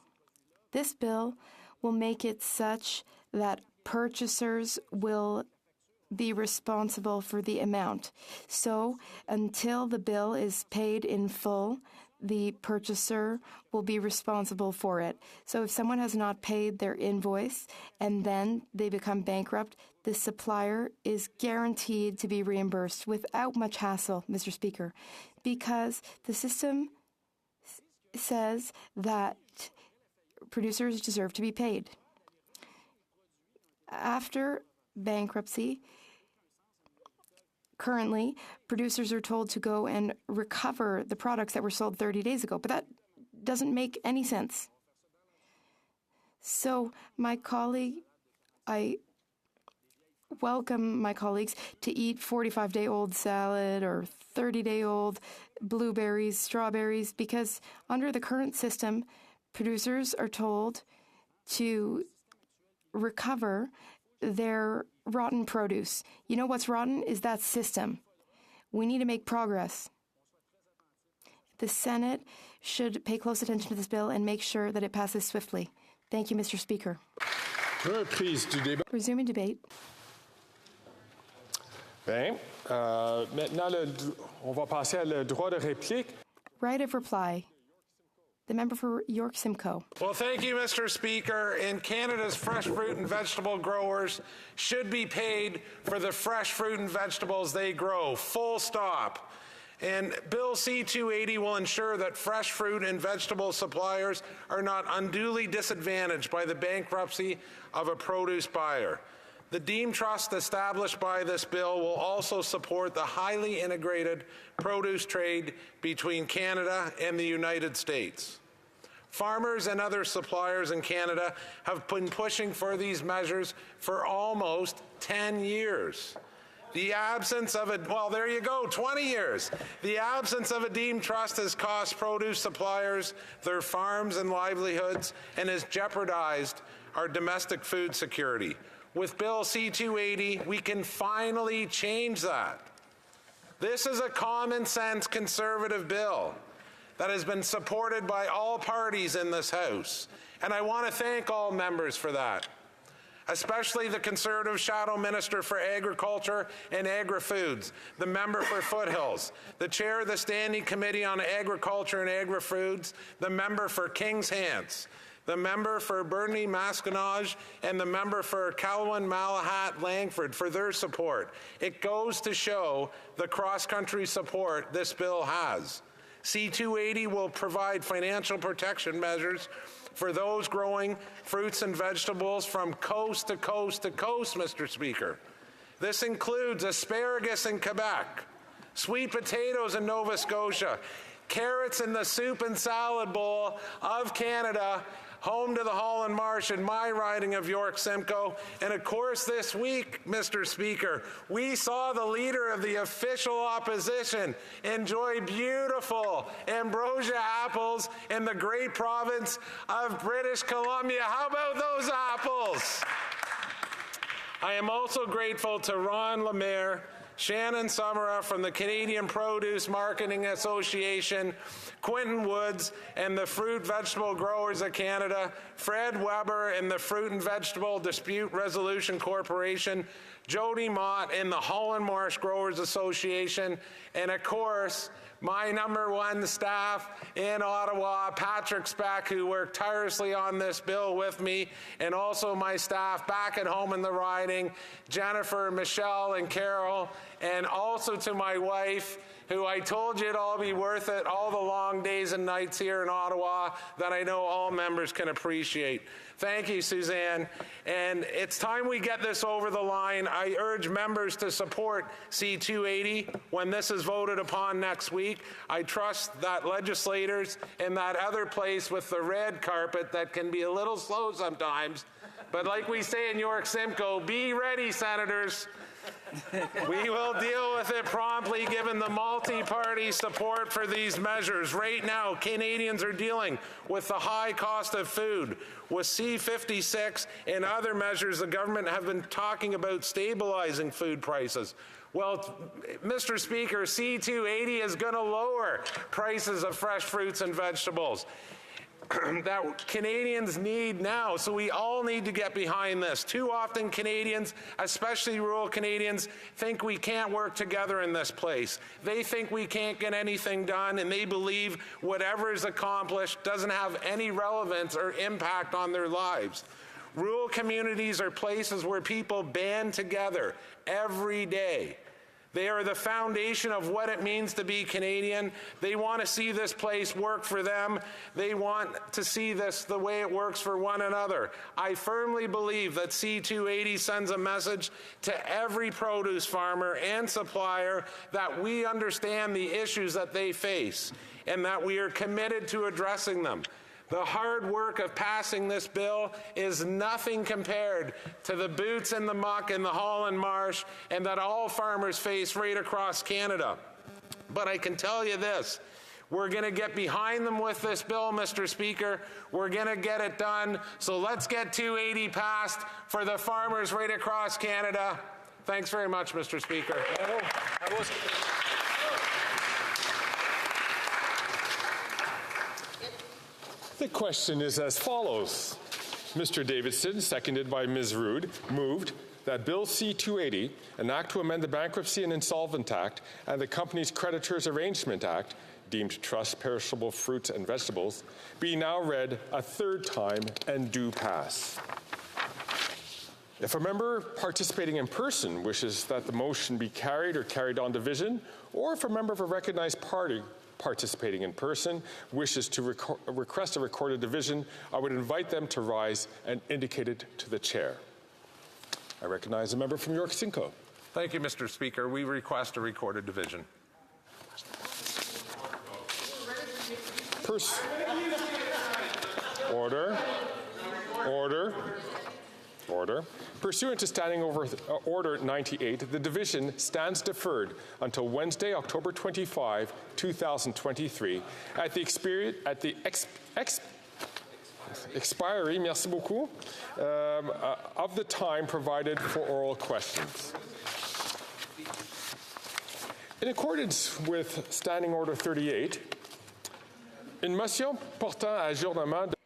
This bill will make it such that purchasers will be responsible for the amount. So until the bill is paid in full, the purchaser will be responsible for it. So if someone has not paid their invoice and then they become bankrupt, the supplier is guaranteed to be reimbursed without much hassle, Mr. Speaker, because the system says that producers deserve to be paid. After bankruptcy, currently, producers are told to go and recover the products that were sold 30 days ago, but that doesn't make any sense. So I welcome my colleagues to eat 45-day-old salad or 30-day-old blueberries, strawberries, because under the current system, producers are told to recover their rotten produce. You know what's rotten is that system. We need to make progress. The Senate should pay close attention to this bill and make sure that it passes swiftly. Thank you, Mr. Speaker. Resuming debate. Bien. Maintenant, on va passer à le droit de réplique. Right of reply. The member for York Simcoe. Well, thank you, Mr. Speaker. And Canada's fresh fruit and vegetable growers should be paid for the fresh fruit and vegetables they grow, full stop. And Bill C-280 will ensure that fresh fruit and vegetable suppliers are not unduly disadvantaged by the bankruptcy of a produce buyer. The Deemed Trust established by this bill will also support the highly integrated produce trade between Canada and the United States. Farmers and other suppliers in Canada have been pushing for these measures for almost 10 years. The absence of well, there you go, 20 years. The absence of a deemed trust has cost produce suppliers their farms and livelihoods and has jeopardized our domestic food security. With Bill C-280, we can finally change that. This is a common sense conservative bill that has been supported by all parties in this House. And I want to thank all members for that, especially the Conservative Shadow Minister for Agriculture and Agri-Foods, the member for Foothills, the Chair of the Standing Committee on Agriculture and Agri-Foods, the member for Kings Hants, the member for Burnie Maskinaj, and the member for Calwyn, Malahat, Langford for their support. It goes to show the cross-country support this bill has. C-280 will provide financial protection measures for those growing fruits and vegetables from coast to coast to coast, Mr. Speaker. This includes asparagus in Quebec, sweet potatoes in Nova Scotia, carrots in the soup and salad bowl of Canada, home to the Holland Marsh in my riding of York Simcoe. And of course this week, Mr. Speaker, we saw the leader of the official opposition enjoy beautiful ambrosia apples in the great province of British Columbia. How about those apples? I am also grateful to Ron Lemaire, Shannon Summerall from the Canadian Produce Marketing Association, Quentin Woods and the Fruit Vegetable Growers of Canada, Fred Weber and the Fruit and Vegetable Dispute Resolution Corporation, Jody Mott and the Holland Marsh Growers Association, and of course, my #1 staff in Ottawa, Patrick Speck, who worked tirelessly on this bill with me, and also my staff back at home in the riding, Jennifer, Michelle, and Carol, and also to my wife, who I told you it'd all be worth it, all the long days and nights here in Ottawa that I know all members can appreciate. Thank you, Suzanne. And it's time we get this over the line. I urge members to support C-280 when this is voted upon next week. I trust that legislators in that other place with the red carpet that can be a little slow sometimes, but like we say in York Simcoe, be ready, senators. We will deal with it promptly given the multi-party support for these measures. Right now, Canadians are dealing with the high cost of food. With C-56 and other measures, the government have been talking about stabilizing food prices. Well, Mr. Speaker, C-280 is going to lower prices of fresh fruits and vegetables that Canadians need now. So we all need to get behind this. Too often Canadians, especially rural Canadians, think we can't work together in this place. They think we can't get anything done, and they believe whatever is accomplished doesn't have any relevance or impact on their lives. Rural communities are places where people band together every day. They are the foundation of what it means to be Canadian. They want to see this place work for them. They want to see this the way it works for one another. I firmly believe that C-280 sends a message to every produce farmer and supplier that we understand the issues that they face and that we are committed to addressing them. The hard work of passing this bill is nothing compared to the boots and the muck in the Holland Marsh and that all farmers face right across Canada. But I can tell you this, we're going to get behind them with this bill, Mr. Speaker. We're going to get it done. So let's get 280 passed for the farmers right across Canada. Thanks very much, Mr. Speaker. The question is as follows. Mr. Davidson, seconded by Ms. Rood, moved that Bill C-280, an act to amend the Bankruptcy and Insolvent Act and the Companies Creditors Arrangement Act, deemed trust perishable fruits and vegetables, be now read a third time and do pass. If a member participating in person wishes that the motion be carried or carried on division, or if a member of a recognized party participating in person wishes to request a recorded division, I would invite them to rise and indicate it to the chair. I recognize a member from York Simcoe. Thank you, Mr. Speaker. We request a recorded division. Order. Order. Order. Pursuant to Standing Order 98, the division stands deferred until Wednesday, October 25, 2023, at the expiry, merci beaucoup, of the time provided for oral questions. In accordance with Standing Order 38, une motion portant adjournement de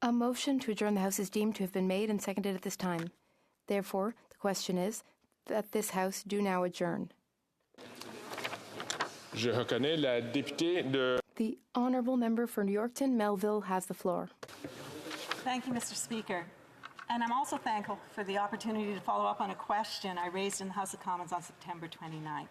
A motion to adjourn the House is deemed to have been made and seconded at this time. Therefore, the question is that this House do now adjourn. Je reconnais la députée de... The Honourable Member for Yorkton Melville has the floor. Thank you, Mr. Speaker. And I'm also thankful for the opportunity to follow up on a question I raised in the House of Commons on September 29th.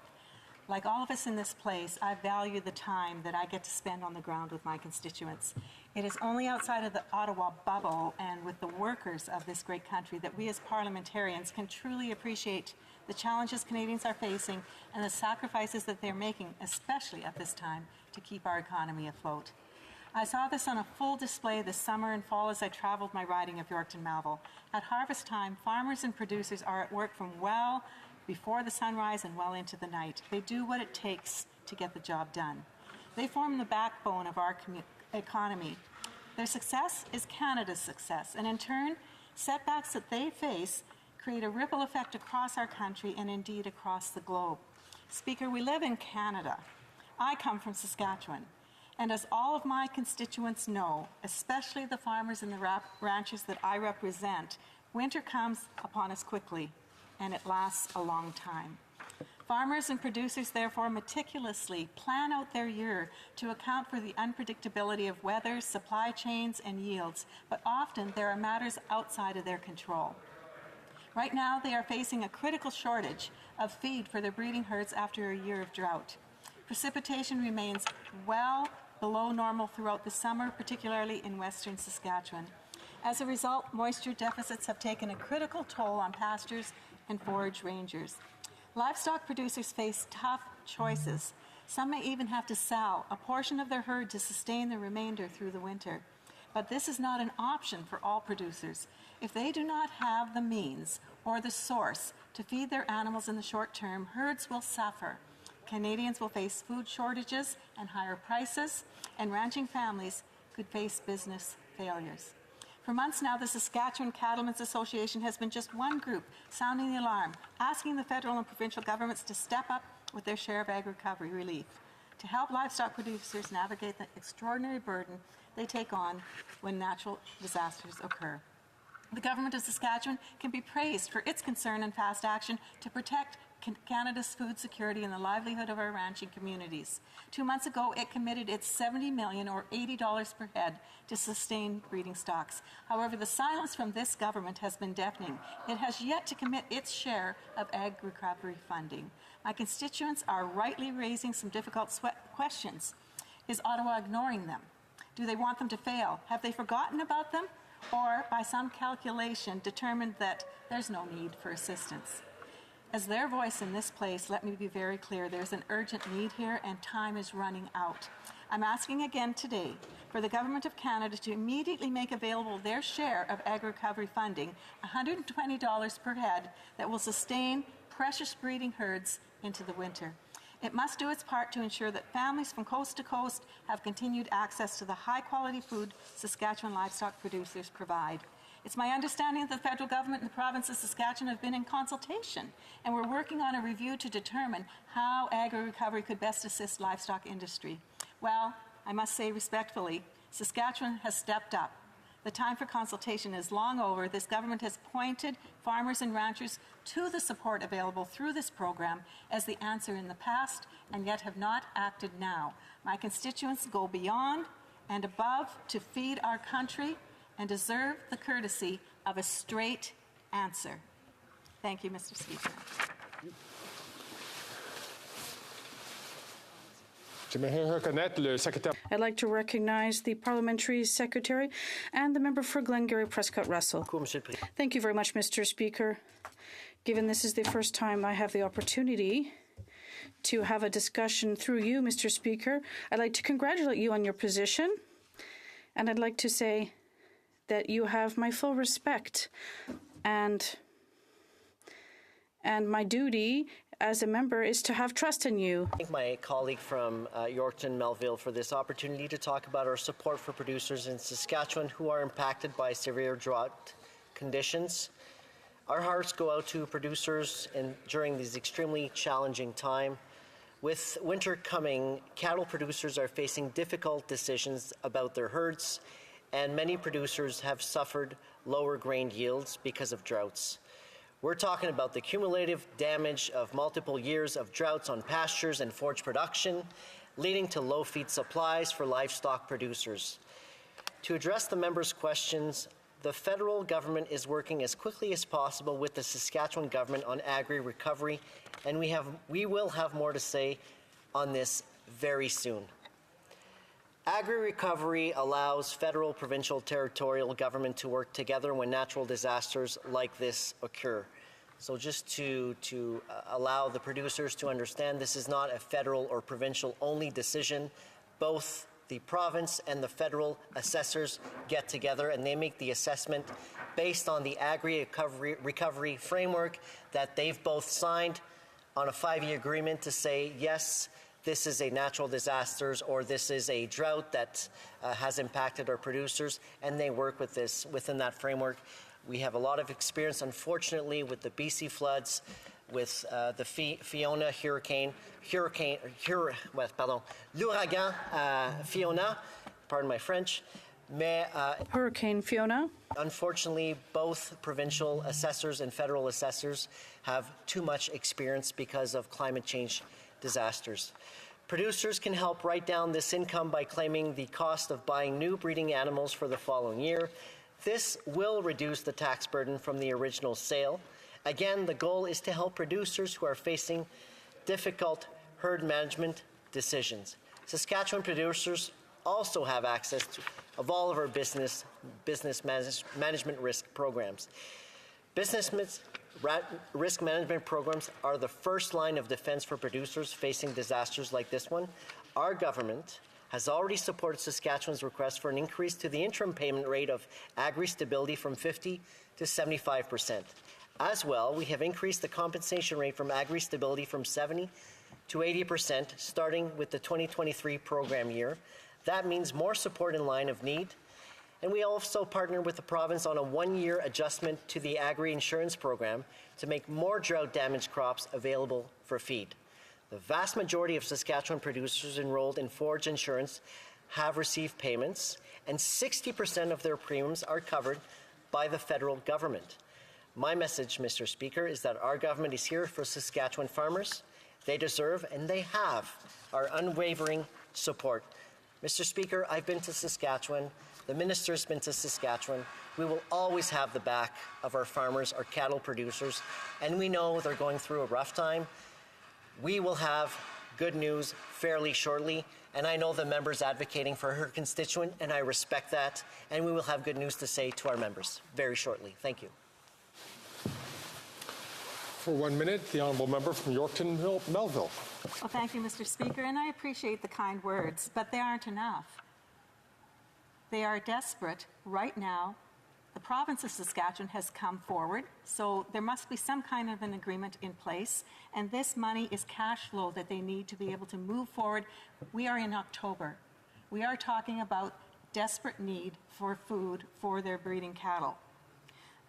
Like all of us in this place, I value the time that I get to spend on the ground with my constituents. It is only outside of the Ottawa bubble and with the workers of this great country that we as parliamentarians can truly appreciate the challenges Canadians are facing and the sacrifices that they're making, especially at this time, to keep our economy afloat. I saw this on a full display this summer and fall as I traveled my riding of Yorkton Melville. At harvest time, farmers and producers are at work from well before the sunrise and well into the night. They do what it takes to get the job done. They form the backbone of our economy. Their success is Canada's success, and in turn, setbacks that they face create a ripple effect across our country and indeed across the globe. Speaker, we live in Canada. I come from Saskatchewan. And as all of my constituents know, especially the farmers and the ranchers that I represent, winter comes upon us quickly, and it lasts a long time. Farmers and producers therefore meticulously plan out their year to account for the unpredictability of weather, supply chains, and yields, but often there are matters outside of their control. Right now, they are facing a critical shortage of feed for their breeding herds after a year of drought. Precipitation remains well below normal throughout the summer, particularly in western Saskatchewan. As a result, moisture deficits have taken a critical toll on pastures and forage rangers. Livestock producers face tough choices. Some may even have to sell a portion of their herd to sustain the remainder through the winter. But this is not an option for all producers. If they do not have the means or the source to feed their animals in the short term, herds will suffer. Canadians will face food shortages and higher prices, and ranching families could face business failures. For months now, the Saskatchewan Cattlemen's Association has been just one group sounding the alarm, asking the federal and provincial governments to step up with their share of ag recovery relief to help livestock producers navigate the extraordinary burden they take on when natural disasters occur. The government of Saskatchewan can be praised for its concern and fast action to protect Canada's food security and the livelihood of our ranching communities. 2 months ago, it committed its $70 million or $80 per head to sustain breeding stocks. However, the silence from this government has been deafening. It has yet to commit its share of ag recovery funding. My constituents are rightly raising some difficult questions. Is Ottawa ignoring them? Do they want them to fail? Have they forgotten about them? Or, by some calculation, determined that there's no need for assistance? As their voice in this place, let me be very clear, there's an urgent need here and time is running out. I'm asking again today for the Government of Canada to immediately make available their share of ag recovery funding, $120 per head, that will sustain precious breeding herds into the winter. It must do its part to ensure that families from coast to coast have continued access to the high-quality food Saskatchewan livestock producers provide. It's my understanding that the federal government and the province of Saskatchewan have been in consultation, and we're working on a review to determine how agri-recovery could best assist livestock industry. Well, I must say respectfully, Saskatchewan has stepped up. The time for consultation is long over. This government has pointed farmers and ranchers to the support available through this program as the answer in the past, and yet have not acted now. My constituents go beyond and above to feed our country and deserve the courtesy of a straight answer. Thank you, Mr. Speaker. I'd like to recognize the Parliamentary Secretary and the member for Glengarry Prescott Russell. Thank you very much, Mr. Speaker. Given this is the first time I have the opportunity to have a discussion through you, Mr. Speaker, I'd like to congratulate you on your position, and I'd like to say that you have my full respect, and my duty as a member is to have trust in you. I thank my colleague from Yorkton, Melville, for this opportunity to talk about our support for producers in Saskatchewan who are impacted by severe drought conditions. Our hearts go out to producers during this extremely challenging time. With winter coming, cattle producers are facing difficult decisions about their herds, and many producers have suffered lower grain yields because of droughts. We're talking about the cumulative damage of multiple years of droughts on pastures and forage production, leading to low feed supplies for livestock producers. To address the members' questions, the federal government is working as quickly as possible with the Saskatchewan government on agri-recovery, and we will have more to say on this very soon. Agri-recovery allows federal, provincial, territorial government to work together when natural disasters like this occur. So just to allow the producers to understand, this is not a federal or provincial only decision. Both the province and the federal assessors get together and they make the assessment based on the agri-recovery framework that they've both signed on a 5-year agreement to say, yes, this is a natural disaster or this is a drought that has impacted our producers, and they work with this within that framework. We have a lot of experience, unfortunately, with the BC floods. with the Fiona l'ouragan Fiona, pardon my French. Hurricane Fiona. Unfortunately, both provincial assessors and federal assessors have too much experience because of climate change disasters. Producers can help write down this income by claiming the cost of buying new breeding animals for the following year. This will reduce the tax burden from the original sale. Again, the goal is to help producers who are facing difficult herd management decisions. Saskatchewan producers also have access to all of our business management risk programs. Business risk management programs are the first line of defense for producers facing disasters like this one. Our government has already supported Saskatchewan's request for an increase to the interim payment rate of agri-stability from 50 to 75%. As well, we have increased the compensation rate from agri-stability from 70 to 80% starting with the 2023 program year. That means more support in line of need. And we also partner with the province on a one-year adjustment to the agri-insurance program to make more drought-damaged crops available for feed. The vast majority of Saskatchewan producers enrolled in forage insurance have received payments, and 60% of their premiums are covered by the federal government. My message, Mr. Speaker, is that our government is here for Saskatchewan farmers. They deserve, and they have, our unwavering support. Mr. Speaker, I've been to Saskatchewan. The minister's been to Saskatchewan. We will always have the back of our farmers, our cattle producers, and we know they're going through a rough time. We will have good news fairly shortly, and I know the member's advocating for her constituent, and I respect that, and we will have good news to say to our members very shortly. Thank you. For 1 minute, the honourable member from Yorkton Melville. Well, thank you, Mr. Speaker, and I appreciate the kind words, but they aren't enough. They are desperate right now. The province of Saskatchewan has come forward, so there must be some kind of an agreement in place, and this money is cash flow that they need to be able to move forward. We are in October. We are talking about desperate need for food for their breeding cattle.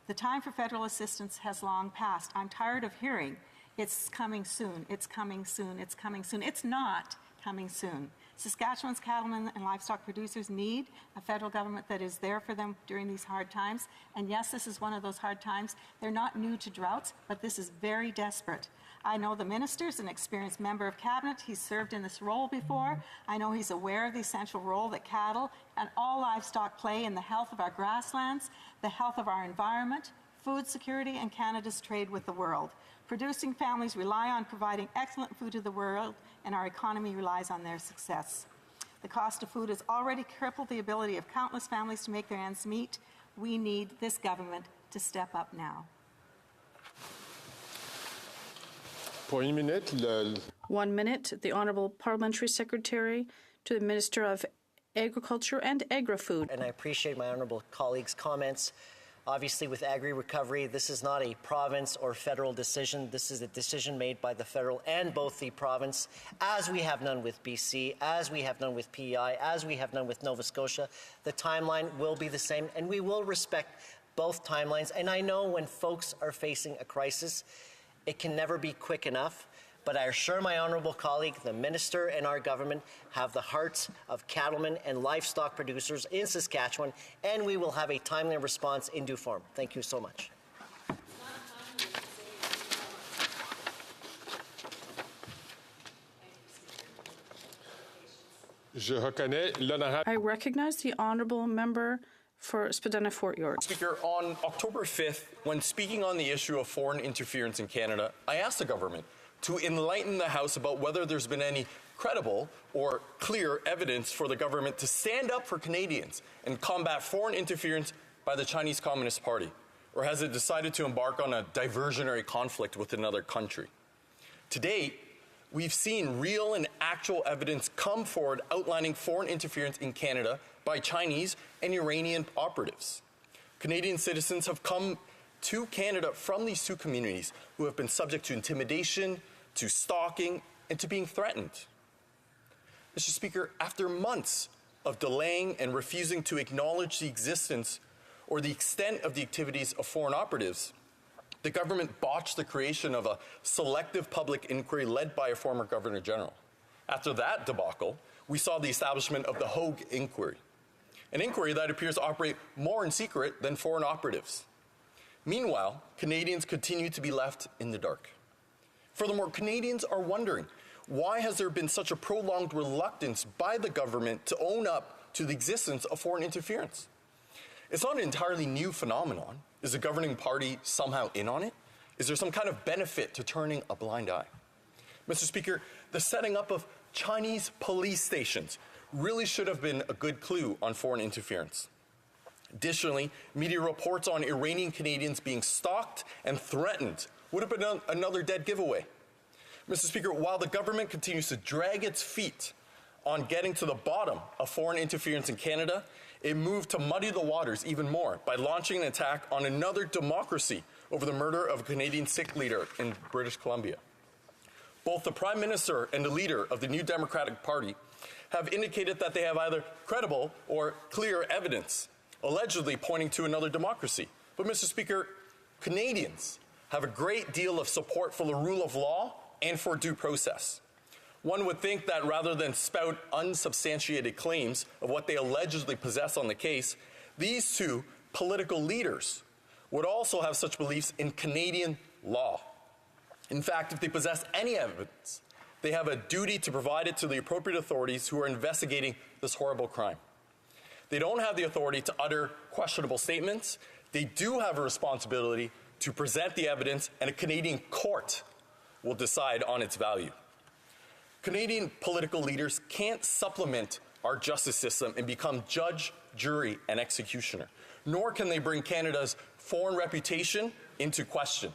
The time for federal assistance has long passed. I'm tired of hearing it's coming soon, it's coming soon, it's coming soon. It's not coming soon. Saskatchewan's cattlemen and livestock producers need a federal government that is there for them during these hard times. And yes, this is one of those hard times. They're not new to droughts, but this is very desperate. I know the minister is an experienced member of cabinet. He's served in this role before. I know he's aware of the essential role that cattle and all livestock play in the health of our grasslands, the health of our environment, food security, and Canada's trade with the world. Producing families rely on providing excellent food to the world, and our economy relies on their success. The cost of food has already crippled the ability of countless families to make their ends meet. We need this government to step up now. For 1 minute, 1 minute, the Honourable Parliamentary Secretary to the Minister of Agriculture and Agri-Food. And I appreciate my honourable colleagues' comments. Obviously, with agri-recovery, this is not a province or federal decision. This is a decision made by the federal and both the province, as we have done with BC, as we have done with PEI, as we have done with Nova Scotia. The timeline will be the same, and we will respect both timelines. And I know when folks are facing a crisis, it can never be quick enough. But I assure my honourable colleague, the minister and our government have the hearts of cattlemen and livestock producers in Saskatchewan, and we will have a timely response in due form. Thank you so much. I recognize the honourable member for Spadina Fort York. Speaker, on October 5th, when speaking on the issue of foreign interference in Canada, I asked the government to enlighten the House about whether there's been any credible or clear evidence for the government to stand up for Canadians and combat foreign interference by the Chinese Communist Party, or has it decided to embark on a diversionary conflict with another country? To date, we've seen real and actual evidence come forward outlining foreign interference in Canada by Chinese and Iranian operatives. Canadian citizens have come to Canada from these two communities who have been subject to intimidation, to stalking, and to being threatened. Mr. Speaker, after months of delaying and refusing to acknowledge the existence or the extent of the activities of foreign operatives, The government botched the creation of a selective public inquiry led by a former Governor General. After that debacle, we saw the establishment of the HoC inquiry, an inquiry that appears to operate more in secret than foreign operatives. Meanwhile, Canadians continue to be left in the dark. Furthermore, Canadians are wondering, why has there been such a prolonged reluctance by the government to own up to the existence of foreign interference? It's not an entirely new phenomenon. Is the governing party somehow in on it? Is there some kind of benefit to turning a blind eye? Mr. Speaker, the setting up of Chinese police stations really should have been a good clue on foreign interference. Additionally, media reports on Iranian Canadians being stalked and threatened would have been another dead giveaway. Mr. Speaker, while the government continues to drag its feet on getting to the bottom of foreign interference in Canada, it moved to muddy the waters even more by launching an attack on another democracy over the murder of a Canadian Sikh leader in British Columbia. Both the Prime Minister and the leader of the New Democratic Party have indicated that they have either credible or clear evidence, allegedly pointing to another democracy. But, Mr. Speaker, Canadians have a great deal of support for the rule of law and for due process. One would think that rather than spout unsubstantiated claims of what they allegedly possess on the case, these two political leaders would also have such beliefs in Canadian law. In fact, if they possess any evidence, they have a duty to provide it to the appropriate authorities who are investigating this horrible crime. They don't have the authority to utter questionable statements. They do have a responsibility to present the evidence, and a Canadian court will decide on its value. Canadian political leaders can't supplement our justice system and become judge, jury, and executioner, nor can they bring Canada's foreign reputation into question.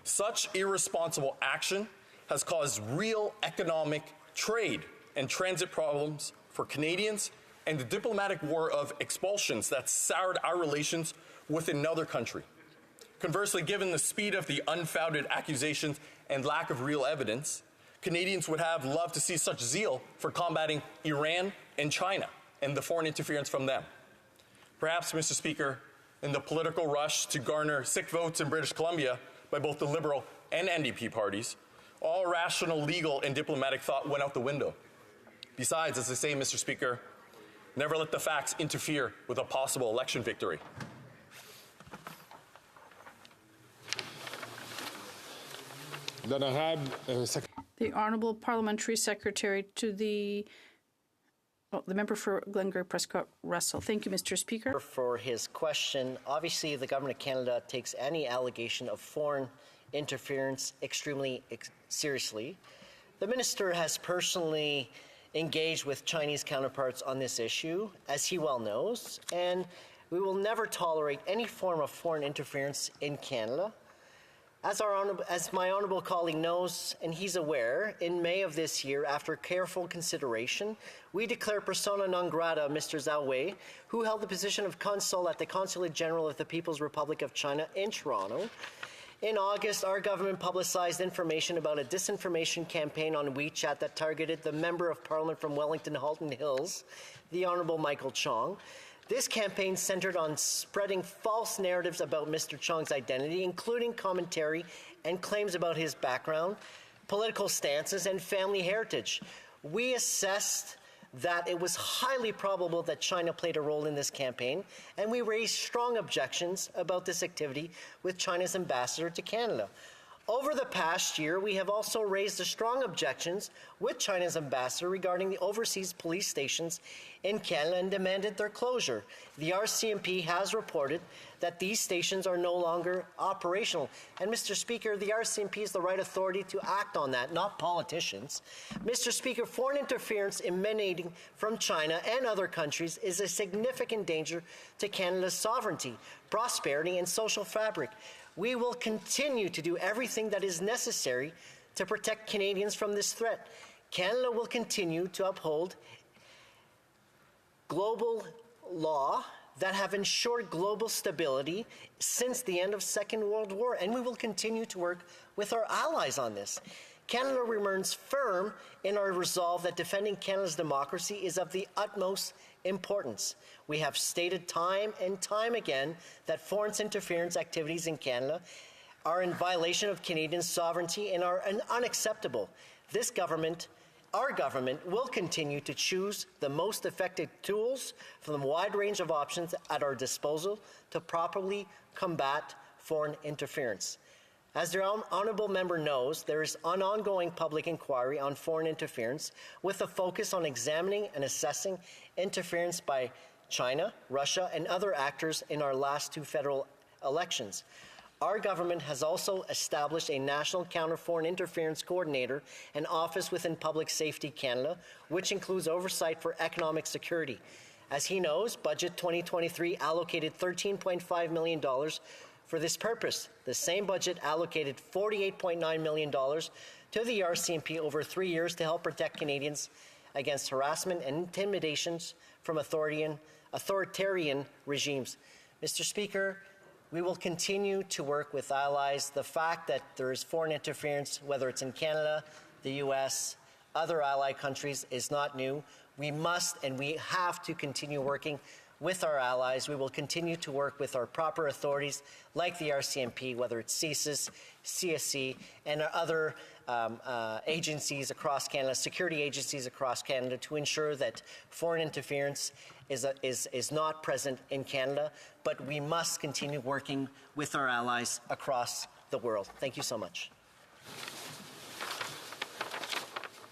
Such irresponsible action has caused real economic, trade, and transit problems for Canadians and the diplomatic war of expulsions that soured our relations with another country. Conversely, given the speed of the unfounded accusations and lack of real evidence, Canadians would have loved to see such zeal for combating Iran and China and the foreign interference from them. Perhaps, Mr. Speaker, in the political rush to garner Sikh votes in British Columbia by both the Liberal and NDP parties, all rational legal and diplomatic thought went out the window. Besides, as they say, Mr. Speaker, never let the facts interfere with a possible election victory. The Honourable Parliamentary Secretary to the member for Glengarry Prescott Russell. Thank you, Mr. Speaker. For his question, obviously the Government of Canada takes any allegation of foreign interference extremely seriously. The Minister has personally engaged with Chinese counterparts on this issue, as he well knows, and we will never tolerate any form of foreign interference in Canada. As my honourable colleague knows, and he's aware, in May of this year, after careful consideration, we declared persona non grata Mr. Zhao Wei, who held the position of consul at the Consulate General of the People's Republic of China in Toronto. In August, our government publicized information about a disinformation campaign on WeChat that targeted the Member of Parliament from Wellington Halton Hills, the Honourable Michael Chong. This campaign centered on spreading false narratives about Mr. Chong's identity, including commentary and claims about his background, political stances, and family heritage. We assessed that it was highly probable that China played a role in this campaign, and we raised strong objections about this activity with China's ambassador to Canada. Over the past year, we have also raised strong objections with China's ambassador regarding the overseas police stations in Canada and demanded their closure. The RCMP has reported that these stations are no longer operational. And Mr. Speaker, the RCMP is the right authority to act on that, not politicians. Mr. Speaker, foreign interference emanating from China and other countries is a significant danger to Canada's sovereignty, prosperity, and social fabric. We will continue to do everything that is necessary to protect Canadians from this threat. Canada will continue to uphold global law that have ensured global stability since the end of the Second World War, and we will continue to work with our allies on this. Canada remains firm in our resolve that defending Canada's democracy is of the utmost importance. We have stated time and time again that foreign interference activities in Canada are in violation of Canadian sovereignty and are unacceptable. This government, our government, will continue to choose the most effective tools from the wide range of options at our disposal to properly combat foreign interference. As the honourable member knows, there is an ongoing public inquiry on foreign interference with a focus on examining and assessing interference by China, Russia, and other actors in our last two federal elections. Our government has also established a National Counter-Foreign Interference Coordinator and office within Public Safety Canada, which includes oversight for economic security. As he knows, Budget 2023 allocated $13.5 million for this purpose. The same budget allocated $48.9 million to the RCMP over 3 years to help protect Canadians against harassment and intimidations from authoritarian regimes. Mr. Speaker, we will continue to work with allies. The fact that there is foreign interference, whether it's in Canada, the U.S., other allied countries, is not new. We must and we have to continue working with our allies. We will continue to work with our proper authorities like the RCMP, whether it's CSIS, CSC, and other agencies across Canada, security agencies across Canada, to ensure that foreign interference is not present in Canada, but we must continue working with our allies across the world. Thank you so much.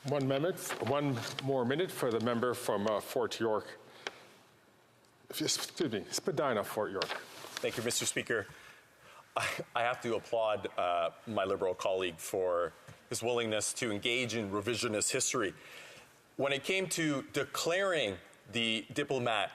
1 minute, one more minute for the member from Fort York. Excuse me, Spadina, Fort York. Thank you, Mr. Speaker. I have to applaud my Liberal colleague for his willingness to engage in revisionist history. When it came to declaring the diplomat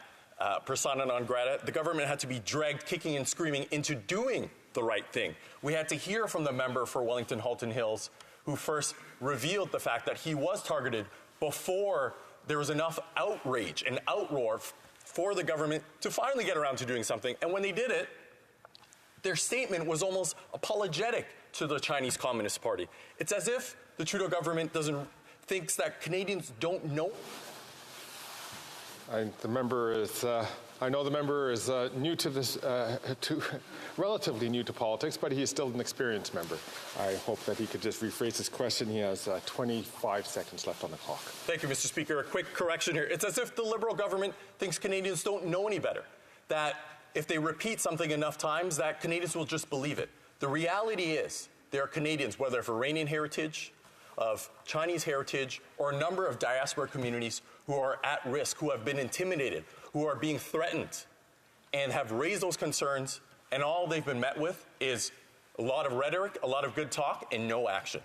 persona non grata, the government had to be dragged kicking and screaming into doing the right thing. We had to hear from the member for Wellington Halton Hills, who first revealed the fact that he was targeted before there was enough outrage and outroar for the government to finally get around to doing something. And when they did it, their statement was almost apologetic to the Chinese Communist Party. It's as if the Trudeau government thinks that Canadians don't know. I know the member is new to this, relatively new to politics, but he is still an experienced member. I hope that he could just rephrase his question. He has 25 seconds left on the clock. Thank you, Mr. Speaker. A quick correction here. It's as if the Liberal government thinks Canadians don't know any better, that if they repeat something enough times, that Canadians will just believe it. The reality is there are Canadians, whether of Iranian heritage, of Chinese heritage, or a number of diaspora communities who are at risk, who have been intimidated, who are being threatened, and have raised those concerns, and all they've been met with is a lot of rhetoric, a lot of good talk, and no action.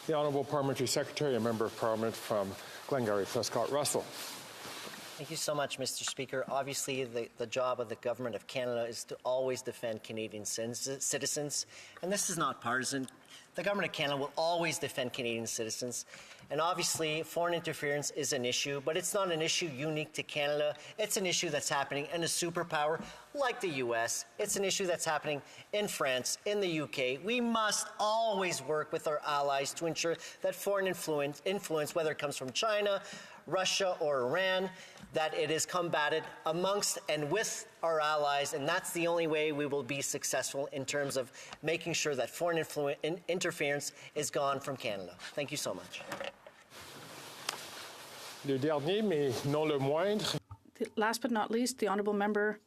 The Honourable Parliamentary Secretary, a Member of Parliament from Glengarry, Prescott Russell. Thank you so much, Mr. Speaker. Obviously, the job of the Government of Canada is to always defend Canadian citizens, and this is not partisan. The Government of Canada will always defend Canadian citizens. And obviously, foreign interference is an issue, but it's not an issue unique to Canada. It's an issue that's happening in a superpower like the U.S. It's an issue that's happening in France, in the U.K. We must always work with our allies to ensure that foreign influence, whether it comes from China, Russia, or Iran, that it is combated amongst and with our allies, and that's the only way we will be successful in terms of making sure that foreign interference is gone from Canada. Thank you so much. Le dernier, mais non le moindre. Last but not least, the Honourable Member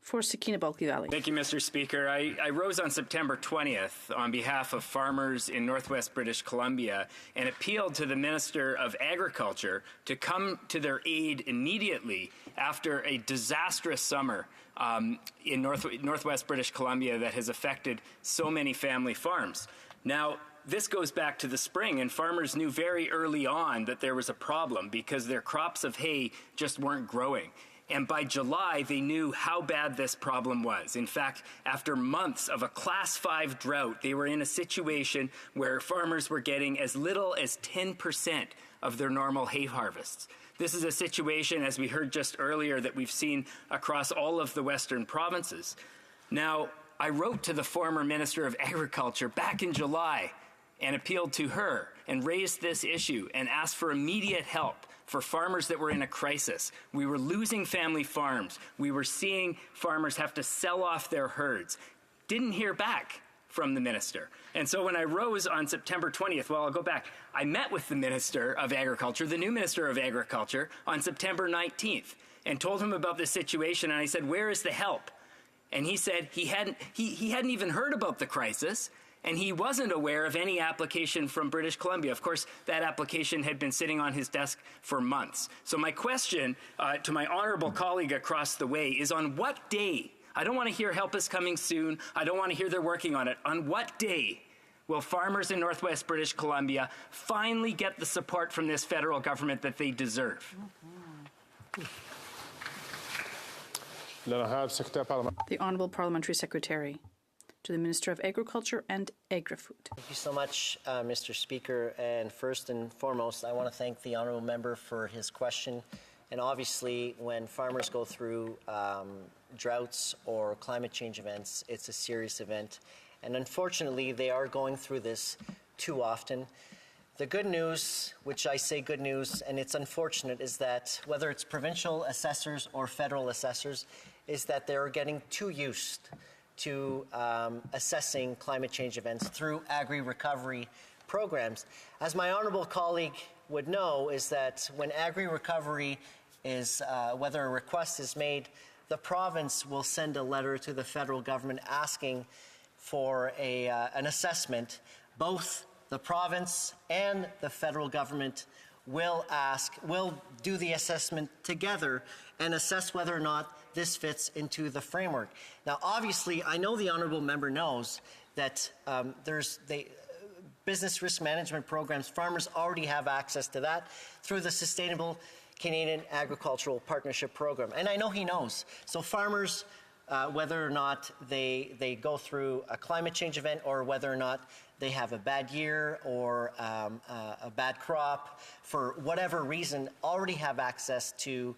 for Sakina-Bulkley Valley. Thank you, Mr. Speaker. I rose on September 20th on behalf of farmers in Northwest British Columbia and appealed to the Minister of Agriculture to come to their aid immediately after a disastrous summer in Northwest British Columbia that has affected so many family farms. Now, this goes back to the spring, and farmers knew very early on that there was a problem because their crops of hay just weren't growing. And by July, they knew how bad this problem was. In fact, after months of a Class 5 drought, they were in a situation where farmers were getting as little as 10% of their normal hay harvests. This is a situation, as we heard just earlier, that we've seen across all of the Western provinces. Now, I wrote to the former Minister of Agriculture back in July and appealed to her and raised this issue and asked for immediate help for farmers that were in a crisis. We were losing family farms. We were seeing farmers have to sell off their herds. Didn't hear back from the minister. And so when I rose on September 20th, well, I'll go back. I met with the Minister of Agriculture, the new Minister of Agriculture, on September 19th and told him about this situation. And I said, where is the help? And he said he hadn't even heard about the crisis, and he wasn't aware of any application from British Columbia. Of course, that application had been sitting on his desk for months. So my question to my honourable colleague across the way is, on what day? I don't want to hear help is coming soon. I don't want to hear they're working on it. On what day will farmers in Northwest British Columbia finally get the support from this federal government that they deserve? The Honourable Parliamentary Secretary to the Minister of Agriculture and Agri-Food. Thank you so much, Mr. Speaker. And first and foremost, I want to thank the honourable member for his question. And obviously, when farmers go through droughts or climate change events, it's a serious event. And unfortunately, they are going through this too often. The good news, which I say good news, and it's unfortunate, is that whether it's provincial assessors or federal assessors, is that they're getting too used to assessing climate change events through agri-recovery programs. As my honourable colleague would know, is that when agri-recovery is, whether a request is made, the province will send a letter to the federal government asking for an assessment. Both the province and the federal government will do the assessment together and assess whether or not this fits into the framework. Now, obviously, I know the honourable member knows that business risk management programs, farmers already have access to that through the Sustainable Canadian Agricultural Partnership Program. And I know he knows. So farmers, whether or not they go through a climate change event or whether or not they have a bad year or a bad crop, for whatever reason, already have access to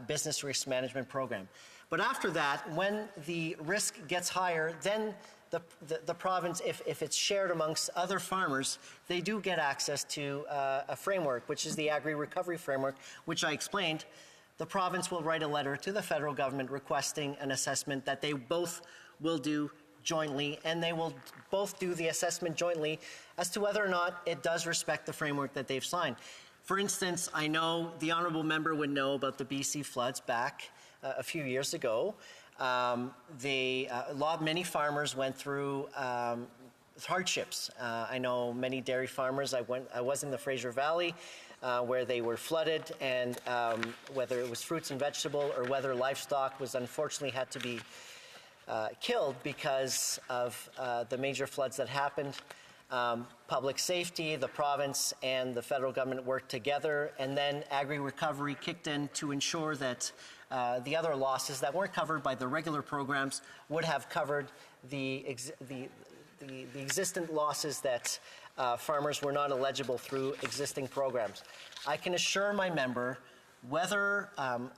business risk management program. But after that, when the risk gets higher, then the province, if it's shared amongst other farmers, they do get access to a framework, which is the agri-recovery framework, which I explained. The province will write a letter to the federal government requesting an assessment that they both will do jointly, and they will both do the assessment jointly as to whether or not it does respect the framework that they've signed. For instance, I know the honourable member would know about the BC floods back a few years ago. Many farmers went through hardships. I know many dairy farmers. I was in the Fraser Valley where they were flooded, and whether it was fruits and vegetable or whether livestock was unfortunately had to be killed because of the major floods that happened. Public safety, the province and the federal government worked together, and then agri-recovery kicked in to ensure that the other losses that weren't covered by the regular programs would have covered the existent losses that farmers were not eligible through existing programs. I can assure my member, whether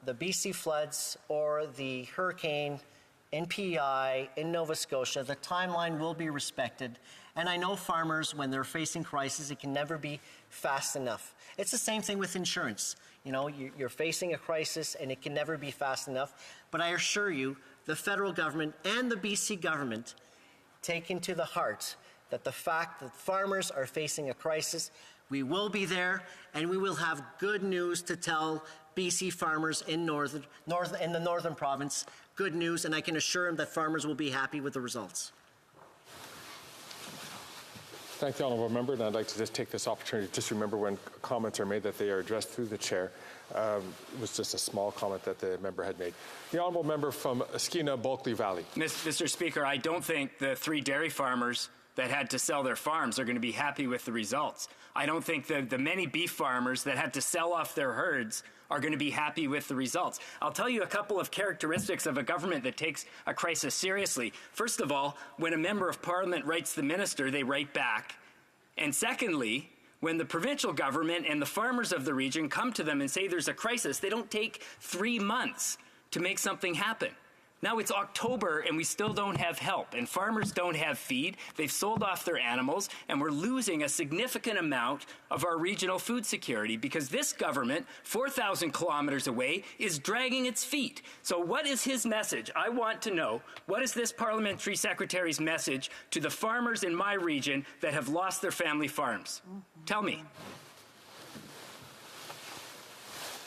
the BC floods or the hurricane in PEI, in Nova Scotia, the timeline will be respected. And I know farmers, when they're facing crisis, it can never be fast enough. It's the same thing with insurance. You know, you're facing a crisis and it can never be fast enough. But I assure you, the federal government and the BC government take into the heart that the fact that farmers are facing a crisis, we will be there and we will have good news to tell BC farmers in the northern province. Good news, and I can assure them that farmers will be happy with the results. Thank the honourable member, and I'd like to just take this opportunity to just remember when comments are made that they are addressed through the chair. It was just a small comment that the member had made. The honourable member from Skeena, Bulkley Valley. Mr. Speaker, I don't think the 3 dairy farmers that had to sell their farms are going to be happy with the results. I don't think the many beef farmers that had to sell off their herds are going to be happy with the results. I'll tell you a couple of characteristics of a government that takes a crisis seriously. First of all, when a member of parliament writes the minister, they write back. And secondly, when the provincial government and the farmers of the region come to them and say there's a crisis, they don't take 3 months to make something happen. Now it's October and we still don't have help, and farmers don't have feed. They've sold off their animals, and we're losing a significant amount of our regional food security because this government, 4,000 kilometers away, is dragging its feet. So what is his message? I want to know, what is this parliamentary secretary's message to the farmers in my region that have lost their family farms? Tell me.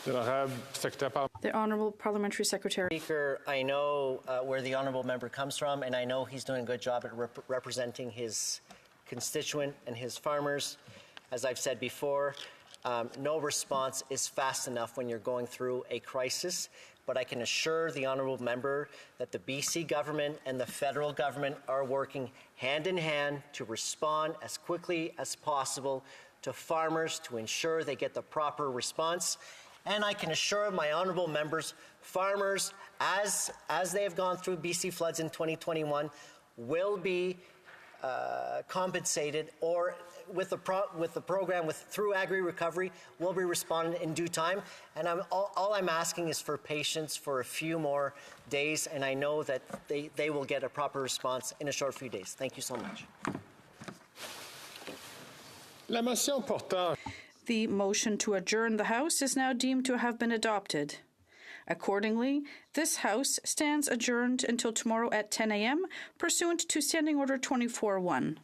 The Honourable Parliamentary Secretary. Speaker, I know where the honourable member comes from, and I know he's doing a good job at representing his constituent and his farmers. As I've said before, no response is fast enough when you're going through a crisis, but I can assure the honourable member that the BC government and the federal government are working hand in hand to respond as quickly as possible to farmers to ensure they get the proper response. And I can assure my honourable members, farmers, as they have gone through BC floods in 2021, will be compensated, or with the program through Agri Recovery, will be responded in due time. And all I'm asking is for patience for a few more days, and I know that they will get a proper response in a short few days. Thank you so much. La motion portant. The motion to adjourn the House is now deemed to have been adopted. Accordingly, this House stands adjourned until tomorrow at 10 a.m., pursuant to Standing Order 24-1.